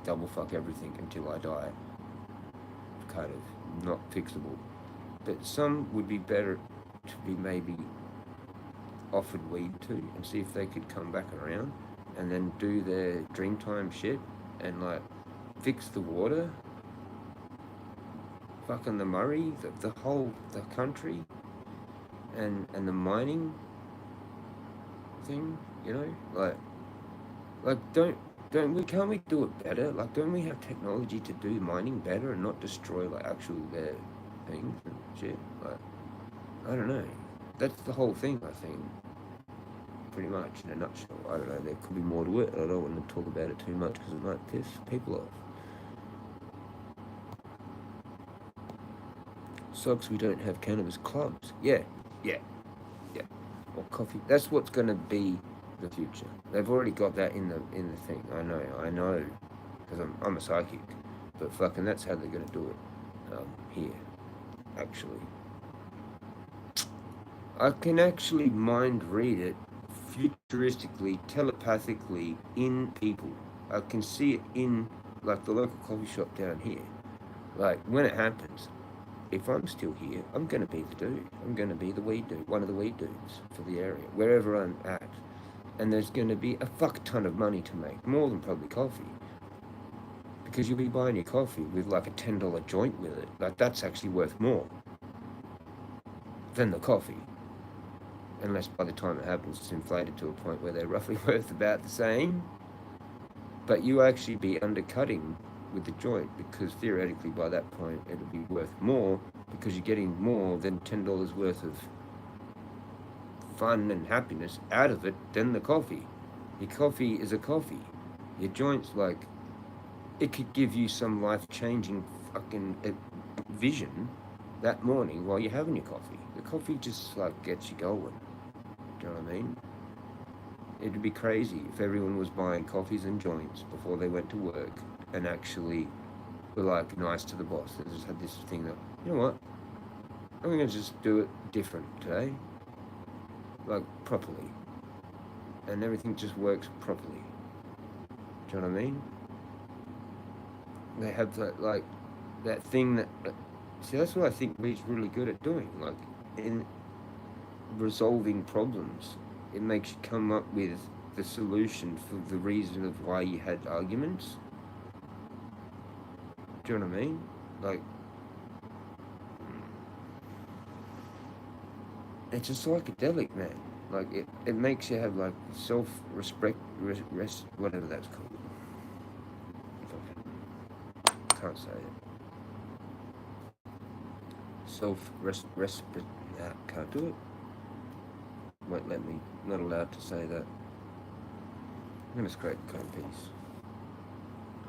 double fuck everything until I die. Kind of not fixable. But some would be better to be maybe offered weed too and see if they could come back around and then do their Dreamtime shit and like fix the water, fucking the Murray, the whole, the country, and the mining. thing, you know? Can't we do it better? Like, don't we have technology to do mining better and not destroy, like, actual their things and shit? Like, I don't know. That's the whole thing, I think. Pretty much, in a nutshell. I don't know, there could be more to it. I don't want to talk about it too much because it might piss people off. Sucks we don't have cannabis clubs. Yeah. Or coffee. That's what's going to be the future. They've already got that in the thing. I know, because I'm a psychic. But fucking that's how they're going to do it here, actually. I can actually mind read it futuristically, telepathically in people. I can see it in, like, the local coffee shop down here. Like, when it happens, if I'm still here, I'm going to be the dude. I'm going to be the weed dude, one of the weed dudes for the area, wherever I'm at. And there's going to be a fuck ton of money to make, more than probably coffee. Because you'll be buying your coffee with like a $10 joint with it. Like, that's actually worth more than the coffee. Unless by the time it happens, it's inflated to a point where they're roughly worth about the same. But you actually be undercutting with the joint, because theoretically by that point it'll be worth more, because you're getting more than $10 worth of fun and happiness out of it than the coffee. Your coffee is a coffee. Your joint's like, it could give you some life-changing fucking vision that morning while you're having your coffee. The coffee just like gets you going. Do you know what I mean? It'd be crazy if everyone was buying coffees and joints before they went to work and actually were like nice to the boss. They just had this thing that, you know what, I'm gonna just do it different today, like properly, and everything just works properly. Do you know what I mean? They have that, like, that thing that, see, that's what I think weed's really good at doing, like, in resolving problems. It makes you come up with the solution for the reason of why you had arguments. Do you know what I mean? Like, it's a psychedelic, man. Like, it makes you have, like, self-respect, whatever that's called. Can't say it. Nah, can't do it. Won't let me. Not allowed to say that. I'm gonna scrape the cone piece.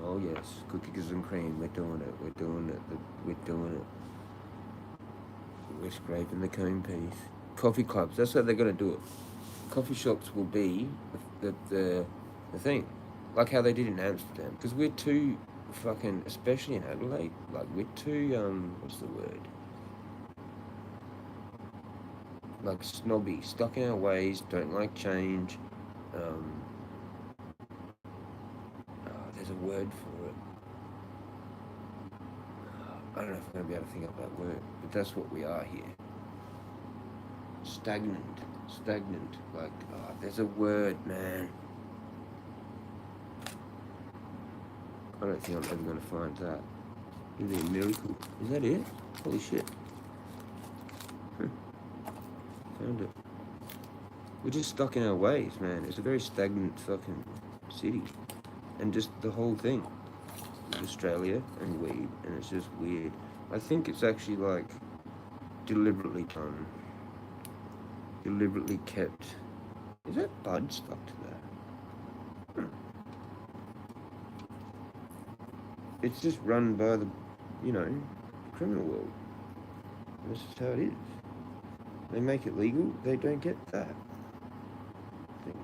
Oh yes, cookies and cream. We're doing it. We're doing it. We're scraping the cone piece. Coffee clubs. That's how they're gonna do it. Coffee shops will be the thing, like how they did in Amsterdam. Because we're too fucking, especially in Adelaide. Like, we're too what's the word? Like, snobby, stuck in our ways, don't like change. There's a word for it. I don't know if I'm going to be able to think of that word, but that's what we are here. Stagnant. Like, there's a word, man. I don't think I'm ever going to find that. It'd be a miracle. Is that it? Holy shit. Found it. We're just stuck in our ways, man. It's a very stagnant fucking city. And just the whole thing with Australia and weed, and it's just weird. I think it's actually, like, deliberately done. Deliberately kept. Is that bud stuck to that? It's just run by the, criminal world. This is how it is. They make it legal, they don't get that thing.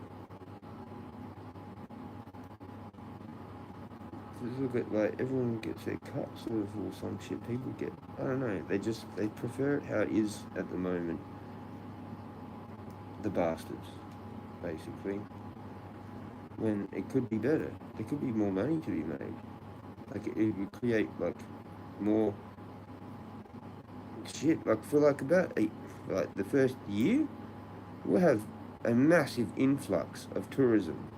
So it's a bit like everyone gets their cut, sort of, or some shit. People get, I don't know, they prefer it how it is at the moment. The bastards, basically. When it could be better. There could be more money to be made. Like, it would create, like, more shit. Like, for, like, about the first year, we'll have a massive influx of tourism.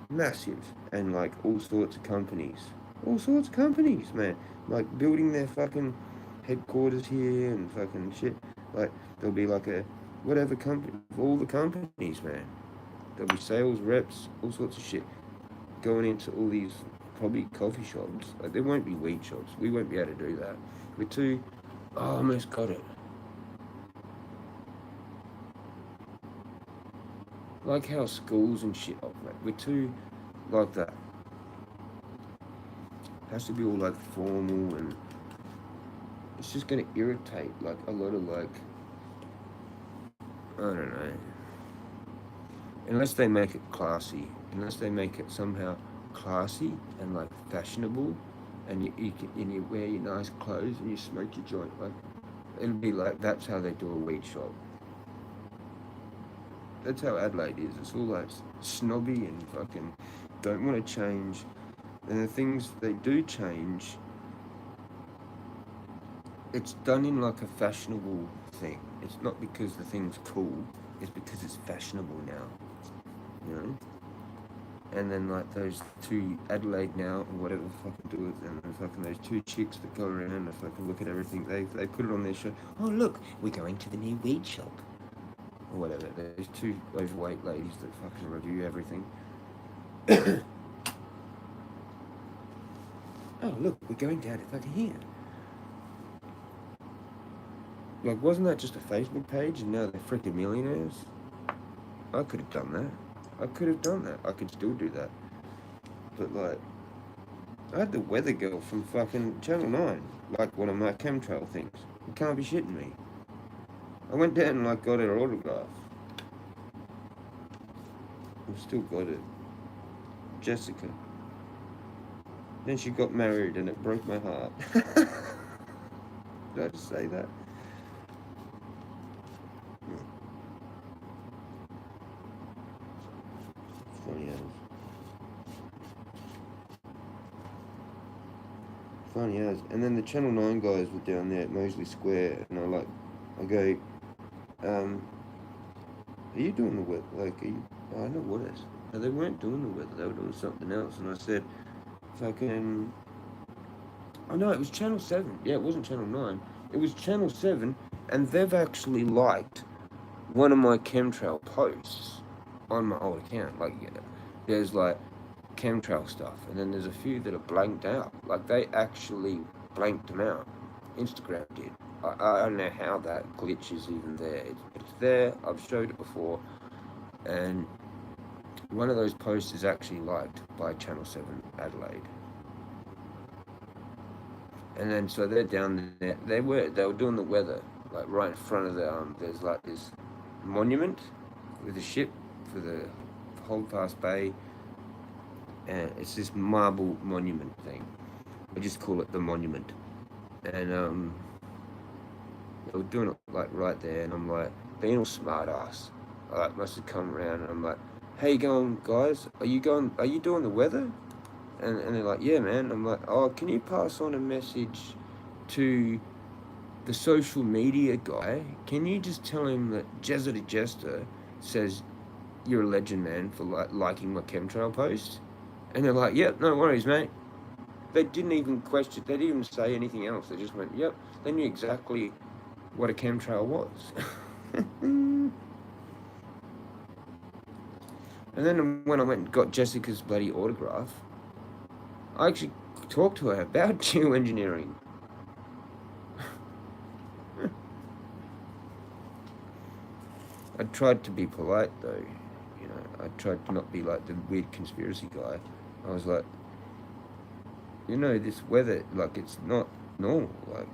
Massive. And, like, all sorts of companies, man. Like, building their fucking headquarters here and fucking shit. Like, there'll be, like, whatever company, all the companies, man. There'll be sales reps, all sorts of shit going into all these probably coffee shops. Like, there won't be weed shops. We won't be able to do that. We're too. Oh, I almost got it. Like how schools and shit operate. We're too like that. It has to be all like formal, and it's just gonna irritate like a lot of like, I don't know. Unless they make it classy, unless they make it somehow classy and like fashionable, and you wear your nice clothes and you smoke your joint, like it'll be like that's how they do a weed shop. That's how Adelaide is. It's all like snobby and fucking don't want to change. And the things they do change, it's done in like a fashionable thing. It's not because the thing's cool. It's because it's fashionable now. You know. And then like those two Adelaide now, or whatever the fucking do it, and fucking those two chicks that go around and fucking look at everything. They put it on their show. Oh look, we're going to the new weed shop, or whatever. There's two overweight ladies that fucking review everything. Oh look, we're going down to fucking here. Like, wasn't that just a Facebook page, and now they're freaking millionaires? I could have done that. I could have done that. I could still do that. But like, I had the weather girl from fucking Channel 9, like one of my chemtrail things. You can't be shitting me. I went down and like got her autograph. I've still got it. Jessica. Then she got married and it broke my heart. Did I just say that? Funny as. Funny as. And then the Channel 9 guys were down there at Moseley Square, and I go, are you doing the weather? Like, are you? Oh, I know what it is. No, they weren't doing the weather, they were doing something else. And I said, fucking, oh no, it was Channel 7. Yeah, it wasn't Channel 9. It was Channel 7, and they've actually liked one of my chemtrail posts on my old account. Like, you know, there's like chemtrail stuff, and then there's a few that are blanked out. Like, they actually blanked them out. Instagram did. I don't know how that glitch is even there. It's there. I've showed it before, and one of those posts is actually liked by Channel 7 Adelaide. And then so they're down there. They were doing the weather, like right in front of the there's like this monument with a ship for the Holdfast Bay, and it's this marble monument thing. I just call it the monument. And they were doing it like right there, and I'm like being all smart ass. I like must have come around, and I'm like, "How you going, guys? Are you doing the weather?" And they're like, "Yeah, man." I'm like, "Oh, can you pass on a message to the social media guy? Can you just tell him that Jezza says you're a legend, man, for liking my chemtrail post?" And they're like, "Yep, no worries, mate." They didn't even question. They didn't even say anything else. They just went, "Yep." They knew exactly what a chemtrail was. And then when I went and got Jessica's bloody autograph, I actually talked to her about geoengineering. I tried to be polite though, you know. I tried to not be like the weird conspiracy guy. I was like, you know, this weather, like, it's not normal. Like,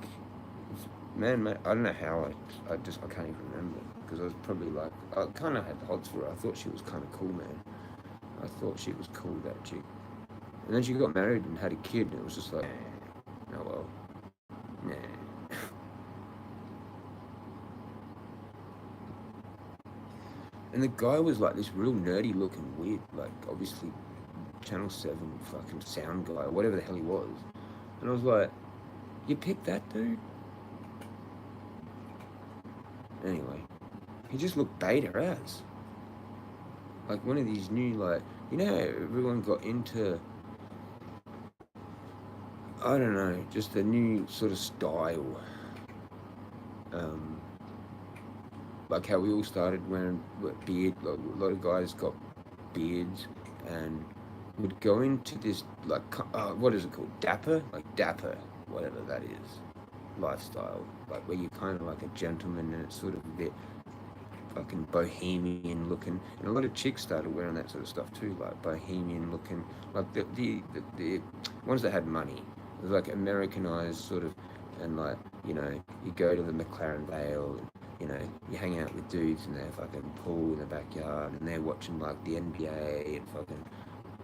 it's man-made. I don't know how. I can't even remember, because I was probably like, I kind of had the hots for her. I thought she was kind of cool, man. I thought she was cool, that chick. And then she got married and had a kid, and it was just like, oh well, nah. And the guy was like this real nerdy looking weird, like obviously Channel 7 fucking sound guy, or whatever the hell he was. And I was like, you picked that dude? Anyway, he just looked beta as. Like one of these new, like, you know how everyone got into, I don't know, just a new sort of style. like how we all started wearing beard. Like, a lot of guys got beards and would go into this like what is it called? Dapper, like dapper, whatever that is, lifestyle. Like where you're kind of like a gentleman and it's sort of a bit fucking bohemian looking. And a lot of chicks started wearing that sort of stuff too, like bohemian looking, like the ones that had money. It was like Americanized sort of, and like you go to the McLaren Vale and you hang out with dudes in their fucking pool in the backyard and they're watching like the NBA and fucking,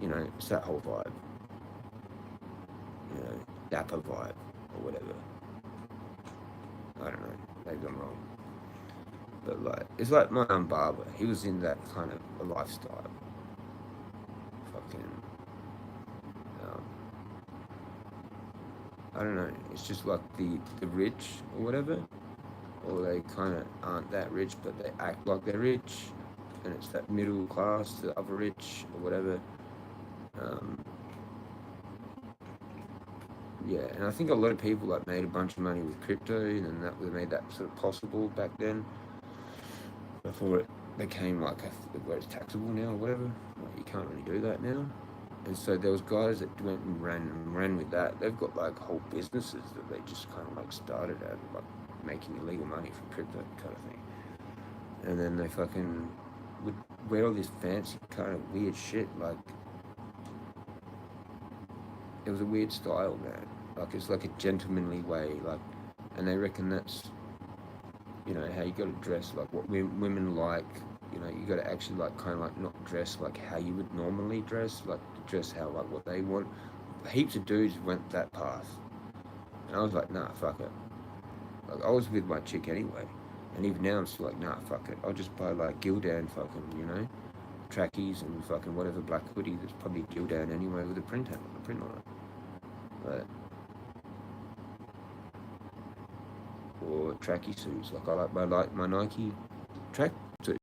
it's that whole vibe, dapper vibe or whatever. I don't know, maybe I'm wrong. But like, it's like my barber. He was in that kind of a lifestyle. Fucking, um, I don't know. It's just like the rich or whatever, or they kind of aren't that rich, but they act like they're rich, and it's that middle class, the other rich or whatever. Um, yeah, and I think a lot of people like made a bunch of money with crypto, and that made that sort of possible back then. Before it became like where it's taxable now or whatever. Like you can't really do that now. And so there was guys that went and ran with that. They've got like whole businesses that they just kind of like started at, like making illegal money from crypto kind of thing. And then they fucking would wear all this fancy kind of weird shit. Like it was a weird style, man. Like it's like a gentlemanly way. Like, and they reckon that's how you got to dress, like what women like. You got to actually like kind of like not dress like how you would normally dress, like dress how like what they want. Heaps of dudes went that path, and I was like, nah, fuck it. Like I was with my chick anyway, and even now I'm still like, nah, fuck it. I'll just buy like Gildan fucking trackies and fucking whatever black hoodie that's probably Gildan anyway with a print on it. But or tracky suits. Like I like my Nike track suits.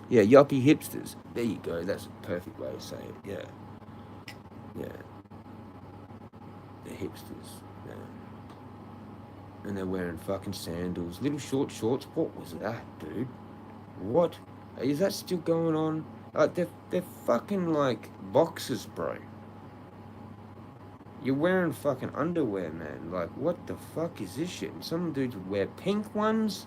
Yeah, yuppie hipsters. There you go. That's a perfect way to say it. Yeah, they're hipsters. Yeah. And they're wearing fucking sandals, little short shorts. What was that, dude? What? Is that still going on? They're fucking like boxers, bro. You're wearing fucking underwear, man. Like, what the fuck is this shit? And some dudes wear pink ones.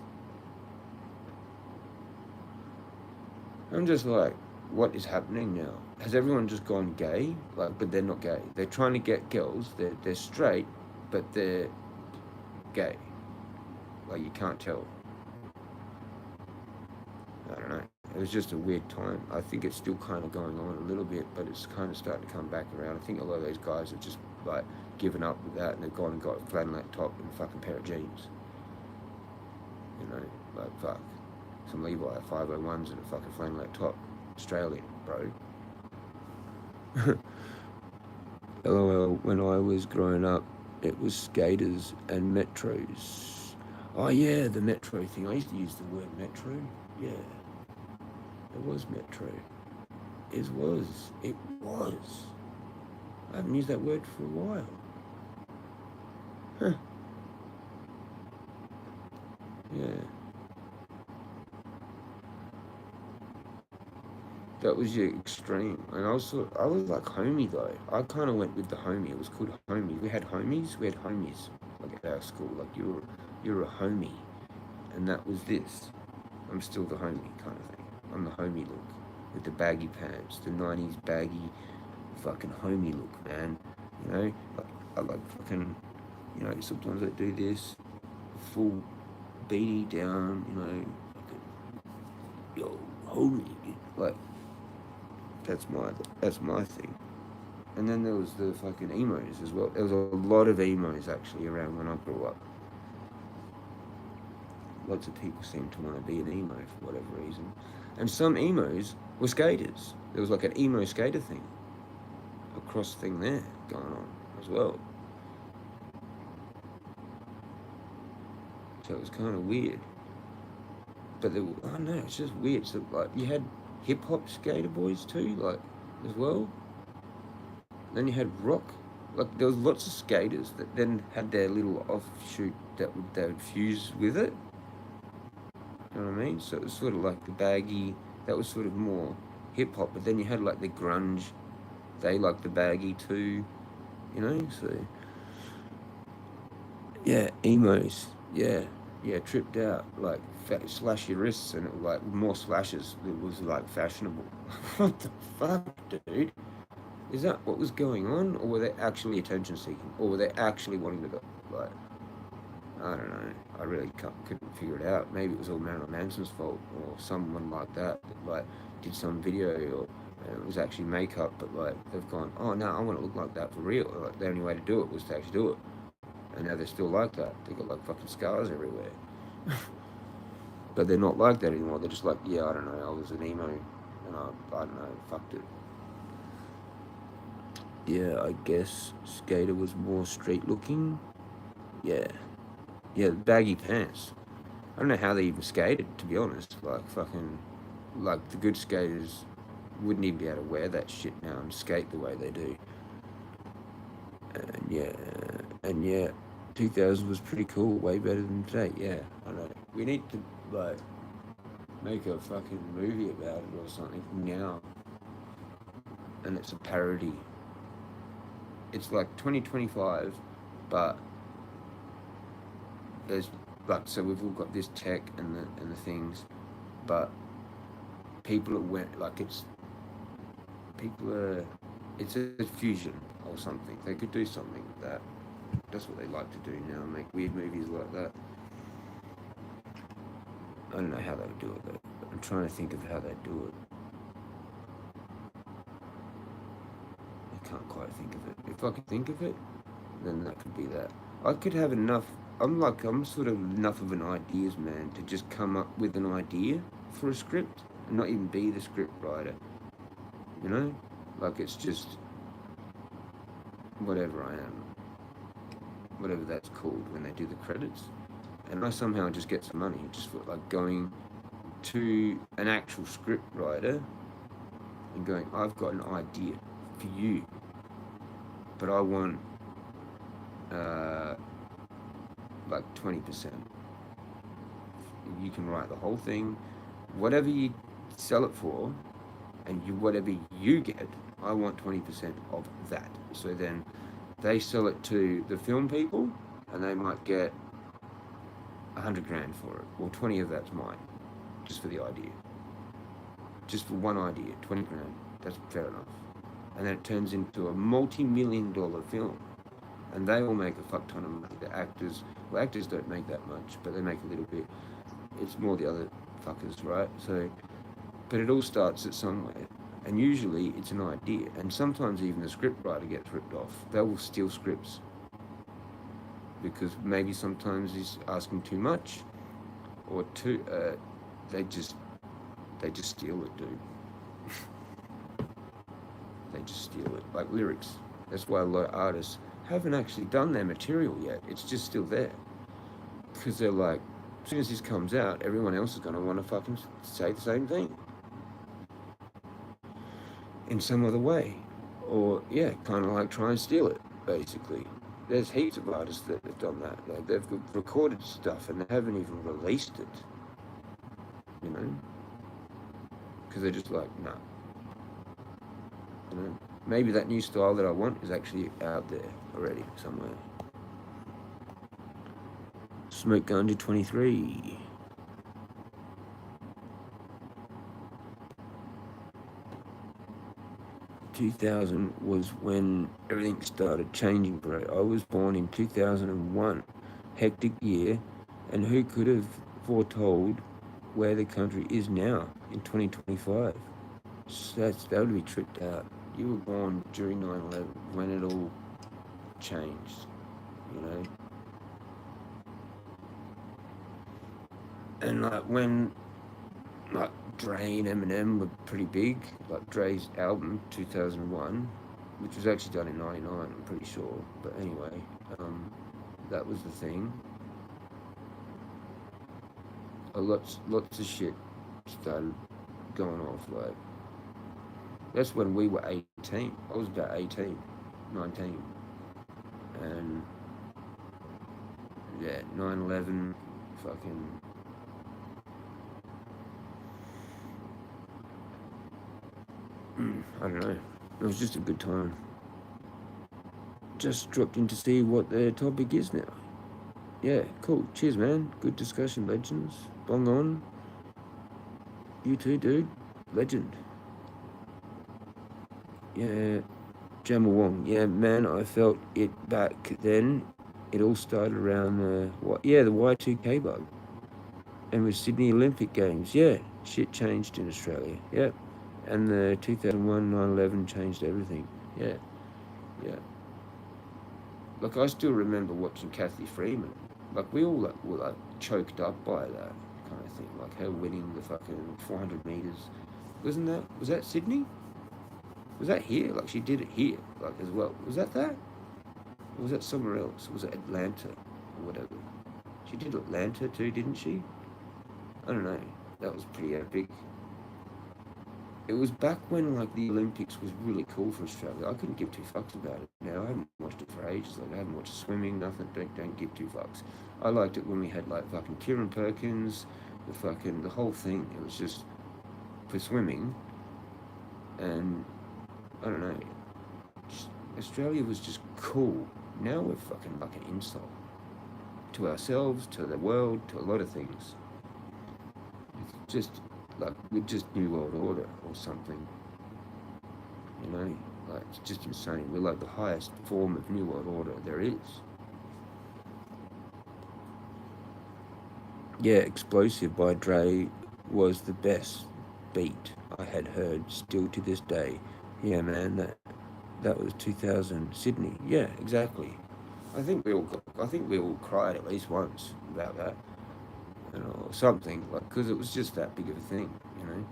I'm just like, what is happening now? Has everyone just gone gay? Like, but they're not gay. They're trying to get girls. They're straight, but they're gay. Like, you can't tell. I don't know. It was just a weird time. I think it's still kind of going on a little bit, but it's kind of starting to come back around. I think a lot of those guys have just like given up with that and they've gone and got a flannelette top and a fucking pair of jeans. Like fuck. Some Levi 501s and a fucking flannelette top. Australian, bro. LOL, when I was growing up, it was skaters and metros. Oh yeah, the metro thing. I used to use the word metro. Yeah. It was metro. It was. I haven't used that word for a while. Huh. Yeah. That was your extreme. And I was like homie though. I kind of went with the homie. It was called homie. We had homies. Like at our school. Like you're a homie. And that was this. I'm still the homie kind of thing. I'm the homie look. With the baggy pants. The 90s baggy fucking homie look, man. Like I like fucking, sometimes I do this. Full beanie down, like yo, homie. Like, that's my thing. And then there was the fucking emos as well. There was a lot of emos actually around when I grew up. Lots of people seem to want to be an emo for whatever reason. And some emos were skaters. There was like an emo skater thing. A cross thing there going on as well. So it was kind of weird. But I don't know, it's just weird. So like you had hip hop skater boys too, like as well. Then you had rock. Like there was lots of skaters that then had their little offshoot that they would fuse with it. You know what I mean? So it was sort of like the baggy, that was sort of more hip hop, but then you had like the grunge, they liked the baggy too, you know? So, yeah, emos, yeah, yeah, tripped out, like slash your wrists and it was like more slashes, it was like fashionable. What the fuck, dude? Is that what was going on? Or were they actually attention seeking? Or were they actually wanting to go, like, I don't know. I really couldn't figure it out. Maybe it was all Marilyn Manson's fault, or someone like that like did some video, or it was actually makeup. But like they've gone, oh no, I want to look like that for real. Like the only way to do it was to actually do it, and now they're still like that. They got like fucking scars everywhere. But they're not like that anymore. They're just like, yeah, I don't know. I was an emo, and I don't know, fucked it. Yeah, I guess Skater was more street looking. Yeah, yeah, baggy pants. I don't know how they even skated, to be honest. Like, fucking, like, the good skaters wouldn't even be able to wear that shit now and skate the way they do. And yeah, 2000 was pretty cool, way better than today. Yeah, I know. We need to, like, make a fucking movie about it or something now. And it's a parody. It's like 2025, but there's, like, so we've all got this tech and the things, but people are, like, people are, it's a fusion or something. They could do something with that. That's what they like to do now, make weird movies like that. I don't know how they would do it though. I'm trying to think of how they do it. I can't quite think of it. If I could think of it, then that could be that. I could have enough. I'm sort of enough of an ideas man to just come up with an idea for a script and not even be the script writer. You know, like it's just whatever I am, whatever that's called when they do the credits. And I somehow just get some money just for like going to an actual script writer and going, I've got an idea for you, but I want uh, like 20%. You can write the whole thing, whatever you sell it for, and whatever you get, I want 20% of that. So then they sell it to the film people, and they might get 100 grand for it. Well, 20 of that's mine, just for the idea. Just for one idea, 20 grand. That's fair enough. And then it turns into a multi-million-dollar film. And they all make a fuck ton of money. The actors, well, actors don't make that much, but they make a little bit. It's more the other fuckers, right? So, but it all starts at somewhere. And usually it's an idea. And sometimes even the script writer gets ripped off. They will steal scripts. Because maybe sometimes he's asking too much. Or they just steal it, dude. They just steal it. Like lyrics. That's why a lot of artists haven't actually done their material yet. It's just still there. Because they're like, as soon as this comes out, everyone else is going to want to fucking say the same thing. In some other way. Or, yeah, kind of like try and steal it, basically. There's heaps of artists that have done that. Like, they've recorded stuff and they haven't even released it. You know? Because they're just like, nah. You know? Maybe that new style that I want is actually out there already somewhere. Smoke Gun to 23. "2000 was when everything started changing, bro. I was born in 2001. Hectic year, and who could have foretold where the country is now in 2025? So that would be tripped out. You were born during 9/11 when it all changed, you know? And like when like Dre and Eminem were pretty big, like Dre's album 2001, which was actually done in '99, I'm pretty sure. But anyway, that was the thing. Lots of shit started going off. Like that's when we were 18. I was about 18, 19, and yeah, 9/11, fucking I don't know. It was just a good time. Just dropped in to see what the topic is now. Yeah, cool. Cheers, man. Good discussion, legends. Bong on. You too, dude. Legend. Yeah, Jamal Wong. Yeah, man, I felt it back then. It all started around the Y2K bug. And with Sydney Olympic Games. Yeah, shit changed in Australia. Yeah. And the 2001 9/11 changed everything. Yeah, yeah. Like, I still remember watching Kathy Freeman. Like, we all were like choked up by that kind of thing. Like her winning the fucking 400 meters. Was that Sydney? Was that here? Like, she did it here, like, as well. Was that that? Or was that somewhere else? Was it Atlanta or whatever? She did Atlanta too, didn't she? I don't know. That was pretty epic. It was back when, like, the Olympics was really cool for Australia. I couldn't give two fucks about it. Now, I haven't watched it for ages. Like, I haven't watched swimming, nothing. Don't give two fucks. I liked it when we had, like, fucking Kieran Perkins, the whole thing. It was just for swimming. And I don't know. Australia was just cool. Now we're fucking like an insult to ourselves, to the world, to a lot of things. It's just like we're just New World Order or something. You know, like, it's just insane. We're like the highest form of New World Order there is. Yeah, Explosive by Dre was the best beat I had heard still to this day. Yeah, man, that was 2000 Sydney. Yeah, exactly. I think we all cried at least once about that, you know, or something, like, because it was just that big of a thing, you know.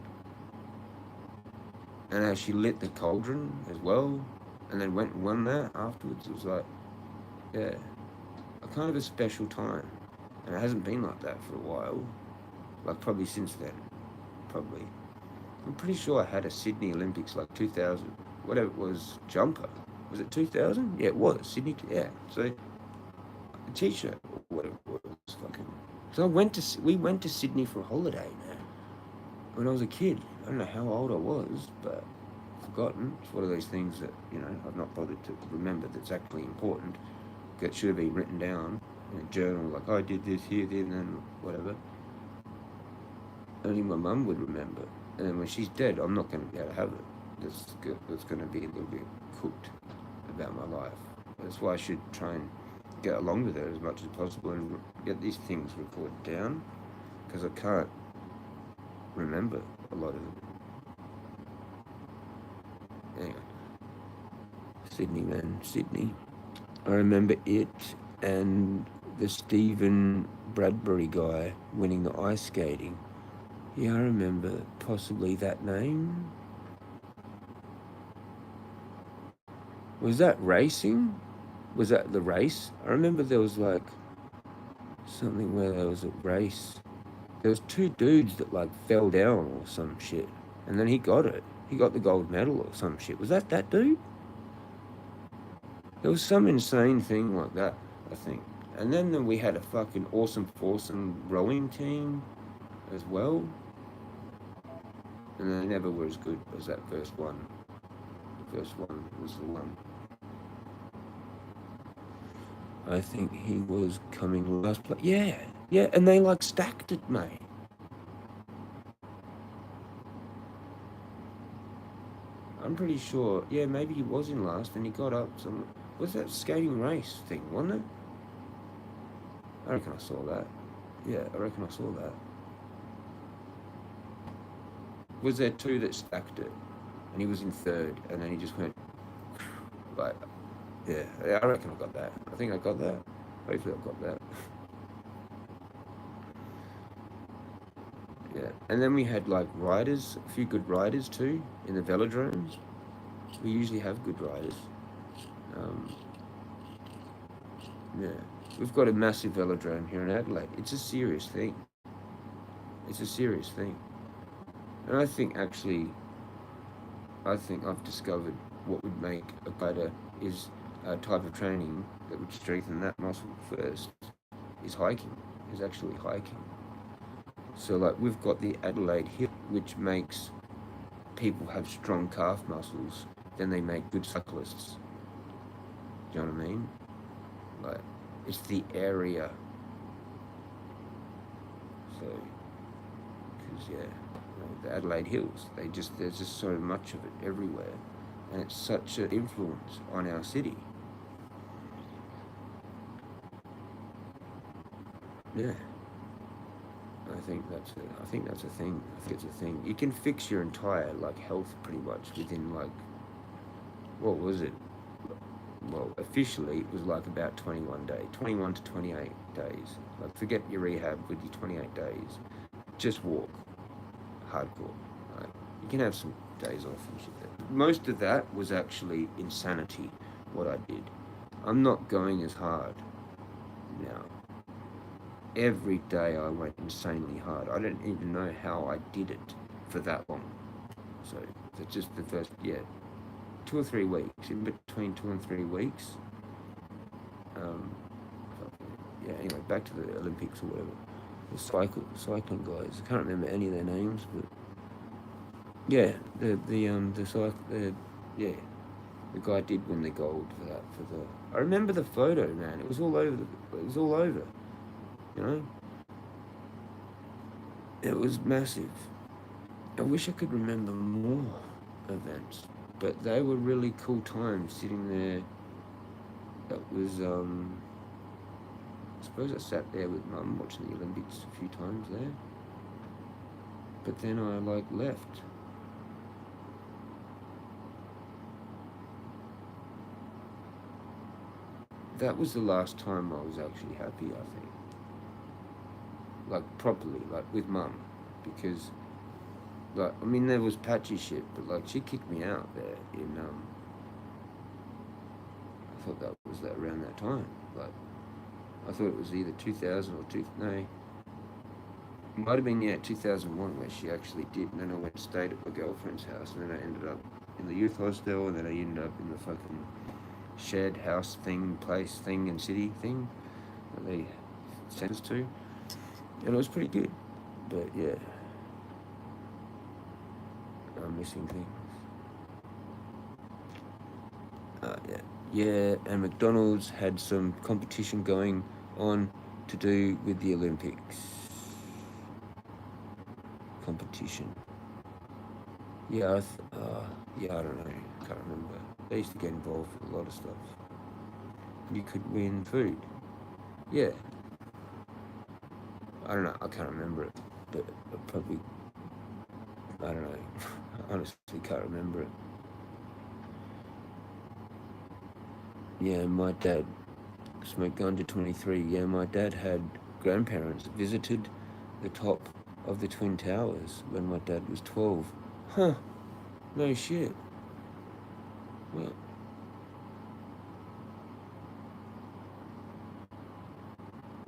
And how she lit the cauldron as well, and then went and won that afterwards. It was like, yeah, a kind of a special time, and it hasn't been like that for a while. Like, probably since then, probably. I'm pretty sure I had a Sydney Olympics, like, 2000, whatever it was, jumper. Was it 2000? Yeah, it was Sydney. Yeah, so a t-shirt or whatever it was, fucking. So we went to Sydney for a holiday, man. When I was a kid, I don't know how old I was, but I've forgotten. It's one of those things that, you know, I've not bothered to remember that's actually important. That should have been written down in a journal, like, I did this here, then, and whatever. Only my mum would remember. And then when she's dead, I'm not going to be able to have it. That's going to be a little bit cooked about my life. That's why I should try and get along with it as much as possible and get these things recorded down, because I can't remember a lot of them. Anyway, Sydney, man, Sydney. I remember it and the Stephen Bradbury guy winning the ice skating. Yeah, I remember possibly that name. Was that racing? Was that the race? I remember there was like something where there was a race. There was two dudes that like fell down or some shit, and then he got it. He got the gold medal or some shit. Was that dude? There was some insane thing like that, I think. And then we had a fucking awesome foursome rowing team as well. And they never were as good as that first one. The first one was the one. I think he was coming last place. Yeah, yeah, and they like stacked it, mate. I'm pretty sure. Yeah, maybe he was in last and he got up some. Was that skating race thing, wasn't it? I reckon I saw that. Yeah, I reckon I saw that. Was there two that stacked it? And he was in third, and then he just went, like, yeah, I reckon I got that. I think I got that. Hopefully I got that. Yeah, and then we had like riders, a few good riders too, in the velodromes. We usually have good riders. Yeah, we've got a massive velodrome here in Adelaide. It's a serious thing. It's a serious thing. And I think actually, I think I've discovered what would make a better is a type of training that would strengthen that muscle first is hiking, is actually hiking. So like we've got the Adelaide Hill, which makes people have strong calf muscles, then they make good cyclists. Do you know what I mean? Like, it's the area. So, because the Adelaide Hills, there's just so much of it everywhere, and it's such an influence on our city. Yeah. I think that's a thing. I think it's a thing. You can fix your entire health pretty much within what was it? Well, officially it was about 21 days, 21 to 28 days. Like, forget your rehab with your 28 days. Just walk, hardcore. Like, you can have some days off and shit. Most of that was actually insanity. What I did. I'm not going as hard now. Every day I went insanely hard. I don't even know how I did it for that long. So it's just the first 2 or 3 weeks, in between 2 and 3 weeks. Anyway, back to the Olympics or whatever. The cycling guys. I can't remember any of their names, but the guy did win the gold for that. I remember the photo, man. It was all over. You know, it was massive. I wish I could remember more events, but they were really cool times sitting there. That was, I suppose I sat there with Mum watching the Olympics a few times there, but then I left. That was the last time I was actually happy, I think. Properly, with Mum, because there was patchy shit, but she kicked me out there in I thought that was around that time. I thought it was either 2000 or it might have been 2001 where she actually did, and then I went and stayed at my girlfriend's house, and then I ended up in the youth hostel, and then I ended up in the fucking shared house place and city thing that they sent us to. And it was pretty good, but I'm missing things. And McDonald's had some competition going on to do with the Olympics. Competition. I don't know. Can't remember. They used to get involved with a lot of stuff. You could win food. Yeah. I don't know, I can't remember it, but I don't know, I honestly can't remember it. My dad smoked ganja 23. My dad had grandparents visited the top of the Twin Towers when my dad was 12. Huh, no shit. Well,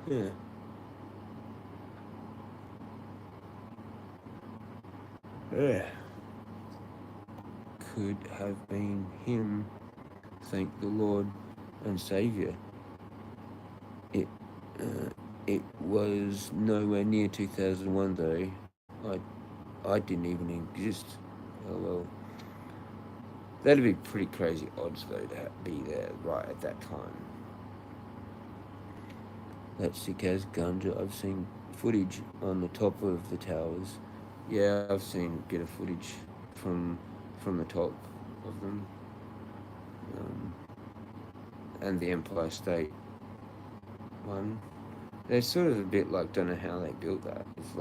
yeah. Could have been him, thank the Lord and Saviour. It was nowhere near 2001 though. I didn't even exist. Oh well. That'd be pretty crazy odds though to be there right at that time. That's sick as ganja. I've seen footage on the top of the towers. Yeah, I've seen a bit of footage from the top of them. And the Empire State one. They're sort of a bit don't know how they built that. It's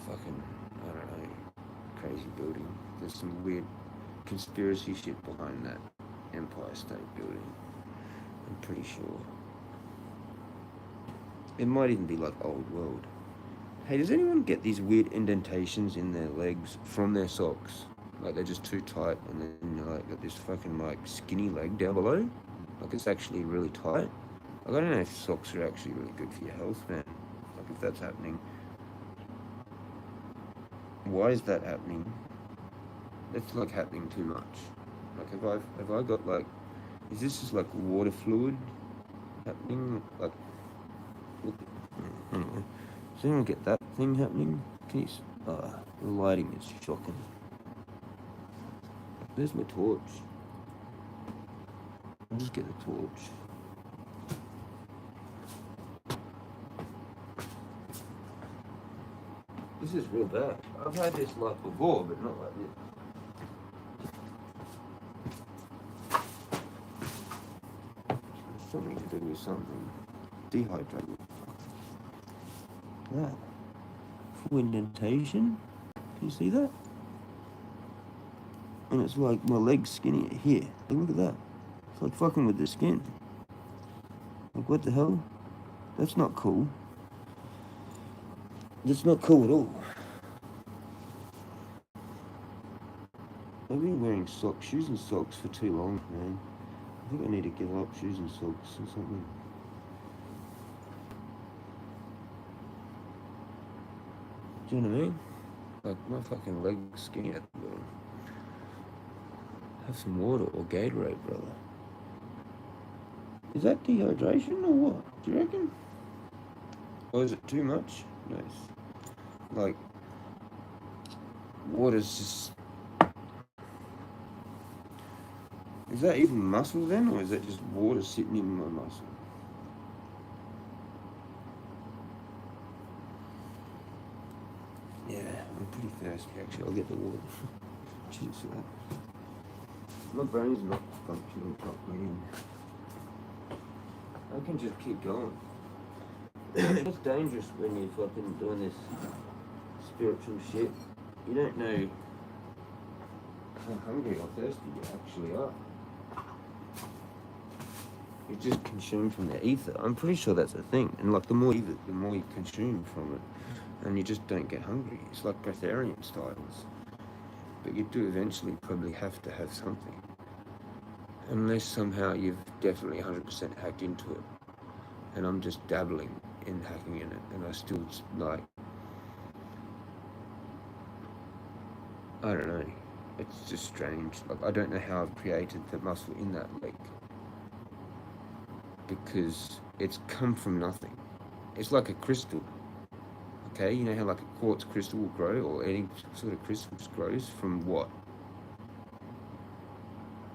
fucking, I don't know, crazy building. There's some weird conspiracy shit behind that Empire State building. I'm pretty sure. It might even be old world. Hey, does anyone get these weird indentations in their legs from their socks? They're just too tight, and then got this fucking skinny leg down below. It's actually really tight. I don't know if socks are actually really good for your health, man. If that's happening. Why is that happening? That's happening too much. Have I got is this just water fluid happening? Look, does anyone get that thing happening? Can you The lighting is shocking. There's my torch. I'll just get the torch. This is real bad. I've had this light before, but not like this. Something to do with something. Dehydrated. That. Full indentation. Can you see that? And it's like my leg's skinnier here. Look at that. It's like fucking with the skin. Like, what the hell? That's not cool. That's not cool at all. I've been wearing socks, shoes and socks for too long, man. I think I need to give up shoes and socks or something. Do you know what I mean? Like, my fucking leg's skinny at the moment. Have some water or Gatorade, brother. Is that dehydration or what? Do you reckon? Or is it too much? No. Like, water's just... Is that even muscle then, or is that just water sitting in my muscle? Yeah, I'm pretty thirsty actually. I'll get the water. Cheers for that. My brain's not functioning properly. I can just keep going. It's dangerous when you're fucking doing this spiritual shit. You don't know how hungry or thirsty you actually are. You're just consumed from the ether. I'm pretty sure that's a thing. And like the more you consume from it, and you just don't get hungry. It's like breatharian styles. But you do eventually probably have to have something. Unless somehow you've definitely 100% hacked into it. And I'm just dabbling in hacking in it. And I still, like, I don't know. It's just strange. Like, I don't know how I've created the muscle in that leg. Because it's come from nothing. It's like a crystal. Okay, you know how like a quartz crystal will grow, or any sort of crystal grows from what?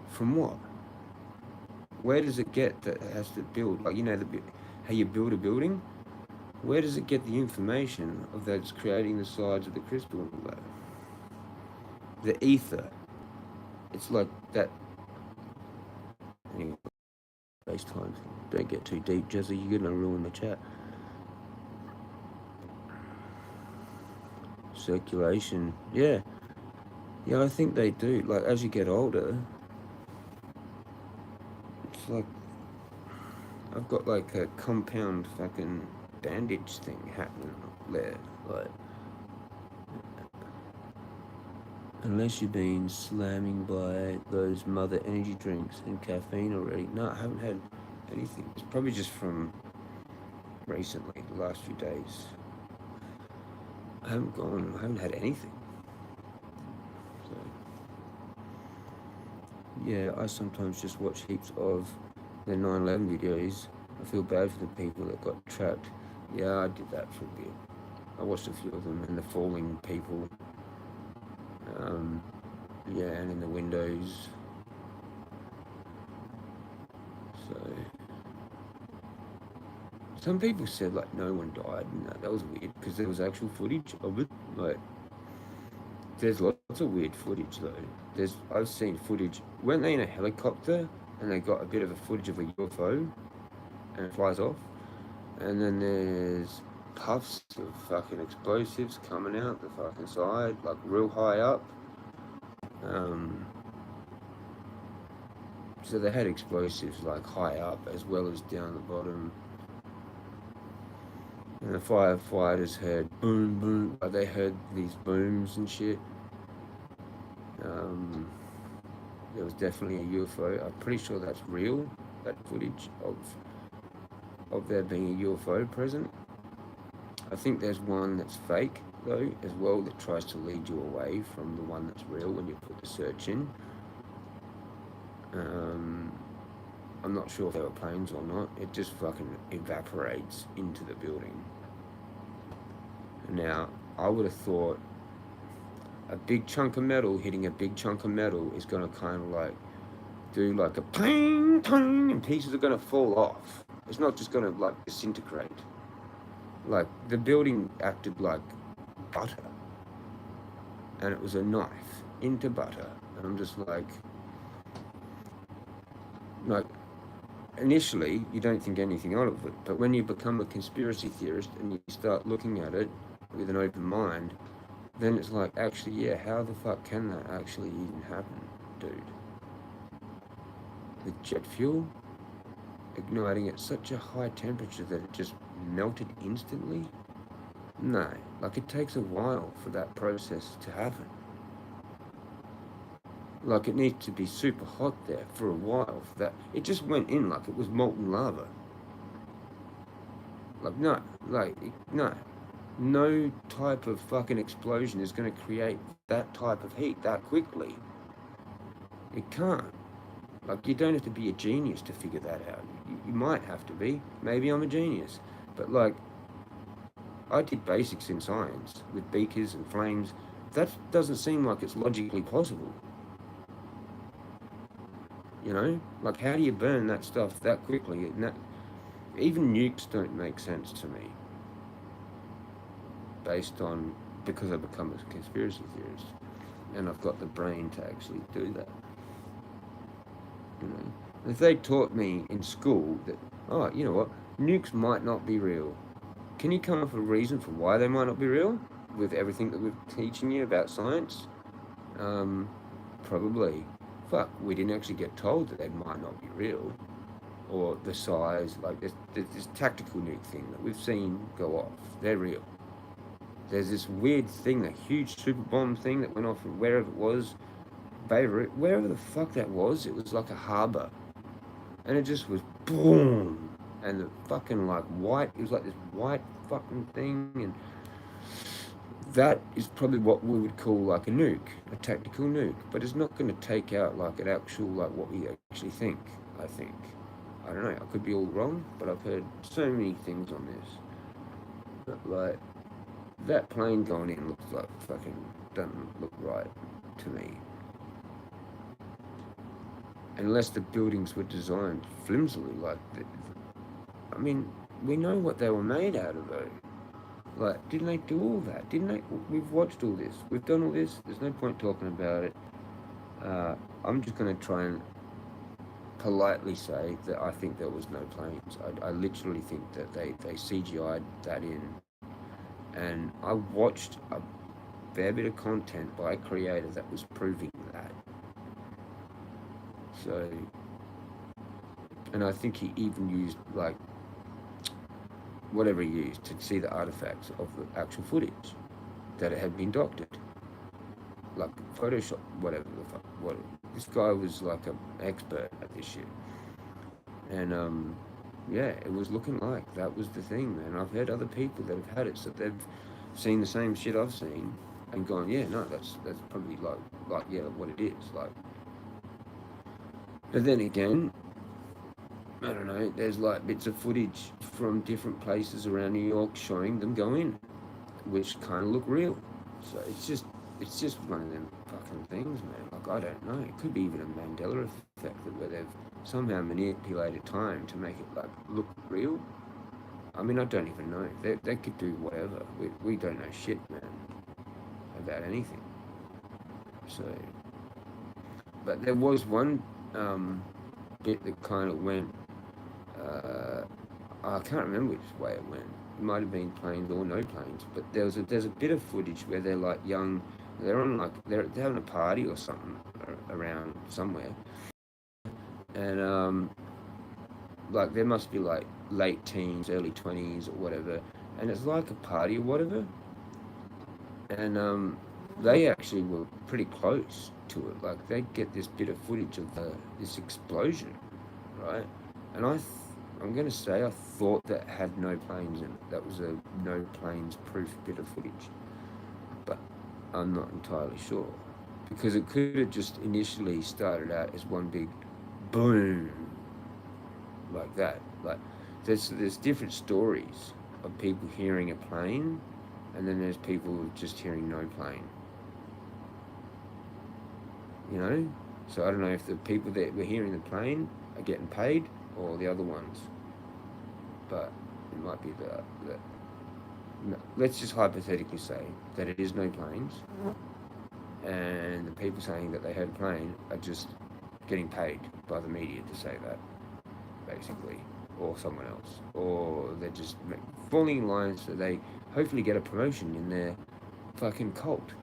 From what? Where does it get that it has to build? Like, you know, how you build a building? Where does it get the information of that's creating the sides of the crystal and all that? The ether. It's like that. Anyway, FaceTime. Don't get too deep, Jezza. You're gonna ruin the chat. Circulation. Yeah. Yeah, I think they do. Like, as you get older, it's like I've got like a compound fucking bandage thing happening there. Like, unless you've been slamming by those mother energy drinks and caffeine already. No, I haven't had anything. It's probably just from recently, the last few days. I haven't had anything. So, yeah, I sometimes just watch heaps of the 9/11 videos. I feel bad for the people that got trapped. Yeah, I did that for a bit. I watched a few of them, and the falling people. Yeah, and in the windows. So, some people said like no one died, and that was weird because there was actual footage of it. Like, there's lots of weird footage though. I've seen footage. Weren't they in a helicopter and they got a bit of a footage of a UFO and it flies off, and then there's puffs of fucking explosives coming out the fucking side, like real high up. So they had explosives like high up as well as down the bottom. And the firefighters heard boom, boom. They heard these booms and shit. There was definitely a UFO. I'm pretty sure that's real, that footage of there being a UFO present. I think there's one that's fake, though, as well, that tries to lead you away from the one that's real when you put the search in. I'm not sure if they were planes or not. It just fucking evaporates into the building. Now, I would have thought a big chunk of metal hitting a big chunk of metal is going to kind of like do like a ping, ping, and pieces are going to fall off. It's not just going to like disintegrate. Like the building acted like butter, and it was a knife into butter, and I'm just like initially you don't think anything of it, but when you become a conspiracy theorist and you start looking at it with an open mind, then it's like, actually, yeah, how the fuck can that actually even happen, dude? With jet fuel igniting at such a high temperature that it just melted instantly? No, like it takes a while for that process to happen. Like it needs to be super hot there for a while for that. It just went in like it was molten lava. Like no, no type of fucking explosion is going to create that type of heat that quickly. It can't. Like, you don't have to be a genius to figure that out. You might have to be. Maybe I'm a genius. But, like, I did basics in science with beakers and flames. That doesn't seem like it's logically possible. You know? Like, how do you burn that stuff that quickly? Even nukes don't make sense to me. Based on, because I've become a conspiracy theorist. And I've got the brain to actually do that. You know? If they taught me in school that, oh, you know what, nukes might not be real. Can you come up with a reason for why they might not be real with everything that we're teaching you about science? Probably. Fuck, we didn't actually get told that they might not be real. Or the size, like this tactical nuke thing that we've seen go off. They're real. There's this weird thing, a huge super bomb thing that went off wherever it was, Beirut, wherever the fuck that was. It was like a harbour. And it just was boom. And the fucking like white, it was like this white fucking thing. And that is probably what we would call like a nuke, a tactical nuke. But it's not going to take out like an actual, like what we actually think, I think. I don't know, I could be all wrong, but I've heard so many things on this. But like, that plane going in looks like fucking, doesn't look right to me. Unless the buildings were designed flimsily, like, I mean, we know what they were made out of though. Like, didn't they do all that? Didn't they? We've watched all this. We've done all this. There's no point talking about it. I'm just going to try and politely say that I think there was no planes. I literally think that they CGI'd that in. And I watched a fair bit of content by a creator that was proving that. So, and I think he even used, like, whatever he used to see the artifacts of the actual footage that it had been doctored, like Photoshop, whatever the fuck. What this guy was like an expert at this shit, and yeah, it was looking like that was the thing, man. I've heard other people that have had it, so they've seen the same shit I've seen and gone, yeah, no, that's probably like yeah, what it is, like. But then again, I don't know, there's like bits of footage from different places around New York showing them go in, which kind of look real. So it's just one of them fucking things, man. Like, I don't know. It could be even a Mandela effect where they've somehow manipulated time to make it like look real. I mean, I don't even know. They could do whatever. We don't know shit, man, about anything. So, but there was one bit that kind of went. I can't remember which way it went. It might have been planes or no planes, but there's a bit of footage where they're like young. They're on like they're having a party or something around somewhere, and like there must be like late teens, early 20s or whatever, and it's like a party or whatever, and they actually were pretty close to it. Like they get this bit of footage of this explosion, right? And I'm going to say I thought that had no planes in it. That was a no planes proof bit of footage. But I'm not entirely sure. Because it could have just initially started out as one big boom. Like that. Like there's different stories of people hearing a plane, and then there's people just hearing no plane. you know? So I don't know if the people that were here in the plane are getting paid or the other ones. But it might be the no, let's just hypothetically say that it is no planes, and the people saying that they had a plane are just getting paid by the media to say that, basically, or someone else, or they're just falling in line so they hopefully get a promotion in their fucking cult,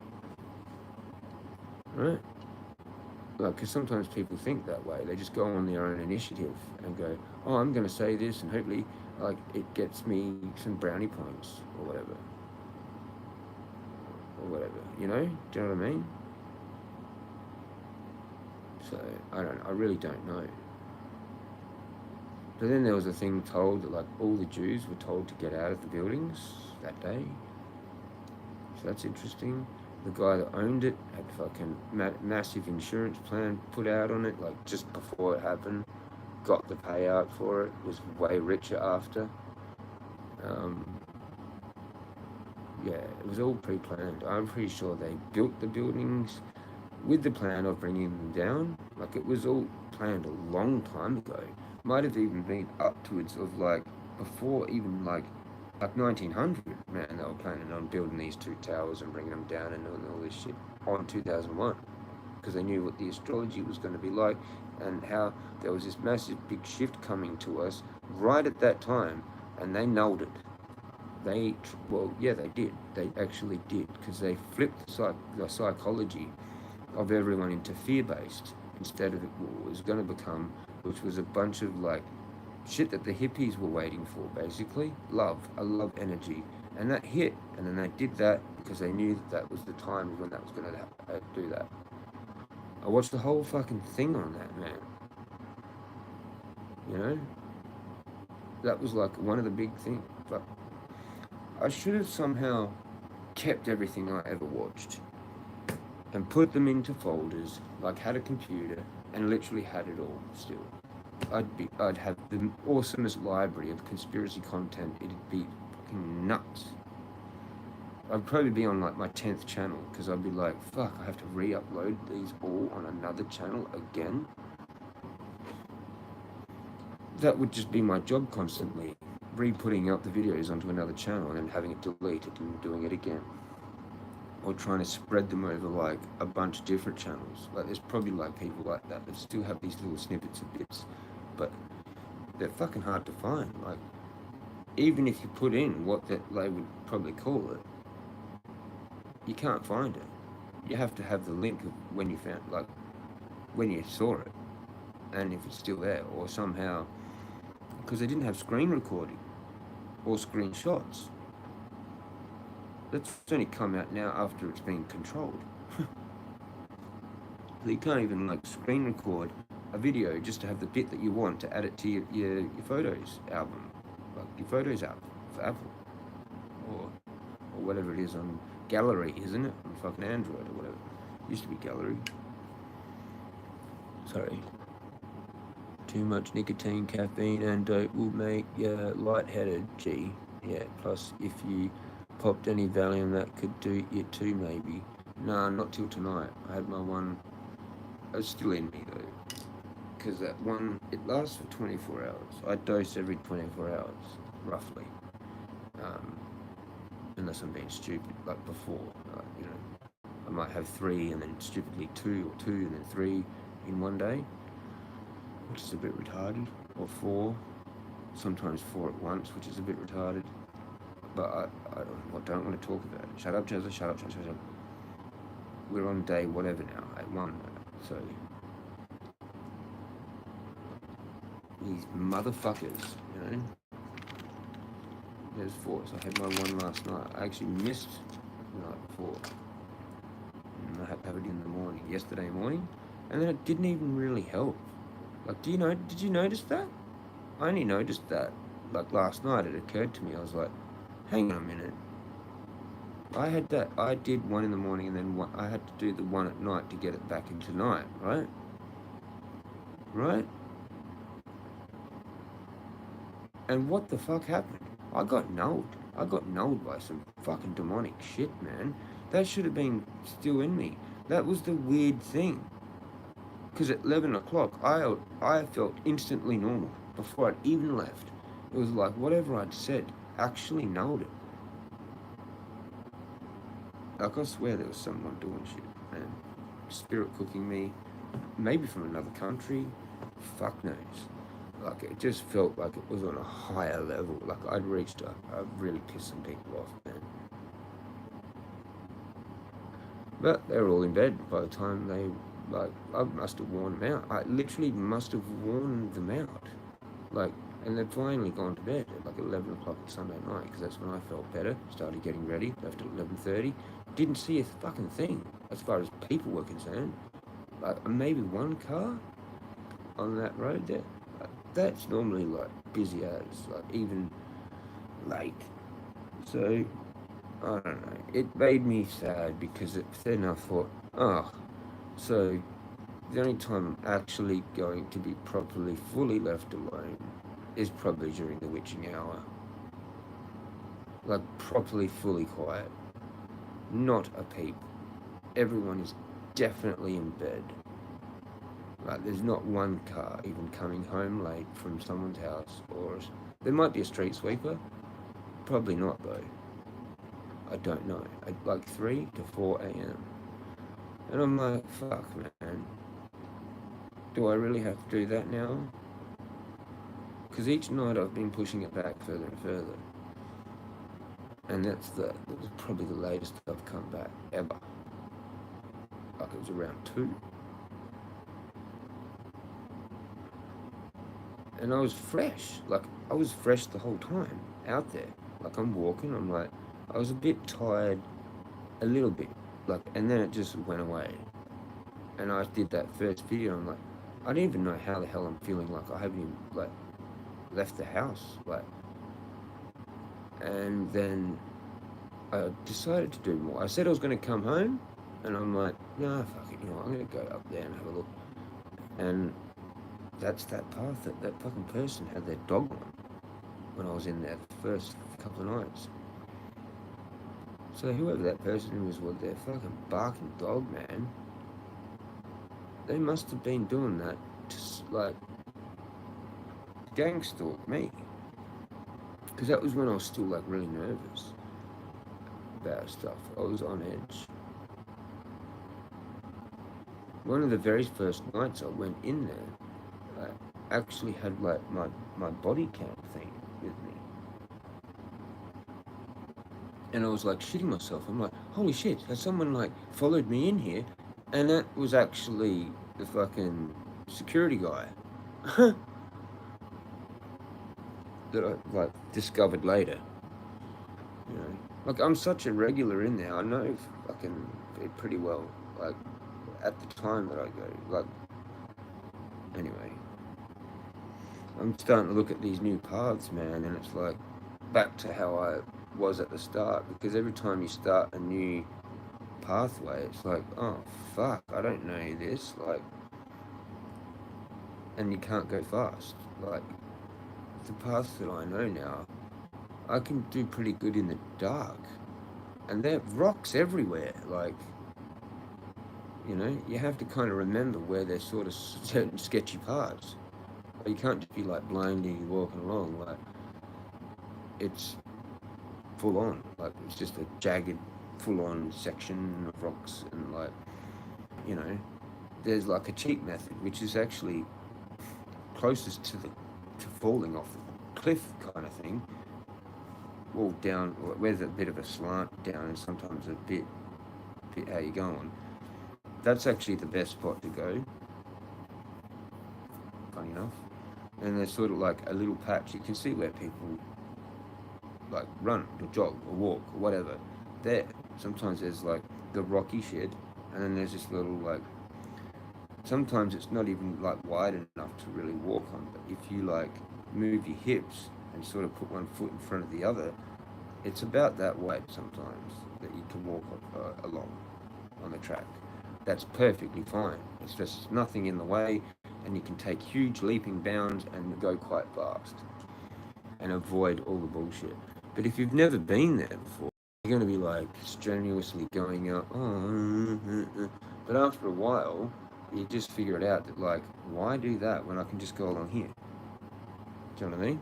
right? Like, because sometimes people think that way. They just go on their own initiative and go, oh, I'm going to say this, and hopefully, like, it gets me some brownie points or whatever. Or whatever, you know? Do you know what I mean? So, I really don't know. But then there was a thing told that, like, all the Jews were told to get out of the buildings that day. So that's interesting. The guy that owned it had fucking massive insurance plan put out on it, like, just before it happened. Got the payout for it, was way richer after. Yeah, it was all pre-planned. I'm pretty sure they built the buildings with the plan of bringing them down. Like, it was all planned a long time ago. Might have even been upwards of, like, before even, like 1900, man, they were planning on building these two towers and bringing them down and doing all this shit on 2001. Because they knew what the astrology was going to be like and how there was this massive big shift coming to us right at that time, and they nailed it. They did. They actually did, because they flipped the psychology of everyone into fear-based instead of what it was going to become, which was a bunch of, like, shit that the hippies were waiting for, basically. A love energy. And that hit, and then they did that because they knew that was the time when that was going to do that. I watched the whole fucking thing on that, man. You know? That was, like, one of the big things. But I should have somehow kept everything I ever watched and put them into folders, like had a computer, and literally had it all still. I'd have the awesomest library of conspiracy content. It'd be fucking nuts. I'd probably be on, like, my 10th channel, because I'd be like, fuck, I have to re-upload these all on another channel again. That would just be my job constantly, re-putting up the videos onto another channel and then having it deleted and doing it again. Or trying to spread them over, like, a bunch of different channels. Like, there's probably, like, people like that still have these little snippets of bits, but they're fucking hard to find. Like, even if you put in what that they would probably call it, you can't find it. You have to have the link of when you found, like, when you saw it, and if it's still there, or somehow, because they didn't have screen recording or screenshots. That's only come out now after it's been controlled. So you can't even, like, screen record a video just to have the bit that you want to add it to your Photos album, like your Photos app for Apple, or whatever it is on Gallery, isn't it? On fucking Android or whatever. It used to be Gallery. Sorry. Too much nicotine, caffeine, and dope will make you lightheaded. Gee, yeah. Plus, if you popped any Valium, that could do it too, maybe. Nah, not till tonight. I had my one. It's still in me though, because that one, it lasts for 24 hours. I dose every 24 hours, roughly. Unless I'm being stupid, like before, you know, I might have 3 and then stupidly 2, or 2 and then 3 in one day, which is a bit retarded, or 4, sometimes 4 at once, which is a bit retarded. But I don't want to talk about it. Shut up, Jezza, shut up. We're on day whatever now, at 1, so these motherfuckers, you know. There's 4, so I had my one last night. I actually missed the night before, and I had to have it in the morning, yesterday morning, and then it didn't even really help. Like, did you notice that? I only noticed that, like, last night. It occurred to me, I was like, hang on a minute. I did 1 in the morning, and then I had to do the 1 at night to get it back into night, right? Right? And what the fuck happened? I got nulled. I got nulled by some fucking demonic shit, man. That should have been still in me. That was the weird thing. Because at 11 o'clock, I felt instantly normal before I'd even left. It was like whatever I'd said actually nailed it. Like, I swear there was someone doing shit, man. Spirit cooking me, maybe from another country, fuck knows. Like, it just felt like it was on a higher level. Like, I'd really pissed some people off, man. But they were all in bed by the time I must have worn them out. I literally must have worn them out. Like, and they'd finally gone to bed at like 11 o'clock Sunday night, because that's when I felt better, started getting ready, left at 11:30. Didn't see a fucking thing as far as people were concerned. Like, maybe one car on that road there. Like, that's normally like busy as, like, even late. So, I don't know. It made me sad because then I thought, oh, so the only time I'm actually going to be properly, fully left alone is probably during the witching hour. Like, properly, fully quiet. Not a peep. Everyone is definitely in bed. Like, there's not one car even coming home late from someone's house, or there might be a street sweeper. Probably not, though. I don't know. At like 3 to 4 a.m. And I'm like, fuck, man. Do I really have to do that now? Because each night I've been pushing it back further and further. And that was probably the latest I've come back ever. Like, it was around 2. And I was fresh. Like, I was fresh the whole time out there. Like, I'm walking, I'm like, I was a bit tired, a little bit. Like, and then it just went away. And I did that first video, I'm like, I don't even know how the hell I'm feeling. Like, I haven't even, like, left the house. Like, and then I decided to do more. I said I was going to come home, and I'm like, nah, fuck it, you know, I'm going to go up there and have a look. And that's that path that fucking person had their dog on when I was in there the first couple of nights. So whoever that person was with their fucking barking dog, man, they must have been doing that to, like, gang stalk me. Because that was when I was still, like, really nervous about stuff. I was on edge. One of the very first nights I went in there, I actually had, like, my body cam thing with me. And I was, like, shitting myself. I'm like, holy shit, has someone, like, followed me in here? And that was actually the fucking security guy. That I, like, discovered later. You know, like, I'm such a regular in there. I know fucking it pretty well. Like, at the time that I go, like, anyway, I'm starting to look at these new paths, man, and it's like back to how I was at the start. Because every time you start a new pathway, it's like, oh fuck, I don't know this, like, and you can't go fast. Like, the paths that I know now, I can do pretty good in the dark, and there are rocks everywhere. Like, you know, you have to kind of remember where there's sort of certain sketchy parts. You can't just be like blindly walking along. Like, it's full on. Like, it's just a jagged, full on section of rocks, and, like, you know, there's like a cheat method, which is actually closest to falling off the cliff kind of thing. Well, down, where's a bit of a slant down, and sometimes a bit how you going. That's actually the best spot to go, funny enough. And there's sort of like a little patch. You can see where people, like, run or jog or walk or whatever. There, sometimes there's like the rocky shit, and then there's this little, like, sometimes it's not even like wide enough to really walk on. But if you, like, move your hips and sort of put one foot in front of the other, it's about that wide sometimes that you can walk along on the track. That's perfectly fine. It's just nothing in the way, and you can take huge leaping bounds and go quite fast and avoid all the bullshit. But if you've never been there before, you're going to be, like, strenuously going up, but after a while, you just figure it out that, like, why do that when I can just go along here? Do you know what I mean?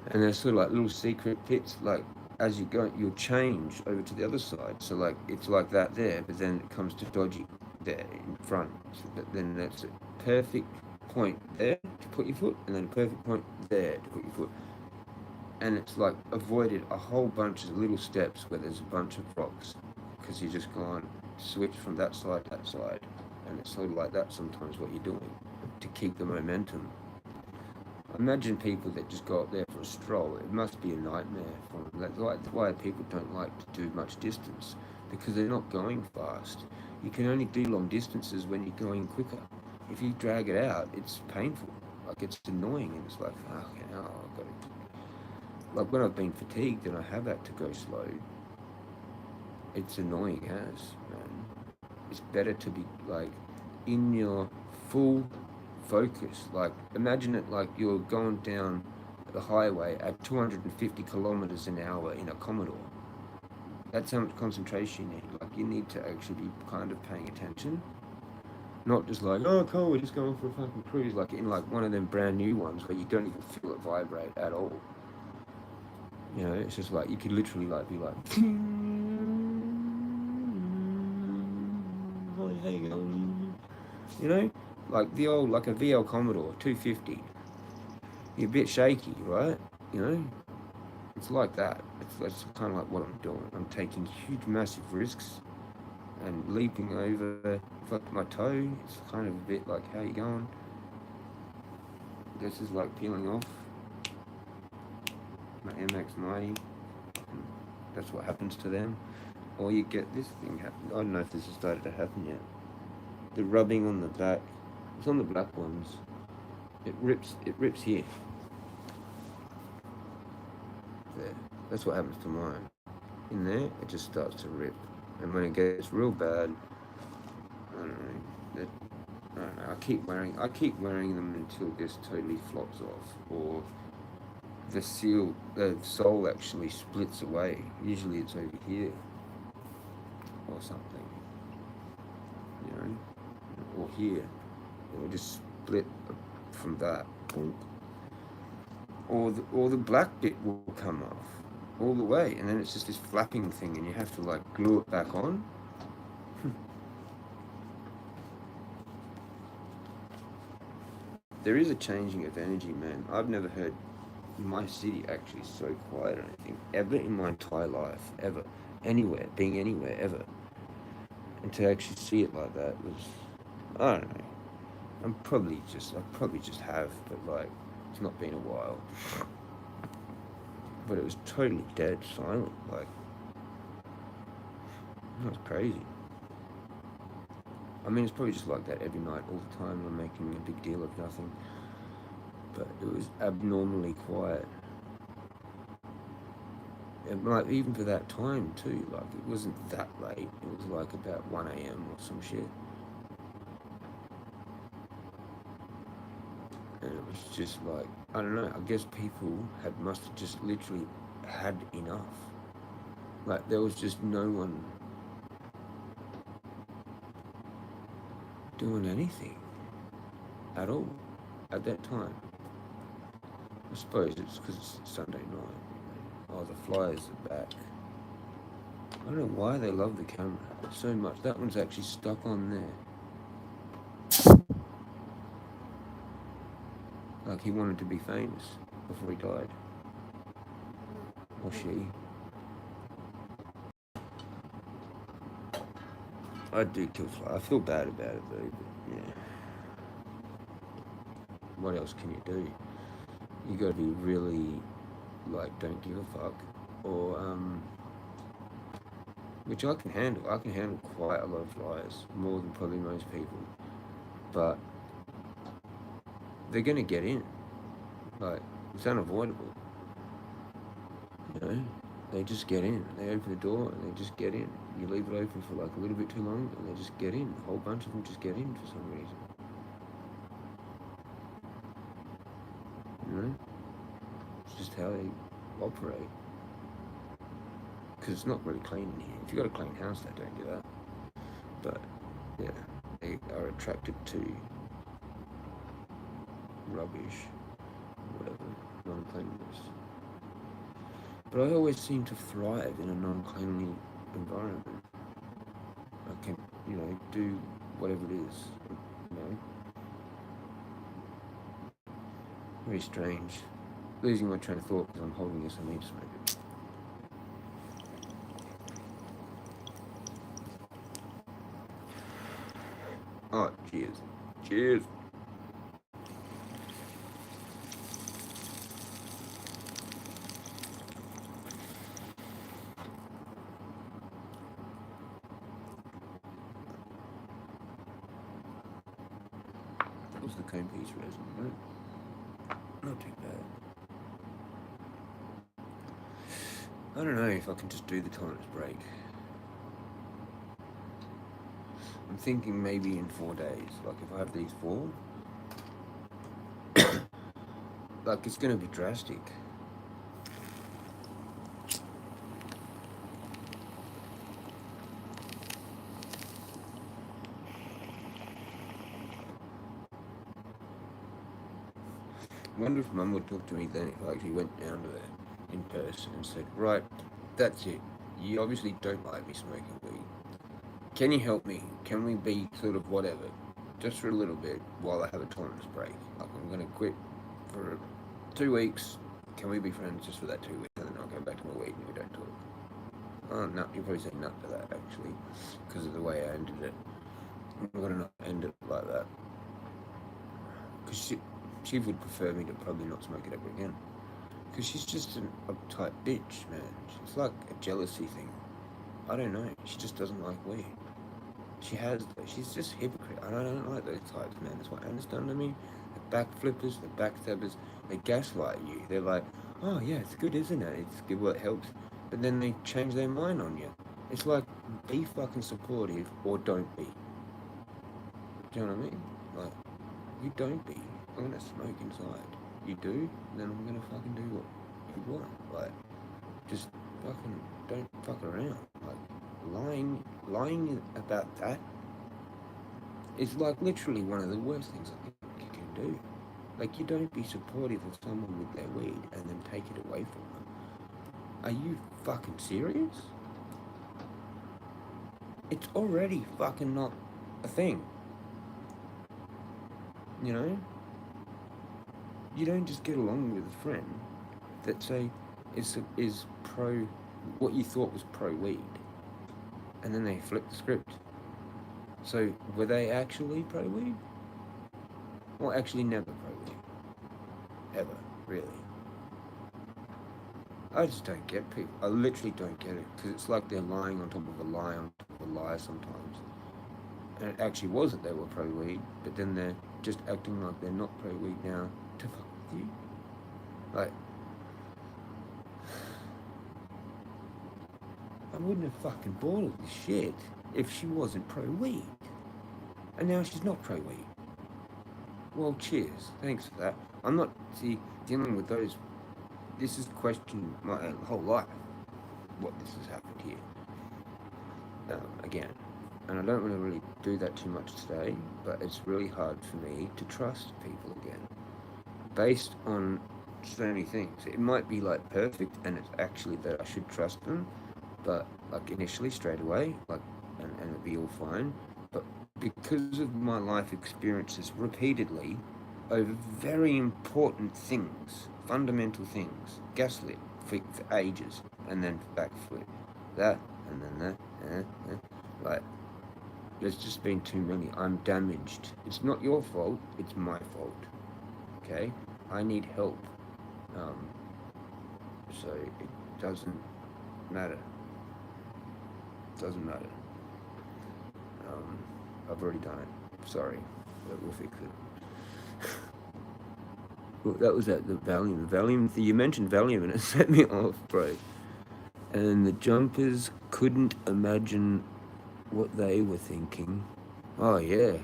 And there's sort of like little secret pits, like, as you go, you'll change over to the other side. So, like, it's like that there, but then it comes to dodgy there in front. So then that's a perfect point there to put your foot, and then a perfect point there to put your foot. And it's like avoided a whole bunch of little steps where there's a bunch of rocks, because you just gone switch from that side to that side. And it's sort of like that sometimes what you're doing to keep the momentum. Imagine people that just go up there for a stroll. It must be a nightmare for them. That's why people don't like to do much distance, because they're not going fast. You can only do long distances when you're going quicker. If you drag it out, it's painful. Like, it's annoying, and it's like, fucking hell, I've got to... Like, when I've been fatigued and I have had to go slow, it's annoying as, man. It's better to be, like, in your full focus. Like, imagine it like you're going down the highway at 250 kilometers an hour in a Commodore. That's how much concentration you need. Like, you need to actually be kind of paying attention. Not just like, oh, cool, we're just going for a fucking cruise. Like, in like one of them brand new ones where you don't even feel it vibrate at all. You know, it's just like, you could literally like be like, you know, like the old, like a VL Commodore 250. You're a bit shaky, right? You know, it's like that. That's kind of like what I'm doing. I'm taking huge, massive risks and leaping over. Like my toe, it's kind of a bit like, how you going? This is like peeling off my MX-90. That's what happens to them. Or you get this thing happen. I don't know if this has started to happen yet. The rubbing on the back. It's on the black ones. It rips here. There. That's what happens to mine. In there, it just starts to rip. And when it gets real bad, I don't know. I don't know. I keep wearing them until this totally flops off, or the sole actually splits away. Usually it's over here, or something. You know, or here. It will just split from that. Or the black bit will come off all the way, and then it's just this flapping thing, and you have to like glue it back on. There is a changing of energy, man. I've never heard my city actually so quiet or anything ever in my entire life, ever, being anywhere, ever. And to actually see it like that was, I don't know. I probably just have, but like, it's not been a while. But it was totally dead silent, like, it was crazy. I mean, it's probably just like that every night, all the time. I'm making a big deal of nothing. But it was abnormally quiet. And like, even for that time too, like, it wasn't that late. It was like about 1 a.m. or some shit. And it was just like, I don't know, I guess people must have just literally had enough. Like, there was just no one doing anything at all at that time. I suppose it's because it's Sunday night. Oh, the flyers are back. I don't know why they love the camera so much. That one's actually stuck on there. Like, he wanted to be famous before he died. Or she. I do kill flies. I feel bad about it though, but yeah. What else can you do? You gotta be really, like, don't give a fuck. Or, which I can handle. I can handle quite a lot of flies, more than probably most people. But they're gonna get in. Like, it's unavoidable. You know? They just get in. They open the door and they just get in. You leave it open for like a little bit too long and they just get in. A whole bunch of them just get in for some reason. You know? It's just how they operate. Because it's not really clean in here. If you've got a clean house, they don't do that. But, yeah, they attracted to rubbish, whatever, non-cleanliness. But I always seem to thrive in a non-cleanly environment. I can, do whatever it is, Very strange. Losing my train of thought because I'm holding this. I need to smoke it. Oh, cheers. Cheers. That was the cone piece resin, right? Not too bad. I don't know if I can just do the tolerance break. I'm thinking maybe in 4 days. Like if I have these 4, like it's going to be drastic. I wonder if Mum would talk to me then if I actually went down to her in person and said, right, that's it. You obviously don't like me smoking weed. Can you help me? Can we be sort of whatever? Just for a little bit while I have a tolerance break. Like I'm going to quit for 2 weeks. Can we be friends just for that 2 weeks? And then I'll go back to my weed and we don't talk. Oh, no, you'll probably say nut to that actually because of the way I ended it. I'm going to not end it like that. Because she would prefer me to probably not smoke it ever again. Because she's just an uptight bitch, man. It's like a jealousy thing. I don't know. She just doesn't like weed. She's just a hypocrite. I don't like those types, man. That's what Anna's done to me. The back flippers, the backstabbers, they gaslight you. They're like, oh yeah, it's good, isn't it? It's good, well, it helps. But then they change their mind on you. It's like, be fucking supportive or don't be. Do you know what I mean? Like, you don't be. I'm gonna smoke inside. You do, then I'm gonna fucking do what you want. Like, just fucking don't fuck around. Like, lying about that is like literally one of the worst things I think you can do. Like, you don't be supportive of someone with their weed and then take it away from them. Are you fucking serious? It's already fucking not a thing. You know? You don't just get along with a friend that say is pro what you thought was pro weed, and then they flip the script. So were they actually pro weed? Or actually never pro weed? Ever, really? I just don't get people. I literally don't get it, because it's like they're lying on top of a lie on top of a lie sometimes. And it actually was that they were pro weed, but then they're just acting like they're not pro weed now to fuck with you. Like, I wouldn't have fucking bought all this shit if she wasn't pro weed. And now she's not pro weed. Well, cheers. Thanks for that. I'm not, dealing with those. This has questioned my whole life, what this has happened here. Again. And I don't want to really do that too much today, but it's really hard for me to trust people again. Based on so many things. It might be like perfect and it's actually that I should trust them, but like initially straight away, like and it'd be all fine. But because of my life experiences repeatedly over very important things, fundamental things, gaslit for ages, and then backflip, that, and then that, like, there's just been too many. I'm damaged. It's not your fault, it's my fault. Okay? I need help. So it doesn't matter. It doesn't matter. I've already done it. Sorry, but we'll fix it. Well, that was at the Valium. You mentioned Valium and it set me off, bro. And the jumpers couldn't imagine what they were thinking. Oh, yeah.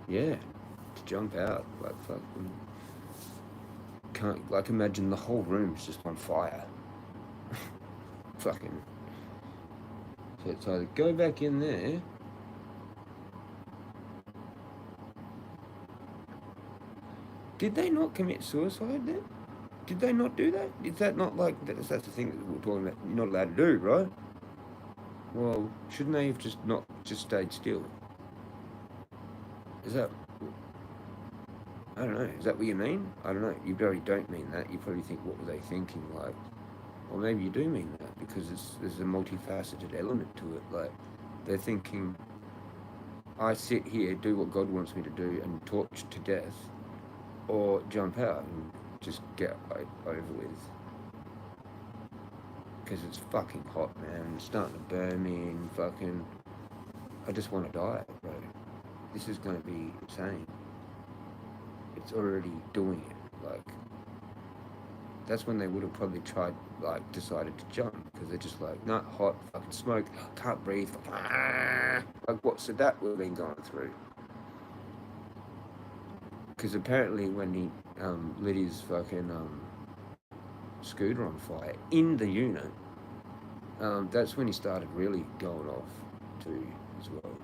Yeah. To jump out. Like, fucking... Can't, like, imagine the whole room's just on fire. Fucking... So it's either go back in there Did they not commit suicide then? Did they not do that? Is that not like that's the thing that we're talking about? You're not allowed to do, right? Well, shouldn't they have just stayed still? Is that I don't know. Is that what you mean? I don't know. You probably don't mean that. You probably think, what were they thinking? Like, or maybe you do mean that because there's a multifaceted element to it. Like, they're thinking, I sit here, do what God wants me to do, and torch to death, or jump out and just get over with. Because it's fucking hot, man. It's starting to burn me and fucking... I just want to die, bro. This is going to be insane. It's already doing it. Like, that's when they would have probably tried, like, decided to jump. Because they're just like, not hot, fucking smoke, can't breathe. Like, what? So that would have been going through. Because apparently when he lit his fucking scooter on fire in the unit, that's when he started really going off too as well.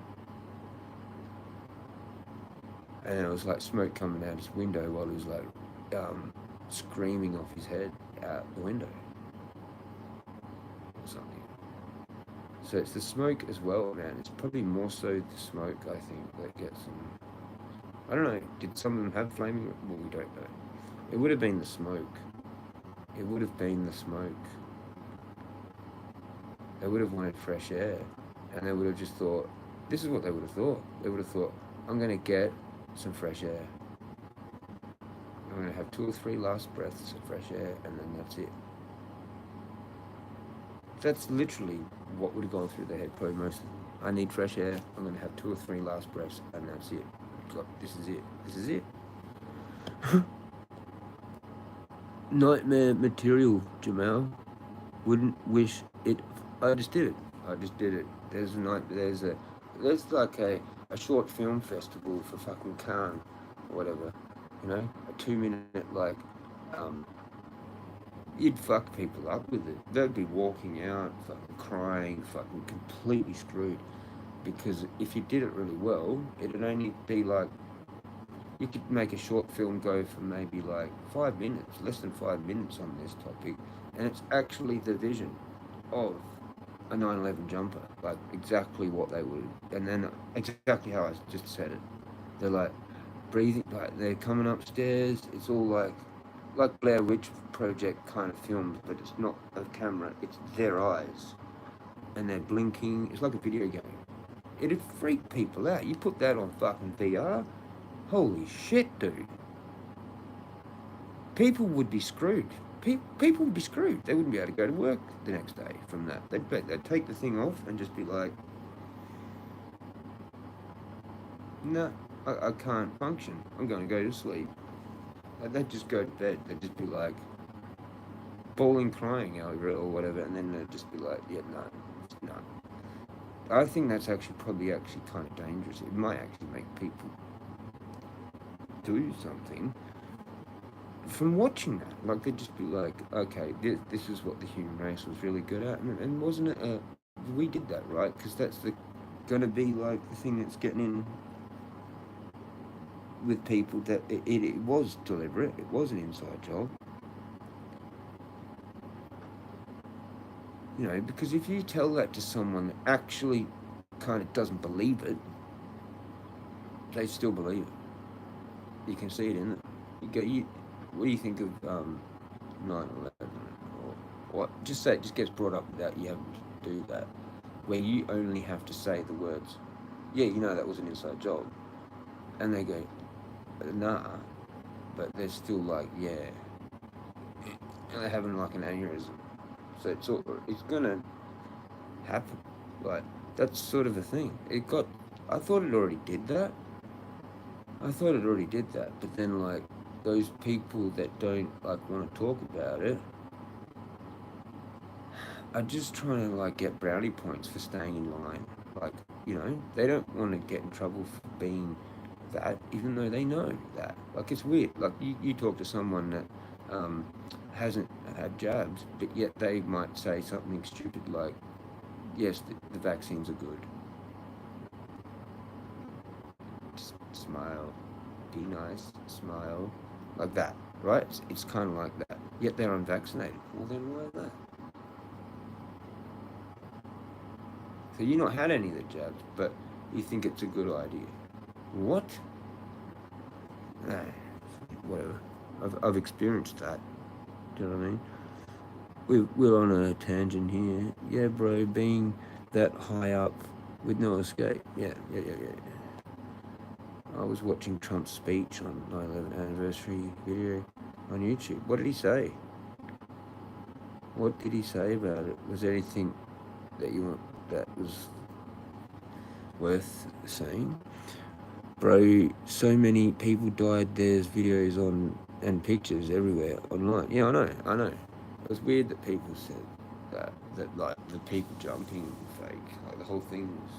And it was like smoke coming out his window while he was like screaming off his head out the window or something. So it's the smoke as well, man. It's probably more so the smoke, I think, that gets them. I don't know. Did some of them have flaming? Well, we don't know. It would have been the smoke. It would have been the smoke. They would have wanted fresh air, and they would have just thought, this is what they would have thought. They would have thought, I'm going to get some fresh air. I'm going to have 2 or 3 last breaths of fresh air, and then that's it. That's literally what would have gone through their head, probably most of them. I need fresh air, I'm going to have 2 or 3 last breaths, and that's it. This is it. This is it. Nightmare material, Jamal. Wouldn't wish it. I just did it. I just did it. There's like a short film festival for fucking Cannes or whatever. You know, a 2-minute like you'd fuck people up with it. They'd be walking out, fucking crying, fucking completely screwed. Because if you did it really well, it'd only be like, you could make a short film go for maybe like 5 minutes, less than 5 minutes on this topic, and it's actually the vision of a 9/11 jumper, like exactly what they would, and then exactly how I just said it. They're like breathing, like they're coming upstairs. It's all like Blair Witch Project kind of films, but it's not a camera. It's their eyes, and they're blinking. It's like a video game. It'd freak people out. You put that on fucking VR. Holy shit, dude. People would be screwed. People would be screwed. They wouldn't be able to go to work the next day from that. They'd take the thing off and just be like, no, I can't function. I'm going to go to sleep. They'd just go to bed. They'd just be like, bawling, crying over it or whatever, and then they'd just be like, yeah, no. I think that's probably kind of dangerous. It might actually make people do something from watching that. Like, they'd just be like, okay, this is what the human race was really good at, and wasn't it we did that, right? Because that's gonna be like the thing that's getting in with people, that it was deliberate, it was an inside job. You know, because if you tell that to someone that actually kind of doesn't believe it, they still believe it. You can see it in them. What do you think of 9/11? Or what? Just say it just gets brought up without you having to do that, where you only have to say the words, yeah, you know that was an inside job, and they go, nah, but they're still like, yeah, and they're having like an aneurysm. So it's gonna happen. Like, that's sort of a thing. I thought it already did that. But then like those people that don't like want to talk about it are just trying to like get brownie points for staying in line. Like, you know, they don't want to get in trouble for being that, even though they know that. Like, it's weird. Like, you talk to someone that hasn't had jabs, but yet they might say something stupid like, yes, the vaccines are good. Just smile. Be nice. Smile. like that, right? It's kind of like that. Yet they're unvaccinated. Well, then why that? So you've not had any of the jabs, but you think it's a good idea. What? No, whatever. I've experienced that. Do you know what I mean? We're on a tangent here. Yeah, bro, being that high up with no escape. Yeah. I was watching Trump's speech on 9/11 anniversary video on YouTube. What did he say? What did he say about it? Was there anything that you want that was worth saying? Bro, so many people died. There's videos on and pictures everywhere online. Yeah, I know. It was weird that people said that like the people jumping fake. Like the whole thing was.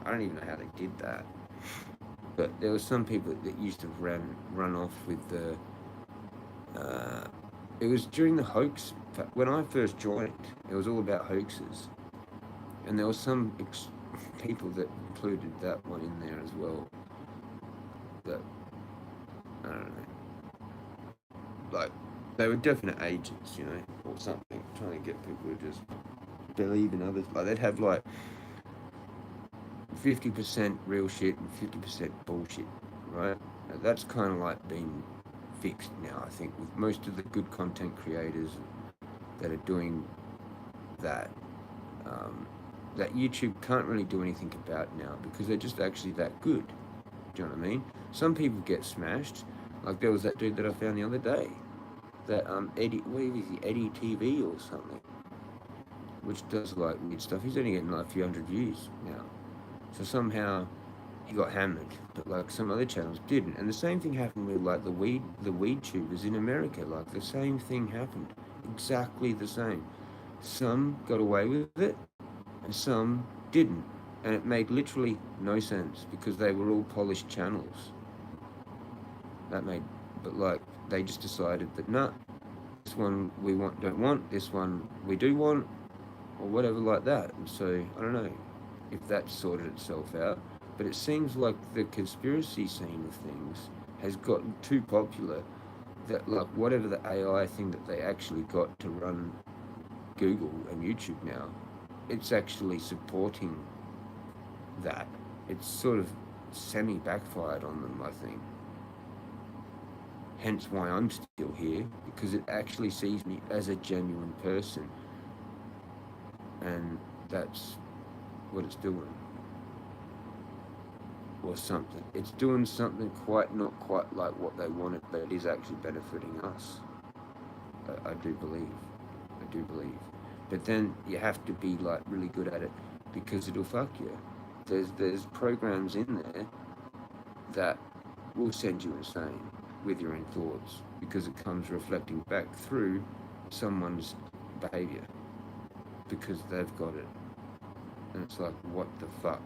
I don't even know how they did that. But there were some people that used to run off with the. It was during the hoax. When I first joined, it was all about hoaxes, and there was some people that included that one in there as well. That I don't know, like they were definite agents, you know, or something, trying to get people to just believe in others. Like they'd have like 50% real shit and 50% bullshit, right? That's kind of like being fixed now, I think, with most of the good content creators that are doing that. That YouTube can't really do anything about now because they're just actually that good. Do you know what I mean? Some people get smashed. Like there was that dude that I found the other day. That Eddie, what is he, Eddie TV or something, which does like weird stuff. He's only getting like a few hundred views now. So somehow he got hammered, but like some other channels didn't. And the same thing happened with like the weed tubers in America. Like the same thing happened, exactly the same. Some got away with it, and some didn't. And it made literally no sense because they were all polished channels. That made, but like they just decided that nah, this one we don't want, this one we do want, or whatever like that. And so I don't know if that sorted itself out, but it seems like the conspiracy scene of things has gotten too popular that like whatever the AI thing that they actually got to run Google and YouTube now, it's actually supporting that. It's sort of semi-backfired on them, I think. Hence why I'm still here, because it actually sees me as a genuine person. And that's what it's doing. Or something. It's doing something not quite like what they wanted, but it is actually benefiting us. I do believe. I do believe. But then you have to be like really good at it because it'll fuck you. There's programs in there that will send you insane with your own thoughts because it comes reflecting back through someone's behavior because they've got it. And it's like, what the fuck?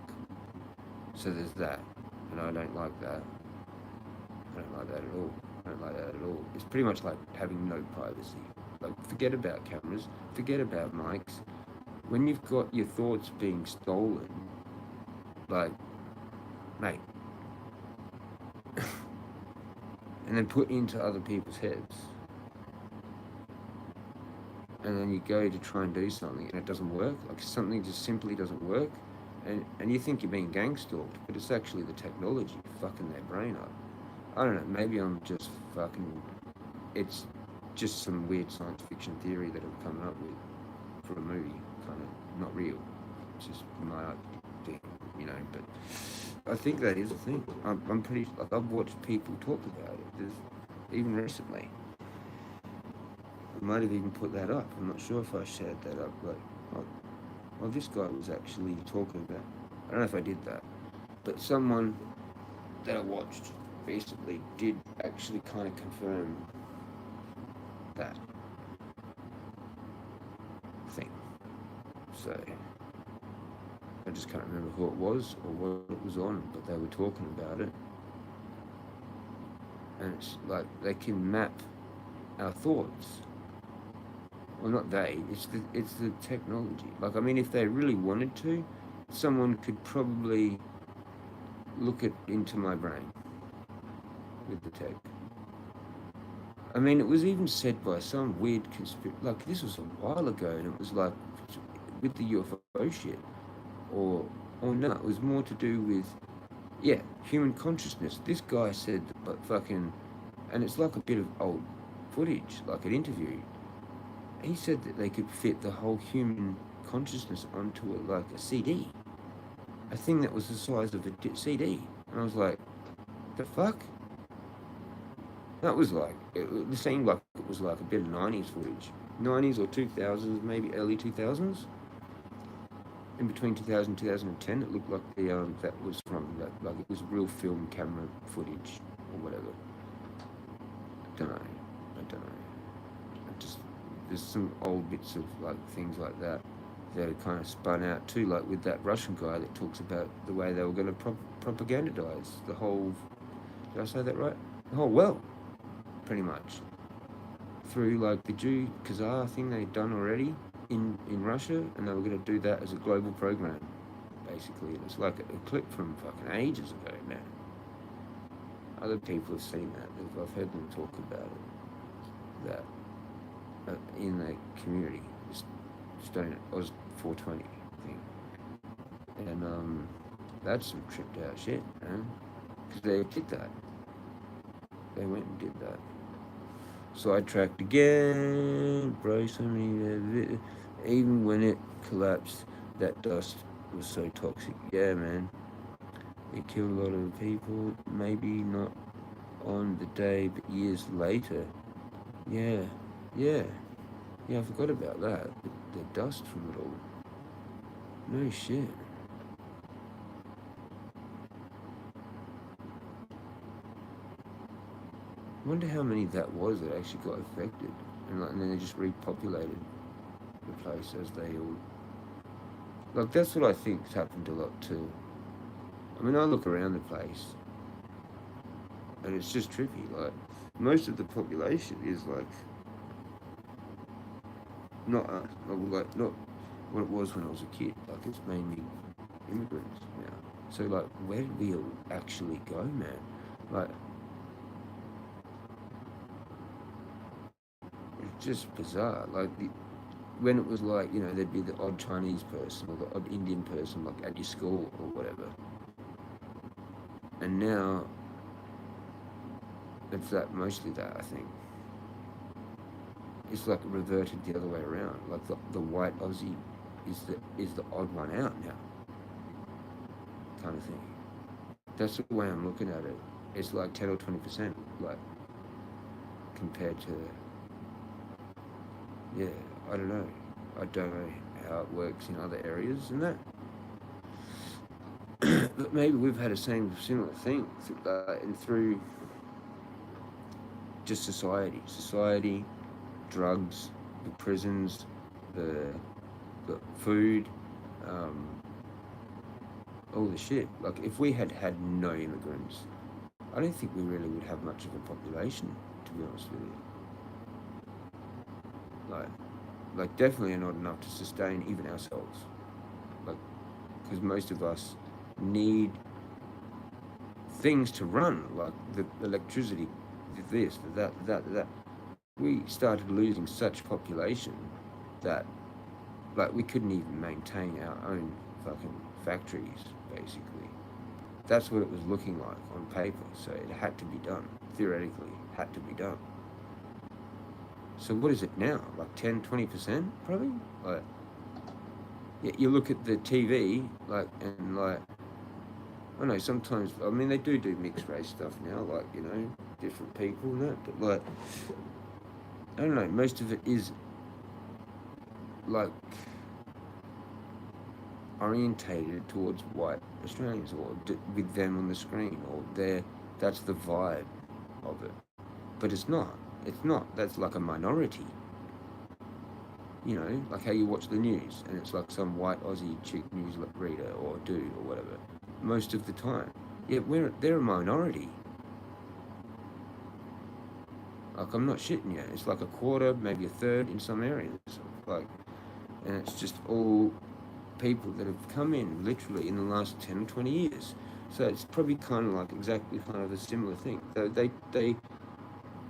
So there's that. And I don't like that. I don't like that at all. I don't like that at all. It's pretty much like having no privacy. Like, forget about cameras, forget about mics. When you've got your thoughts being stolen, like, mate, and then put into other people's heads, and then you go to try and do something and it doesn't work, like something just simply doesn't work, and you think you're being gang stalked, but it's actually the technology fucking their brain up. I don't know, maybe I'm just fucking, it's just some weird science fiction theory that I'm coming up with for a movie, kind of not real. It's just my thing, you know, but I think that is a thing. I'm pretty, like, I've watched people talk about it. There's, even recently. I might have even put that up. I'm not sure if I shared that up, but well, this guy was actually talking about, I don't know if I did that, but someone that I watched recently did actually kind of confirm that thing. So I just can't remember who it was or what it was on, but they were talking about it. And it's like they can map our thoughts. Well, not they, it's the technology. Like, I mean, if they really wanted to, someone could probably look into my brain with the tech. I mean, it was even said by some weird like this was a while ago, and it was like with the UFO shit, or or no, it was more to do with yeah, human consciousness. This guy said, but fucking, and it's like a bit of old footage, like an interview. He said that they could fit the whole human consciousness onto it like a CD, a thing that was the size of a CD. And I was like, the fuck? That was like, it seemed like it was like a bit of 90s footage. 90s or 2000s, maybe early 2000s. In between 2000 and 2010, it looked like that was from, like it was real film camera footage or whatever. I don't know. I don't know. There's some old bits of like things like that that are kind of spun out too, like with that Russian guy that talks about the way they were going to propagandize the whole, did I say that right? The whole world, pretty much. Through like the Jew Khazar thing they'd done already in Russia, and they were going to do that as a global program, basically. It's like a clip from fucking ages ago, man. Other people have seen that. I've heard them talk about it. That in the community, Stone Oz 420 thing, and that's some tripped out shit, man. Because they did that. They went and did that. Sidetracked again, bro. So many. Even when it collapsed, that dust was so toxic. Yeah, man. It killed a lot of people. Maybe not on the day, but years later. Yeah, yeah. Yeah, I forgot about that. The dust from it all. No shit. I wonder how many that was that actually got affected. And then they just repopulated the place as they all... Like, that's what I think's happened a lot too. I mean, I look around the place and it's just trippy. Like, most of the population is like... Not what it was when I was a kid. Like, it's mainly immigrants now. So, like, where did we all actually go, man? Like, it's just bizarre. Like, when it was like, you know, there'd be the odd Chinese person or the odd Indian person, like, at your school or whatever. And now, it's mostly that, I think. It's like reverted the other way around. Like, the white Aussie is the odd one out now, kind of thing. That's the way I'm looking at it. It's like 10 or 20%, like, compared to, yeah, I don't know. I don't know how it works in other areas and that. But maybe we've had a similar thing, and through just society, drugs, the prisons, the food, all the shit. Like, if we had no immigrants, I don't think we really would have much of a population, to be honest with you. Like definitely not enough to sustain even ourselves. Like, because most of us need things to run, like the electricity, this, that. We started losing such population that, like, we couldn't even maintain our own fucking factories, basically. That's what it was looking like on paper, so it had to be done. Theoretically, had to be done. So what is it now? Like 10, 20%, probably? Like, you look at the TV, like, and like, I don't know, sometimes, I mean, they do mixed race stuff now, like, you know, different people and that, but like, I don't know, most of it is like orientated towards white Australians, or with them on the screen, or that's the vibe of it. But it's not. That's like a minority. You know, like how you watch the news and it's like some white Aussie chick news reader or dude or whatever. Most of the time. Yeah, they're a minority. Like, I'm not shitting you. It's like a quarter, maybe a third in some areas. Like, and it's just all people that have come in literally in the last 10 or 20 years. So it's probably kind of like exactly kind of a similar thing. They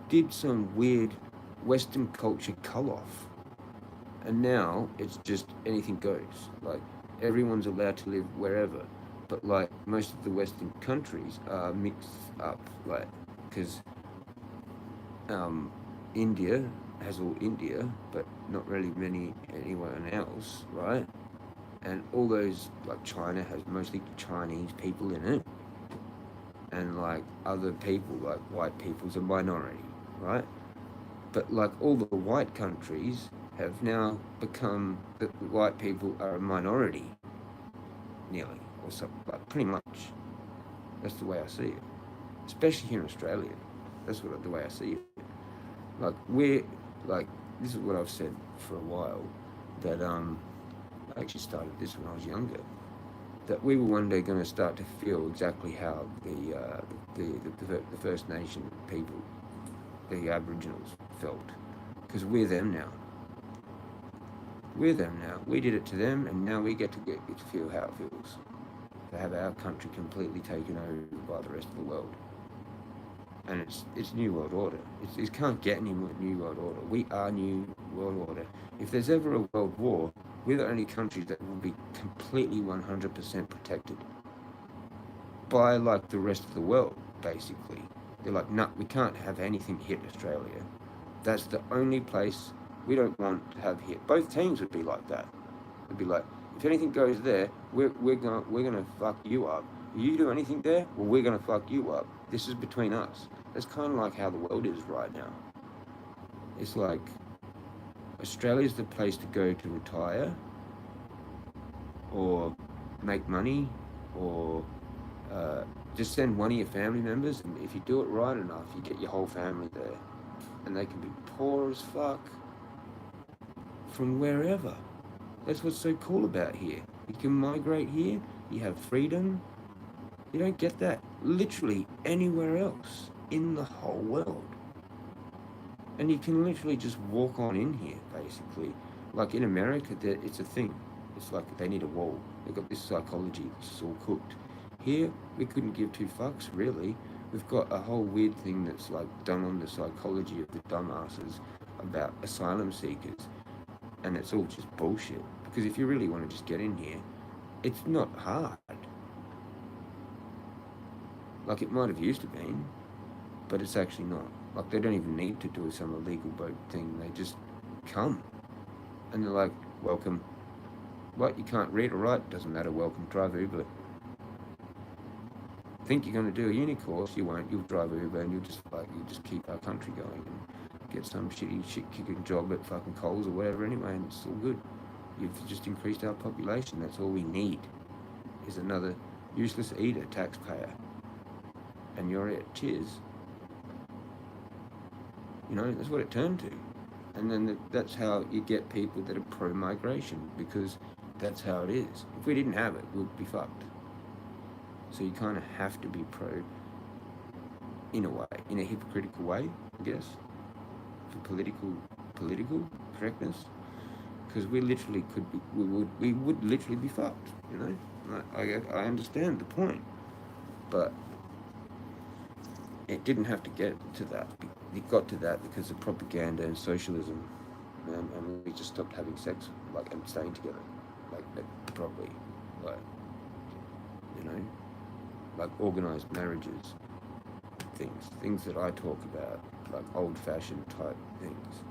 did some weird Western culture cull off, and now it's just anything goes. Like everyone's allowed to live wherever, but like most of the Western countries are mixed up, like because um, India has all India, but not really many anyone else, right? And all those, like China has mostly Chinese people in it, and like other people, like white people's a minority, right? But like all the white countries have now become that white people are a minority, nearly, or something, like pretty much. That's the way I see it, especially here in Australia. That's what the way I see it. Like we're like this is what I've said for a while, that I actually started this when I was younger, that we were one day going to start to feel exactly how the First Nation people, the Aboriginals, felt, because we're them now. We're them now. We did it to them, and now we get to feel how it feels to have our country completely taken over by the rest of the world. And it's New World Order. It can't get any more New World Order. We are New World Order. If there's ever a world war, we're the only countries that will be completely 100% protected by like the rest of the world, basically. They're like, no, we can't have anything hit Australia. That's the only place we don't want to have hit. Both teams would be like that. It'd be like, if anything goes there, we're gonna fuck you up. You do anything there, well, we're gonna fuck you up. This is between us. That's kind of like how the world is right now. It's like Australia's the place to go to retire, or make money, or just send one of your family members, and if you do it right enough, you get your whole family there, and they can be poor as fuck from wherever. That's what's so cool about here. You can migrate here, you have freedom. You don't get that literally anywhere else in the whole world. And you can literally just walk on in here, basically. Like in America, it's a thing. It's like they need a wall. They've got this psychology, which is all cooked. Here, we couldn't give two fucks, really. We've got a whole weird thing that's like done on the psychology of the dumbasses about asylum seekers. And it's all just bullshit. Because if you really want to just get in here, it's not hard. Like it might have used to be, but it's actually not. Like they don't even need to do some illegal boat thing. They just come. And they're like, welcome. What, you can't read or write? Doesn't matter, welcome, drive Uber. Think you're going to do a uni course? You won't. You'll drive Uber and you'll just keep our country going and get some shitty shit-kicking job at fucking Coles or whatever anyway, and it's all good. You've just increased our population. That's all we need, is another useless eater taxpayer. And you're it. Cheers. You know, that's what it turned to. And then that's how you get people that are pro-migration, because that's how it is. If we didn't have it, we'd be fucked. So you kind of have to be pro, in a way, in a hypocritical way, I guess, for political correctness, because we literally could be, we would literally be fucked. You know, I understand the point, but it didn't have to get to that. It got to that because of propaganda and socialism, and we just stopped having sex, like, and staying together, like, properly, like, you know, like organized marriages, things that I talk about, like old-fashioned type things.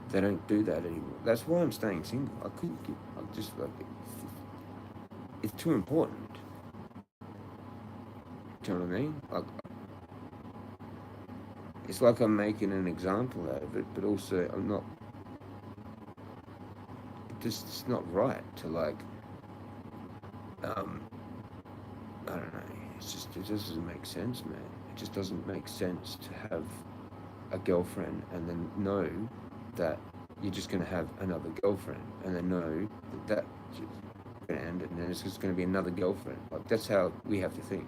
They don't do that anymore. That's why I'm staying single. I couldn't give. I'm just like, it's too important. Do you know what I mean? Like, it's like I'm making an example out of it, but also I'm not. It's not right to like. I don't know. It's just, it doesn't make sense, man. It just doesn't make sense to have a girlfriend and then know that you're just going to have another girlfriend, and then know that that's going to end, and then it's just going to be another girlfriend. Like, that's how we have to think.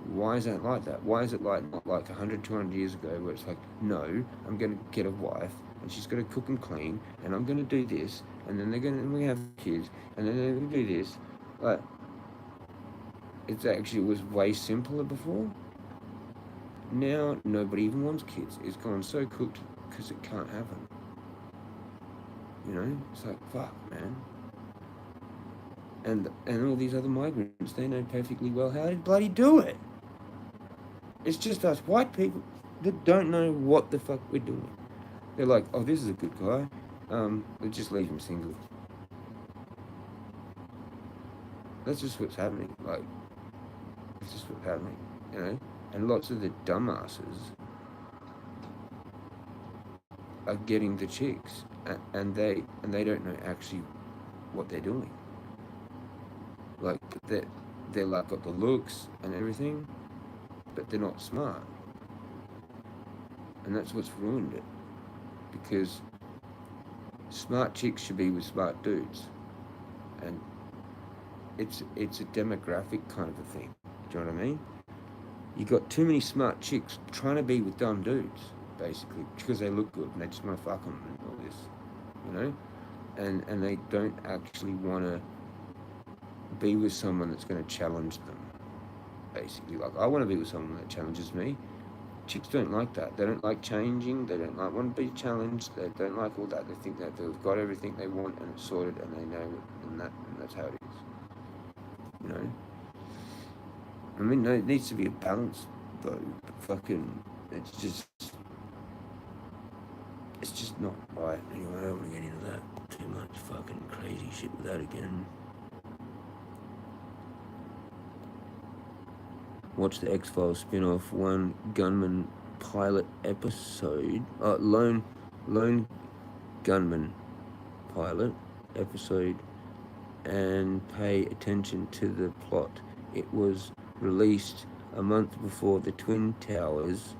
Why is that like that? Why is it like not like 100, 200 years ago where it's like, no, I'm going to get a wife and she's going to cook and clean and I'm going to do this, and then we have kids, and then they're going to do this. Like, it actually was way simpler before. Now nobody even wants kids. It's gone so cooked because it can't happen. You know, it's like, fuck, man. And all these other migrants, they know perfectly well how to bloody do it. It's just us white people that don't know what the fuck we're doing. They're like, oh, this is a good guy. We'll just leave him single. That's just what's happening. Like, it's just what's happening, you know? And lots of the dumbasses are getting the chicks, and they don't know actually what they're doing. Like, they're like got the looks and everything, but they're not smart. And that's what's ruined it. Because smart chicks should be with smart dudes. And it's a demographic kind of a thing. Do you know what I mean? You got too many smart chicks trying to be with dumb dudes, basically, because they look good and they just want to fuck them and all this, you know? And they don't actually want to be with someone that's going to challenge them, basically. Like, I want to be with someone that challenges me. Chicks don't like that. They don't like changing. They don't like want to be challenged. They don't like all that. They think that they've got everything they want and it's sorted and they know it, and that's how it is. You know? I mean, no, it needs to be a balance, though. But fucking, it's just not right. Anyway, I don't want to get into that too much fucking crazy shit with that again. Watch the X-Files spin-off One Gunman pilot episode. Lone Gunman pilot episode, and pay attention to the plot. It was released a month before the Twin Towers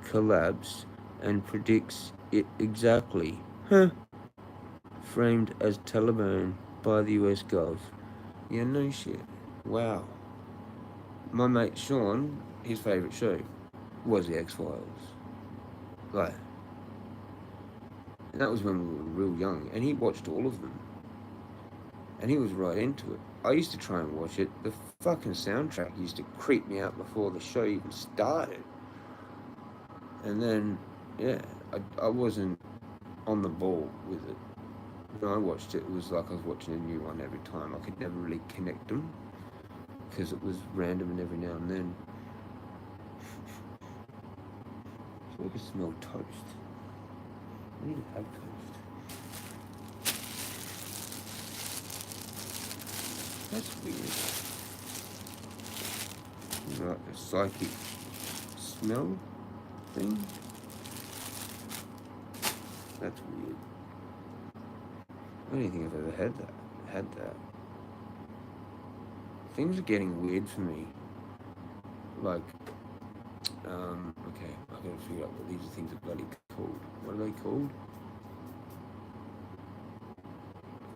collapse and predicts it exactly. Framed as Taliban by the US Gov. Yeah, no shit. Wow. My mate Sean, his favourite show was the X-Files. Like, and that was when we were real young, and he watched all of them. And he was right into it. I used to try and watch it. The fucking soundtrack used to creep me out before the show even started. And then, yeah, I wasn't on the ball with it. When I watched it, it was like I was watching a new one every time. I could never really connect them because it was random and every now and then. So I could smell toast. I need to have toast. That's weird. Like a psychic smell thing. That's weird. I don't think I've ever had that. Things are getting weird for me. Like, okay, I gotta figure out what these things are bloody called. What are they called?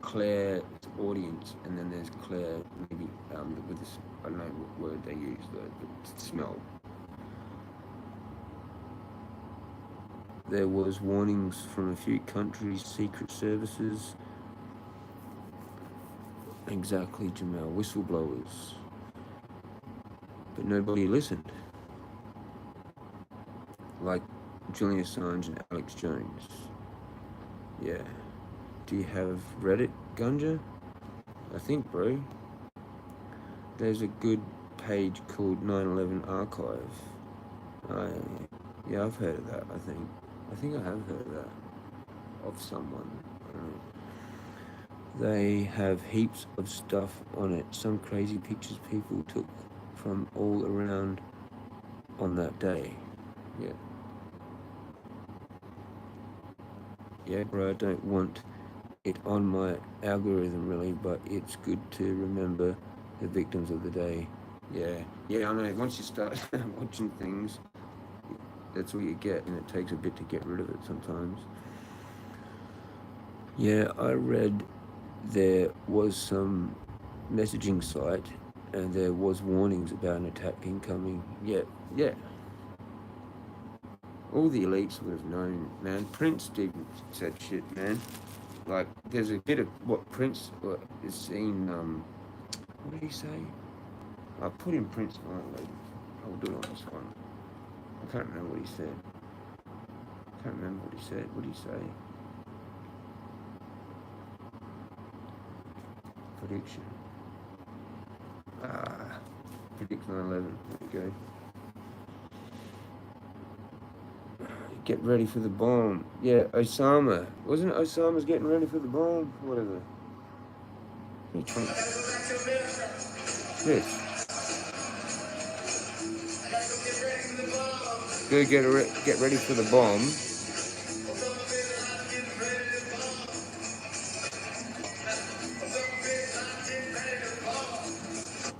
Claire audience, and then there's Claire, maybe, with this, I don't know what word they use, the smell. There was warnings from a few countries' secret services. Exactly, Jamal, whistleblowers. But nobody listened. Like Julian Assange and Alex Jones. Yeah. Do you have Reddit, Gunja? I think, bro. There's a good page called 9/11 Archive. Yeah, I've heard of that, I think. I think I have heard of that. Of someone. I don't know. They have heaps of stuff on it. Some crazy pictures people took from all around on that day. Yeah. Yeah, bro, I don't want it on my algorithm really, but it's good to remember the victims of the day. Yeah, I know. Once you start watching things, that's all you get, and it takes a bit to get rid of it sometimes. Yeah, I read there was some messaging site, and there was warnings about an attack incoming. Yeah. All the elites would have known, man. Prince even said shit, man. Like, there's a bit of what Prince is seen, what did he say? I put in Prince, I'll do it on this one. can't remember what he said. Can't remember what he said. What did he say? Prediction. Predict 9/11. There we go. Get ready for the bomb. Yeah, Osama. Wasn't it Osama's getting ready for the bomb? Whatever. Yes. Go get ready for the bomb.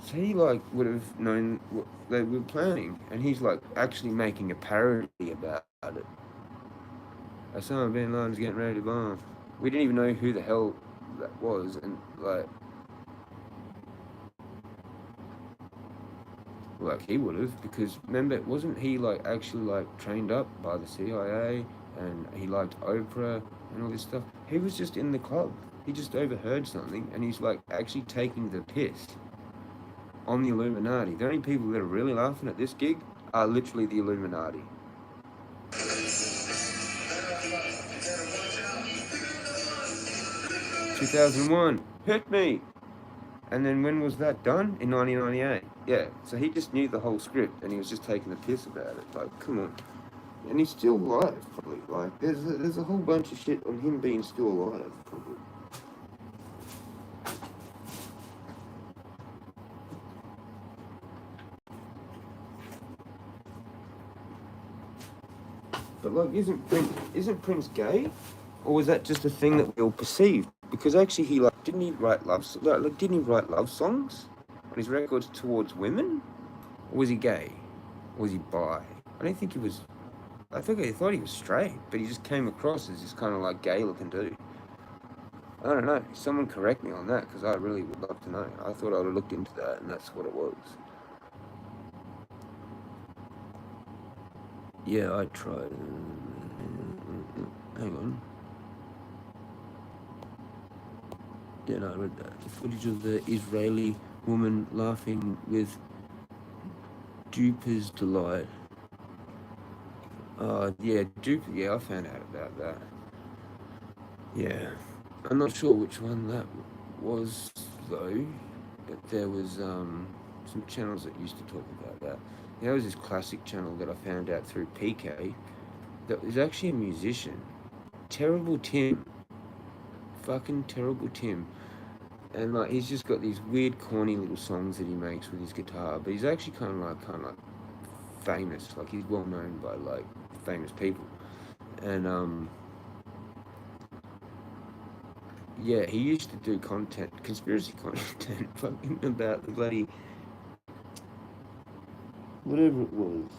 So he like would have known what they were planning, and he's like actually making a parody about it. Osama bin Laden's getting ready to bomb. We didn't even know who the hell that was, and like he would have, because remember, wasn't he like actually like trained up by the CIA, and he liked Oprah and all this stuff? He was just in the club. He just overheard something, and he's like actually taking the piss on the Illuminati. The only people that are really laughing at this gig are literally the Illuminati. 2001, hit me! And then when was that done? In 1998. Yeah, so he just knew the whole script, and he was just taking the piss about it. Like, come on. And he's still alive, probably. Like, there's a whole bunch of shit on him being still alive, probably. But like, isn't Prince gay, or was that just a thing that we all perceived? Because actually, he like didn't he write love songs on his records towards women, or was he gay, or was he bi? I don't think he was. I thought he was straight, but he just came across as this kind of like gay-looking dude. I don't know. Someone correct me on that, because I really would love to know. I thought I would have looked into that, and that's what it was. Yeah, I tried. Hang on. Yeah, no, I read that. The footage of the Israeli woman laughing with duper's delight. Yeah, duper. Yeah, I found out about that. Yeah, I'm not sure which one that was though, but there was some channels that used to talk about that. There was this classic channel that I found out through PK that was actually a musician. Terrible Tim. Fucking Terrible Tim. And like he's just got these weird corny little songs that he makes with his guitar, but he's actually kind of like famous. Like he's well known by like famous people. And yeah, he used to do conspiracy content fucking about the bloody whatever it was.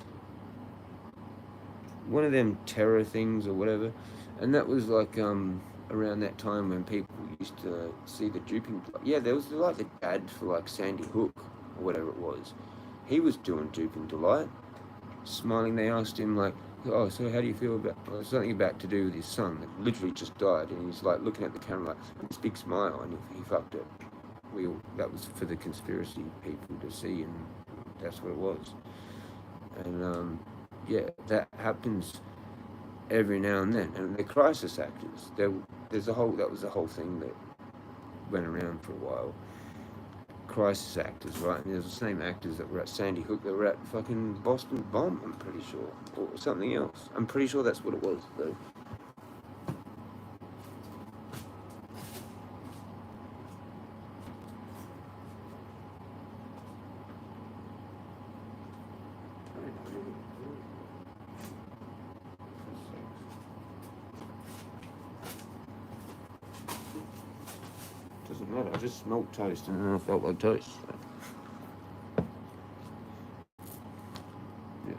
One of them terror things or whatever. And that was like around that time when people used to see the duping. Yeah, there was like the ad for like Sandy Hook or whatever it was. He was doing duping delight. Smiling, they asked him like, oh, so how do you feel about something about to do with his son that literally just died, and he's like looking at the camera like with this big smile, and he fucked it. That was for the conspiracy people to see, and that's what it was. And yeah, that happens every now and then. And the crisis actors, that was the whole thing that went around for a while. Crisis actors, right? And there's the same actors that were at Sandy Hook that were at fucking Boston Bomb, I'm pretty sure, or something else. I'm pretty sure that's what it was, though. Doesn't matter. I just smelled toast and then I felt like toast. So. Yeah.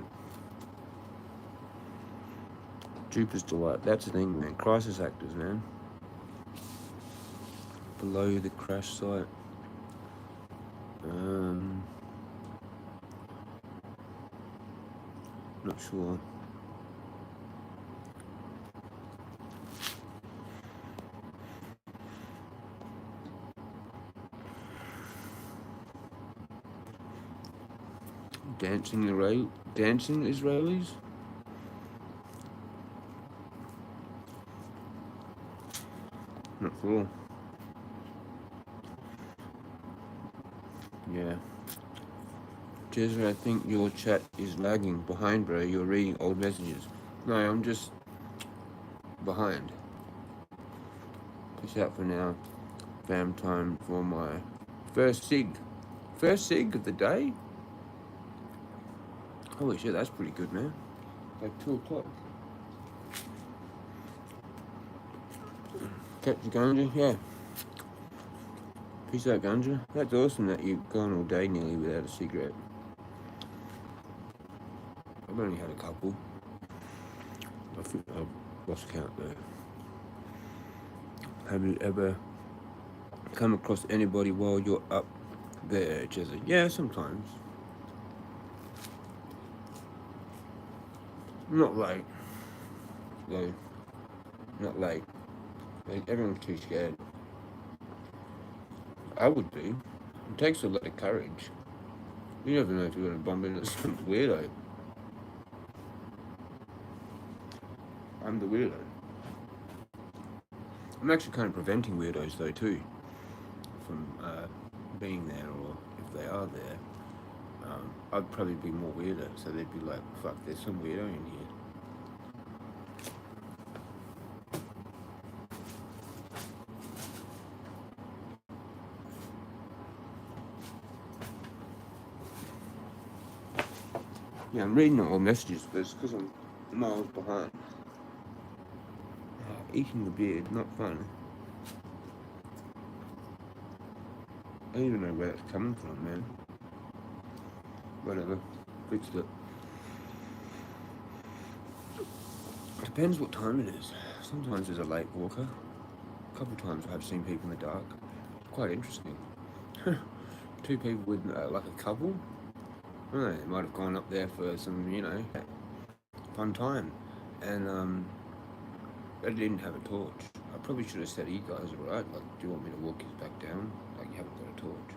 Jupiter's Delight. That's the thing, man. Crisis actors, man. Below the crash site. Not sure. Dancing Israelis? Cool. Yeah. Jezza, I think your chat is lagging behind, bro. You're reading old messages. No, I'm just behind. Peace out for now. Fam time for my first cig. First cig of the day? Holy shit, that's pretty good, man. Like 2 o'clock. Catch the ganja? Yeah. Peace out, ganja. That's awesome that you've gone all day nearly without a cigarette. I've only had a couple. I think I've lost count though. Have you ever come across anybody while you're up there, Jezza? Yeah, sometimes. Not late. No. Not late. Like, everyone's too scared. I would be. It takes a lot of courage. You never know if you're going to bump into some weirdo. I'm the weirdo. I'm actually kind of preventing weirdos though too from being there, or if they are there, I'd probably be more weirder, so they'd be like, fuck, there's some weirdo in here. Yeah, I'm reading all messages, but it's because I'm miles behind. Eating the beard, not fun. I don't even know where it's coming from, man. Whatever, fixed it. Depends what time it is. Sometimes there's a late walker. A couple times I've seen people in the dark. Quite interesting. 2 people with like a couple. I don't know, they might have gone up there for some, fun time. And I didn't have a torch. I probably should have said, you guys alright? Like, do you want me to walk you back down? Like, you haven't got a torch.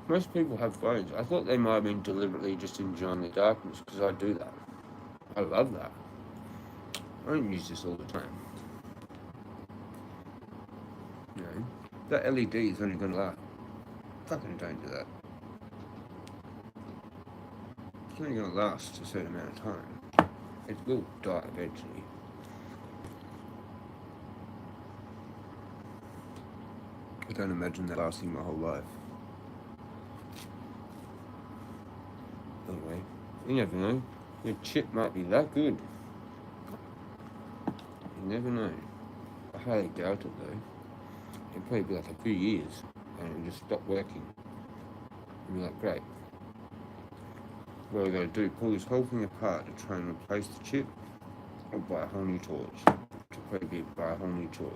Most people have phones. I thought they might have been deliberately just enjoying the darkness, because I do that. I love that. I don't use this all the time. You know, that LED is only going to last. Fucking don't do that. It's only going to last a certain amount of time. It will die eventually. I don't imagine that lasting my whole life. Anyway, you never know. Your chip might be that good. You never know. I highly doubt it though. It'll probably be like a few years and it'll just stop working. And be like, great. What are we going to do? Pull this whole thing apart to try and replace the chip, or buy a whole new torch? To probably buy a whole new torch.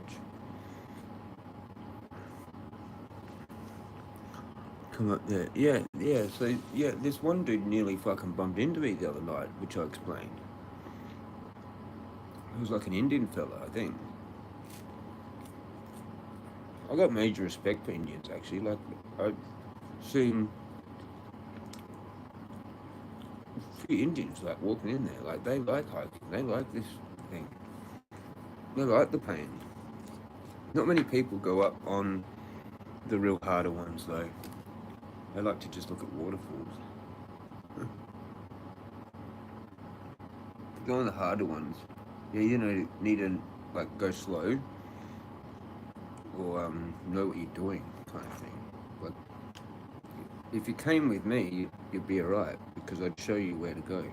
Come up there. Yeah, so, this one dude nearly fucking bumped into me the other night, which I explained. He was like an Indian fella, I think. I got major respect for Indians, actually. Like, I've seen a few Indians, like, walking in there. Like, they like hiking. They like this thing. They like the pain. Not many people go up on the real harder ones, though. They like to just look at waterfalls. To go on the harder ones, you need to, like, go slow. Or know what you're doing, kind of thing. Like, if you came with me, you'd be alright, because I'd show you where to go.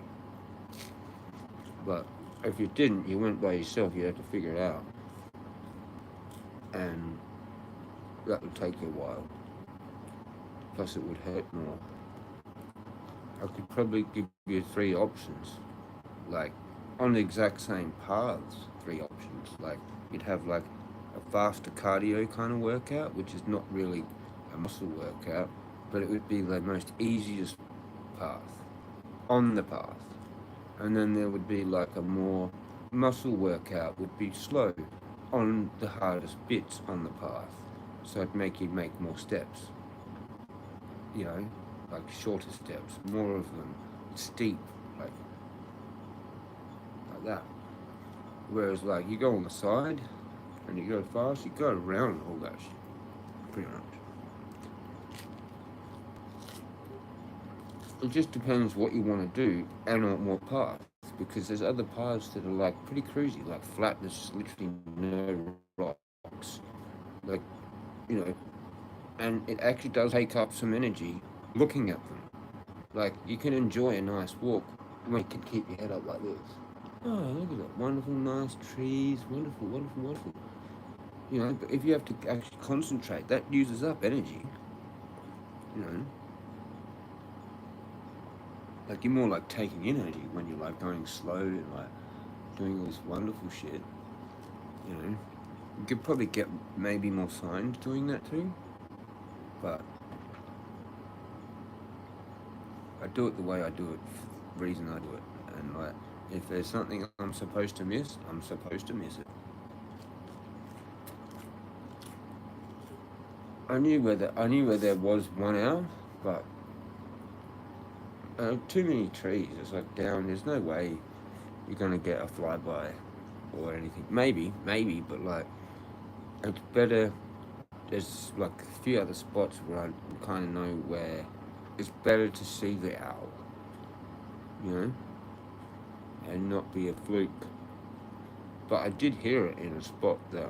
But if you didn't, you went by yourself, you'd have to figure it out. And that would take you a while. Plus it would hurt more. I could probably give you 3 options. Like, on the exact same paths, 3 options. Like, you'd have like a faster cardio kind of workout, which is not really a muscle workout, but it would be the most easiest path on the path. And then there would be like a more muscle workout, would be slow on the hardest bits on the path, so it'd make you make more steps, like shorter steps, more of them, steep, like that. Whereas like you go on the side, and you go fast, you go around all that shit, pretty much. It just depends what you want to do and on what path, because there's other paths that are like pretty cruisy, like flat, there's literally no rocks, like, you know, and it actually does take up some energy looking at them. Like, you can enjoy a nice walk when you can keep your head up like this. Oh, look at that. Wonderful, nice trees. Wonderful, wonderful, wonderful. You know, but if you have to actually concentrate, that uses up energy. You know, like you're more like taking in energy when you're like going slow and like doing all this wonderful shit. You know, you could probably get maybe more signs doing that too, but I do it the way I do it, for the reason I do it. And like, if there's something I'm supposed to miss, I'm supposed to miss it. I knew where there was 1 hour, but too many trees. It's like down. There's no way you're gonna get a flyby or anything. Maybe, but like it's better. There's like a few other spots where I kind of know where it's better to see the owl, you know, and not be a fluke. But I did hear it in a spot that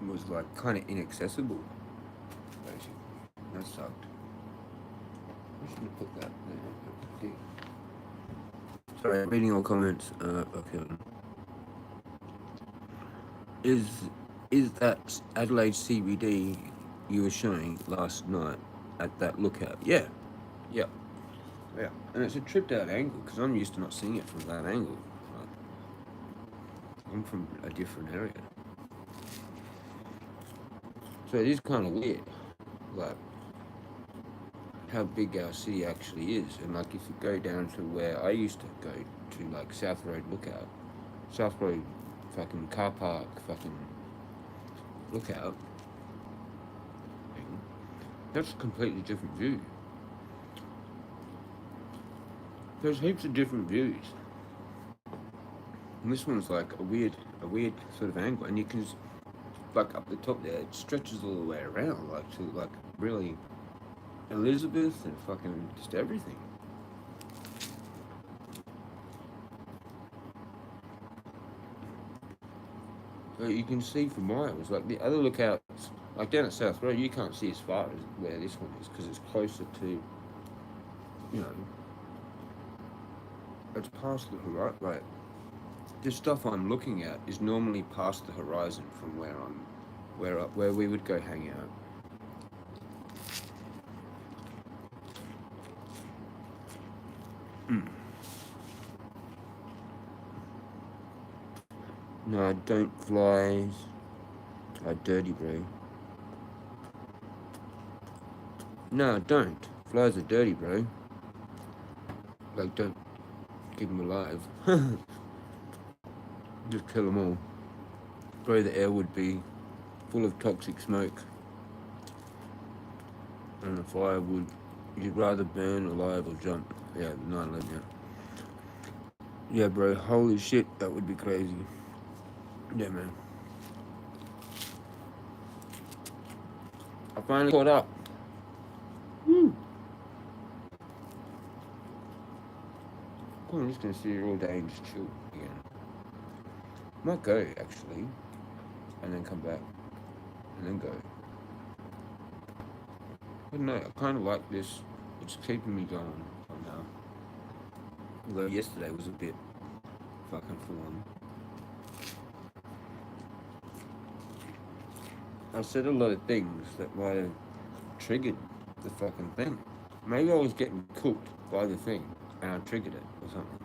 was like kind of inaccessible, basically. That sucked. I shouldn't have put that there. Sorry, reading all comments. Okay. Is is that Adelaide CBD you were showing last night at that lookout? Yeah, yeah, yeah. And it's a tripped out angle because I'm used to not seeing it from that angle. Like, I'm from a different area, so it is kind of weird, like how big our city actually is. And like if you go down to where I used to go to, like South Road Lookout, South Road, fucking car park, fucking lookout. That's a completely different view. There's heaps of different views. And this one's like a weird sort of angle, and you can like up the top there, it stretches all the way around, like to like really Elizabeth and fucking just everything. So you can see for miles. Like the other lookouts, like down at South Road, you can't see as far as where this one is because it's closer to, you know, it's past the horizon. Like the stuff I'm looking at is normally past the horizon from where we would go hang out. Mm. No, don't flies are dirty, bro. No, don't. Flies are dirty, bro. Like, don't keep them alive. Just kill them all. Bro, the air would be full of toxic smoke. And the fire would... You'd rather burn alive or jump. Yeah, 9/11, yeah. Yeah, bro, holy shit, that would be crazy. Yeah, man. I finally caught up. Woo! Cool, I'm just gonna sit here all day and just chill again. Might go, actually. And then come back. And then go. I don't know, I kind of like this. It's keeping me going somehow. Although yesterday was a bit fucking full on. I said a lot of things that might have triggered the fucking thing. Maybe I was getting cooked by the thing and I triggered it or something.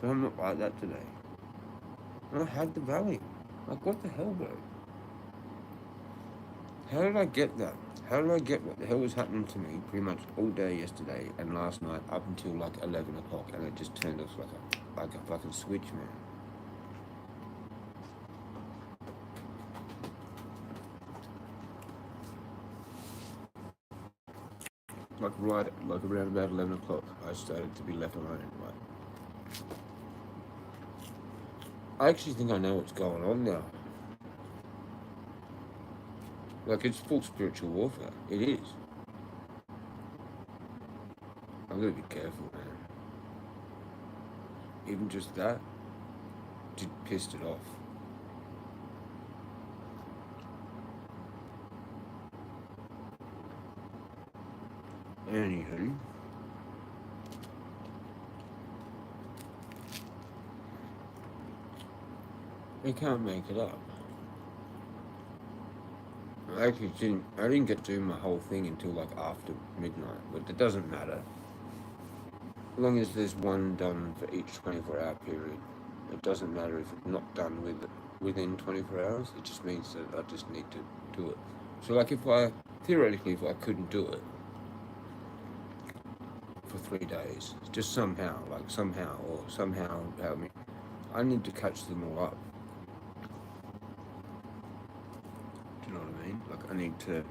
But I'm not like that today. And I had the value. Like, what the hell, bro? How did I get that? How did I get what the hell was happening to me pretty much all day yesterday and last night up until like 11 o'clock, and it just turned off like a fucking switch, man. Like around about 11 o'clock, I started to be left alone. Like, I actually think I know what's going on now. Like, it's full spiritual warfare. It is. I'm gonna be careful, man. Even just that pissed it off. Anywho, they can't make it up. I didn't get to do my whole thing until like after midnight, but it doesn't matter. As long as there's one done for each 24-hour period, it doesn't matter if it's not done within 24 hours. It just means that I just need to do it. So like theoretically, if I couldn't do it for 3 days, just somehow help me, I need to catch them all up. Do you know what I mean? Like I need to,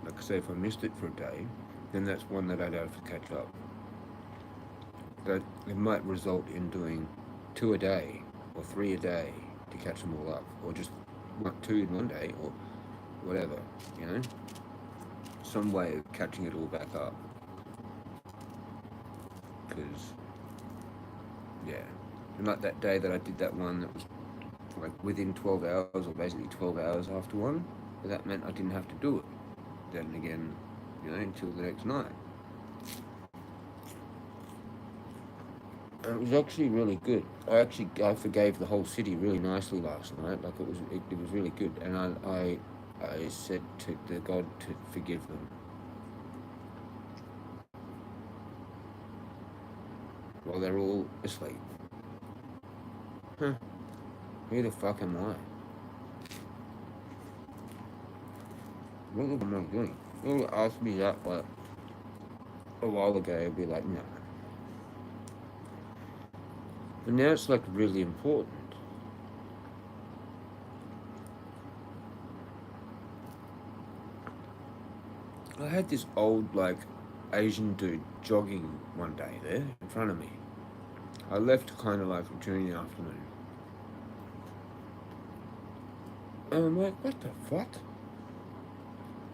like say if I missed it for a day, then that's one that I'd have to catch up. That it might result in doing 2 a day or 3 a day to catch them all up, or just 2 in one day, or whatever, you know? Some way of catching it all back up. Because, yeah. And like that day that I did that one that was like within 12 hours, or basically 12 hours after one, but that meant I didn't have to do it then again, you know, until the next night. And it was actually really good. I forgave the whole city really nicely last night. Like it was really good, and I said to the God to forgive them. While they're all asleep. Huh. Who the fuck am I? What am I doing? You would ask me that like a while ago, I'd be like, no. But now it's like really important. I had this old like Asian dude jogging one day there in front of me. I left kind of like during the afternoon. And I'm like, what the fuck?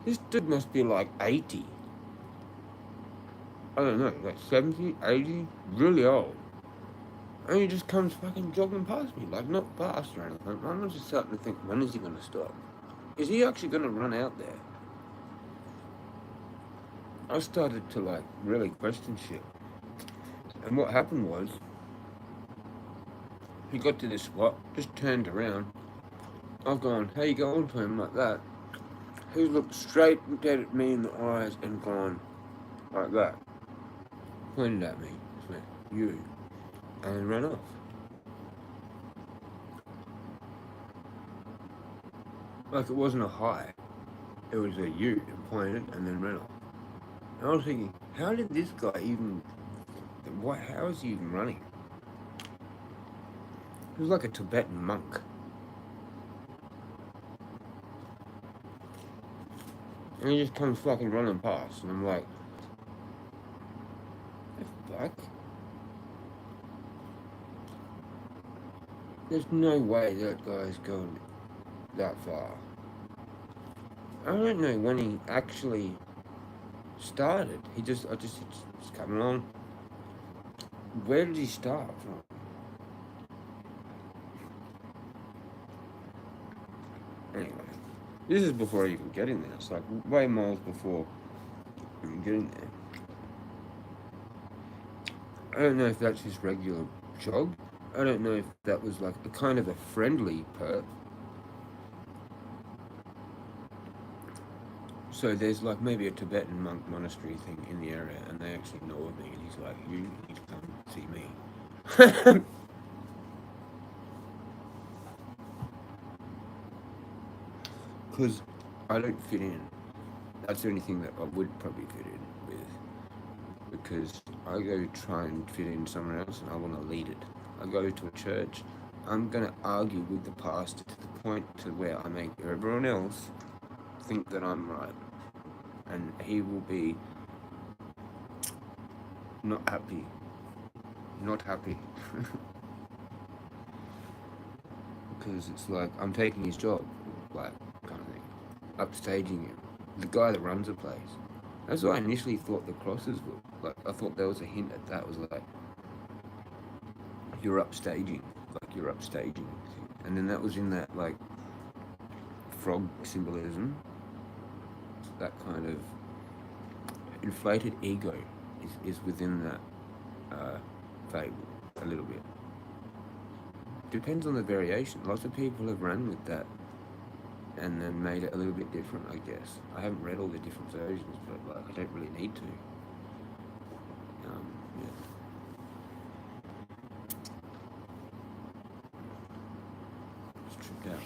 This dude must be like 80. I don't know, like 70, 80, really old. And he just comes fucking jogging past me, like not fast or anything. I'm just starting to think, when is he going to stop? Is he actually going to run out there? I started to like really question shit. And what happened was, he got to this spot, just turned around. I've gone, how you going, to him like that. He's looked straight dead at me in the eyes and gone like that. Pointed at me, just went, you, and ran off. Like it wasn't a hi, it was a you, and pointed and then ran off. And I was thinking, how did this guy even, how is he even running? He was like a Tibetan monk. And he just comes fucking running past, and I'm like, the fuck? There's no way that guy's going that far. I don't know when he actually started. He's coming along. Where did he start from? Anyway, this is before I even get in there. It's like way miles before even getting there. I don't know if that's his regular jog. I don't know if that was like a kind of a friendly perk. So there's like maybe a Tibetan monk monastery thing in the area, and they actually know of me, and he's like, you need to come see me. Because I don't fit in. That's the only thing that I would probably fit in with. Because I go try and fit in somewhere else, and I want to lead it. I go to a church, I'm going to argue with the pastor to the point to where I make everyone else think that I'm right. And he will be not happy. Not happy. because it's like I'm taking his job, like kind of thing, upstaging him. The guy that runs the place. That's what I initially thought the crosses were. Like I thought there was a hint at that. Was like you're upstaging, and then that was in that like frog symbolism. That kind of inflated ego is within that fable a little bit. Depends on the variation. Lots of people have run with that and then made it a little bit different, I guess. I haven't read all the different versions, but like I don't really need to. Yeah. Just tripped out.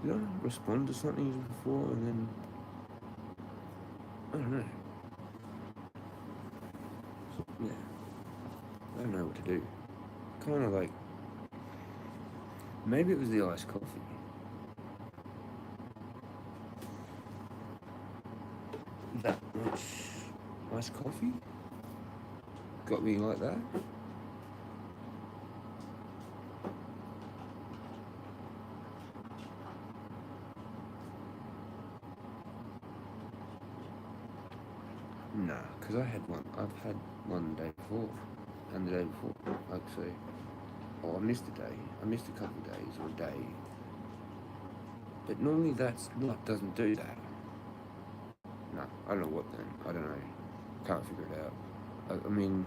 Did I respond to something before and then I don't know. Yeah. I don't know what to do. Kind of like maybe it was the iced coffee. That much iced coffee got me like that. Nah, because I've had one the day before and the day before, like so. Oh, I missed a day. I missed a couple of days or a day. But normally that's not doesn't do that. No, I don't know what then. I don't know. Can't figure it out. I mean,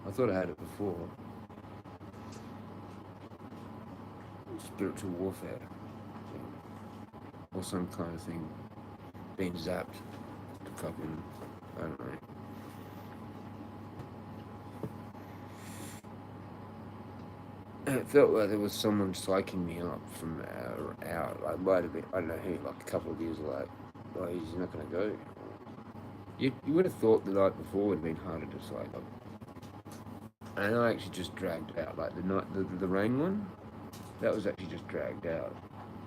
I thought I had it before. Spiritual warfare. Or some kind of thing. Being zapped. Fucking, I don't know. It felt like there was someone psyching me up from out. Like, might have been, I don't know who, like a couple of years, like, oh, he's not going to go. You would have thought the night before would have been harder to psych up. And I actually just dragged out. Like, the rain one, that was actually just dragged out.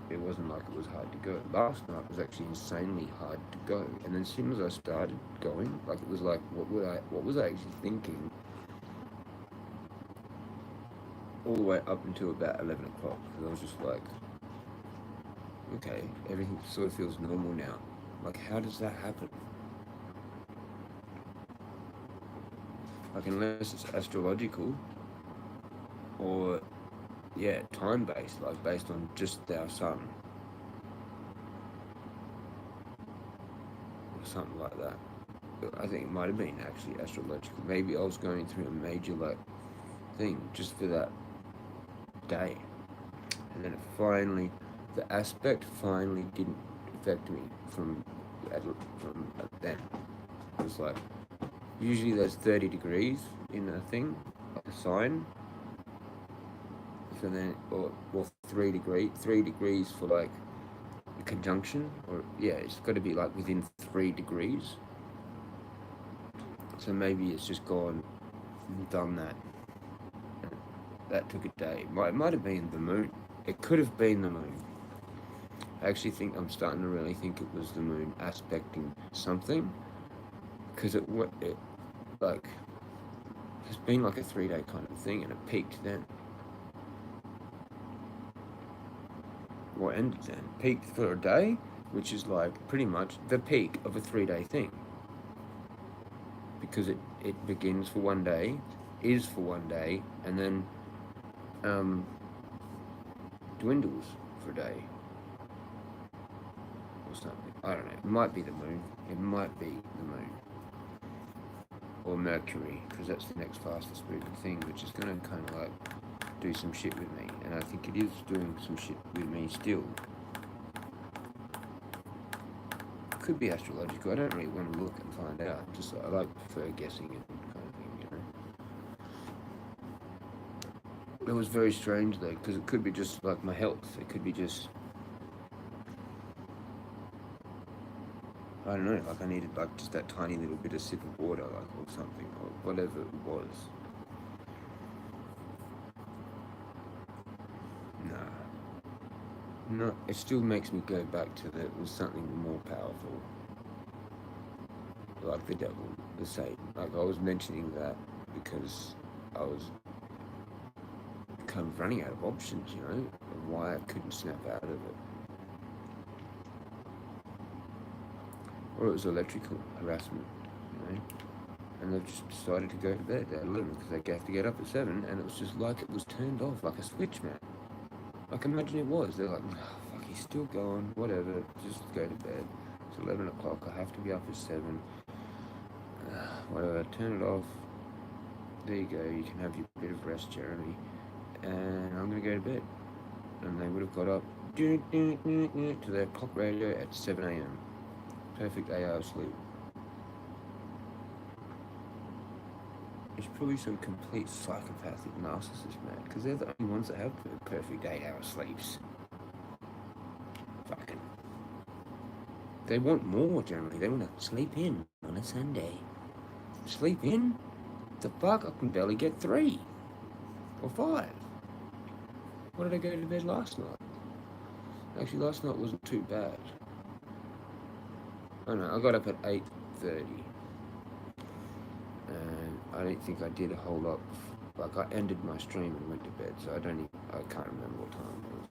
It wasn't like it was hard to go. Last night was actually insanely hard to go. And then as soon as I started going, like, it was like, what was I actually thinking? All the way up until about 11 o'clock, because I was just like, okay, everything sort of feels normal now. Like, how does that happen? Like, unless it's astrological or, yeah, time-based, like based on just our sun or something like that. I think it might have been actually astrological. Maybe I was going through a major, like, thing just for that day, and then it finally, the aspect finally didn't affect me from then. It was like usually there's 30 degrees in a thing, like a sign. So then, or 3 degrees for like a conjunction, or yeah, it's got to be like within 3 degrees. So maybe it's just gone and done that. That took a day. It might have been the moon. It could have been the moon. I actually think I'm starting to really think it was the moon aspecting something, because it like it's been like a 3-day kind of thing, and it peaked then. Or ended then. Peaked for a day, which is like pretty much the peak of a 3-day thing, because it begins for one day, is for one day, and then dwindles for a day or something. I don't know. It might be the moon. It might be the moon. Or Mercury, because that's the next fastest moving thing, which is going to kind of like do some shit with me. And I think it is doing some shit with me still. Could be astrological. I don't really want to look and find out. Just I like prefer guessing and kind of thing, you know. It was very strange though, because it could be just like my health. It could be just, I don't know, like I needed like just that tiny little bit of sip of water, like, or something, or whatever it was. No, it still makes me go back to that it was something more powerful, like the devil, the Satan. Like I was mentioning that because I was kind of running out of options, you know, of why I couldn't snap out of it. Or it was electrical harassment, you know. And they've just decided to go to bed at 11 because they have to get up at 7, and it was just like it was turned off, like a switch, man. Like, imagine it was. They're like, oh, fuck, he's still going, whatever, just go to bed. It's 11 o'clock, I have to be up at 7. Whatever, turn it off. There you go, you can have your bit of rest, Jeremy. And I'm going to go to bed. And they would have got up to their clock radio at 7 a.m. Perfect 8 hours sleep. It's probably some complete psychopathic narcissist, man, because they're the only ones that have perfect 8 hour sleeps. Fucking. They want more, generally. They want to sleep in on a Sunday. Sleep in? The fuck? I can barely get 3 or 5. Why did I go to bed last night? Actually, last night wasn't too bad. Oh no, I got up at 8:30. And I don't think I did a whole lot. Like, I ended my stream and went to bed, so I can't remember what time it was.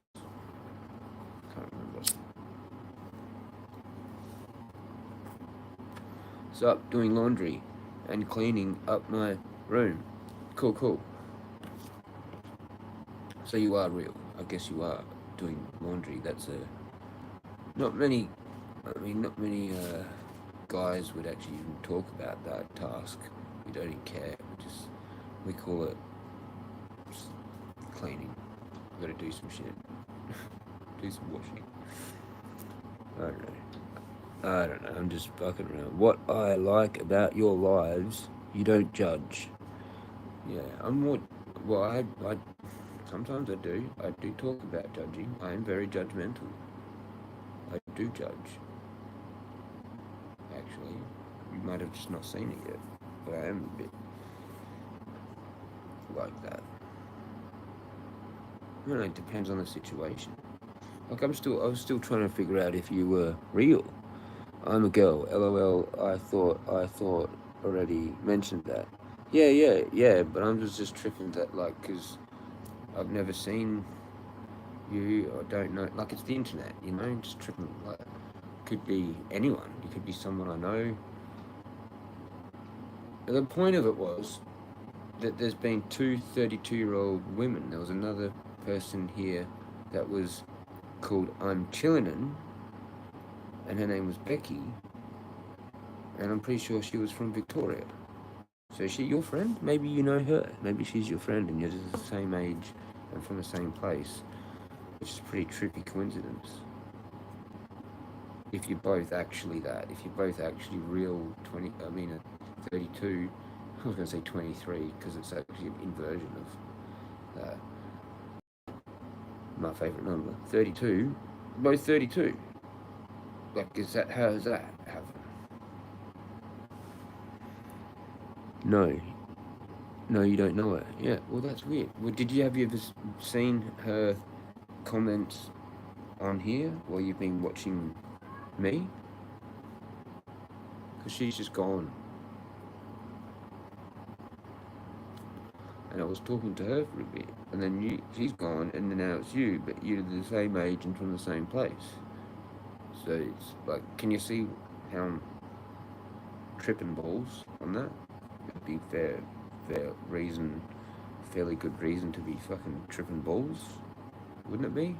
Can't remember. So up doing laundry and cleaning up my room. Cool. So you are real. I guess you are doing laundry. That's not many guys would actually even talk about that task. We don't even care. We call it cleaning. We gotta do some shit. Do some washing. I don't know. I'm just fucking around. What I like about your lives, you don't judge. Yeah, I'm more. Well, I sometimes I do. I do talk about judging. I am very judgmental. I do judge. Actually, you might have just not seen it yet, but I am a bit like that. I don't know, it depends on the situation. Like, I was still trying to figure out if you were real. I'm a girl. LOL. I thought already mentioned that. Yeah. But I'm just tripping that, like, because I've never seen you or don't know. Like, it's the internet, you know. Just tripping. Like, could be anyone. You could be someone I know. And the point of it was that there's been 2 32-year-old women. There was another person here that was called I'm Chillinin', and her name was Becky, and I'm pretty sure she was from Victoria. So is she your friend? Maybe you know her. Maybe she's your friend and you're just the same age and from the same place, which is a pretty trippy coincidence. If you're both actually real 32, I was going to say 23 because it's actually an inversion of my favourite number. 32, both 32. Like, how does that happen? No, you don't know her. Yeah, well, that's weird. Well, have you ever seen her comments on here while you've been watching me? Because she's just gone. And I was talking to her for a bit, and then she's gone, and then now it's you, but you're the same age and from the same place. So it's like, can you see how I'm tripping balls on that? It'd be fairly good reason to be fucking tripping balls, wouldn't it be?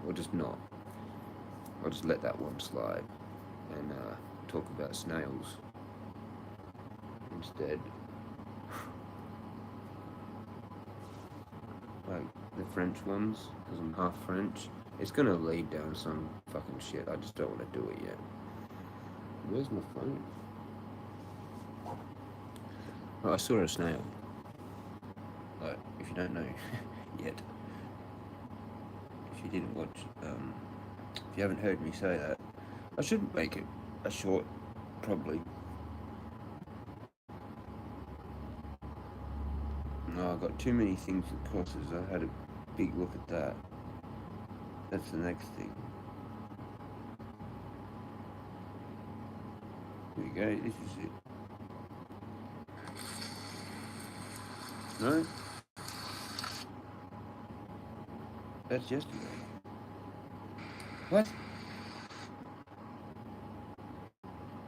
Or just not? I'll just let that one slide and talk about snails instead. Like the French ones, because I'm half French. It's gonna lead down some fucking shit. I just don't want to do it yet. Where's my phone? Oh, I saw a snail. Like, if you don't know yet, if you didn't watch, if you haven't heard me say that, I should make it a short, probably. No, I got too many things with crosses. I had a big look at that. That's the next thing. Here we go, this is it. No? That's yesterday. What?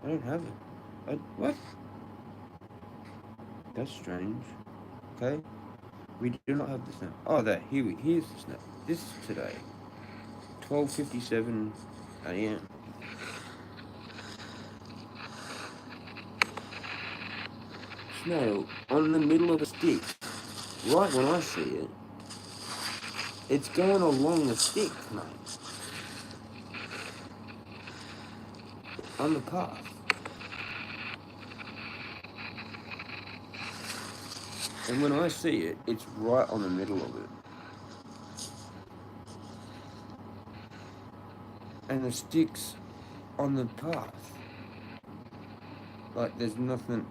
I don't have it. What? That's strange. Okay. We do not have the snap. Oh, there. Here's the snap. This is today. 12:57 a.m. Snail on the middle of a stick. Right when I see it, it's going along the stick, mate. On the path. And when I see it, it's right on the middle of it. And the stick's on the path. Like, there's nothing...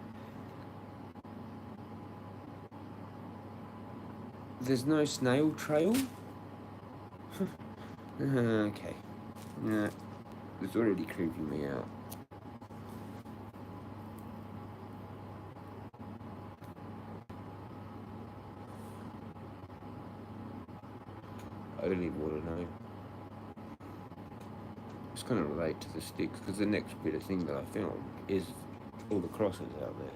There's no snail trail? Okay. Nah. It's already creeping me out. I don't even want to know. It's going to relate to the sticks, because the next bit of thing that I filmed is all the crosses out there.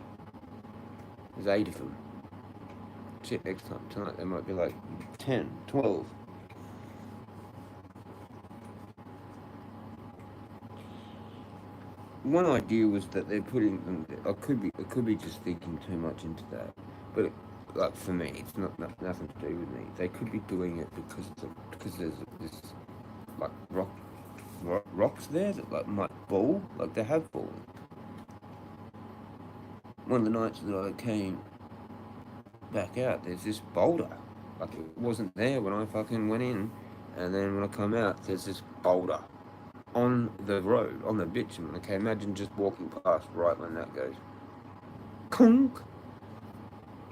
There's 8 of them. Shit, next time, tonight there might be like 10, 12. One idea was that they're putting them. I could be just thinking too much into that, but like for me, it's nothing to do with me. They could be doing it because there's this like rocks there that like might fall, like they have fallen. One of the nights that I came back out, there's this boulder. Like it wasn't there when I fucking went in, and then when I come out, there's this boulder on the road, on the bitumen. Okay, imagine just walking past right when that goes conk.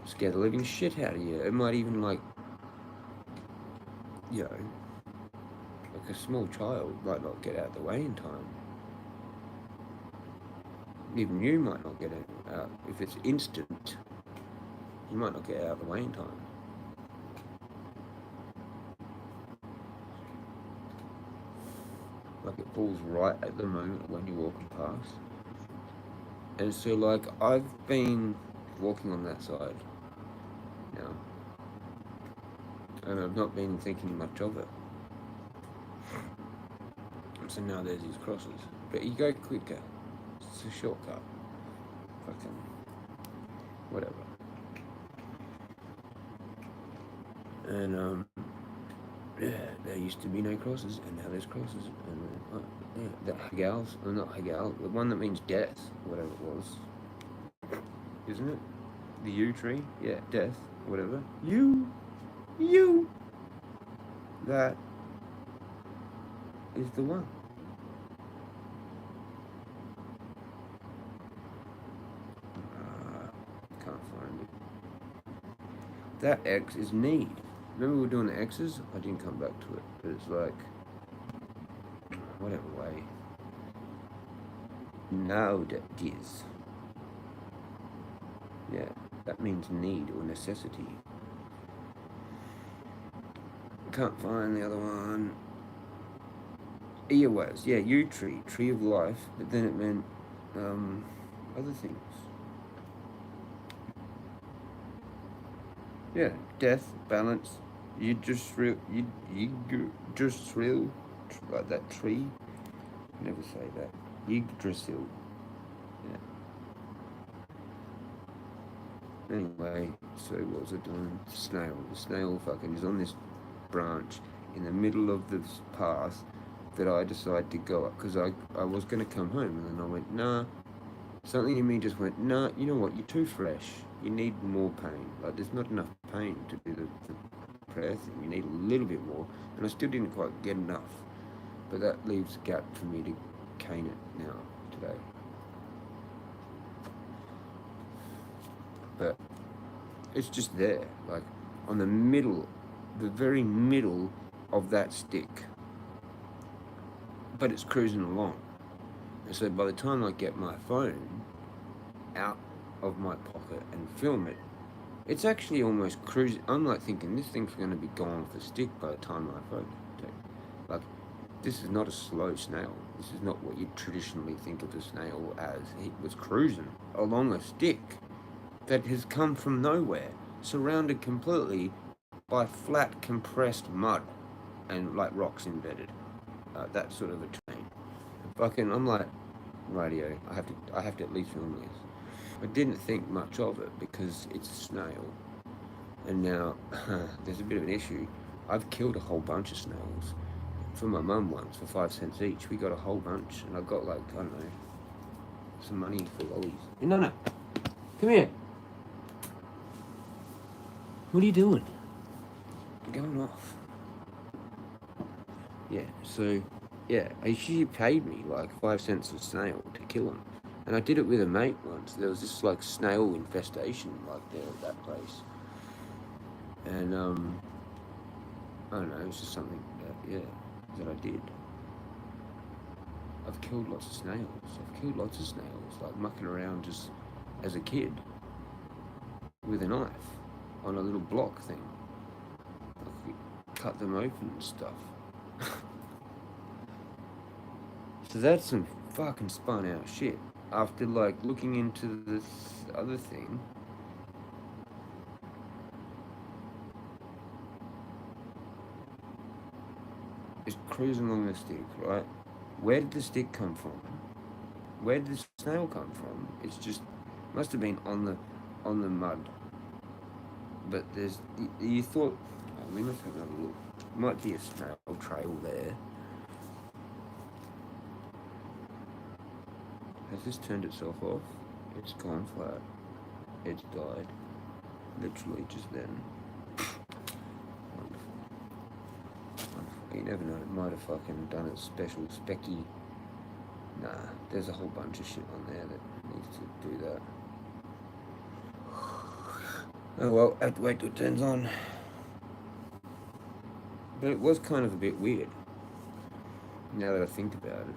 Scare the living shit out of you. It might even like, you know, like a small child might not get out of the way in time. Even you might not get out. If it's instant, you might not get out of the way in time. Like it falls right at the moment when you're walking past. And so like I've been walking on that side now, and I've not been thinking much of it. So now there's these crosses. But you go quicker. It's a shortcut. Fucking whatever. And yeah, there used to be no crosses, and now there's crosses. And yeah, that Hagal's, or not Hagal, the one that means death, whatever it was, isn't it? The yew tree, yeah, death, whatever. You, that is the one. Can't find it. That X is need. Remember we were doing the X's? I didn't come back to it, but it's like, whatever way. Now that is. Yeah, that means need or necessity. Can't find the other one. Earwax, yeah, yew tree, tree of life, but then it meant other things. Yeah, death, balance, you just real, like that tree. Never say that. Yggdrasil. Yeah. Anyway, so what was I doing? Snail. The snail fucking is on this branch in the middle of this path that I decided to go up because I was going to come home, and then I went, nah. Something in me just went, nah, you know what, you're too fresh. You need more pain. Like, there's not enough pain to do the prayer thing. You need a little bit more. And I still didn't quite get enough. But that leaves a gap for me to cane it now, today. But it's just there, like, on the middle, the very middle of that stick. But it's cruising along. And so by the time I get my phone out of my pocket and film it, It's actually almost cruising. I'm like thinking this thing's going to be gone for stick by the time I vote. Like, this is not a slow snail. This is not what you'd traditionally think of a snail as. He was cruising along a stick that has come from nowhere, surrounded completely by flat, compressed mud and like rocks embedded. That sort of a terrain. Fucking, I'm like, radio. I have to at least film this. I didn't think much of it because it's a snail, and now there's a bit of an issue. I've killed a whole bunch of snails for my mum once for 5 cents each. We got a whole bunch, and I got like I don't know some money for lollies. No, no, come here. What are you doing? I'm going off. Yeah, so yeah, she paid me like 5 cents a snail to kill them. And I did it with a mate once. There was this like snail infestation like there at that place. And I don't know, it was just something that I did. I've killed lots of snails. Like mucking around just as a kid with a knife on a little block thing. Like, cut them open and stuff. So that's some fucking spun out shit. After like looking into this other thing, it's cruising along the stick, right? Where did the stick come from? Where did the snail come from? It's just must have been on the mud. But there's you thought. Oh, we must have another look. Might be a snail trail there. Has this turned itself off? It's gone flat. It's died. Literally just then. Wonderful. You never know, it might have fucking done its special specky. Nah, there's a whole bunch of shit on there that needs to do that. Oh well, I have to wait till it turns on. But it was kind of a bit weird, now that I think about it.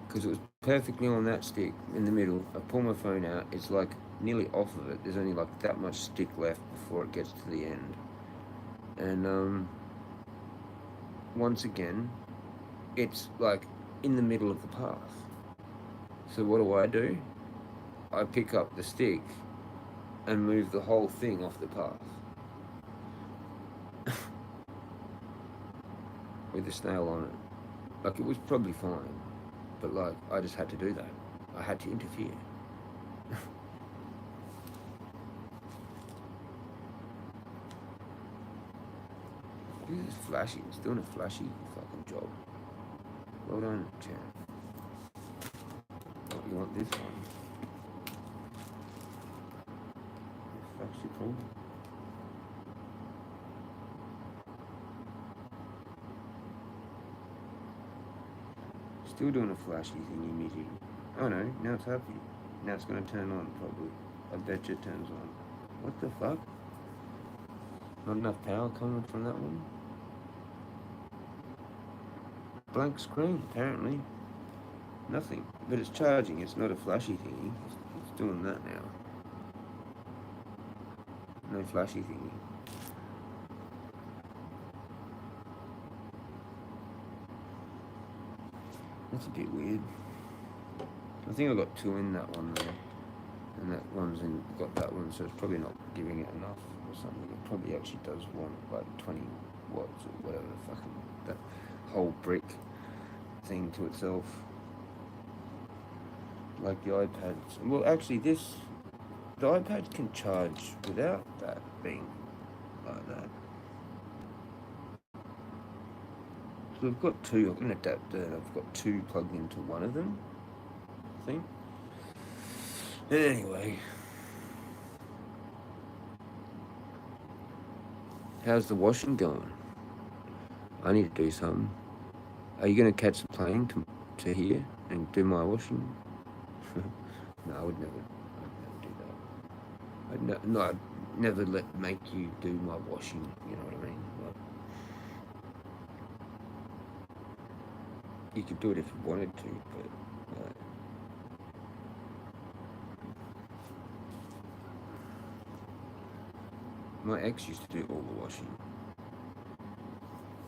Because it was perfectly on that stick in the middle. I pull my phone out, it's like nearly off of it. There's only like that much stick left before it gets to the end. And once again, it's like in the middle of the path. So what do? I pick up the stick and move the whole thing off the path. With the snail on it. Like, it was probably fine, but like, I just had to do that. I had to interfere. Look at this flashy. It's doing a flashy fucking job. Well done, champ. Oh, you want this one? Flashy problem. Still doing a flashy thingy meeting. Oh no, now it's happy. Now it's gonna turn on probably. I bet you it turns on. What the fuck? Not enough power coming from that one? Blank screen, apparently. Nothing. But it's charging, it's not a flashy thingy. It's doing that now. No flashy thingy. That's a bit weird. I think I got 2 in that one though. And that one's got that one, so it's probably not giving it enough or something. It probably actually does want like 20 watts or whatever the fucking, that whole brick thing to itself. Like the iPads. Well, actually the iPad can charge without that being like that. So I've got 2, I've got an adapter and I've got 2 plugged into one of them, I think. Anyway. How's the washing going? I need to do something. Are you going to catch the plane to here and do my washing? No, I would never do that. I'd never make you do my washing, you know what I mean? Like, you could do it if you wanted to, but My ex used to do all the washing.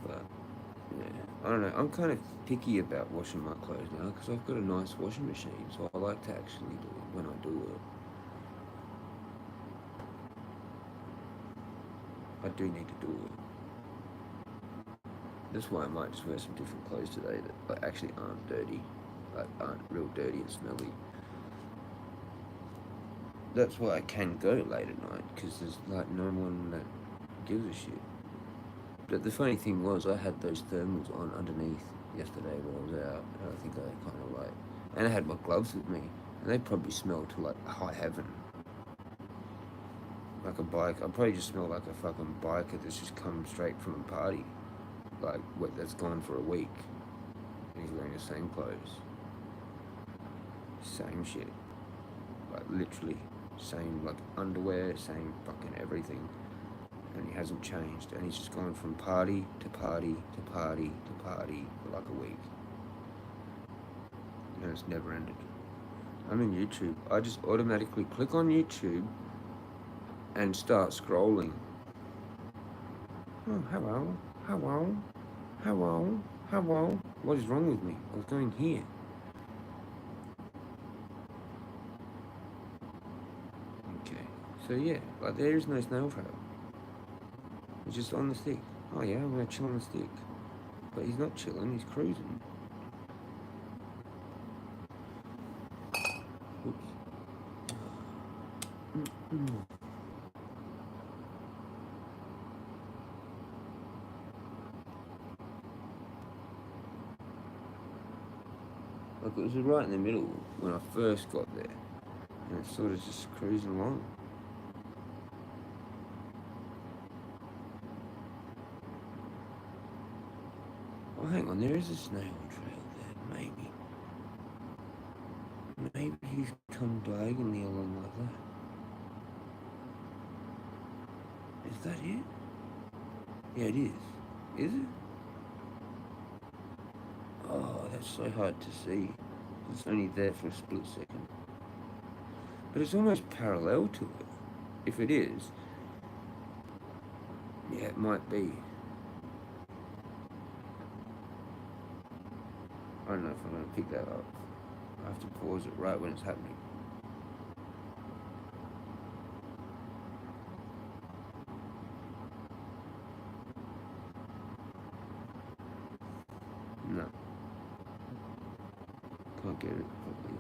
But, yeah, I don't know. I'm kind of picky about washing my clothes now because I've got a nice washing machine. So I like to actually do it when I do it. I do need to do it. That's why I might just wear some different clothes today that like, actually aren't dirty. Like aren't real dirty and smelly. That's why I can go late at night because there's like no one that gives a shit. But the funny thing was I had those thermals on underneath yesterday when I was out, and I think I kind of like, and I had my gloves with me, and they probably smelled to like high heaven. Like a bike, I probably just smell like a fucking biker that's just come straight from a party, like that's gone for a week, and he's wearing the same clothes, same shit, like literally same like underwear, same fucking everything, and he hasn't changed, and he's just gone from party to party to party to party for like a week, and it's never ended. I'm in YouTube. I just automatically click on YouTube and start scrolling. Oh, hello, hello, hello, hello. What is wrong with me? I was going here. Okay, so yeah, like there is no snail trail. He's just on the stick. Oh yeah, I'm gonna chill on the stick. But he's not chilling, he's cruising. Oops. Like it was right in the middle when I first got there. And it's sort of just cruising along. Oh, hang on, there is a snail trail there, maybe. Maybe he's come diagonally along like that. Is that it? Yeah, it is. Is it? Oh, that's so hard to see. It's only there for a split second. But it's almost parallel to it. If it is, yeah, it might be. I don't know if I'm going to pick that up. I have to pause it right when it's happening. No. Can't get it properly.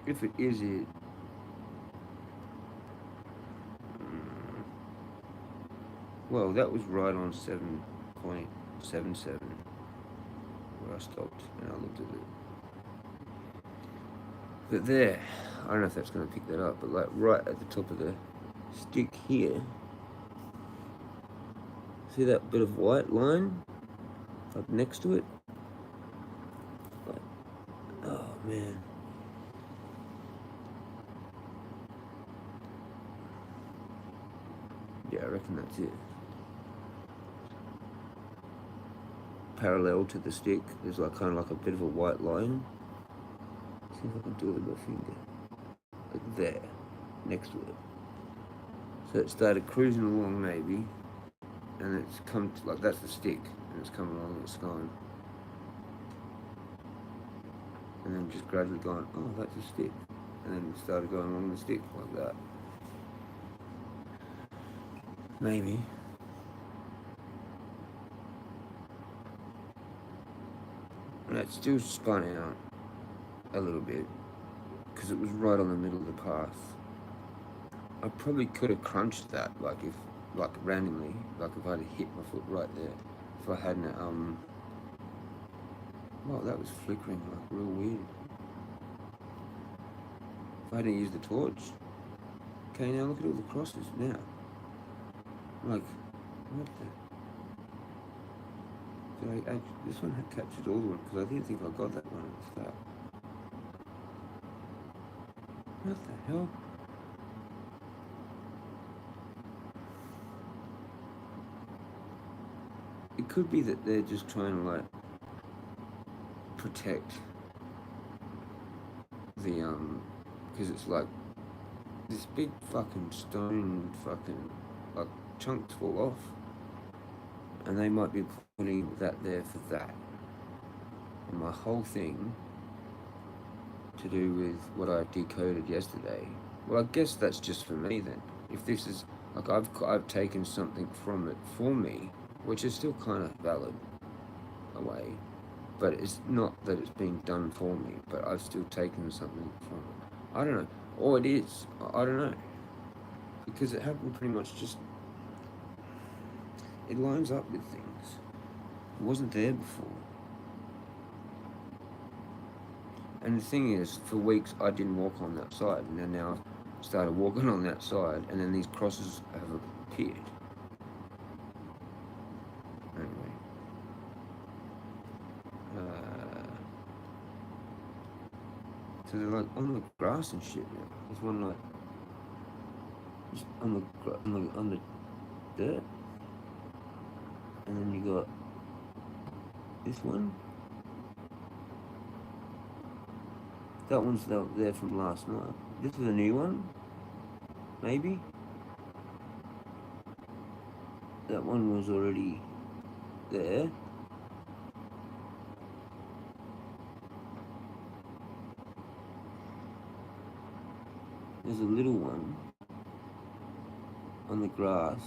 If it is it... Well, that was right on 7.77 where I stopped and I looked at it. But there, I don't know if that's going to pick that up, but like right at the top of the stick here, see that bit of white line up next to it? Like, oh man. Yeah, I reckon that's it. Parallel to the stick, there's like kind of like a bit of a white line. See if I can do it with my finger. Like there, next to it. So it started cruising along maybe, and it's come to, like that's the stick, and it's coming along and it's gone. And then just gradually gone, oh that's a stick. And then it started going along the stick like that. Maybe. And it still spun out a little bit because it was right on the middle of the path. I probably could have crunched that, like if, like randomly, like if I had hit my foot right there. If I hadn't, well, that was flickering like real weird. If I hadn't used the torch. Okay, now look at all the crosses now. Like, what the? Did I actually, this one had captured all the one because I didn't think I got that one at the start. What the hell? It could be that they're just trying to like protect the because it's like this big fucking stone fucking, like, chunks fall off. And they might be putting that there for that. And my whole thing to do with what I decoded yesterday, well, I guess that's just for me then. If this is, like, I've taken something from it for me, which is still kind of valid away, but it's not that it's being done for me, but I've still taken something from it. I don't know. Or it is. I don't know. Because it happened pretty much just, it lines up with things. It wasn't there before. And the thing is, for weeks I didn't walk on that side, and then now I started walking on that side, and then these crosses have appeared. Anyway. So they're like on the grass and shit now. There's one like just on the dirt, and then you got this one. That one's there from last night. This is a new one, maybe. That one was already there. There's a little one on the grass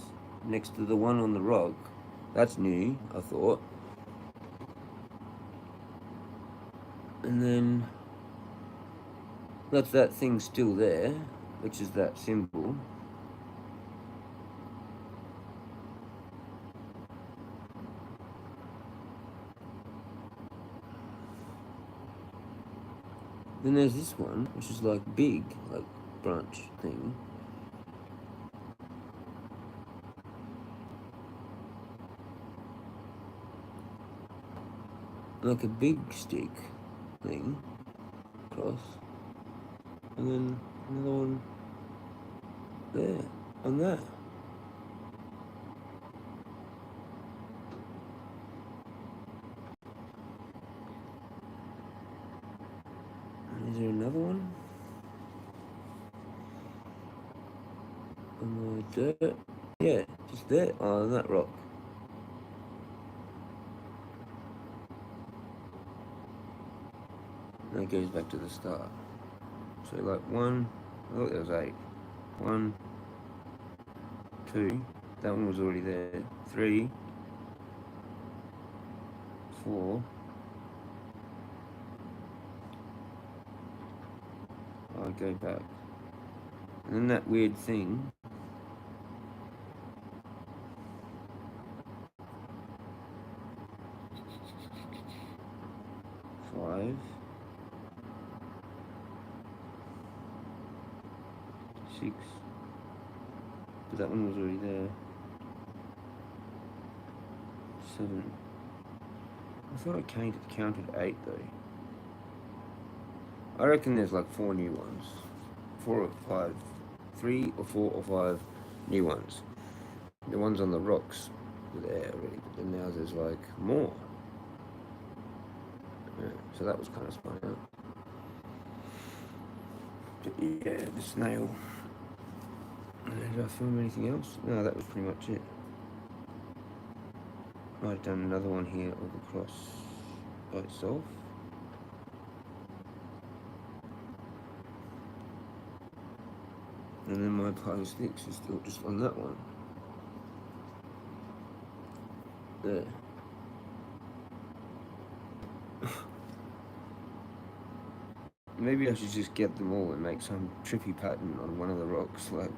next to the one on the rock. That's new, I thought. And then that's that thing still there, which is that symbol. Then there's this one, which is like big, like branch thing. Like a big stick thing across. And then another one there, on that. And is there another one? On the dirt? Yeah, just there. Oh, on that rock. And that goes back to the start. So like one, I thought there was 8. 1, 2, that one was already there. 3, 4. I'll go back. And then that weird thing. 5, 6. But that one was already there. 7. I thought I counted 8 though. I reckon there's like 4 new ones. 4 or 5. 3 or 4 or 5 new ones. The ones on the rocks were there already, but then now there's like more. Yeah, so that was kind of spun out. But yeah, the snail. Did I film anything else? No, that was pretty much it. Might have done another one here of the cross by itself. And then my pile of sticks is still just on that one. There. Maybe I should just get them all and make some trippy pattern on one of the rocks, like.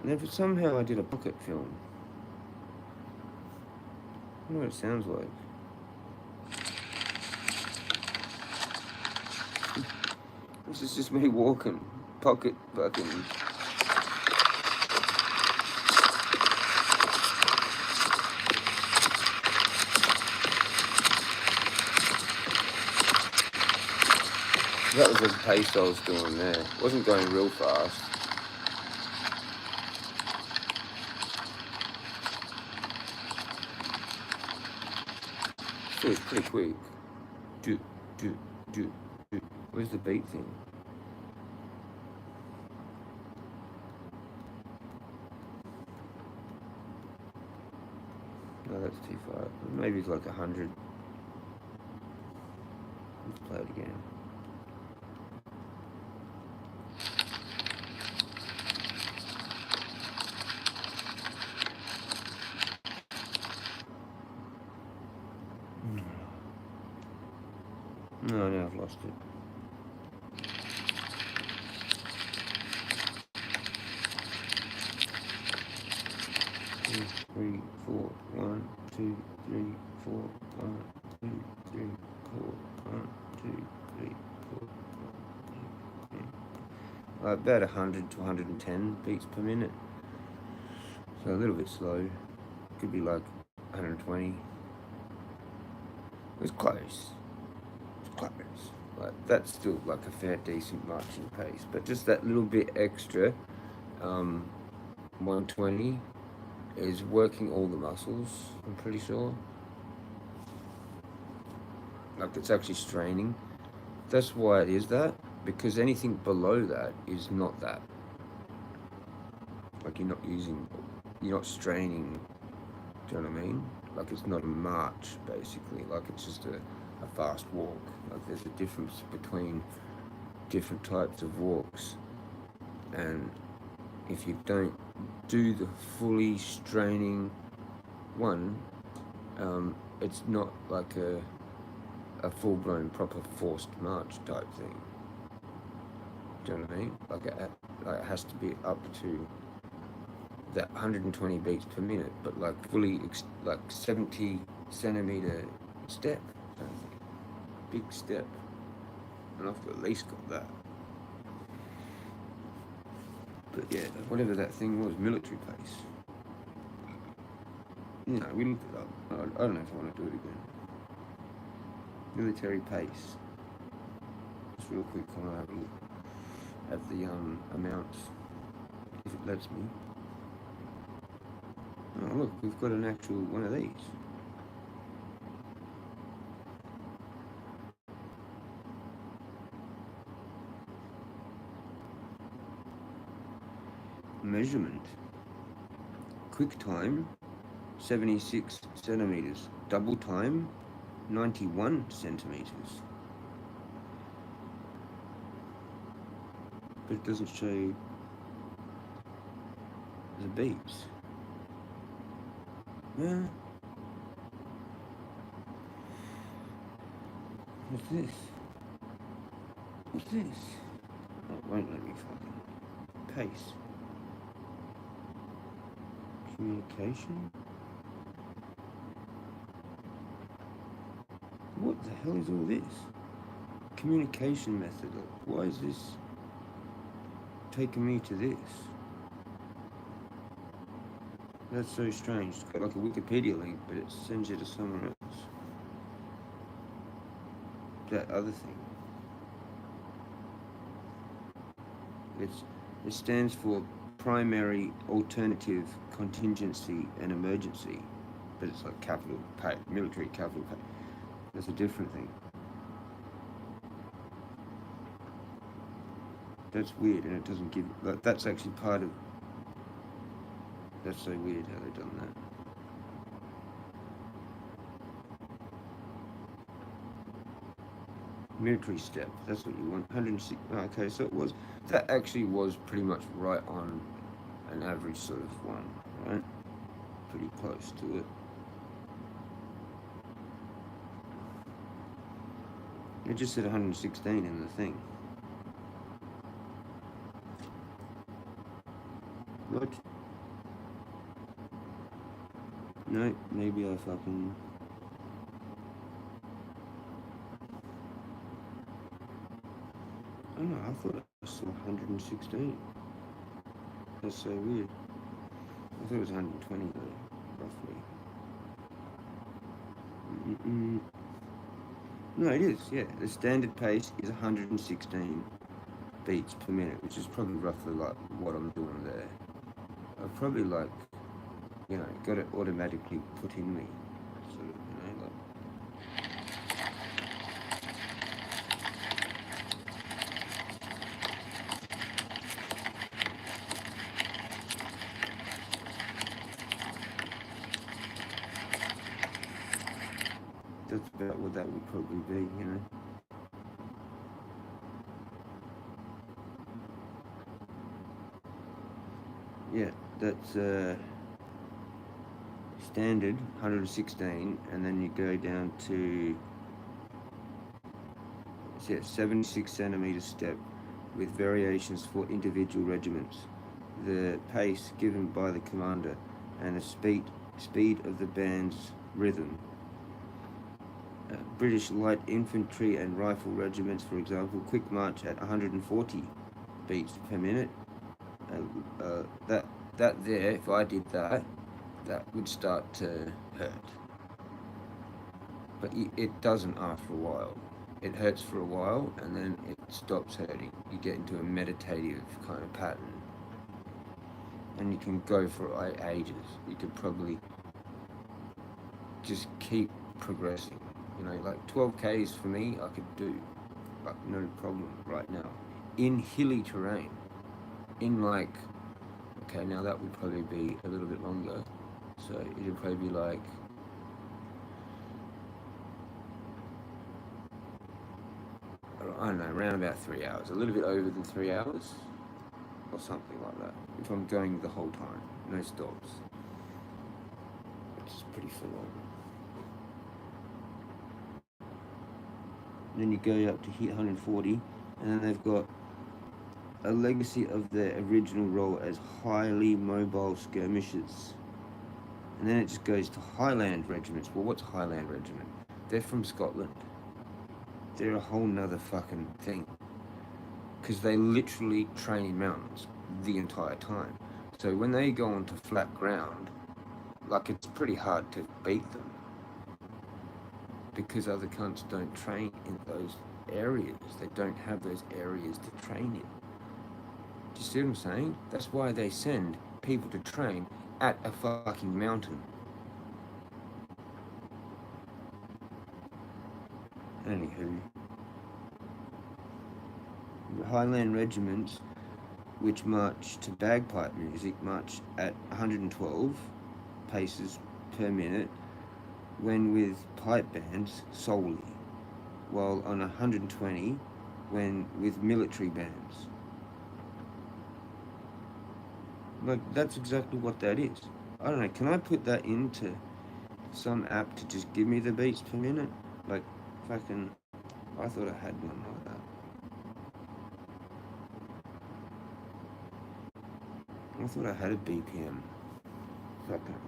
And if somehow I did a pocket film, I wonder what it sounds like. This is just me walking, pocket fucking. That was the pace I was doing there. It wasn't going real fast. So it's pretty quick. Do. Where's the beat thing? that's too far. Maybe it's like 100. Let's play it again. No, now I've lost it. Two, 3, 4, 1, 2, 3, 4, 1, 2, 3, 4, 1, 2, 3, 4, 1, 2, 3. About 100 to 110 beats per minute. So a little bit slow. Could be like 120. It's close. It's close. Like that's still like a fair decent marching pace, but just that little bit extra, 120 is working all the muscles, I'm pretty sure. Like it's actually straining. That's why it is that, because anything below that is not that. Like you're not straining, do you know what I mean? Like it's not a march, basically. Like it's just a fast walk. Like there's a difference between different types of walks. And if you don't do the fully straining one, it's not like a full-blown proper forced march type thing. Do you know what I mean? Like it has to be up to that 120 beats per minute, but like fully like 70 centimeter step, big step, and I've at least got that. But yeah, whatever that thing was, military pace. You know, we looked it up. I don't know if I want to do it again. Military pace. Just real quick, I want to have a look at the amounts, if it lets me. Oh look, we've got an actual one of these. Measurement. Quick time, 76 centimeters. Double time, 91 centimeters. But it doesn't show the beats. Yeah. What's this? What's this? Oh, it won't let me fucking pace. Communication? What the hell is all this? Communication method. Why is this taking me to this? That's so strange. It's got like a Wikipedia link, but it sends you to someone else. That other thing. It stands for Primary, Alternative, Contingency, and Emergency. But it's like capital pay, military capital pay. That's a different thing. That's weird, and it doesn't give. That's actually part of. That's so weird how they've done that. Military step. That's what you want. 106. Okay, so it was. That actually was pretty much right on an average sort of one, right? Pretty close to it. It just said 116 in the thing. What? No, maybe I fucking... I don't know, I thought I saw 116. That's so weird. I thought it was 120 though, roughly. No, it is, yeah. The standard pace is 116 beats per minute, which is probably roughly like what I'm doing there. I've probably like, you know, got it automatically put in me. Sort of, you know, like. that's about what that would probably be, you know. Yeah, that's standard 116, and then you go down to 76 centimeter step with variations for individual regiments. The pace given by the commander and the speed of the band's rhythm. British light infantry and rifle regiments, for example, quick march at 140 beats per minute. That there, if I did that, that would start to hurt. But it doesn't after a while. It hurts for a while and then it stops hurting. You get into a meditative kind of pattern. And you can go for ages. You could probably just keep progressing. You know, like 12Ks for me, I could do. Like, no problem right now. In hilly terrain. In like, okay, now that would probably be a little bit longer. So it would probably be like, I don't know, around about 3 hours. A little bit over than 3 hours. Or something like that. If I'm going the whole time. No stops. Which is pretty full on. Then you go up to hit 140. And then they've got a legacy of their original role as highly mobile skirmishers. And then it just goes to Highland regiments. Well, what's Highland regiment? They're from Scotland. They're a whole nother fucking thing. Because they literally train in mountains the entire time. So when they go onto flat ground, like, it's pretty hard to beat them. Because other cunts don't train in those areas. They don't have those areas to train in. Do you see what I'm saying? That's why they send people to train at a fucking mountain. Anywho, the Highland regiments, which march to bagpipe music, march at 112 paces per minute when with pipe bands solely, while on 120 when with military bands. Like, that's exactly what that is. I don't know, can I put that into some app to just give me the beats per minute? Like, fucking, I thought I had one like that. I thought I had a BPM fucking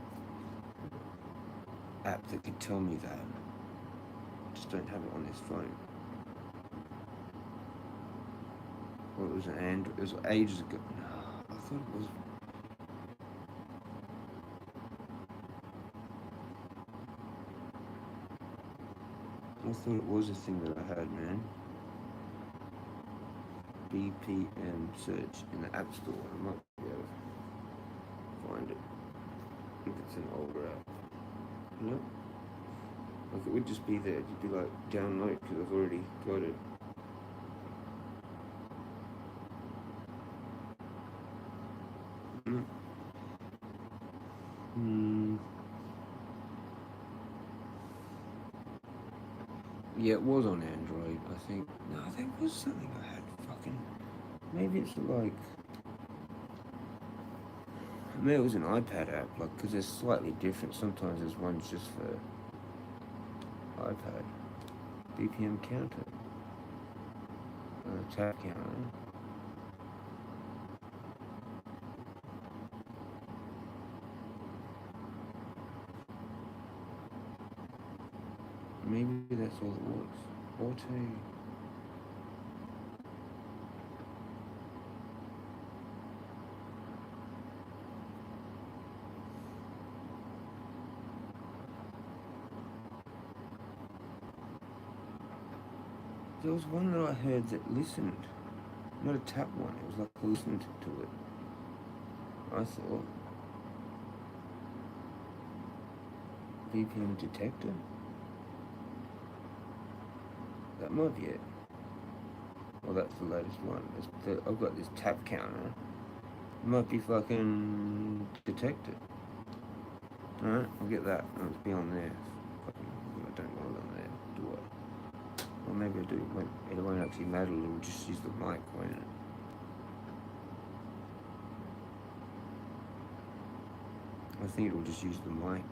app that could tell me that. I just don't have it on this phone. Well, it was an Android. It was ages ago. No, I thought it was. I thought it was a thing that I had, man. BPM search in the App Store. I might be able to find it if it's an older app. No. Like, it would just be there. It'd be like download because I've already got it. Yeah, it was on Android, I think. No, there was something I had fucking. Maybe it's like. Maybe it was an iPad app, like, because they're slightly different. Sometimes there's ones just for iPad. BPM counter. Tap counter. Maybe that's all it was. Auto. There was one that I heard that listened. Not a tap one, it was like I listened to it. I thought. BPM detector? That might be it. Well, that's the latest one. I've got this tap counter. It might be fucking detected. Alright, I'll get that. It'll be on there. Fucking, I don't want it on do. It won't actually matter, it'll just use the mic, won't it? I think it'll just use the mic.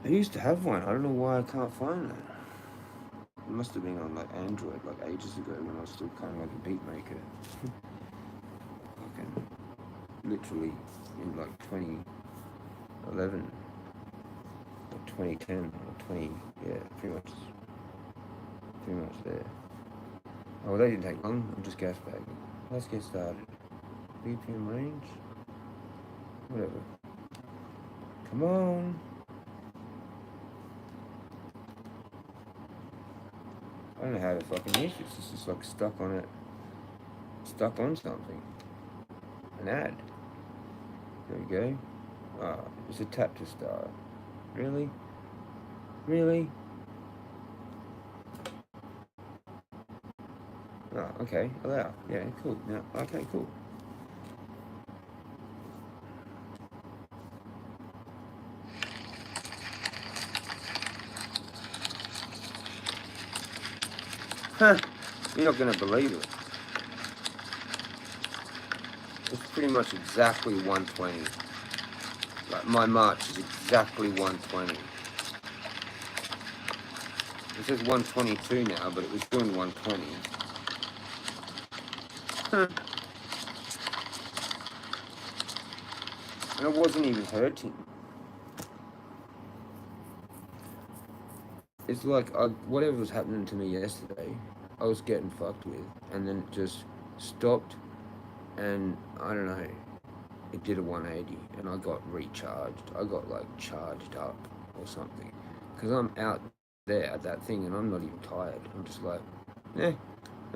I used to have one. I don't know why I can't find that. It must have been on like Android like ages ago when I was still kind of like a beat maker. Fucking literally in like 2011 or 2010 or 20, yeah, pretty much there. Oh, that didn't take long. I'm just gas bagging. Let's get started. BPM range? Whatever. Come on. I don't know how to fucking use this. It's just like stuck on something. An ad. There we go. Ah, it's a tap to start. Really? Really? Oh, okay. Allow. Yeah, cool. Now, okay, cool. Huh. You're not gonna believe it. It's pretty much exactly 120. Like my march is exactly 120. It says 122 now, but it was doing 120. Huh. And it wasn't even hurting. It's like whatever was happening to me yesterday, I was getting fucked with, and then it just stopped, and I don't know, it did a 180, and I got recharged. I got like charged up or something, because I'm out there at that thing, and I'm not even tired. I'm just like, yeah,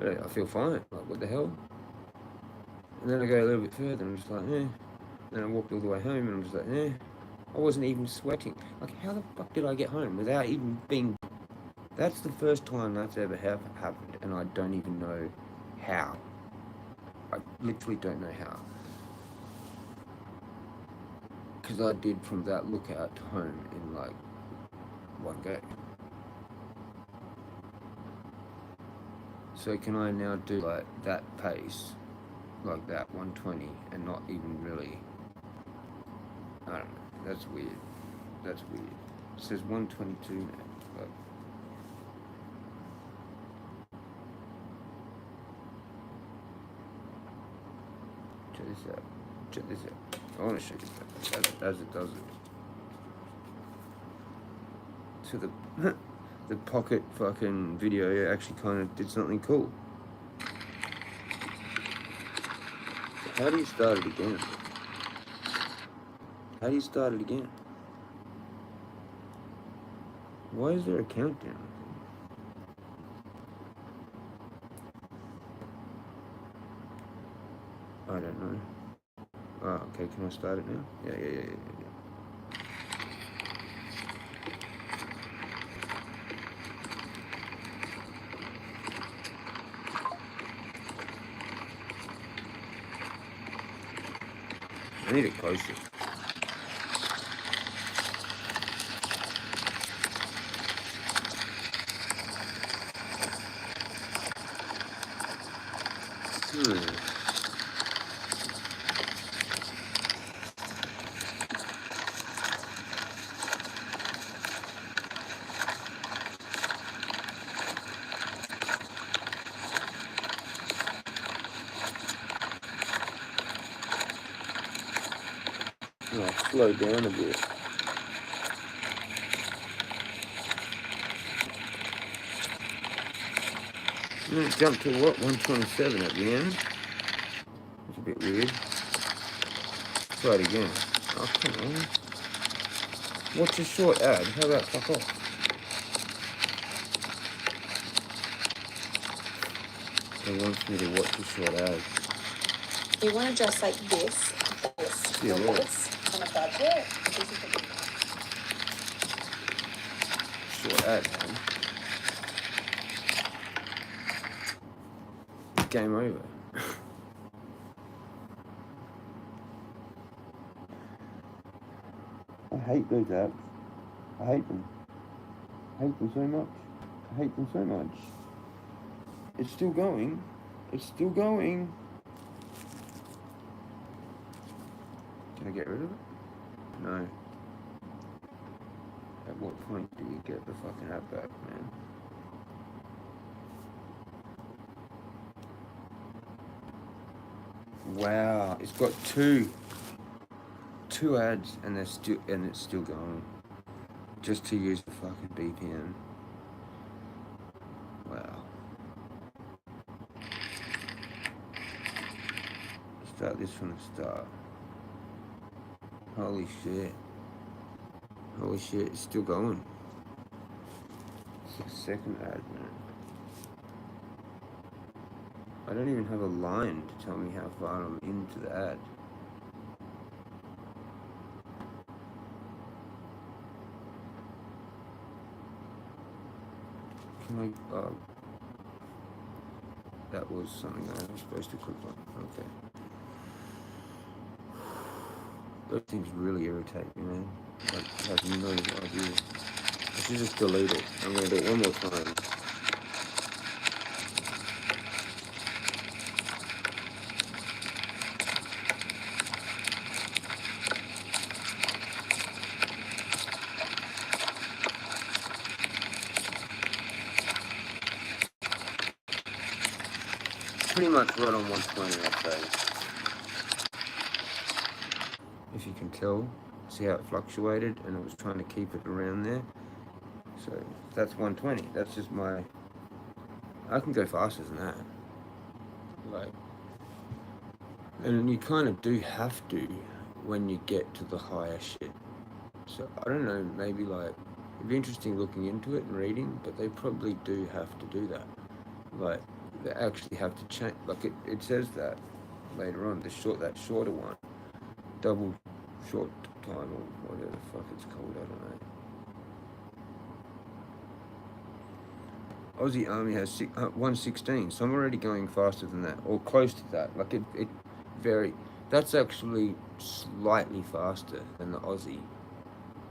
I feel fine. Like, what the hell? And then I go a little bit further, and I'm just like, yeah. Then I walked all the way home, and I'm just like, yeah. I wasn't even sweating. Like, how the fuck did I get home without even being... That's the first time that's ever happened, and I don't even know how. I literally don't know how. Because I did from that lookout to home in like one go. So can I now do like that pace, like that 120, and not even really... I don't know. That's weird. That's weird. It says 122 now. But check this out. Check this out. I want to show you that as it does it. So the pocket fucking video actually kind of did something cool. How do you start it again? How do you start it again? Why is there a countdown? I don't know. Oh, okay, can I start it now? Yeah. I need it closer. I'll slow down a bit. And then it jumped to what? 127 at the end. It's a bit weird. Try it again. Oh, come on. What's a short ad? How about fuck off? It wants me to watch a short ad. You want to dress like this, Yeah, on a budget. Short ad, man. Game over. I hate those apps. I hate them. hate them so much. I hate them so much. It's still going. It's still going. Can I get rid of it? No. At what point do you get the fucking app back, man? Wow, it's got two ads and it's still going. Just to use the fucking VPN. Wow. Start this from the start. Holy shit. Holy shit, it's still going. It's the second ad, man. I don't even have a line to tell me how far I'm into the ad. Can I, that was something that I was supposed to click on. Okay. Those things really irritate me, man. Like, I have no idea. I should just delete it. I'm going to do it one more time. Pretty much right on 120, I'd say. If you can tell, see how it fluctuated, and it was trying to keep it around there. So that's 120. That's just my. I can go faster than that. Like, and you kind of do have to when you get to the higher shit. So I don't know. Maybe like it'd be interesting looking into it and reading, but they probably do have to do that. Like they actually have to change. Like it says that later on. That shorter one, double short time or whatever the fuck it's called. I don't know. Aussie Army has 116, so I'm already going faster than that, or close to that. Like it very. That's actually slightly faster than the Aussie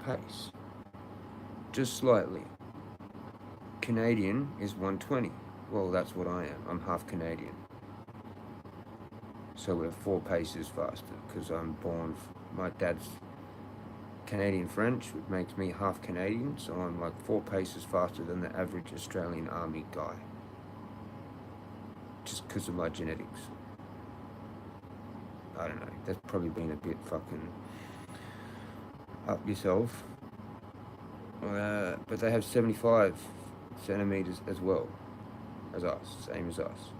pace. Just slightly. Canadian is 120. Well, that's what I am. I'm half Canadian. So we're 4 paces faster because I'm born. My dad's Canadian French, which makes me half Canadian. So I'm like 4 paces faster than the average Australian Army guy. Just because of my genetics. I don't know. That's probably been a bit fucking up yourself. But they have 75 centimeters as well as us, same as us.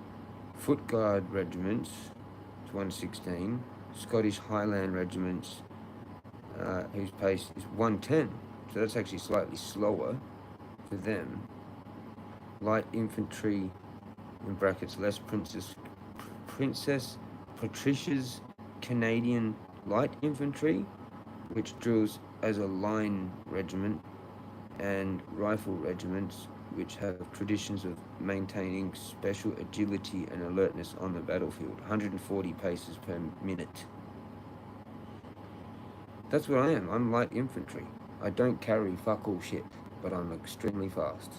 Foot Guard regiments, it's 116. Scottish Highland regiments, whose pace is 110. So that's actually slightly slower for them. Light infantry, in brackets, less Princess Patricia's Canadian light infantry, which drills as a line regiment, and rifle regiments, which have traditions of maintaining special agility and alertness on the battlefield. 140 paces per minute. That's what I am. I'm light infantry. I don't carry fuck all shit, but I'm extremely fast.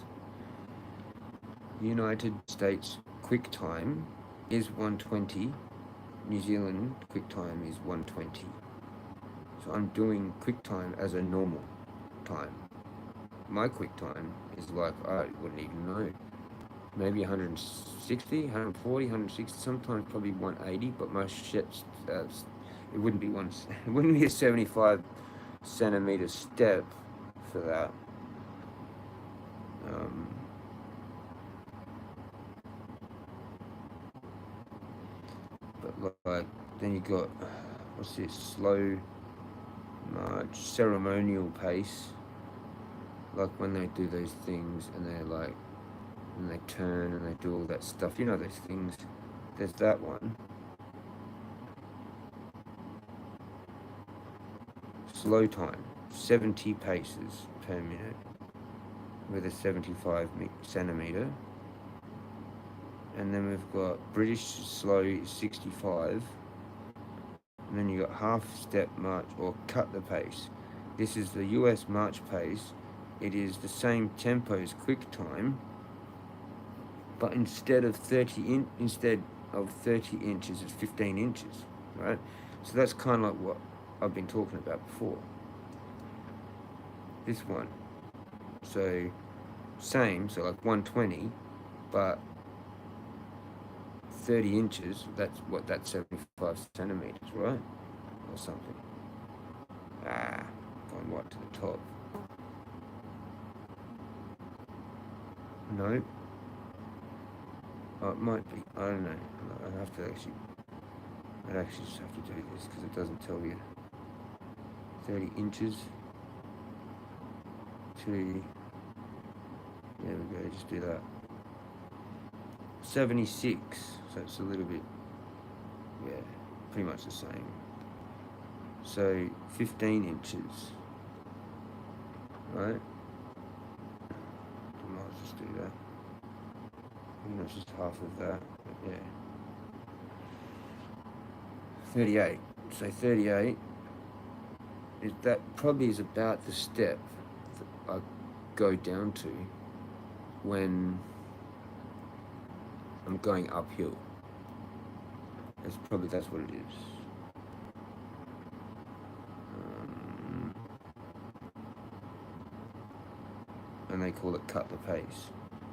United States quick time is 120. New Zealand quick time is 120. So I'm doing quick time as a normal time. My quick time is like, I wouldn't even know. Maybe 160, 140, 160, sometimes probably 180, but my shit's, it wouldn't be a 75 centimeter step for that. But like, then you got, what's this, slow march, ceremonial pace. Like when they do those things and they're like, and they turn and they do all that stuff. You know those things. There's that one. Slow time, 70 paces per minute with a 75 centimeter. And then we've got British slow 65. And then you got half step march or cut the pace. This is the US march pace it is the same tempo as QuickTime, but instead of 30 inches, it's 15 inches, right? So that's kind of like what I've been talking about before. This one, so same, so like 120, but 30 inches. That's 75 centimeters, right, or something. Going right to the top. No. Oh, it might be. I don't know. I'd actually just have to do this because it doesn't tell you. 30 inches to. There we go. Just do that. 76. So it's a little bit. Yeah, pretty much the same. So 15 inches. Right? I might just do that. It's just half of that, but yeah. 38. So 38 that probably is about the step that I go down to when I'm going uphill. That's what it is. And they call it cut the pace.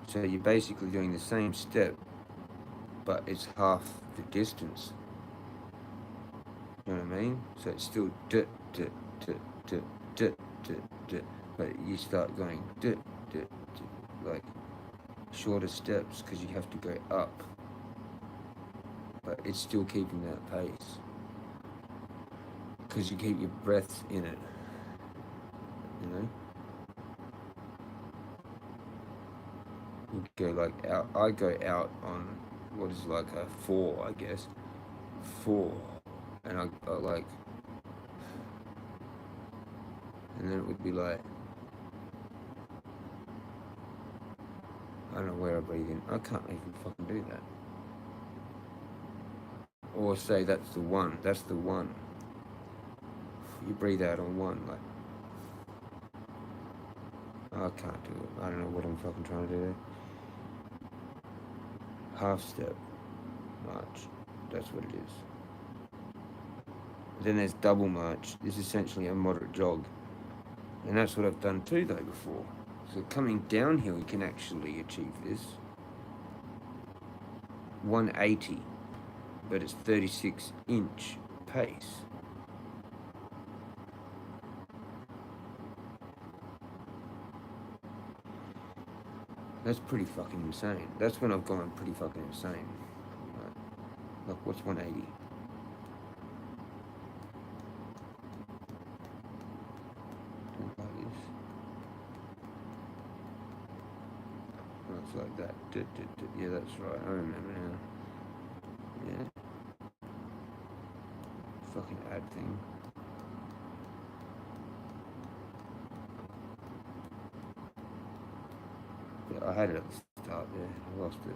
So you're basically doing the same step, but it's half the distance. You know what I mean? So it's still but you start going like shorter steps because you have to go up. But it's still keeping that pace because you keep your breath in it. You know? You go like out. I go out on what is like a 4, I guess. 4, and I like, and then it would be like, I don't know where I breathe in. I can't even fucking do that. Or say that's the 1. That's the 1. You breathe out on 1, like. I can't do it. I don't know what I'm fucking trying to do there. Half step march. That's what it is. Then there's double march. This is essentially a moderate jog. And that's what I've done too, though, before. So coming downhill, you can actually achieve this. 180, but it's 36-inch pace. That's pretty fucking insane. That's when I've gone pretty fucking insane. Like, what's 180? It's like that. Yeah, that's right. I remember now. Yeah. Fucking add thing. Yeah, I had it at the start there. I lost it.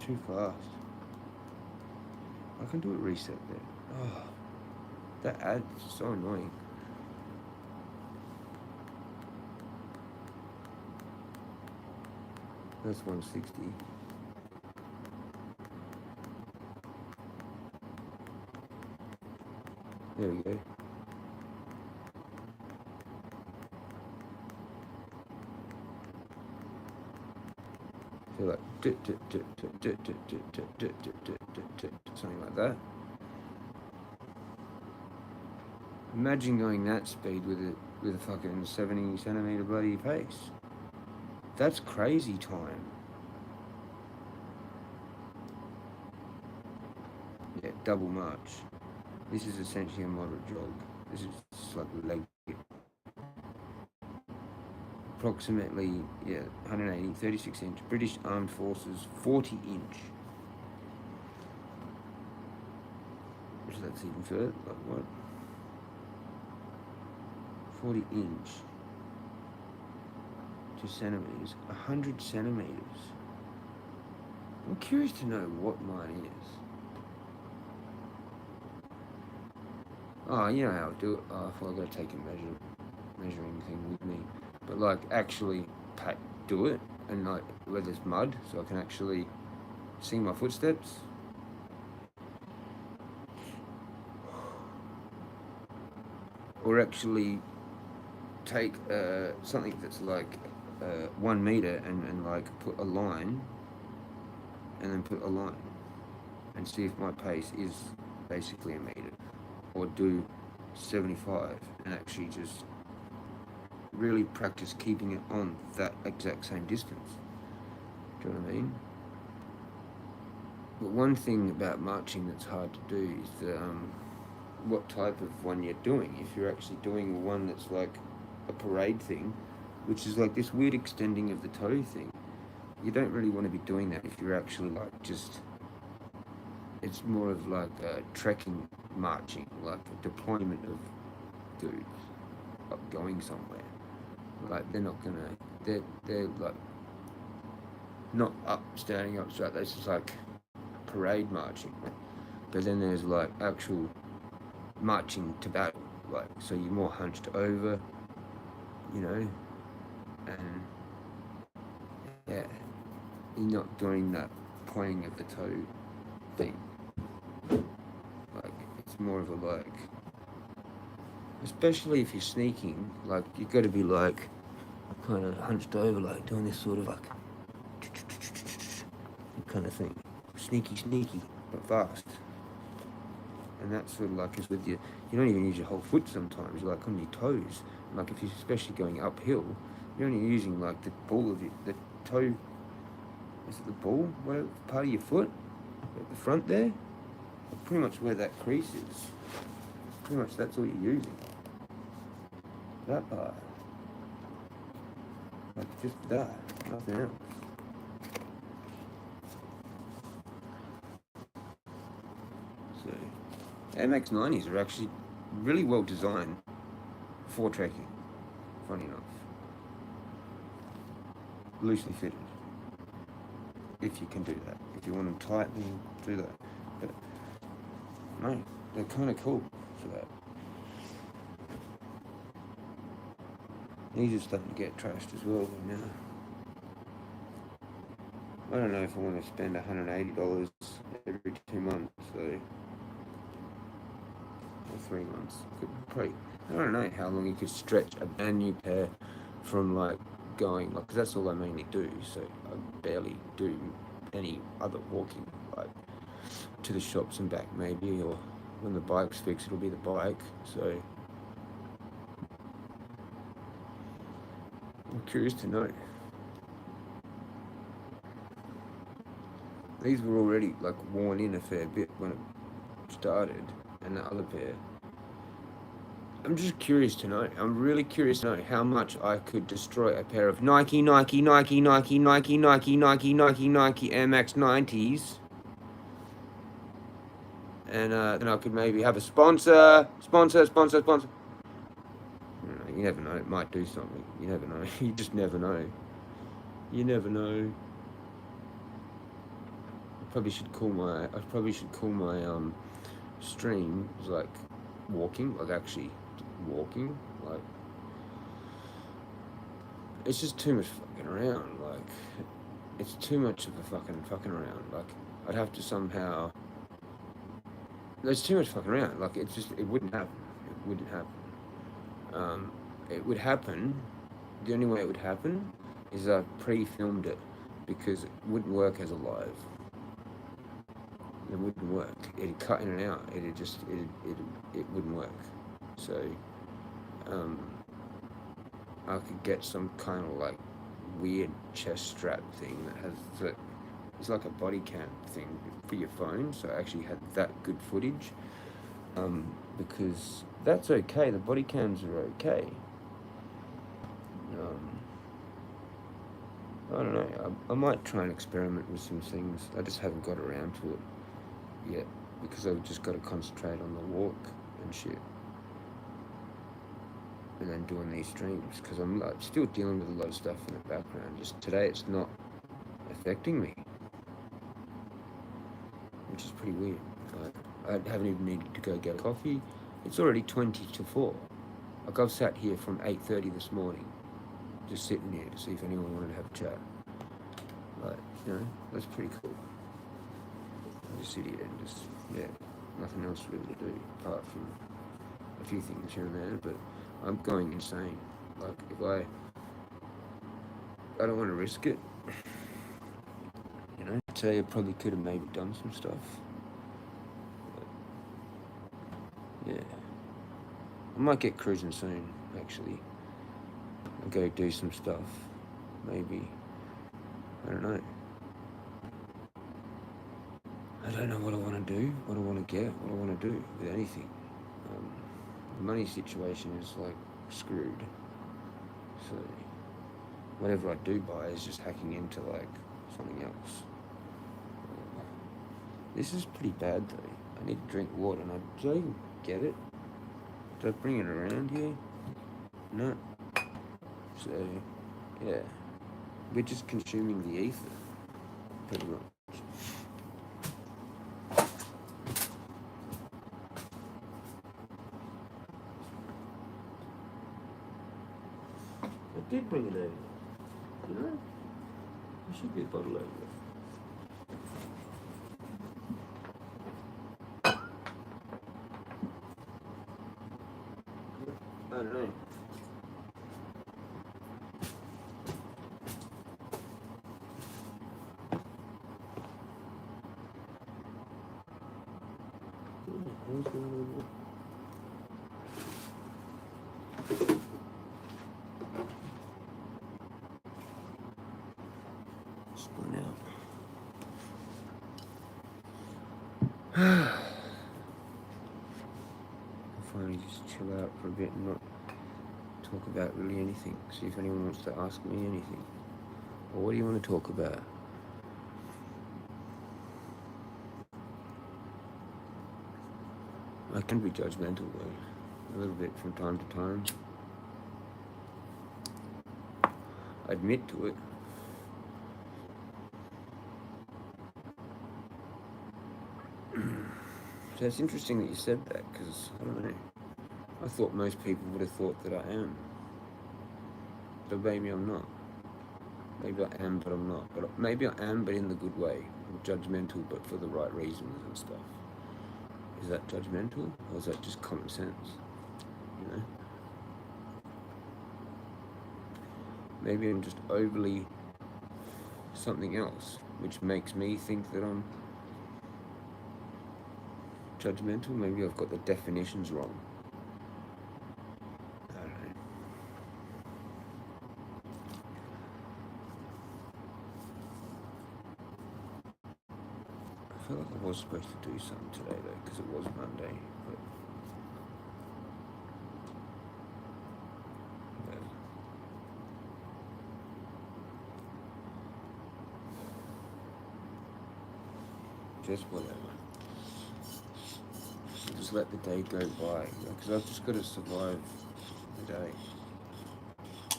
Too fast. I can do a reset there. Oh, that ad is so annoying. That's 160. There we go. So like something like that. Imagine going that speed with a fucking 70 centimeter bloody pace. That's crazy time. Yeah, double march. This is essentially a moderate jog. This is just like a leg. Approximately, 180, 36-inch. British Armed Forces, 40-inch. Which that's even further. Like what? 40-inch. to centimeters, 100 centimeters. I'm curious to know what mine is. Oh, you know how I do it. Oh, I thought I gotta take a measuring thing with me. But like actually do it, and like where there's mud, so I can actually see my footsteps. Or actually take something that's like 1 meter and like put a line, and then put a line, and see if my pace is basically a meter, or do 75 and actually just really practice keeping it on that exact same distance. Do you know what I mean? But one thing about marching that's hard to do is the what type of one you're doing. If you're actually doing one that's like a parade thing, which is like this weird extending of the toe thing, you don't really want to be doing that if you're actually like just, it's more of like a trekking marching, like a deployment of dudes going somewhere. Like they're not gonna, they're like not standing up straight. This is like parade marching. But then there's like actual marching to battle, like, so you're more hunched over, you know, and yeah, you're not doing that pointing of the toe thing. Like it's more of a like, especially if you're sneaking, like you got to be like kind of hunched over, like doing this sort of like kind of thing, sneaky but fast. And that's sort of like is with you don't even use your whole foot sometimes, you're like on your toes. Like if you're especially going uphill, you're only using like the ball of the toe, is it the ball? Whatever part of your foot? At the front there? Pretty much where that crease is. Pretty much that's all you're using. That part. Like just that, nothing else. So MX-90s are actually really well designed for trekking, funny enough. Loosely fitted. If you can do that. If you want them tight, then do that. But no, they're kind of cool for that. These are starting to get trashed as well now. I don't know if I want to spend $180 every 2 months, so, or 3 months. Could probably, I don't know how long you could stretch a brand new pair from like going, like, cause that's all I mainly do, so I barely do any other walking, like to the shops and back maybe, or when the bike's fixed it'll be the bike, so I'm curious to know. These were already like worn in a fair bit when it started, and the other pair. I'm just curious to know. I'm really curious to know how much I could destroy a pair of Nike MX-90s, and then I could maybe have a sponsor. You never know. It might do something. You never know. You just never know. You never know. I probably should call my stream like walking, like actually walking, like it's just too much fucking around, like it's too much of a fucking around, like I'd have to somehow, there's too much fucking around, like it's just, it wouldn't happen, it would happen, the only way it would happen is I pre-filmed it, because it wouldn't work as a live. It wouldn't work. It'd cut in and out. It wouldn't work. So, I could get some kind of like weird chest strap thing that has that. It's like a body cam thing for your phone. So I actually had that good footage. Because that's okay. The body cams are okay. I don't know. I might try and experiment with some things. I just haven't got around to it yet, because I've just got to concentrate on the walk and shit, and then doing these streams, because I'm like, still dealing with a lot of stuff in the background. Just today, it's not affecting me, which is pretty weird. I haven't even needed to go get a coffee. It's already 20 to 4. Like, I've sat here from 8:30 this morning, just sitting here to see if anyone wanted to have a chat. Like, that's pretty cool. I just sit here and just, nothing else really to do, apart from a few things here and there, but I'm going insane. Like, if I don't want to risk it, today I probably could have maybe done some stuff, but, yeah. I might get cruising soon, actually. I'll go do some stuff, maybe. I don't know. I don't know what I want to do, what I want to get, what I want to do with anything. The money situation is like screwed. So whatever I do buy is just hacking into like something else. This is pretty bad though. I need to drink water, and did I even get it? Did I bring it around here? No. So yeah, we're just consuming the ether, pretty much. I did bring it over. There should be a bottle over there. I don't know. What's going on there? Spun out. I'll finally just chill out for a bit and not talk about really anything. See if anyone wants to ask me anything. Or what do you want to talk about? I can be judgmental though, a little bit from time to time. I admit to it. So it's interesting that you said that, because, I don't know, I thought most people would have thought that I am. But maybe I'm not. Maybe I am, but I'm not. But maybe I am, but in the good way. I'm judgmental, but for the right reasons and stuff. Is that judgmental, or is that just common sense? Maybe I'm just overly something else, which makes me think that I'm judgmental. Maybe I've got the definitions wrong. I don't know. I feel like I was supposed to do something today though, because it was Monday. But just whatever. Just let the day go by, because I've just got to survive the day.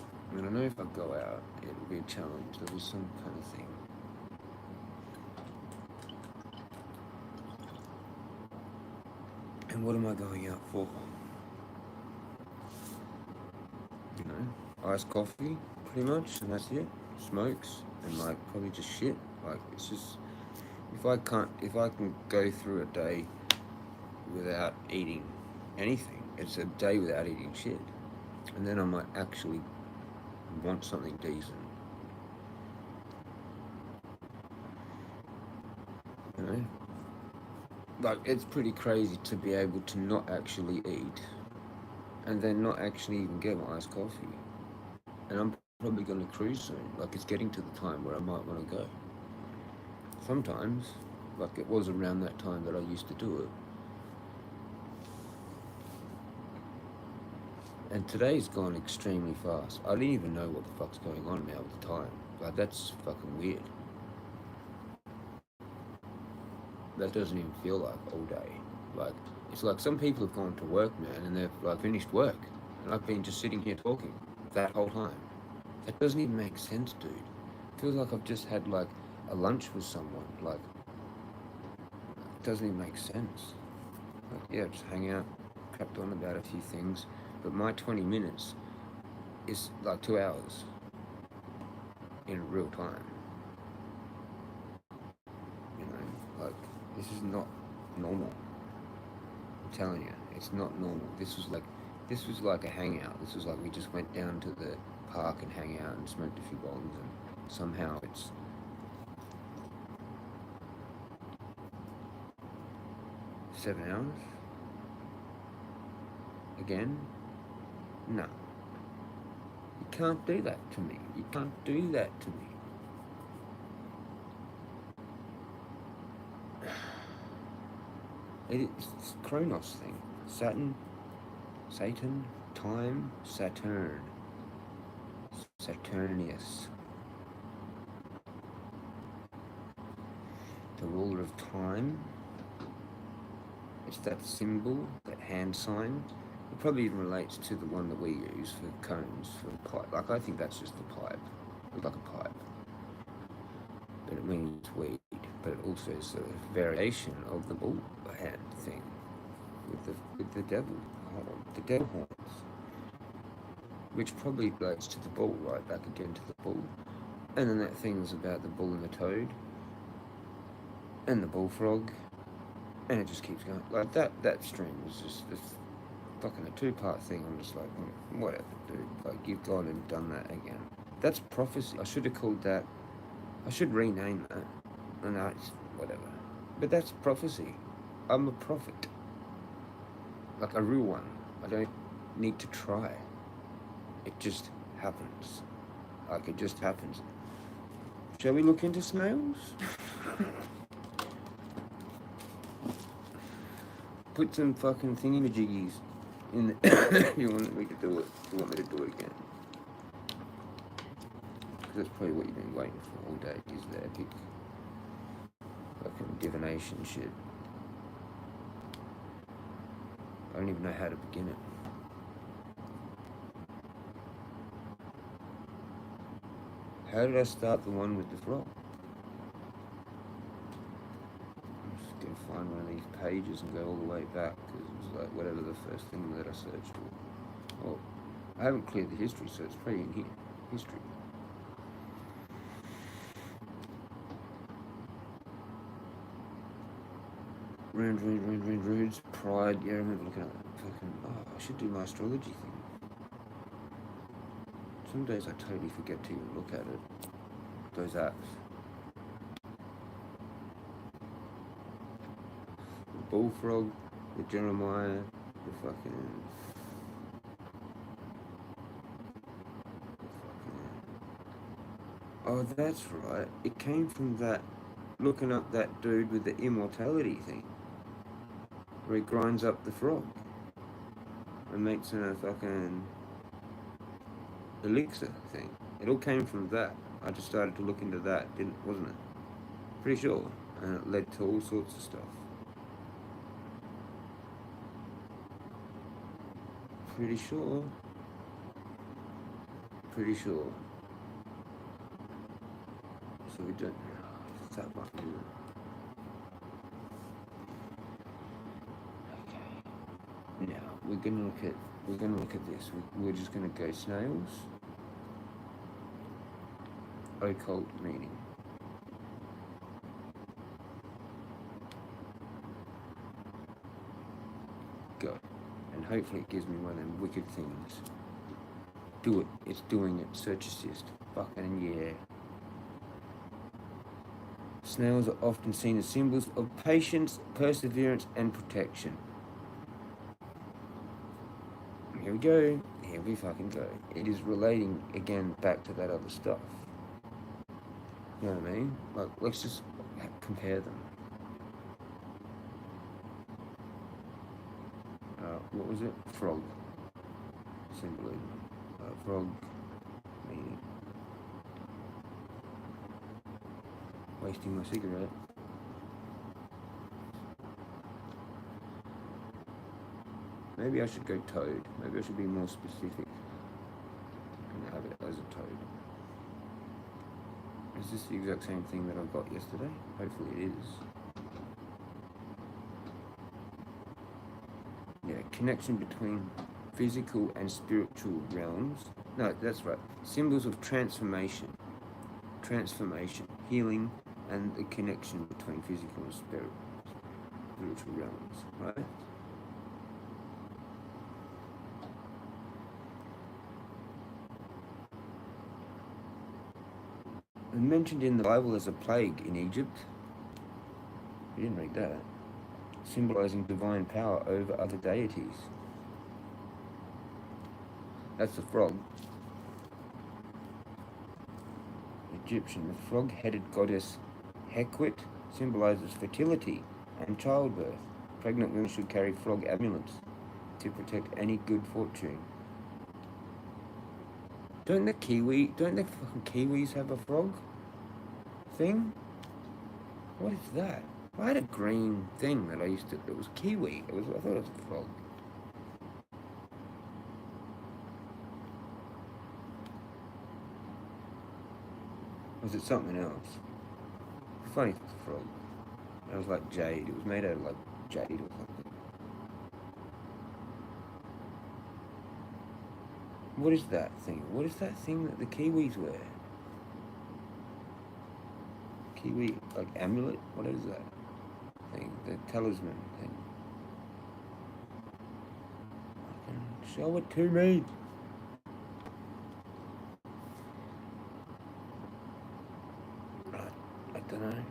I mean, I know if I go out, it will be a challenge. There'll be some kind of thing. And what am I going out for? Iced coffee, pretty much, and that's it. Smokes, and like probably just shit. Like, it's just, if I can go through a day without eating anything, it's a day without eating shit. And then I might actually want something decent. Like, it's pretty crazy to be able to not actually eat and then not actually even get my iced coffee. And I'm probably going to cruise soon. Like, it's getting to the time where I might want to go. Sometimes, like it was around that time that I used to do it. And today's gone extremely fast. I don't even know what the fuck's going on now with the time. Like, that's fucking weird. That doesn't even feel like all day. Like, it's like some people have gone to work, man, and they've like finished work. And I've been just sitting here talking that whole time. That doesn't even make sense, dude. It feels like I've just had like a lunch with someone. Like, it doesn't even make sense. Like, yeah, just hang out, crapped on about a few things. But my 20 minutes is like 2 hours in real time. You know, like, this is not normal. I'm telling you, it's not normal. This was like a hangout. This was like we just went down to the park and hang out and smoked a few bongs, and somehow it's 7 hours again. No, you can't do that to me. You can't do that to me. It's Chronos thing. Satan, time, Saturn, Saturnius, the ruler of time. It's that symbol, that hand sign. It probably even relates to the one that we use for cones, for the pipe. Like, I think that's just the pipe. It's like a pipe. But it means weed. But it also is a variation of the bull hand thing with the devil, the devil horns, which probably relates to the bull, right back again to the bull. And then that thing's about the bull and the toad, and the bullfrog, and it just keeps going. Like, that stream was just this fucking a 2-part thing. I'm just like, whatever, dude. Like, you've gone and done that again. That's prophecy. I should have called that, I should rename that. No, it's whatever. But that's prophecy. I'm a prophet. Like, a real one. I don't need to try. It just happens. Like, it just happens. Shall we look into snails? Put some fucking thingy-majiggies in the you want me to do it? You want me to do it again? Because that's probably what you've been waiting for all day, is the epic fucking divination shit. I don't even know how to begin it. How did I start the one with the frog? I'm just gonna find one of these pages and go all the way back, because it was like whatever the first thing that I searched for. Oh, I haven't cleared the history, so it's probably in here. History. Runes, pride. Yeah, I remember looking at that fucking. Oh, I should do my astrology thing. Some days I totally forget to even look at it. Those apps. The bullfrog, the Jeremiah, the fucking. Oh, that's right. It came from that. Looking up that dude with the immortality thing. Where he grinds up the frog. And makes a fucking elixir thing. It all came from that. I just started to look into that, wasn't it? Pretty sure. And it led to all sorts of stuff. Pretty sure. So we don't. It's that button. Okay. Now we're gonna look at this. We're just gonna go snails. Occult meaning. Go. And hopefully it gives me one of them wicked things. Do it. It's doing it. Search assist. Fucking yeah. Snails are often seen as symbols of patience, perseverance, and protection. Here we go. Here we fucking go. It is relating again back to that other stuff. You know what I mean? Like, let's just compare them. What was it? Frog. Symbolism. Frog meaning. Wasting my cigarette. Maybe I should go toad. Maybe I should be more specific and have it as a toad. Is this the exact same thing that I got yesterday? Hopefully it is. Yeah, connection between physical and spiritual realms. No, that's right. Symbols of transformation, healing, and the connection between physical and spiritual realms, right? And mentioned in the Bible as a plague in Egypt. You didn't read that. Symbolizing divine power over other deities. That's the frog. Egyptian. The frog-headed goddess Hekwit symbolizes fertility and childbirth. Pregnant women should carry frog amulets to protect any good fortune. Don't the fucking Kiwis have a frog thing? What is that? I had a green thing that it was kiwi. I thought it was a frog. Was it something else? Funny if it's a frog. It was like jade. It was made out of like jade or something. What is that thing? What is that thing that the Kiwis wear? Kiwi, like amulet? What is that thing? The talisman thing. Show it to me. I don't know.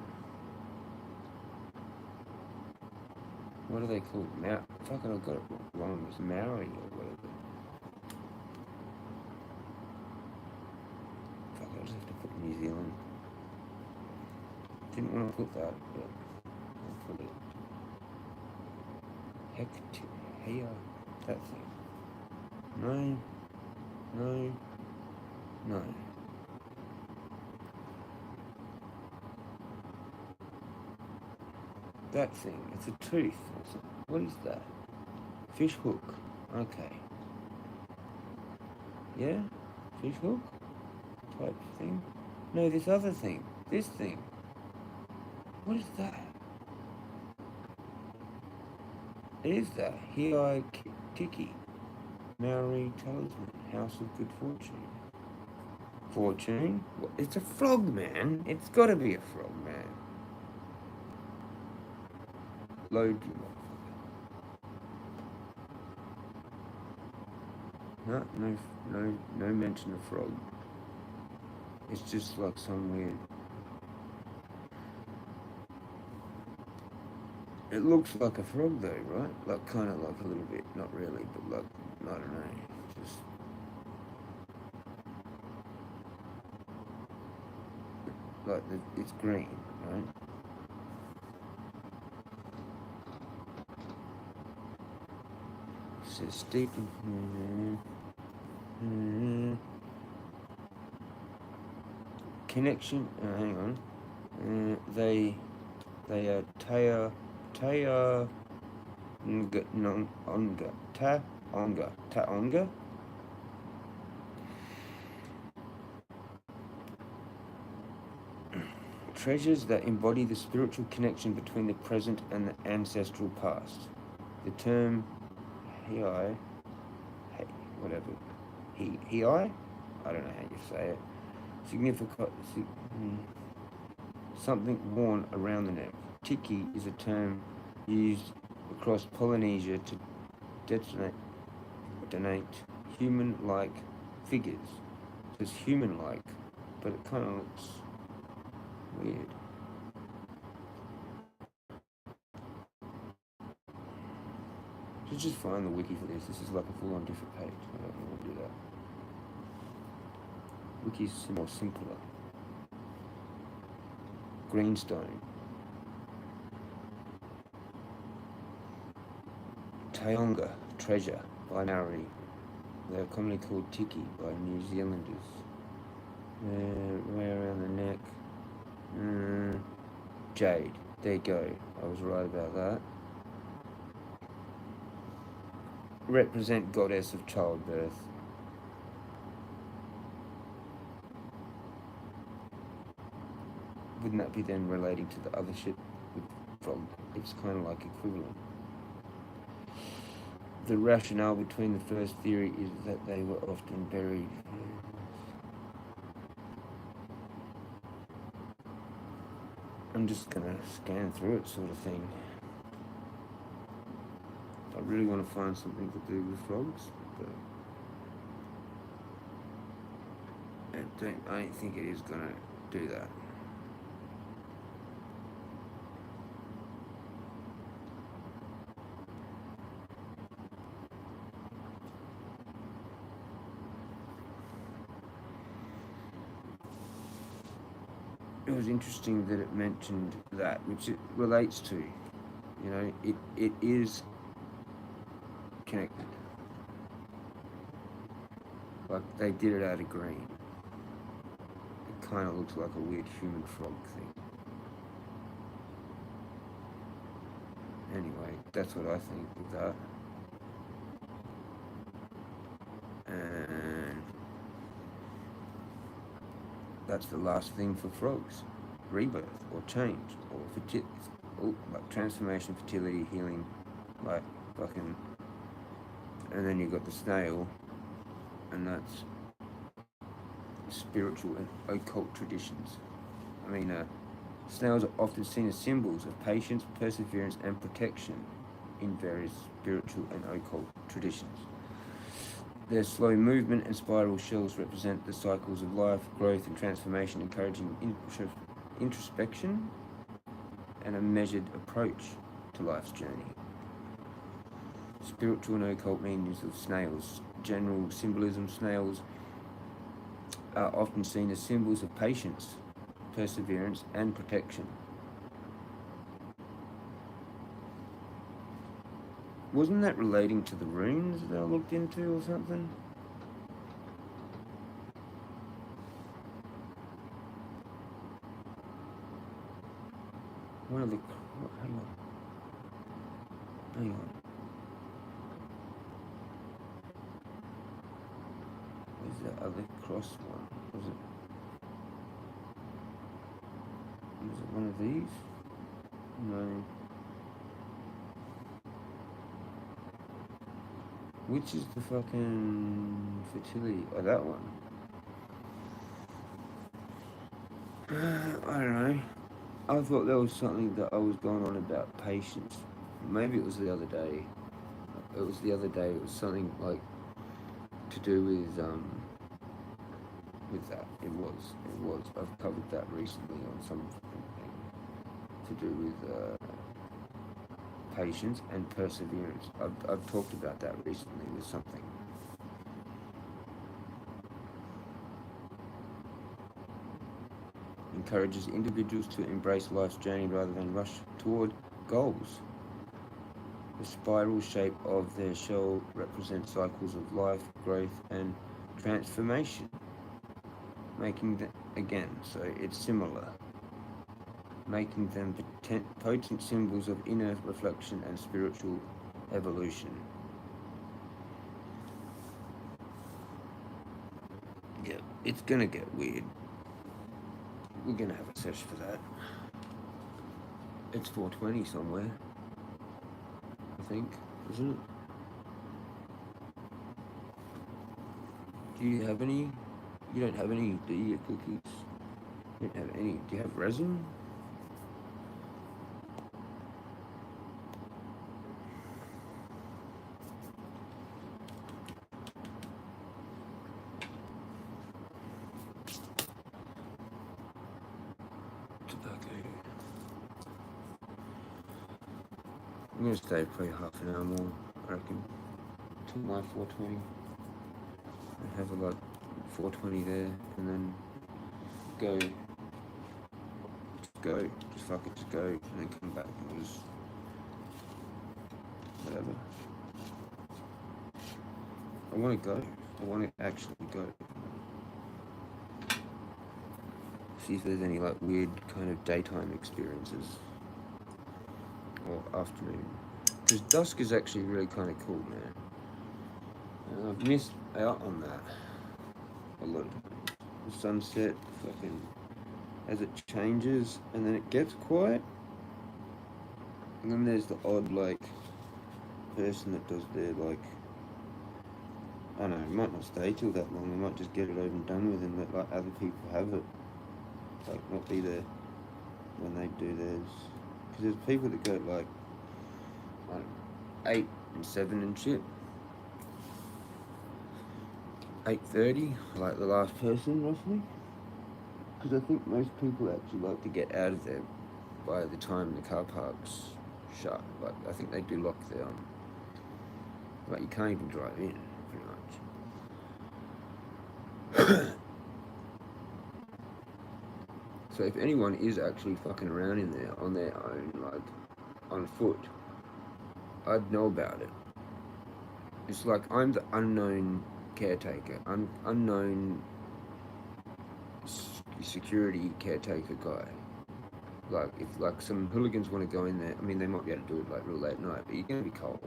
What are they called? Fucking I got it wrong. It's Maori or whatever. Fuck, I just have to put New Zealand. Didn't want to put that, but I'll put it. Hey, that thing. No. That thing, it's a tooth. What is that? Fish hook. Okay. Yeah? Fish hook? Type thing? No, this other thing. This thing. What is that? It is that. Hiai Tiki. Maori talisman. House of good fortune. Fortune? It's a frog, man. It's gotta be a frog, man. Load you motherfucker. No mention of frog. It's just like some weird. It looks like a frog though, right? Like kind of like a little bit, not really, but like, I don't know, just. Like, it's green, right? It says steep in. Connection, hang on. They are Taonga. Treasures that embody the spiritual connection between the present and the ancestral past. The term Hiai, whatever, Hiai? I don't know how you say it. Significant, something worn around the neck. Tiki is a term used across Polynesia to denote human-like figures. It's human-like, but it kind of looks weird. Just find the wiki for this. This is like a full-on different page. I don't know what to do that. Wiki's more simpler. Greenstone. Taonga, treasure, by Maori. They are commonly called tiki by New Zealanders. Way around the neck. Jade. There you go. I was right about that. represent goddess of childbirth. Wouldn't that be then relating to the other shit with frog? It's kind of like equivalent. The rationale between the first theory is that they were often buried. I'm just gonna scan through it, sort of thing. I really want to find something to do with frogs, but I don't think it is gonna do that. It was interesting that it mentioned that, which it relates to. You know, it is connected. Like, they did it out of green. It kind of looks like a weird human frog thing. Anyway, that's what I think of that. And that's the last thing for frogs. Rebirth, or change, or like transformation, fertility, healing, like fucking. And then you've got the snail, and that's spiritual and occult traditions. I mean, snails are often seen as symbols of patience, perseverance, and protection in various spiritual and occult traditions. Their slow movement and spiral shells represent the cycles of life, growth, and transformation, encouraging introspection and a measured approach to life's journey. Spiritual and occult meanings of snails. General symbolism: snails are often seen as symbols of patience, perseverance, and protection. Wasn't that relating to the runes that I looked into or something? One of the... Hang on. Where's the other cross one? Was it one of these? No. Which is the fucking fertility? Oh, that one. I don't know. I thought there was something that I was going on about patience. Maybe it was the other day. It was something like to do with that. It was. I've covered that recently on something to do with patience and perseverance. I've talked about that recently with something. Encourages individuals to embrace life's journey rather than rush toward goals. The spiral shape of their shell represents cycles of life, growth, and transformation. Making them, again, so it's similar. Making them potent symbols of inner reflection and spiritual evolution. Yeah, it's gonna get weird. We're gonna have a search for that. It's 420 somewhere, I think, isn't it? Do you have any? You don't have any, do you, cookies? You don't have any. Do you have resin? I'm gonna stay probably half an hour more, I reckon, till my 420. I have a 420 there, and then go. Just fuck it, just go, and then come back and just whatever. I want to go. I want to actually go. See if there's any weird kind of daytime experiences. Or afternoon. Because dusk is actually really kind of cool, man. And I've missed out on that a lot of times. The sunset, fucking, as it changes, and then it gets quiet. And then there's the odd, like, person that does their, like, I don't know, it might not stay till that long. They might just get it over and done with and let, like, other people have it. Like, not be there when they do theirs. Because there's people that go, like, I don't know, 8 and 7 and shit. 8:30, like the last person, roughly. Because I think most people actually like to get out of there by the time the car park's shut. Like, I think they do lock their, like, you can't even drive in, pretty much. So if anyone is actually fucking around in there on their own, like, on foot, I'd know about it. It's like I'm the unknown caretaker, unknown security caretaker guy. Like, if like some hooligans want to go in there, I mean, they might be able to do it like real late at night, but you're gonna be cold.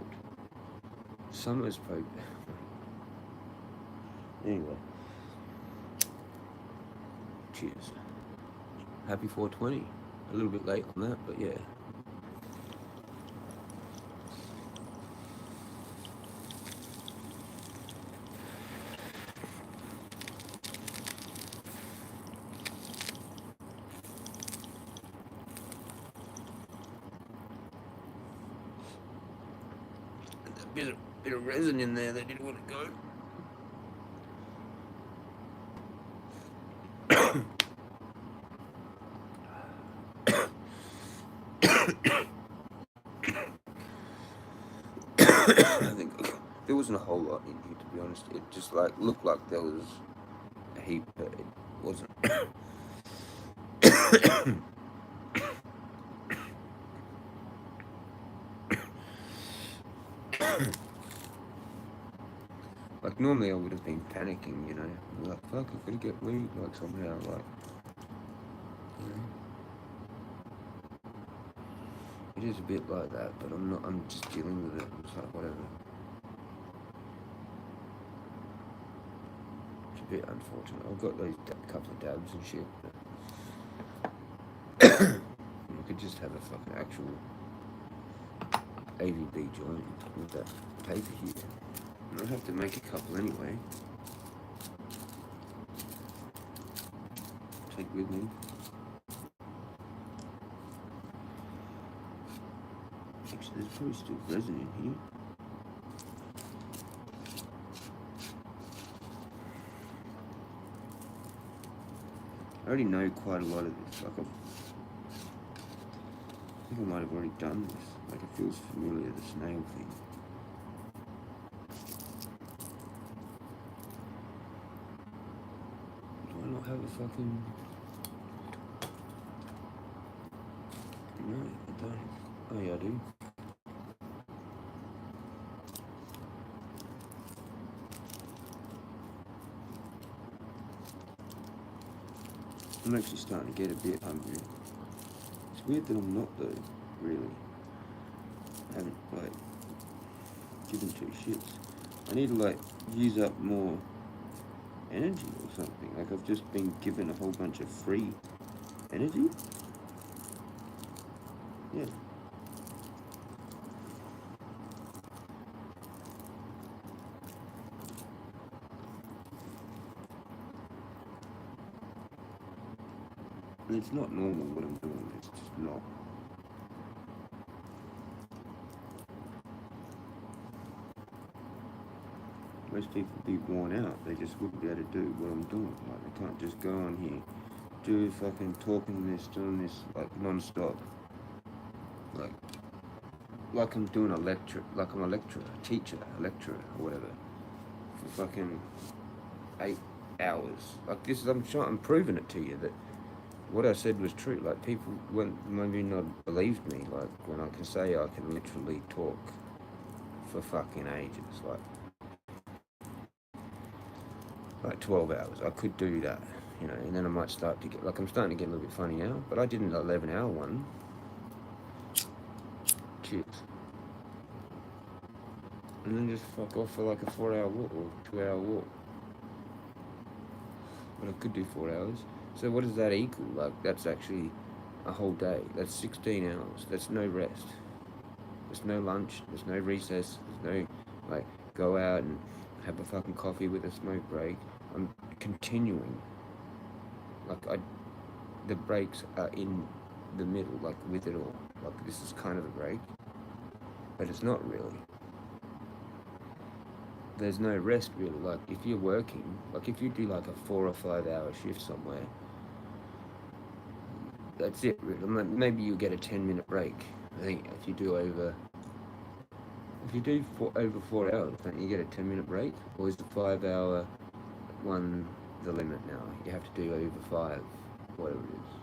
Summer's probably. Anyway, cheers. Happy 420. A little bit late on that, but yeah. Bit of resin in there. They didn't want to go. I think there wasn't a whole lot in here, to be honest. It just like looked like there was a heap, but it wasn't. Like, normally I would have been panicking, you know, like, fuck, I've got to get weed, like, somehow, like, you know. It is a bit like that, but I'm just dealing with it. It's like, whatever. It's a bit unfortunate. I've got those couple of dabs and shit, but you could just have a fucking actual AVB joint with that paper here. And I'll have to make a couple anyway. Take with me. Actually, there's probably still resin in here. I already know quite a lot of this. Like, I think I might have already done this. Like, it feels familiar, the snail thing. Do I not have a fucking... No, I don't. Oh yeah, I do. I'm actually starting to get a bit hungry. It's weird that I'm not though, really. I haven't, like, given two shits. I need to, like, use up more energy or something. Like, I've just been given a whole bunch of free energy. Yeah. And it's not normal what I'm doing, it's just not. Most people would be worn out, they just wouldn't be able to do what I'm doing. Like, they can't just go on here, do fucking talking this, doing this, like, non-stop. Like I'm doing a lecture, like I'm a lecturer, or whatever, for fucking 8 hours. Like, this is, I'm proving it to you that what I said was true. Like, people wouldn't maybe not believed me, like, when I can say I can literally talk for fucking ages, like 12 hours. I could do that, you know, and then I might start to get, like, I'm starting to get a little bit funny now, but I did an 11-hour one. Cheers. and then just fuck off for like a 4-hour walk or 2-hour walk. But I could do 4 hours. So what does that equal? Like, that's actually a whole day. That's 16 hours. That's no rest. There's no lunch. There's no recess. There's no, like, go out and have a fucking coffee with a smoke break. I'm continuing. Like, the breaks are in the middle, like, with it all. Like, this is kind of a break. But it's not really. There's no rest, really. Like, if you're working, like, if you do, like, a 4 or 5 hour shift somewhere, that's it, really. Maybe you get a 10-minute break. I think if you do over 4 hours, don't you get a 10-minute break? Or is the 5-hour one the limit now? You have to do over 5, whatever it is.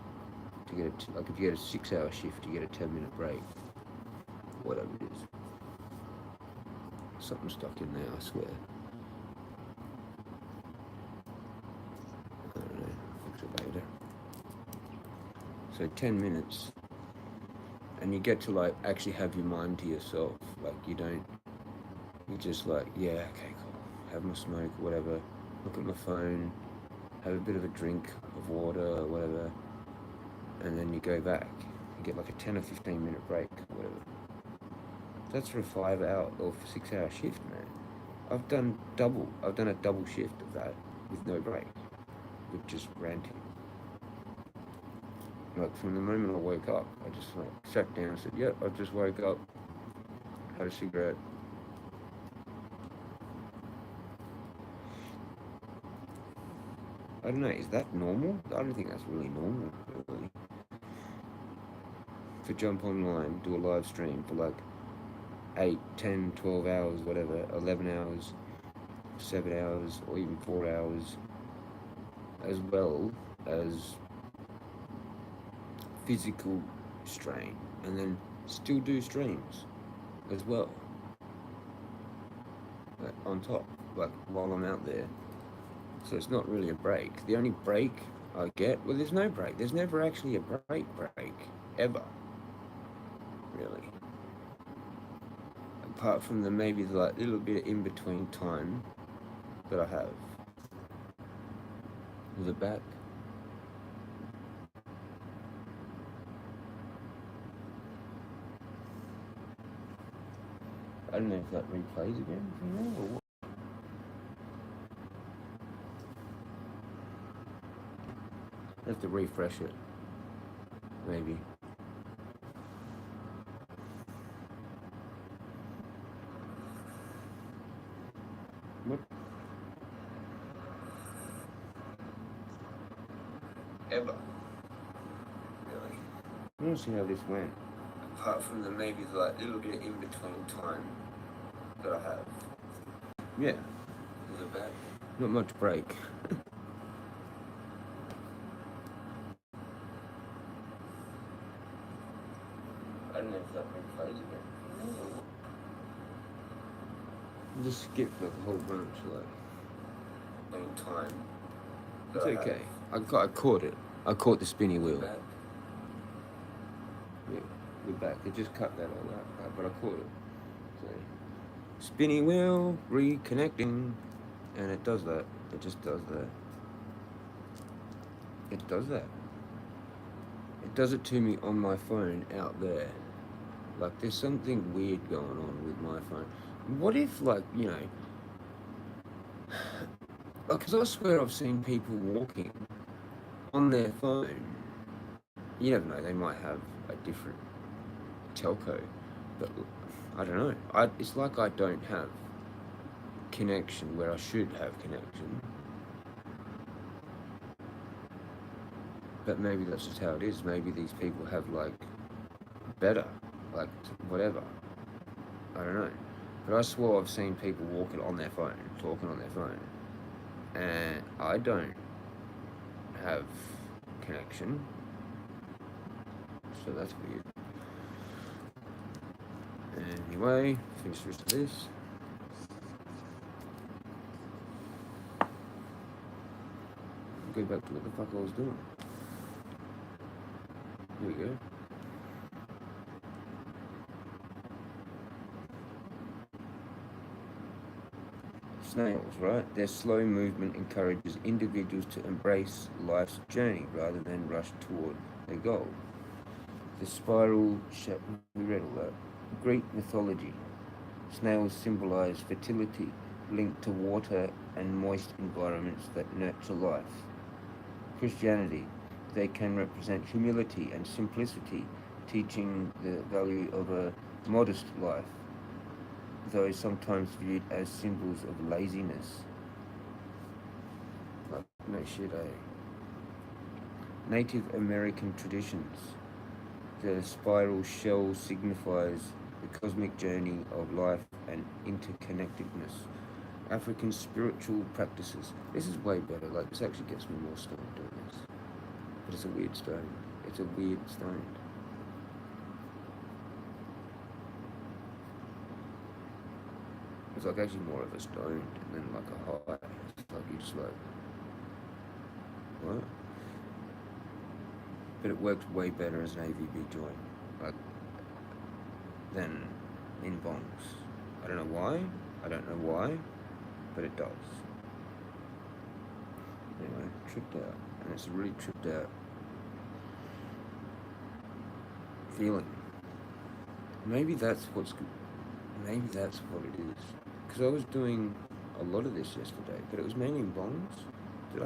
To get like if you get a 6-hour shift, you get a 10-minute break. Whatever it is. Something stuck in there, I swear. I don't know. Fix it later. So 10 minutes. And you get to like actually have your mind to yourself. Like you're just like, yeah, okay, cool. Have my smoke, whatever. Look at my phone. Have a bit of a drink of water or whatever. And then you go back. You get like a 10 or 15 minute break, whatever. That's for a 5-hour or 6-hour shift, man. I've done a double shift of that with no break. With just ranting. Like from the moment I woke up, I just like sat down and said, yep, I just woke up, had a cigarette. I don't know, is that normal? I don't think that's really normal, really. To jump online, do a live stream for like 8, 10, 12 hours, whatever, 11 hours, 7 hours, or even 4 hours, as well as physical strain, and then still do streams as well, like on top, like while I'm out there. So it's not really a break. The only break I get, well, there's no break. There's never actually a break, ever, really. Apart from maybe the like little bit of in-between time that I have. Is it back? I don't know if that replays again from there or what. I have to refresh it, maybe. What? Ever. Really. I don't see how this went. Apart from maybe the like little bit of in-between time that I have. Yeah. Is it back? Not much break. I don't know if that replays again. Just skip the whole bunch, like, any time. It's okay. I caught it. I caught the spinny wheel. Yeah, we're back. It just cut that all out, but I caught it. So, spinny wheel, reconnecting, and it does that. It just does that. It does that. It does it to me on my phone out there. Like, there's something weird going on with my phone. What if, like, you know, because I swear I've seen people walking on their phone. You never know, they might have a different telco, but I don't know. It's like I don't have connection where I should have connection. But maybe that's just how it is. Maybe these people have like better, like whatever. I don't know. But I swore I've seen people walking on their phone, talking on their phone, and I don't have connection. So that's weird. Anyway, finish the rest of this. Go back to what the fuck I was doing. Here we go. snails, right? Their slow movement encourages individuals to embrace life's journey rather than rush toward their goal. The spiral shape, we read all that. Greek mythology. Snails symbolize fertility, linked to water and moist environments that nurture life. Christianity. They can represent humility and simplicity, teaching the value of a modest life, though sometimes viewed as symbols of laziness. Like, no shit, eh? Native American traditions. The spiral shell signifies the cosmic journey of life and interconnectedness. African spiritual practices. This is way better. Like, this actually gets me more stoned doing this. But it's a weird stone. It's a weird stone. It's like actually more of a stone than like a high. It's like you just like, what? But it worked way better as an AVB joint, like, than in bongs. I don't know why. I don't know why, but it does. Anyway, tripped out, and it's a really tripped out feeling. Maybe that's what's good. Maybe that's what it is. Because I was doing a lot of this yesterday, but it was mainly in bongs. Did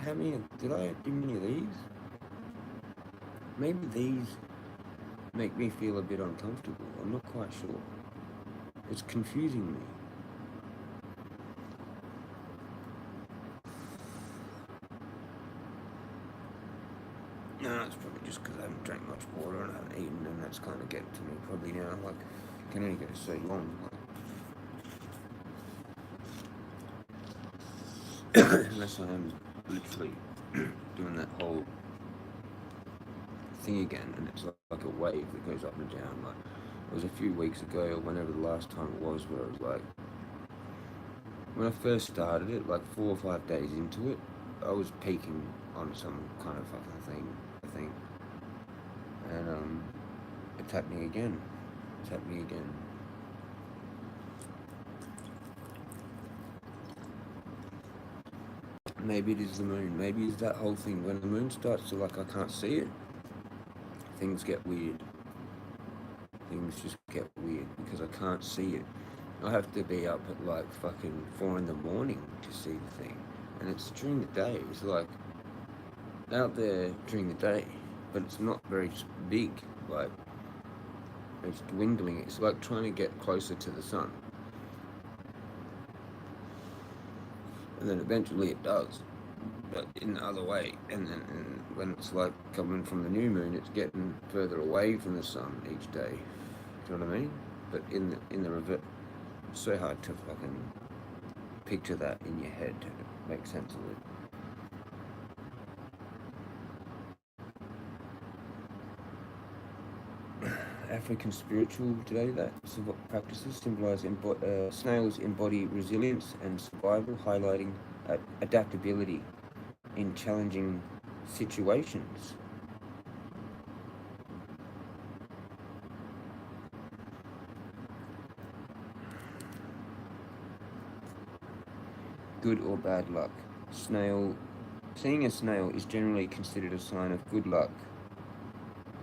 I do many of these? Maybe these make me feel a bit uncomfortable. I'm not quite sure. It's confusing me. No, it's probably just because I haven't drank much water and I haven't eaten, and that's kind of getting to me probably now. Like, I can only go so long. Unless I am literally doing that whole thing again, and it's like a wave that goes up and down. Like, it was a few weeks ago, or whenever the last time it was, where it was like, when I first started it, like 4 or 5 days into it, I was peaking on some kind of fucking thing, I think. And it's happening again. It's happening again. Maybe it is the moon. Maybe it's that whole thing. When the moon starts to, like, I can't see it, things get weird. Things just get weird because I can't see it. I have to be up at like fucking 4 in the morning to see the thing. And it's during the day. It's like out there during the day, but it's not very big. Like, it's dwindling. It's like trying to get closer to the sun. And then eventually it does, but in the other way. And then when it's like coming from the new moon, it's getting further away from the sun each day. Do you know what I mean? But in the reverse, it's so hard to fucking picture that in your head to make sense of it. African spiritual today, that practices symbolize snails embody resilience and survival, highlighting adaptability in challenging situations. Good or bad luck. Seeing a snail is generally considered a sign of good luck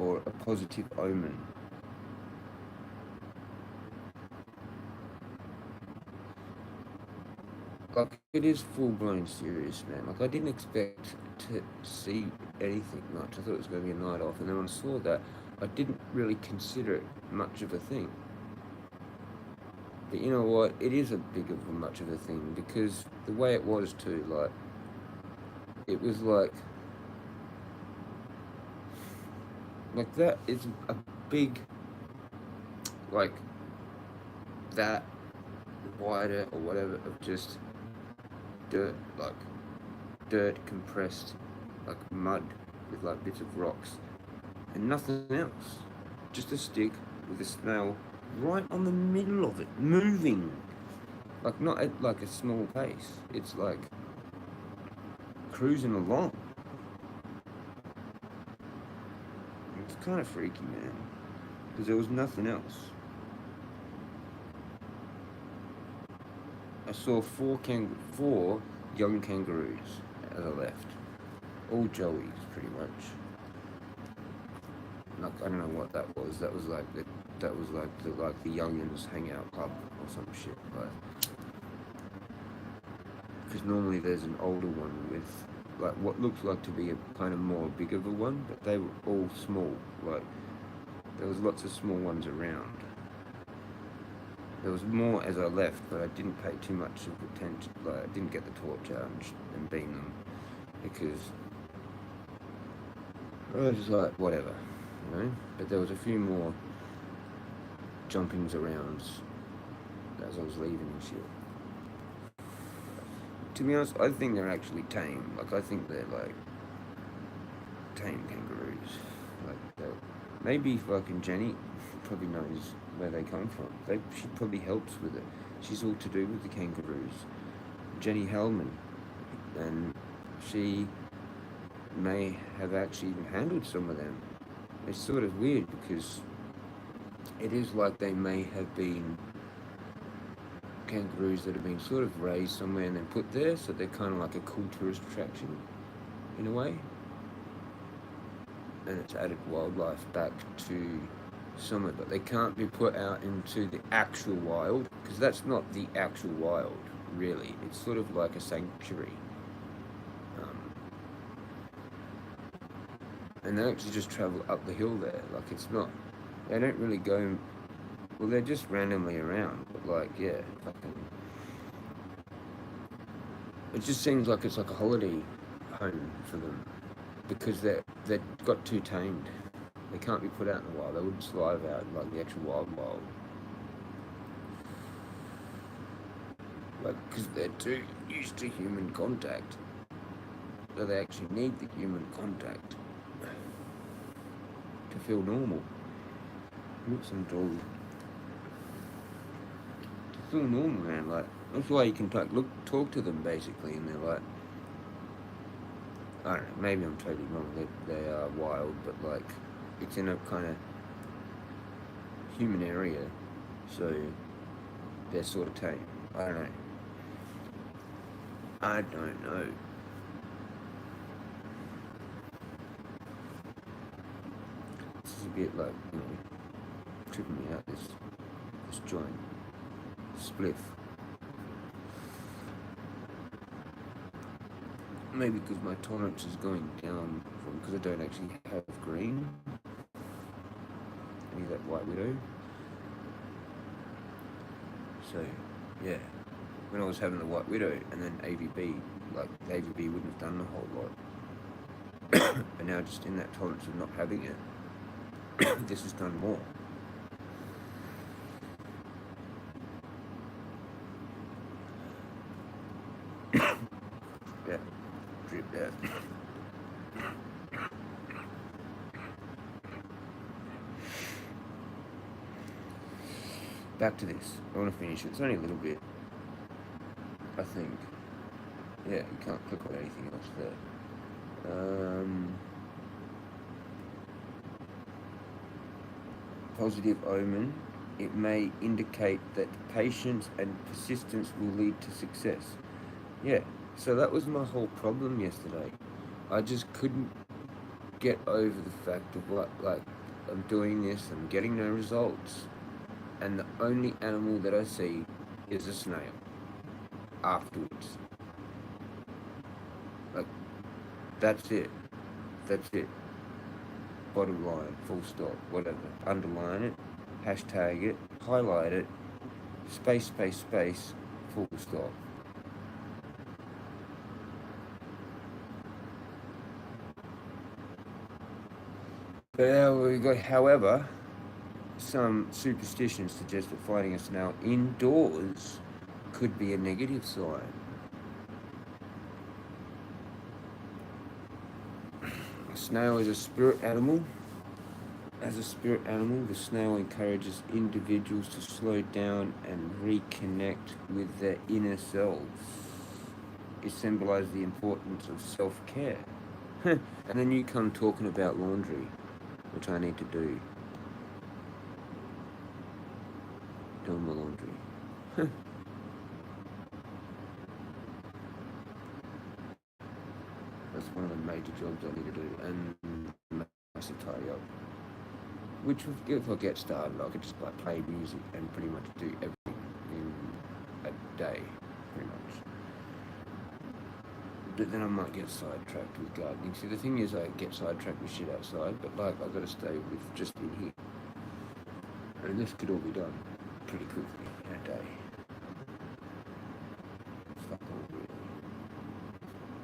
or a positive omen. Like, it is full-blown serious, man. Like, I didn't expect to see anything much. I thought it was going to be a night off, and then when I saw that, I didn't really consider it much of a thing. But you know what? It is a big of a much of a thing, because the way it was too, like, it was like that is a big, like, that wider or whatever of just dirt, like dirt compressed, like mud with like bits of rocks and nothing else. Just a stick with a snail right on the middle of it, moving. Like, not at like a small pace. It's like cruising along. It's kind of freaky, man, because there was nothing else. I saw four young kangaroos as I left. All joeys, pretty much. Like, I don't know what that was. That was like the youngins hangout club or some shit. Like, because normally there's an older one with like what looks like to be a kind of more big of a one, but they were all small. Like, there was lots of small ones around. There was more as I left, but I didn't pay too much of attention. Like, I didn't get the torch out and beam them because I was just like, whatever, you know. But there was a few more jumpings around as I was leaving and shit. To be honest, I think they're actually tame. Like, I think they're like tame kangaroos. Like, maybe fucking Jenny probably knows where they come from. She probably helps with it. She's all to do with the kangaroos. Jenny Hellman, and she may have actually even handled some of them. It's sort of weird because it is like they may have been kangaroos that have been sort of raised somewhere and then put there, so they're kind of like a cool tourist attraction in a way. And it's added wildlife back to somewhere, but they can't be put out into the actual wild because that's not the actual wild, really. It's sort of like a sanctuary. And they actually just travel up the hill there. Like, it's not, they don't really go, well, they're just randomly around, but like, yeah, fucking, it just seems like it's like a holiday home for them because they've got too tamed. They can't be put out in the wild. They wouldn't survive out in like the actual wild. Like, because they're too used to human contact. So they actually need the human contact to feel normal. Oops, I'm dog. To feel normal, man. Like, that's why you can talk to them basically, and they're like, I don't know, maybe I'm totally wrong. They are wild, but like, it's in a kind of human area, so they're sort of tame. I don't know. This is a bit like, you know, tripping me out, this joint. Spliff. Maybe because my tolerance is going down because I don't actually have green. I need that White Widow. So, yeah. When I was having the White Widow and then AVB, like, the AVB wouldn't have done a whole lot. But now just in that tolerance of not having it, this has done more. Yeah, drip that. Back to this. I want to finish it. It's only a little bit, I think. Yeah, you can't click on anything else there. Positive omen. It may indicate that patience and persistence will lead to success. Yeah, so that was my whole problem yesterday. I just couldn't get over the fact of like I'm doing this, I'm getting no results, and the only animal that I see is a snail afterwards. Like, that's it. Bottom line, full stop, whatever. Underline it, hashtag it, highlight it, space, full stop. However, some superstitions suggest that fighting a snail indoors could be a negative sign. A snail is a spirit animal. As a spirit animal, the snail encourages individuals to slow down and reconnect with their inner selves. It symbolizes the importance of self-care. And then you come talking about laundry, which I need to do. Doing my laundry. was one of the major jobs I needed to do, and massive tidy up. Which, if I get started, I could just like play music and pretty much do everything in a day, pretty much. But then I might get sidetracked with gardening. See, the thing is, I get sidetracked with shit outside, but like I've got to stay with just in here. And this could all be done pretty quickly in a day. Fuck all really.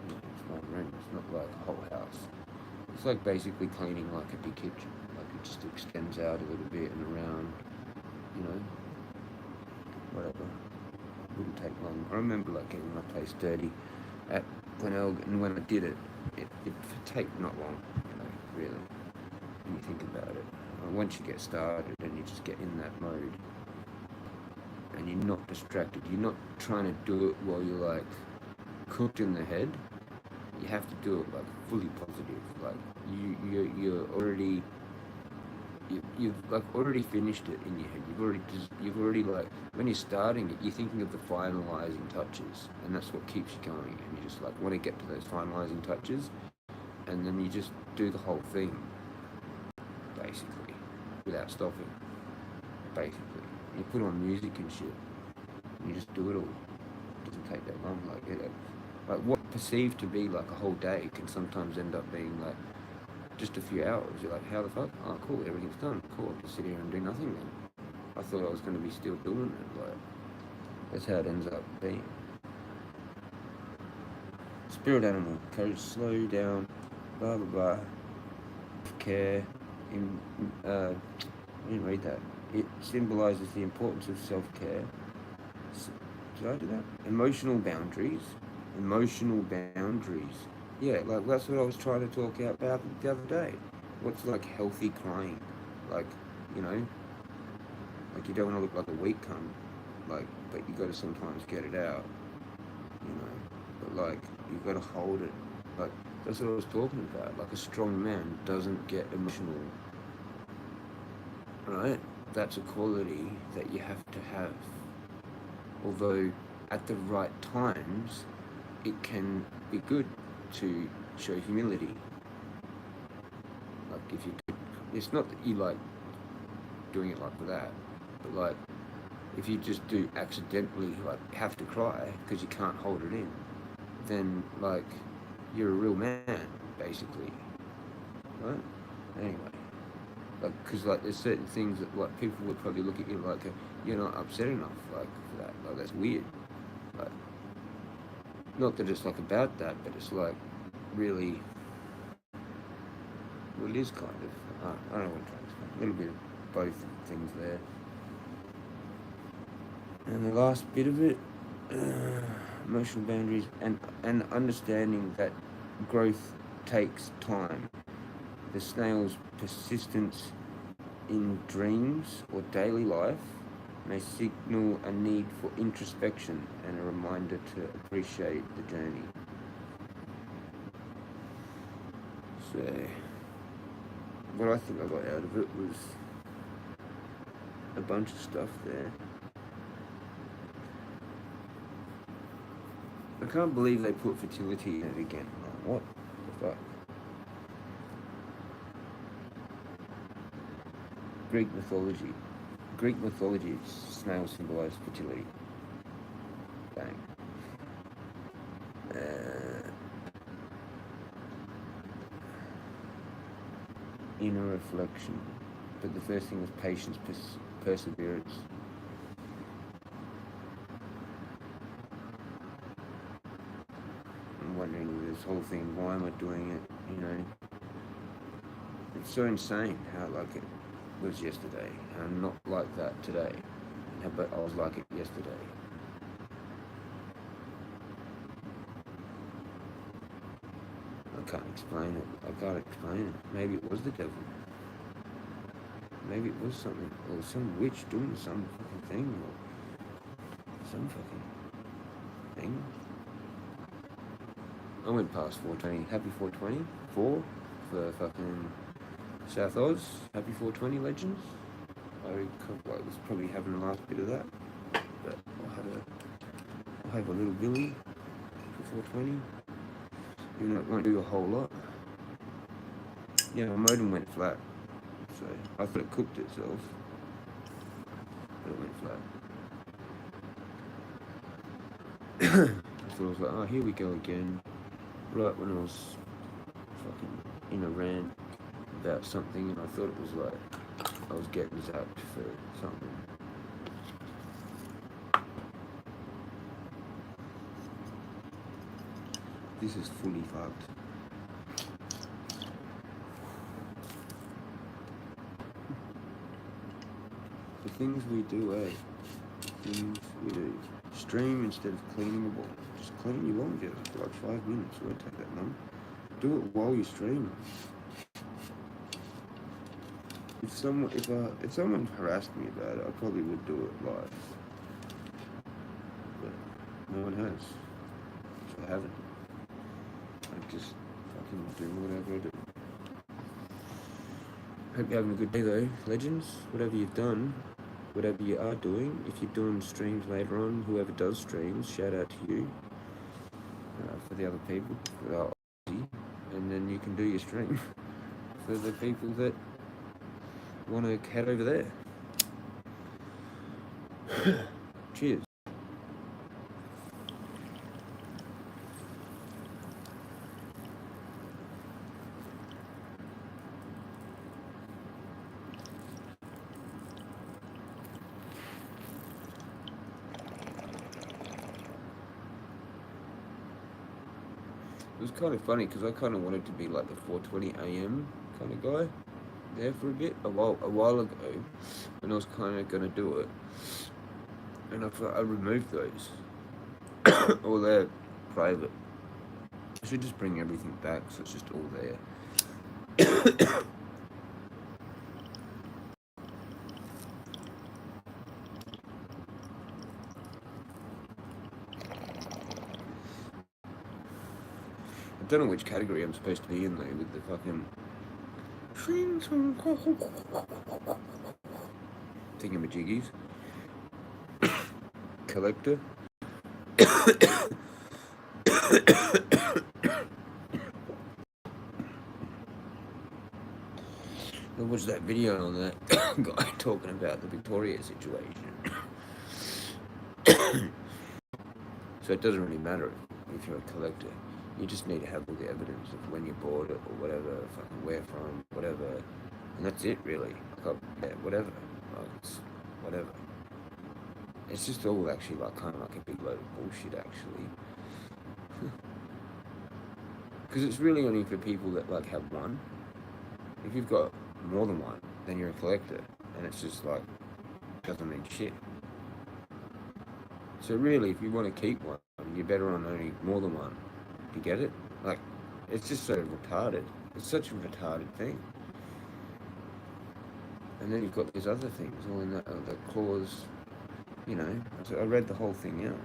It's one room. It's not like a whole house. It's like basically cleaning like a big kitchen. Like it just extends out a little bit and around, you know, whatever. Wouldn't take long. I remember like getting my place dirty at Glenelg, and when I did it, it take not long, you know, really, when you think about it. Once you get started and you just get in that mode, and you're not distracted, you're not trying to do it while you're like cooked in the head. You have to do it like fully positive, like you're already you've like already finished it in your head. You've already like when you're starting it, you're thinking of the finalizing touches, and that's what keeps you going. And you just like want to get to those finalizing touches, and then you just do the whole thing basically without stopping. Basically, you put on music and shit, and you just do it all. It doesn't take that long. Like like what perceived to be like a whole day can sometimes end up being like just a few hours. You're like, how the fuck? Oh, cool, everything's done. Cool, I'll just sit here and do nothing then. I thought I was going to be still doing it. Like, that's how it ends up being. Spirit animal, courage, slow down, blah blah blah. Care. I didn't read that. It symbolizes the importance of self-care. Did I do that? Emotional boundaries. Emotional boundaries. Yeah, like that's what I was trying to talk about the other day. What's like healthy crying? Like, you know, like you don't want to look like a weak cunt, like, but you got to sometimes get it out, you know. But like, you got to hold it. Like that's what I was talking about. Like a strong man doesn't get emotional, right? That's a quality that you have to have. Although at the right times, it can be good to show humility. Like if you, it's not that you like doing it like that, but like if you just do accidentally like have to cry because you can't hold it in, then like you're a real man basically, right? Anyway, like because like there's certain things that like people would probably look at you like you're not upset enough like for that, like that's weird. Like not that it's like about that, but it's like really, well, it is kind of, I don't know what I'm trying to explain, a little bit of both things there. And the last bit of it, emotional boundaries and understanding that growth takes time. The snail's persistence in dreams or daily life may signal a need for introspection and a reminder to appreciate the journey. So, what I think I got out of it was a bunch of stuff there. I can't believe they put fertility in it again. Like, what the fuck? Greek mythology. Greek mythology, snails symbolize fertility. Bang. Inner reflection. But the first thing was patience, perseverance. I'm wondering with this whole thing, why am I doing it? You know, it's so insane how like it was yesterday, and I'm not like that today. But I was like it yesterday. I can't explain it. I can't explain it. Maybe it was the devil. Maybe it was something, or some witch doing some fucking thing, or some fucking thing. I went past 420. Happy 420. 4 for fucking South Oz. Happy 420 legends. I was probably having the last bit of that, but I'll have a little Billy for 420. you know, it won't do a whole lot. Yeah, my modem went flat, so I thought it cooked itself, but it went flat. So I was like, oh, here we go again. Right when I was fucking in a rant about something, and I thought it was like I was getting zapped for something. This is fully fucked. The things we do, eh? Things we do. Stream instead of cleaning your ball. Just clean your ball together for like 5 minutes. It won't take that long. Do it while you stream. If someone harassed me about it, I probably would do it live. But no one has. So I haven't. I just fucking do whatever I do. Hope you're having a good day though, legends. Whatever you've done, whatever you are doing. If you're doing streams later on, whoever does streams, shout out to you. For the other people, and then you can do your stream for the people that want to head over there. Cheers. It was kind of funny because I kind of wanted to be like the 4:20 a.m. kind of guy there for a bit, a while ago, and I was kind of going to do it, and I thought I removed those, or they're private. I should just bring everything back so it's just all there. I don't know which category I'm supposed to be in though, with the fucking thingamajiggies. Collector. I watched that video on that guy talking about the Victoria situation. So it doesn't really matter if you're a collector. You just need to have all the evidence of when you bought it or whatever, fucking where from, whatever. And that's it really. Yeah, whatever. It's whatever. It's just all actually like kind of like a big load of bullshit actually. Because it's really only for people that like have one. If you've got more than one, then you're a collector. And it's just like, doesn't mean shit. So really, if you want to keep one, you're better on owning more than one. Do you get it? Like, it's just so retarded. It's such a retarded thing. And then you've got these other things all in that clause, you know. So I read the whole thing out.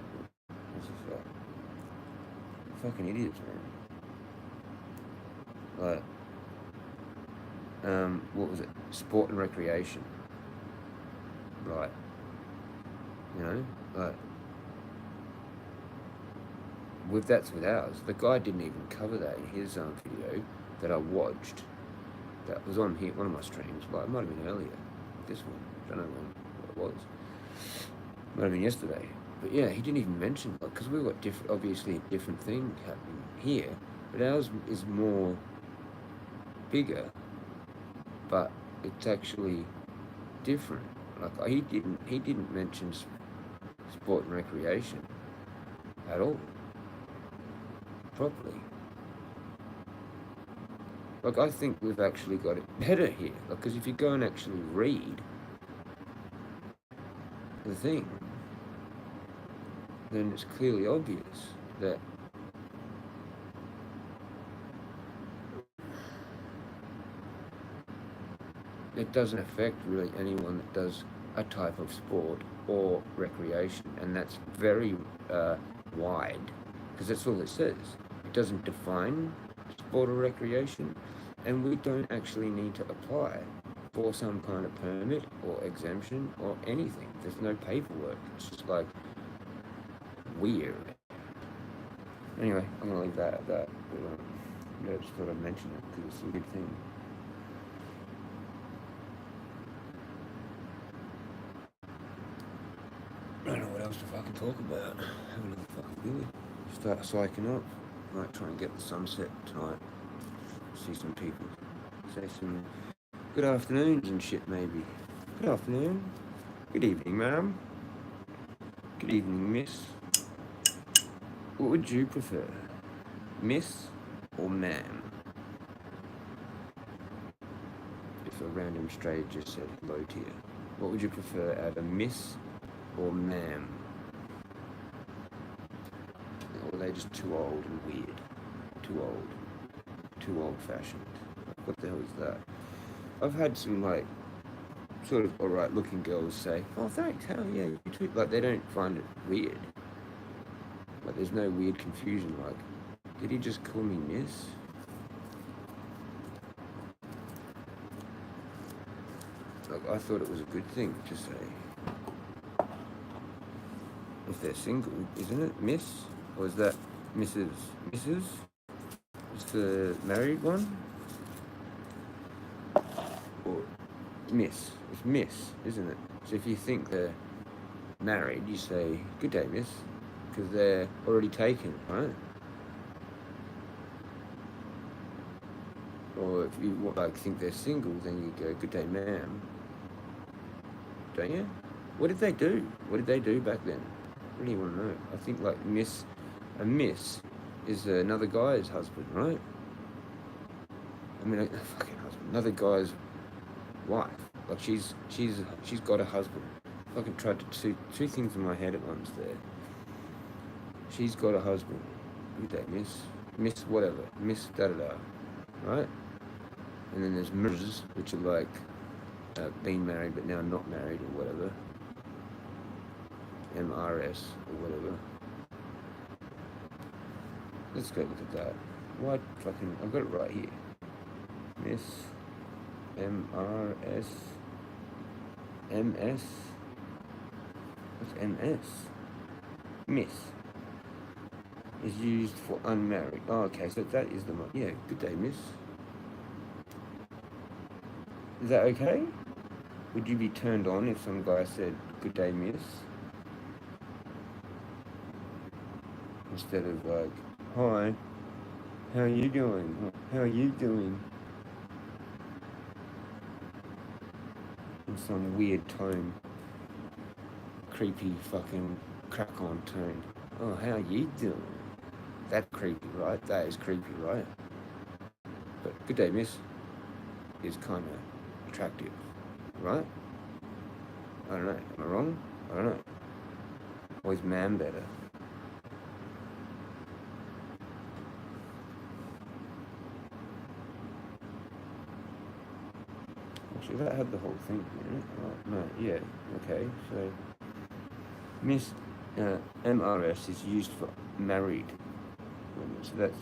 It's just like, fucking idiots, man. Like, what was it? Sport and recreation. Right. You know, like, that's with ours. The guy didn't even cover that in his video that I watched. That was on here, one of my streams. Well, it might have been earlier. This one, I don't know what it was. Might have been yesterday. But yeah, he didn't even mention, like, because we've got obviously a different thing happening here, but ours is more bigger, but it's actually different. Like, he didn't mention sport and recreation at all. Properly. Like, I think we've actually got it better here. Like, because if you go and actually read the thing, then it's clearly obvious that it doesn't affect really anyone that does a type of sport or recreation, and that's very wide, because that's all it says. It doesn't define sport or recreation, and we don't actually need to apply for some kind of permit or exemption or anything. There's no paperwork. It's just like weird. Anyway, I'm gonna leave that at that. But, yeah, I just thought I'd mention it because it's a good thing. I don't know what else to fucking talk about. Have another fucking billy. Start psyching up. Might try and get the sunset tonight. See some people. Say some good afternoons and shit, maybe. Good afternoon. Good evening, ma'am. Good evening, miss. What would you prefer? Miss or ma'am? If a random stranger said hello to you, what would you prefer out of miss or ma'am? Or are they just too old and weird? Too old. Too old-fashioned. What the hell is that? I've had some, like, sort of alright looking girls say, oh, thanks, hell yeah, you too. Like, they don't find it weird. Like, there's no weird confusion. Like, did he just call me miss? Like, I thought it was a good thing to say. If they're single, isn't it miss? Or is that Mrs.? Mrs.? Is the married one? Or miss? It's miss, isn't it? So if you think they're married, you say, good day, miss. Because they're already taken, right? Or if you like think they're single, then you go, good day, ma'am. Don't you? What did they do? What did they do back then? I really want to know. I think like a miss is another guy's husband, right? I mean, a fucking husband, another guy's wife. Like she's got a husband. I fucking tried to two things in my head at once there. She's got a husband. Good day, miss whatever, miss da da da, right? And then there's Ms, which are like been married but now not married or whatever. MRS or whatever. Let's go look at that. What fucking... I've got it right here. Miss MRS MS. What's MS? Miss is used for unmarried. Oh, okay, so that is the one. Yeah, good day, miss. Is that okay? Would you be turned on if some guy said, good day, miss? Instead of like, hi, how are you doing? How are you doing? In some weird tone. Creepy fucking crack-on tone. Oh, how are you doing? That's creepy, right? That is creepy, right? But good day, miss, is kind of attractive, right? I don't know. Am I wrong? I don't know. Or is ma'am better? Actually, that had the whole thing, didn't it? Oh, no, yeah, okay. So, Miss MRS is used for married women. So that's...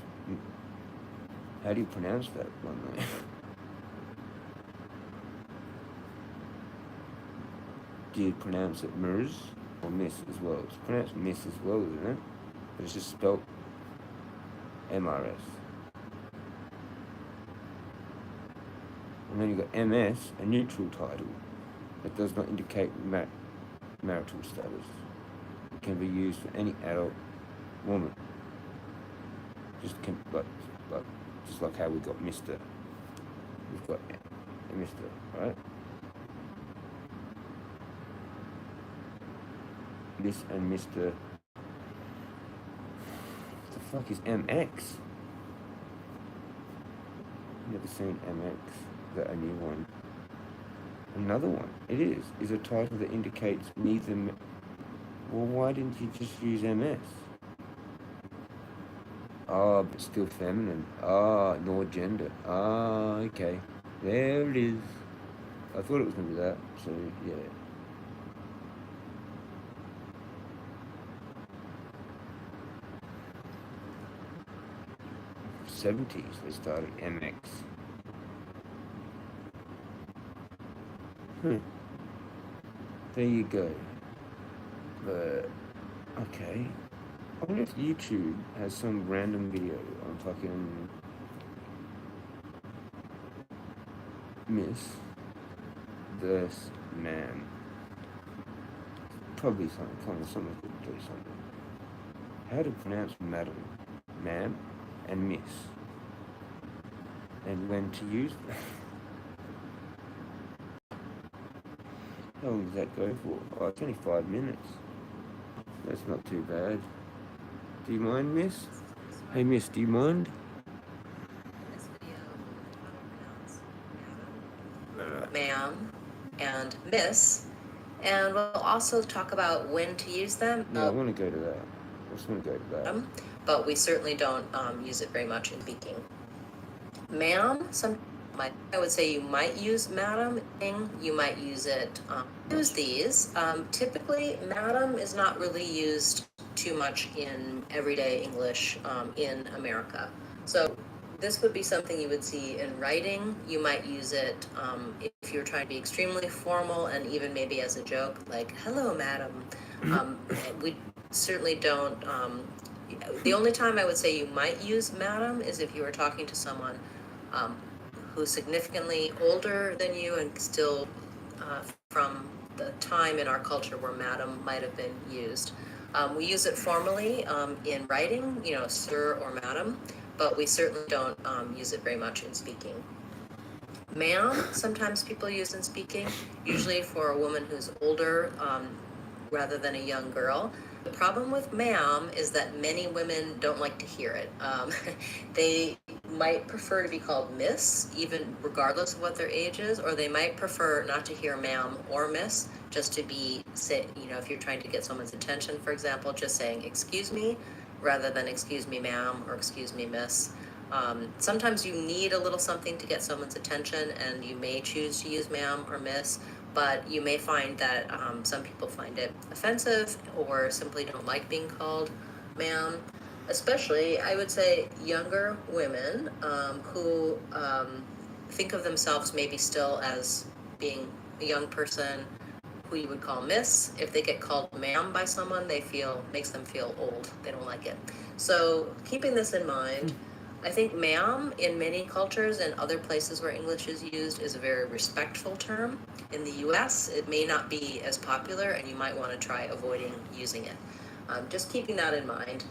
How do you pronounce that one, though? Do you pronounce it Mrs. or Miss as well? It's pronounced Miss as well, isn't it? But it's just spelled MRS. And then you've got MS, a neutral title that does not indicate marital status. It can be used for any adult woman. Just like how we got Mr. We've got Mr. Right? Miss and Mr. What the fuck is MX? Never seen MX. That a new one. Another one. It is a title that indicates neither. Well, why didn't you just use MS? Ah, but still feminine. Ah, nor gender. Ah, okay. There it is. I thought it was going to be that, so yeah. '70s they started MX. There you go. But, okay. I wonder if YouTube has some random video on fucking Miss versus Ma'am. Probably something. Come on, someone's gonna do something. How to pronounce Madam, Ma'am, and Miss, and when to use them. How long does that go for? Oh, it's only 5 minutes. That's not too bad. Do you mind, Miss? Hey, Miss, do you mind? In this video, how to pronounce ma'am and miss, and we'll also talk about when to use them. Yeah, I want to go to that. I just want to go to that. But we certainly don't use it very much in speaking. Ma'am, I would say you might use madam. You might use it. Use these. Typically, madam is not really used too much in everyday English in America. So this would be something you would see in writing. You might use it if you're trying to be extremely formal and even maybe as a joke, like "Hello, madam." We certainly don't. The only time I would say you might use madam is if you were talking to someone who's significantly older than you and still from the time in our culture where madam might have been used. We use it formally in writing, sir or madam, but we certainly don't use it very much in speaking. Ma'am, sometimes people use in speaking, usually for a woman who's older rather than a young girl. The problem with ma'am is that many women don't like to hear it. They might prefer to be called miss, even regardless of what their age is, or they might prefer not to hear ma'am or miss, just to be, if you're trying to get someone's attention, for example, just saying excuse me, rather than excuse me ma'am or excuse me miss. Sometimes you need a little something to get someone's attention, and you may choose to use ma'am or miss, but you may find that some people find it offensive or simply don't like being called ma'am. Especially, I would say, younger women who think of themselves maybe still as being a young person who you would call miss. If they get called ma'am by someone, makes them feel old. They don't like it. So keeping this in mind, I think ma'am in many cultures and other places where English is used is a very respectful term. In the US, it may not be as popular, and you might want to try avoiding using it. Just keeping that in mind.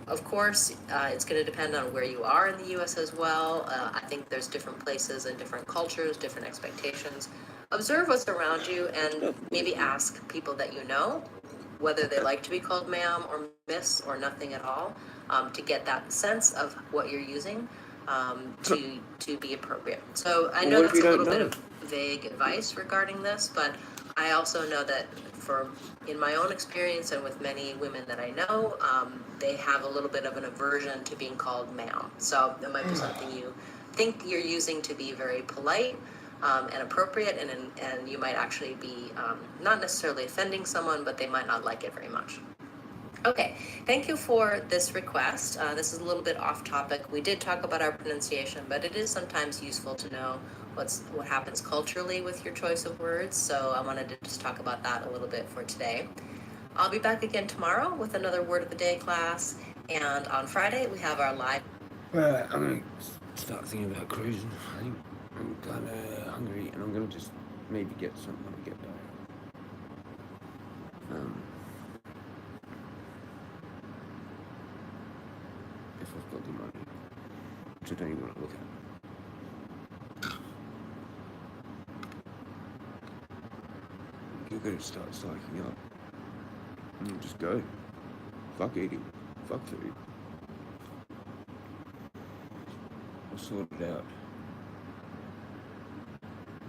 Of course, it's going to depend on where you are in the US as well. I think there's different places and different cultures, different expectations. Observe what's around you and maybe ask people that you know whether they like to be called ma'am or miss or nothing at all, to get that sense of what you're using to be appropriate. So I know that's a little bit of vague advice regarding this, but I also know that in my own experience and with many women that I know, they have a little bit of an aversion to being called ma'am. So that might be something you think you're using to be very polite and appropriate, and you might actually be not necessarily offending someone, but they might not like it very much. Okay, thank you for this request. This is a little bit off topic. We did talk about our pronunciation, but it is sometimes useful to know what happens culturally with your choice of words, so I wanted to just talk about that a little bit for today. I'll be back again tomorrow with another Word of the Day class, and on Friday we have our live... Well, I'm going to start thinking about cruising. I think I'm kind of hungry, and I'm going to just maybe get something when I get back. If I've got the money, which I don't even want to look at. You're going to start psyching up. And just go. Fuck eating. Fuck food. I'll sort it out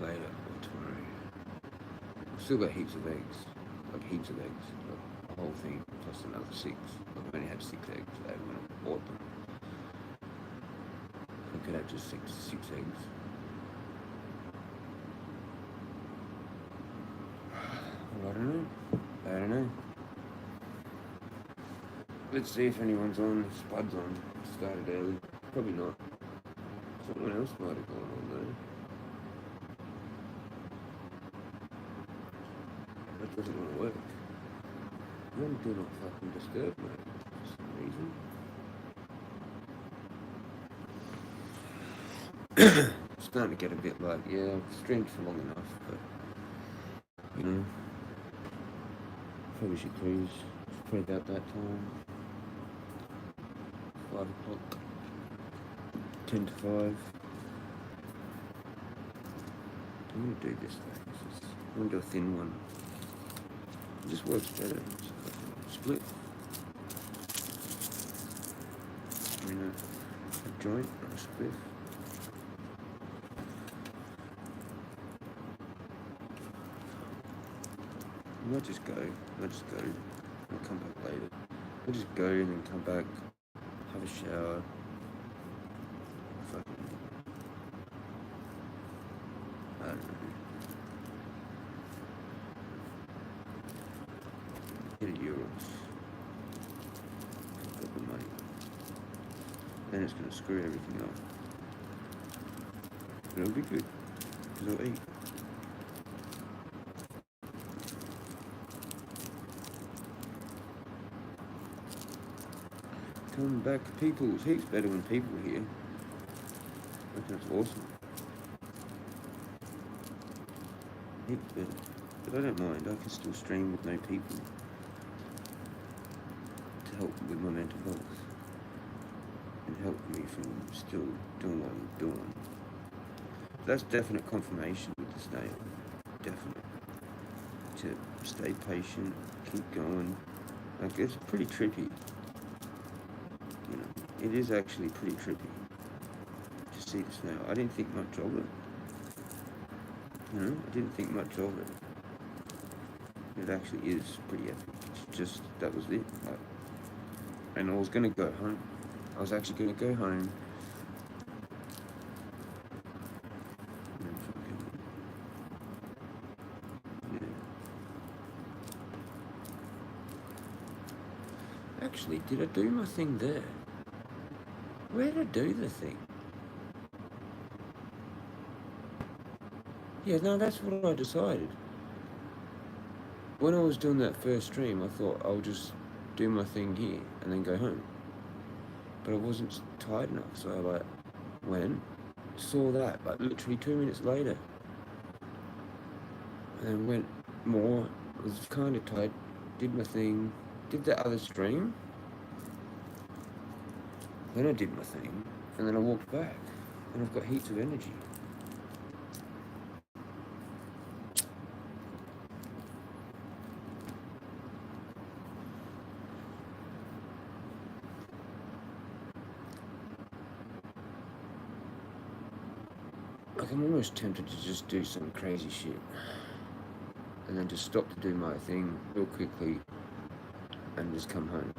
later or tomorrow. I've still got heaps of eggs. Like heaps of eggs. Like the whole thing plus another 6. I've only had 6 eggs today when I bought them. I could have just six eggs. Well, I don't know. Let's see if anyone's on. Spud's on. Started early. Probably not. Someone else might have gone on though. That doesn't want to work. You do not fucking disturb me. Starting to get a bit like, yeah, I've streamed for long enough, but, you know, probably should cruise. It's probably about that time. 5 o'clock. 10 to 5. I'm going to do this though. I'm going to do a thin one. It just works better. It's like a split. A joint or a split. I might just go. I'll come back later. I'll just go and then come back, have a shower. Fucking, I don't know. Get a Euros. Got the money. Then it's going to screw everything up. But it'll be good, because I'll eat. Coming back, people, it's heaps better when people are here. I think that's awesome. Heaps better. But I don't mind, I can still stream with no people to help with my mental health and help me from still doing what I'm doing. That's definite confirmation with the snail. Definite. To stay patient, keep going. Like, it's pretty trippy. You know, it is actually pretty trippy to see the snail. I didn't think much of it. You know, I didn't think much of it. It actually is pretty epic. It's just, that was it. Like, and I was going to go home. I was actually going to go home. Actually, did I do my thing there? Where did I do the thing? Yeah, no, that's what I decided. When I was doing that first stream, I thought I'll just do my thing here and then go home. But I wasn't tired enough, so I like went, saw that, like literally 2 minutes later. And then went more, was kind of tired, did my thing, did the other stream. Then I did my thing, and then I walked back, and I've got heaps of energy. Like, I'm almost tempted to just do some crazy shit, and then just stop to do my thing real quickly, and just come home.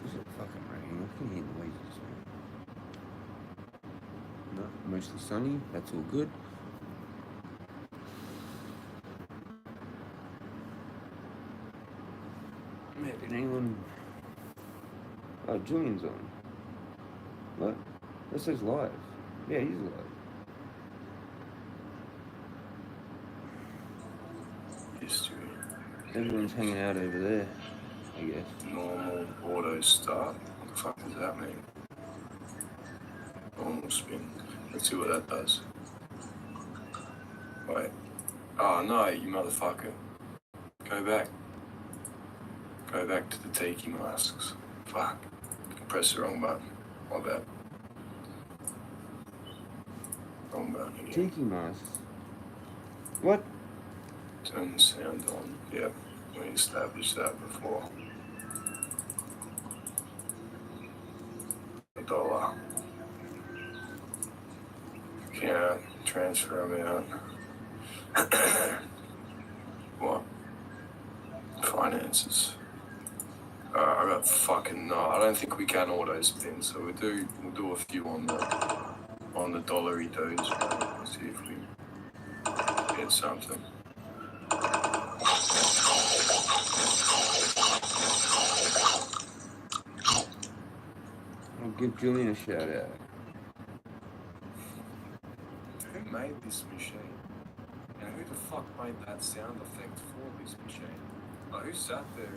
Is it fucking raining? I can hear noises. No, mostly sunny. That's all good. Yeah, did anyone... Oh, Julian's on. What? That says live. Yeah, he's live. History. Everyone's hanging out over there, I guess. Normal auto start. What the fuck does that mean? Normal spin. Let's see what that does. Wait. Oh no, you motherfucker. Go back. Go back to the tiki masks. Fuck. Press the wrong button. My bad. Wrong button again. Tiki masks. What? Turn the sound on. Yep. We established that before. $1. Account. Transfer amount. What? Finances. I got fucking no. I don't think we can auto spin, so we'll do a few on the dollary does. See if we get something. I'll give Julian a shout out. Who made this machine? And who the fuck made that sound effect for this machine? Oh, who sat there?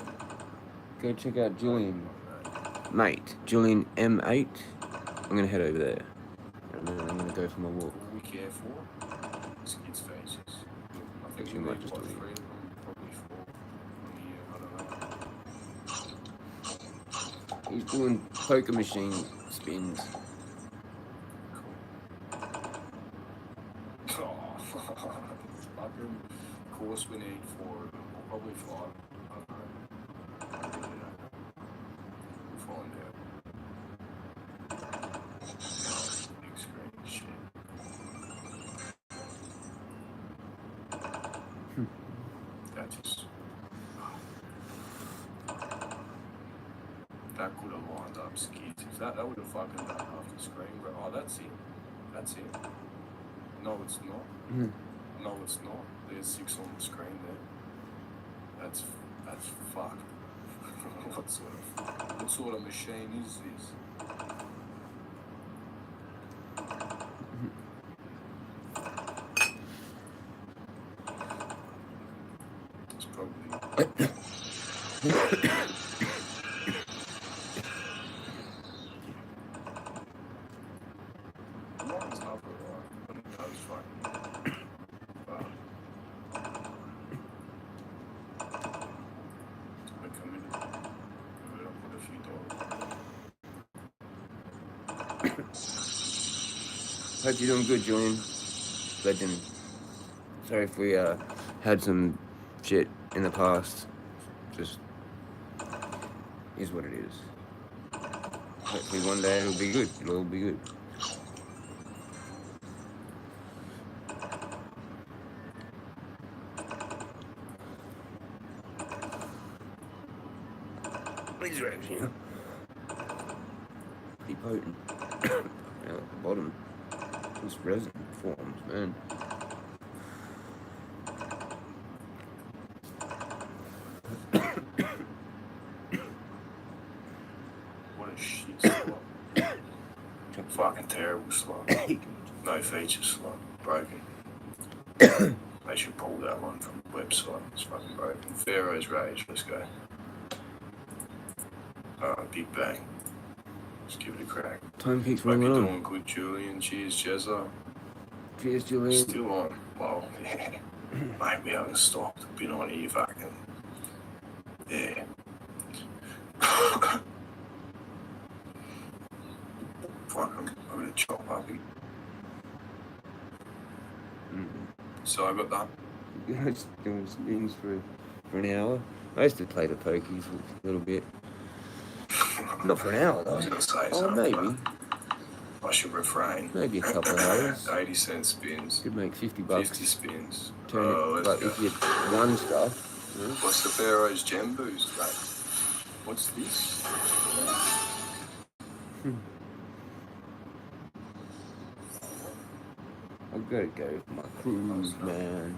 Go check out Julian. Oh, Mate, Julian M8. I'm gonna head over there. And then I'm gonna go for my walk. what we care for? Skid's faces. I think Actually, we might need just what, do it. 3 of them, probably 4. I don't know. He's doing poker machine spins. Cool. Oh, fucking course we need 4 of them, or probably 5. I don't know. I really don't know. We'll find out. Big screen shit. That just. That could have lined up skids. If that would have fucking done half the screen, but oh, that's it. That's it. No, it's not. Mhm. No, it's not. There's 6 on the screen there. That's fucked. what sort of machine is this? It's probably. Mine's half alright, but it does fucking. I committed. Maybe I'll put a few dollars. Hope you're doing good, Julian. Legend. Sorry if we had some shit in the past. Just is what it is. Hopefully one day it'll be good. It'll all be good. These rags here. Pretty potent. Now at the bottom. This resin forms, man. What a shit slot. Fucking terrible slot. No feature slot. Broken. They should pull that one from the website. It's fucking broken. Pharaoh's Rage. Let's go. Big bang. Let's give it a crack. Time keeps Hope running you're on. doing good, Julian. Cheers, Jezza. Cheers, Julian. Still on. Well, yeah. Mate, we haven't stopped. Been on here fucking. Yeah. Fuck, I'm gonna chop up. So I got that. I was doing spins for an hour. I used to play the pokies a little bit. Not for an hour I though. was gonna say Oh, something, maybe. but I should refrain. Maybe a couple of hours. 80-cent spins. Could make $50. 50 spins. Turn it, Let's like go. if you won stuff. You know? What's the Pharaoh's Gem Boost, mate? What's this? I've got to go for my cruise, man.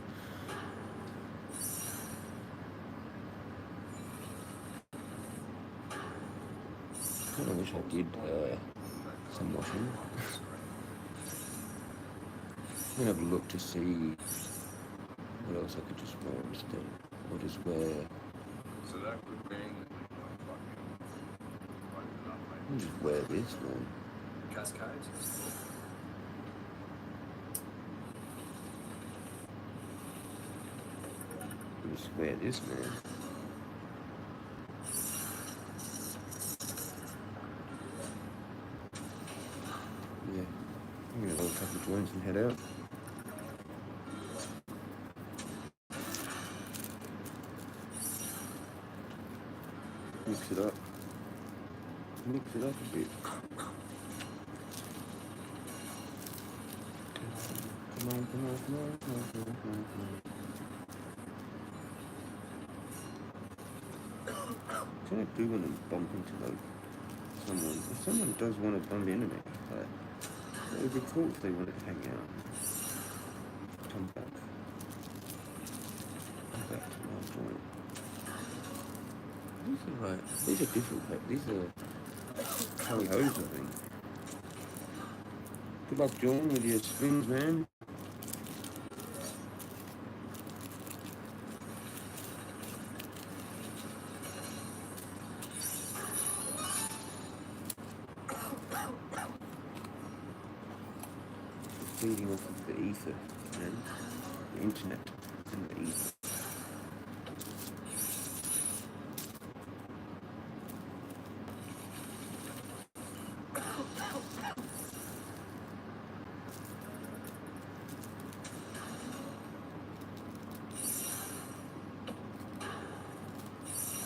Kind of wish I did some washing. I'm gonna have a look to see what else I could just wear instead. Or just wear. So that could mean I'll just wear this, man. Cascades. I'll just wear this, man. Yeah. I'm gonna roll a couple of joints and head out. Mix it up. Mix it up a bit. Come on, come on, come on, come on, come on, come on, come on. What can I do when I bump into someone? If someone does want to bump into me, it would be cool if they wanted to hang out. Come back. Come back to my joint. These are different, like, these are Kelly Hoes, I think. Good luck, John, with your spins, man. feeding off of the ether, man. The internet and the ether.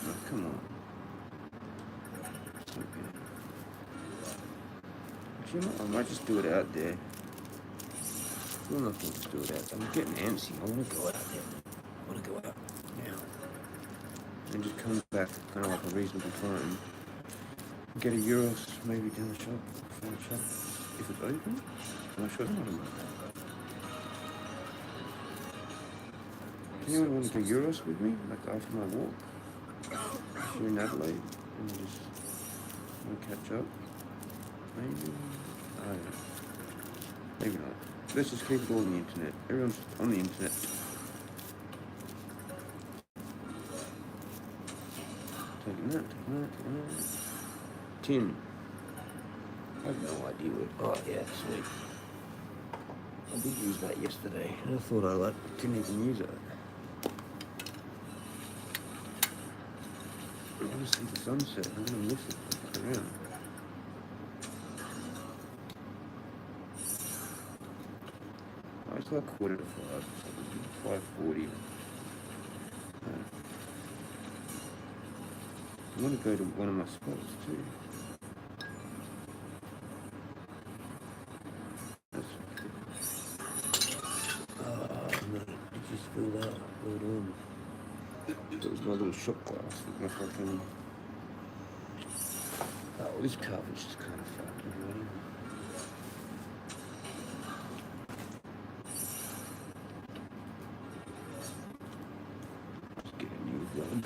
Oh, come on. So good. Actually, you know, I might just do it out there. I'm not going to do it out there. I'm getting antsy. I want to go out there. I want to go out now. And just come back kind of like a reasonable time. Get a Euros maybe down the shop, find a shop. If it's open, I'm sure it's not open. Can anyone want to do Euros with me? Like after my walk? If you're in Adelaide and you just want to catch up? Maybe? I don't know. Maybe not. Let's just keep it all on the internet. Everyone's on the internet. Taking that. Tin. I have no idea what. Oh, yeah, sweet. I did use that yesterday. I thought I didn't even use it. I want to see the sunset. I'm going to miss it. Look around. It's like 4:45, 5:40. I want to go to one of my spots too. Oh mate, it just filled out. Hold on. That was my little shot glass with my fucking... Oh, this carpet's just kind of fucked anyway. Just get a new one.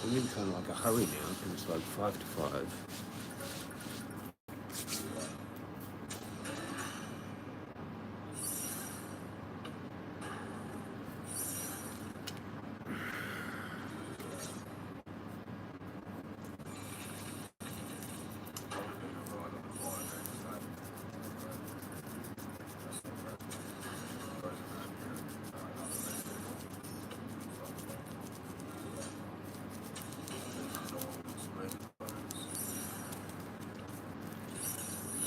I'm in kind of like a hurry now because it's like 5 to 5.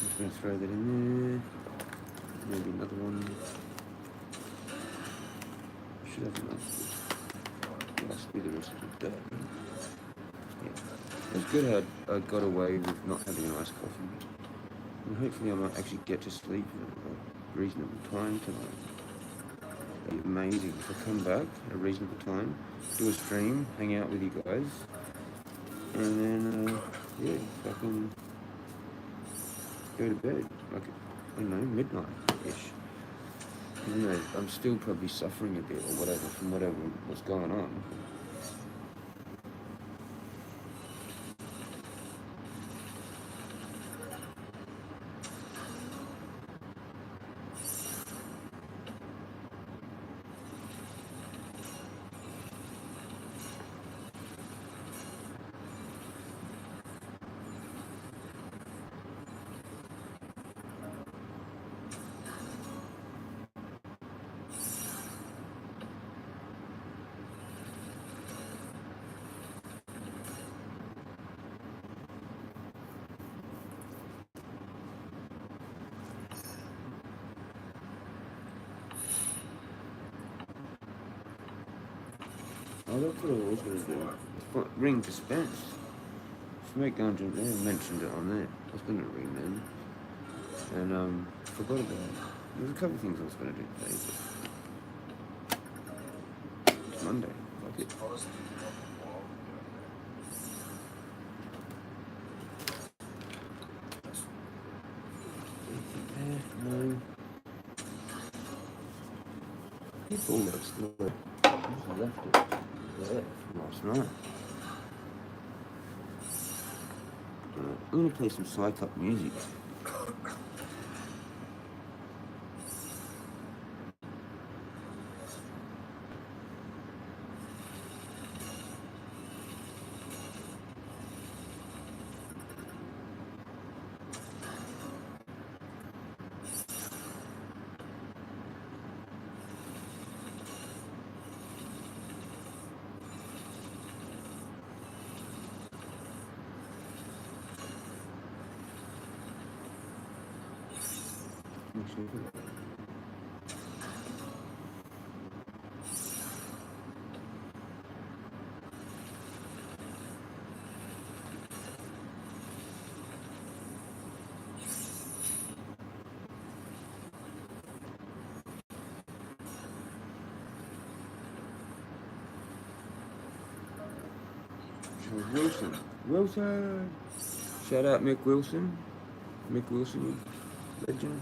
Just going to throw that in there. Maybe another one. Should have enough. Must be the rest of the day. Yeah. It's good how I got away with not having an iced coffee. And hopefully I might actually get to sleep at a reasonable time tonight. It'd be amazing if I come back at a reasonable time, do a stream, hang out with you guys, and then, yeah, fucking go to bed, like, I don't know, midnight-ish. You know, I'm still probably suffering a bit or whatever from whatever was going on. Oh, that's what I was going to do. Ring to Spence. Smoke Ganja, they mentioned it on there. I was going to ring them. And, forgot about it. There's a couple of things I was going to do today, but it's Monday. Fuck it. No. People looks good. I left it there from last night. I'm going to play some psych up music. Actually, Wilson. Wilson! Shout out Mick Wilson. Mick Wilson, legend.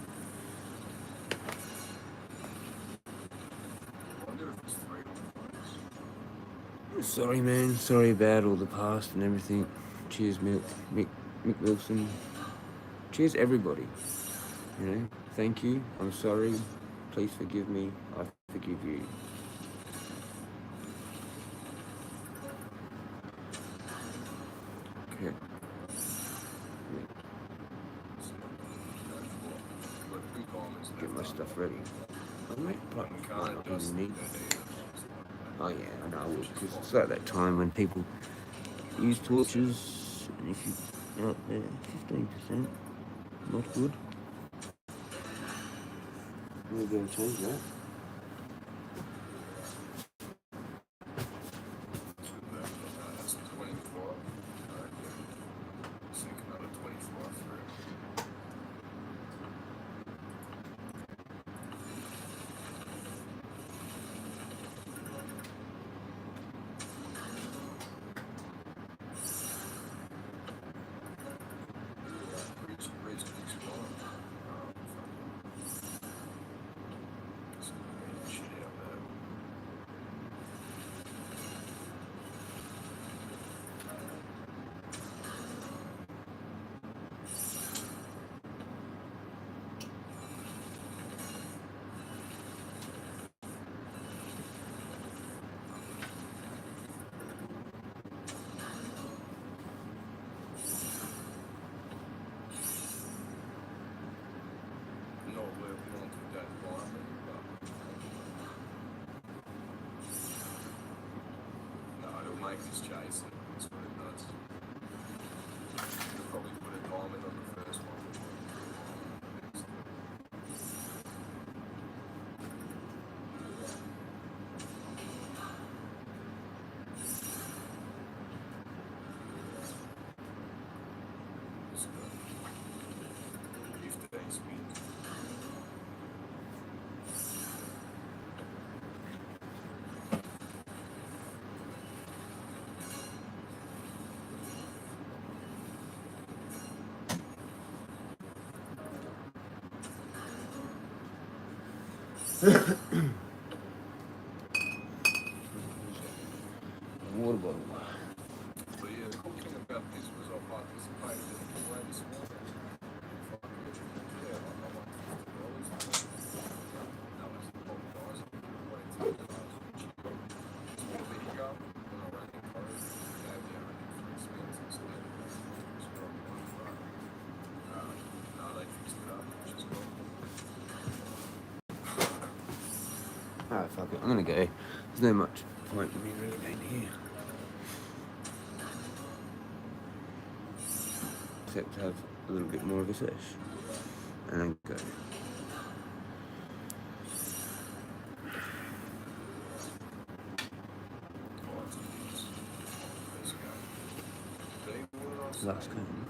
Sorry, man. Sorry about all the past and everything. Cheers, Mick Wilson. Cheers, everybody. You know, thank you. I'm sorry. Please forgive me. I forgive you. Okay. Get my stuff ready. I might not even need. Oh yeah, I know. Because it's like that time when people use torches, and if you out there, 15%, not good. We're going to change that. Make this chase, that's what it does. You'll probably put a diamond on the first one. Just go 15 spins. Water bottle. So yeah, the cool thing about this was I participated in the giveaway this morning. Yeah, I won $50. That was the whole prize. I wanted to small video when I ran the code, gave me 103 spins instead. So I won, no, they fixed it up, which is cool. Alright, fuck it. I'm gonna go. There's no much point in me really in here. Except to have a little bit more of a sesh. And then go. Last cone.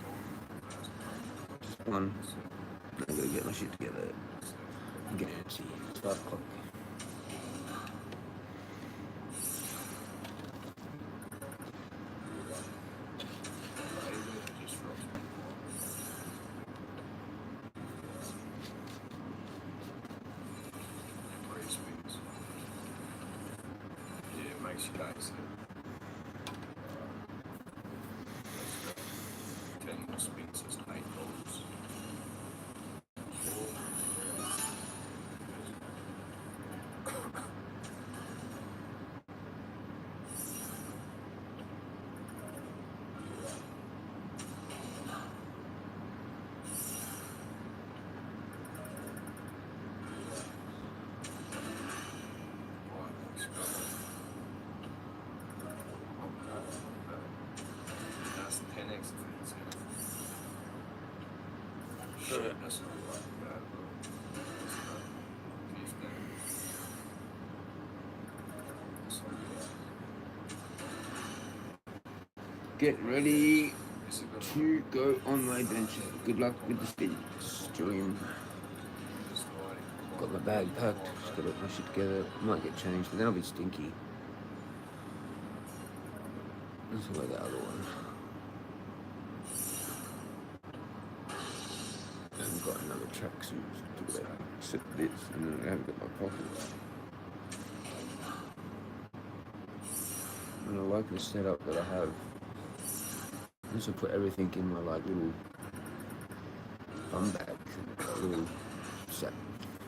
Just one. I gotta get my shit together. Get antsy. It's 5 o'clock. Makes you nice. 10 more spins is $8. That's 10x offense. Shit, that's not like that. get ready Is it gonna to go on my adventure. Good luck with the stints, Julian. Got my bag packed, just got to put my shit together. Might get changed, but then I'll be stinky. Let's wear the other one. I've got another tracksuit to wear, except this, and then I haven't got my pockets. And I like the setup that I have. I just put everything in my like little bum bag, little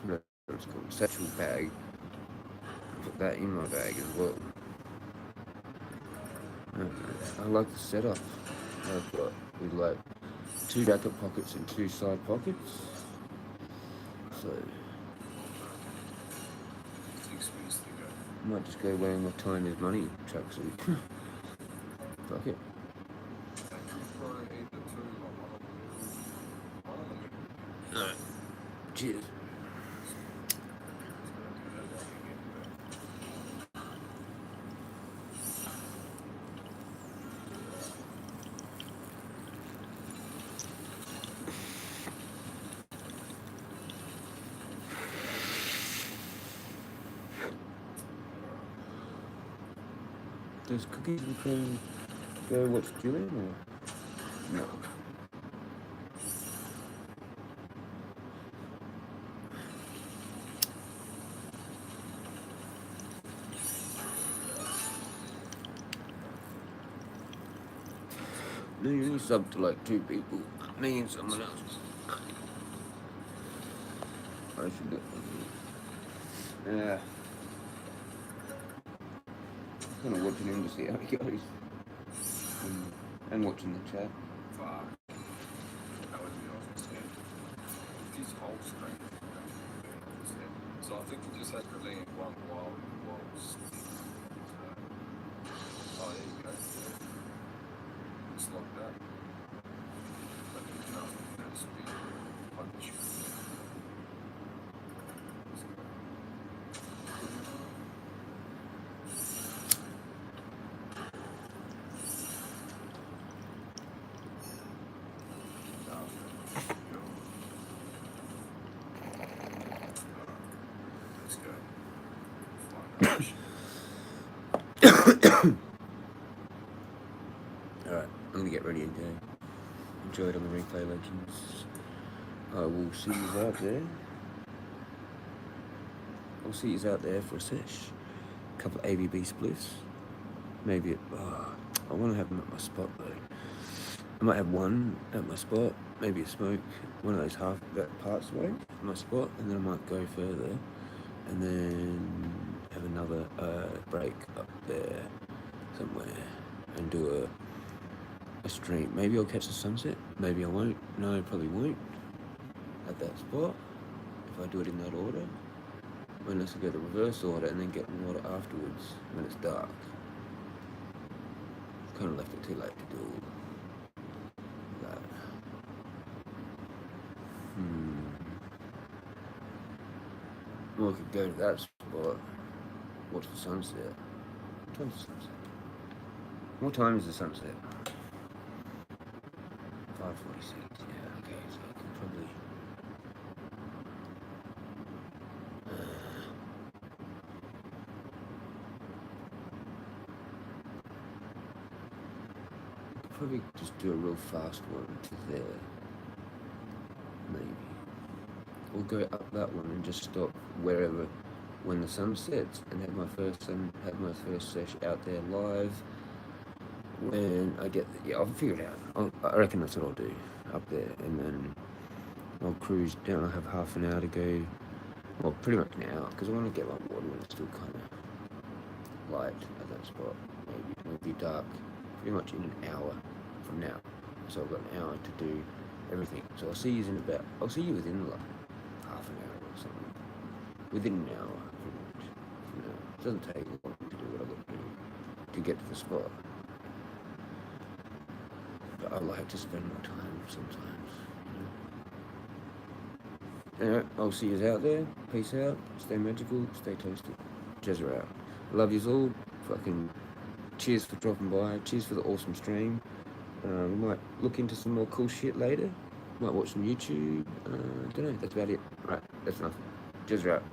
whatever it's called, satchel bag. Put that in my bag as well. I like the setup I've got with like 2 backup pockets and 2 side pockets. So I might just go wearing my time is money tracksuit. Fuck it. Alright. Cheers. Does cookies and cream go what's doing or no? No, you only sub to like 2 people. Me and someone else. I should get one. Yeah. Kind of watching him to see how he goes. And watching the chat. Fuck. That would be awesome. His whole screen. So I think he just has to lean one while. Oh, there you go. It's like that. But there's nothing that's big. Punch. Alright, I'm gonna get ready and go. Enjoy it on the replay, legends. I will see you out there. I'll see you out there for a sesh. A couple of ABB spliffs. Maybe I want to have them at my spot though. I might have one at my spot, maybe a smoke, one of those half that parts away at my spot, and then I might go further and then have another break up there somewhere and do a stream. Maybe I'll catch the sunset, maybe I won't. No, I probably won't at that spot if I do it in that order. Unless I go the reverse order and then get in the water afterwards when it's dark. Kind of left it too late to do that. Or I could go to that spot, watch the sunset. What time's the sunset? What time is the sunset? 5:46. Yeah, okay, so I can probably. Probably just do a real fast one to there, maybe. Or go up that one and just stop wherever when the sun sets and have my first sesh out there live. When I get I'll figure it out. I reckon that's what I'll do up there, and then I'll cruise down. I'll have half an hour to go. Well, pretty much an hour because I want to get my water when it's still kind of light at that spot. Maybe it'll be dark pretty much in an hour from now. So I've got an hour to do everything. So I'll see you within like half an hour or something. Within an hour, pretty much. From now. It doesn't take long to do what I've got to do to get to the spot. But I like to spend more time sometimes. Anyway, I'll see you out there. Peace out. Stay magical. Stay toasted. Jezza out. Love yous all. Fucking cheers for dropping by. Cheers for the awesome stream. We might look into some more cool shit later. Might watch some YouTube. Don't know. That's about it. Right, that's enough. Jezza out.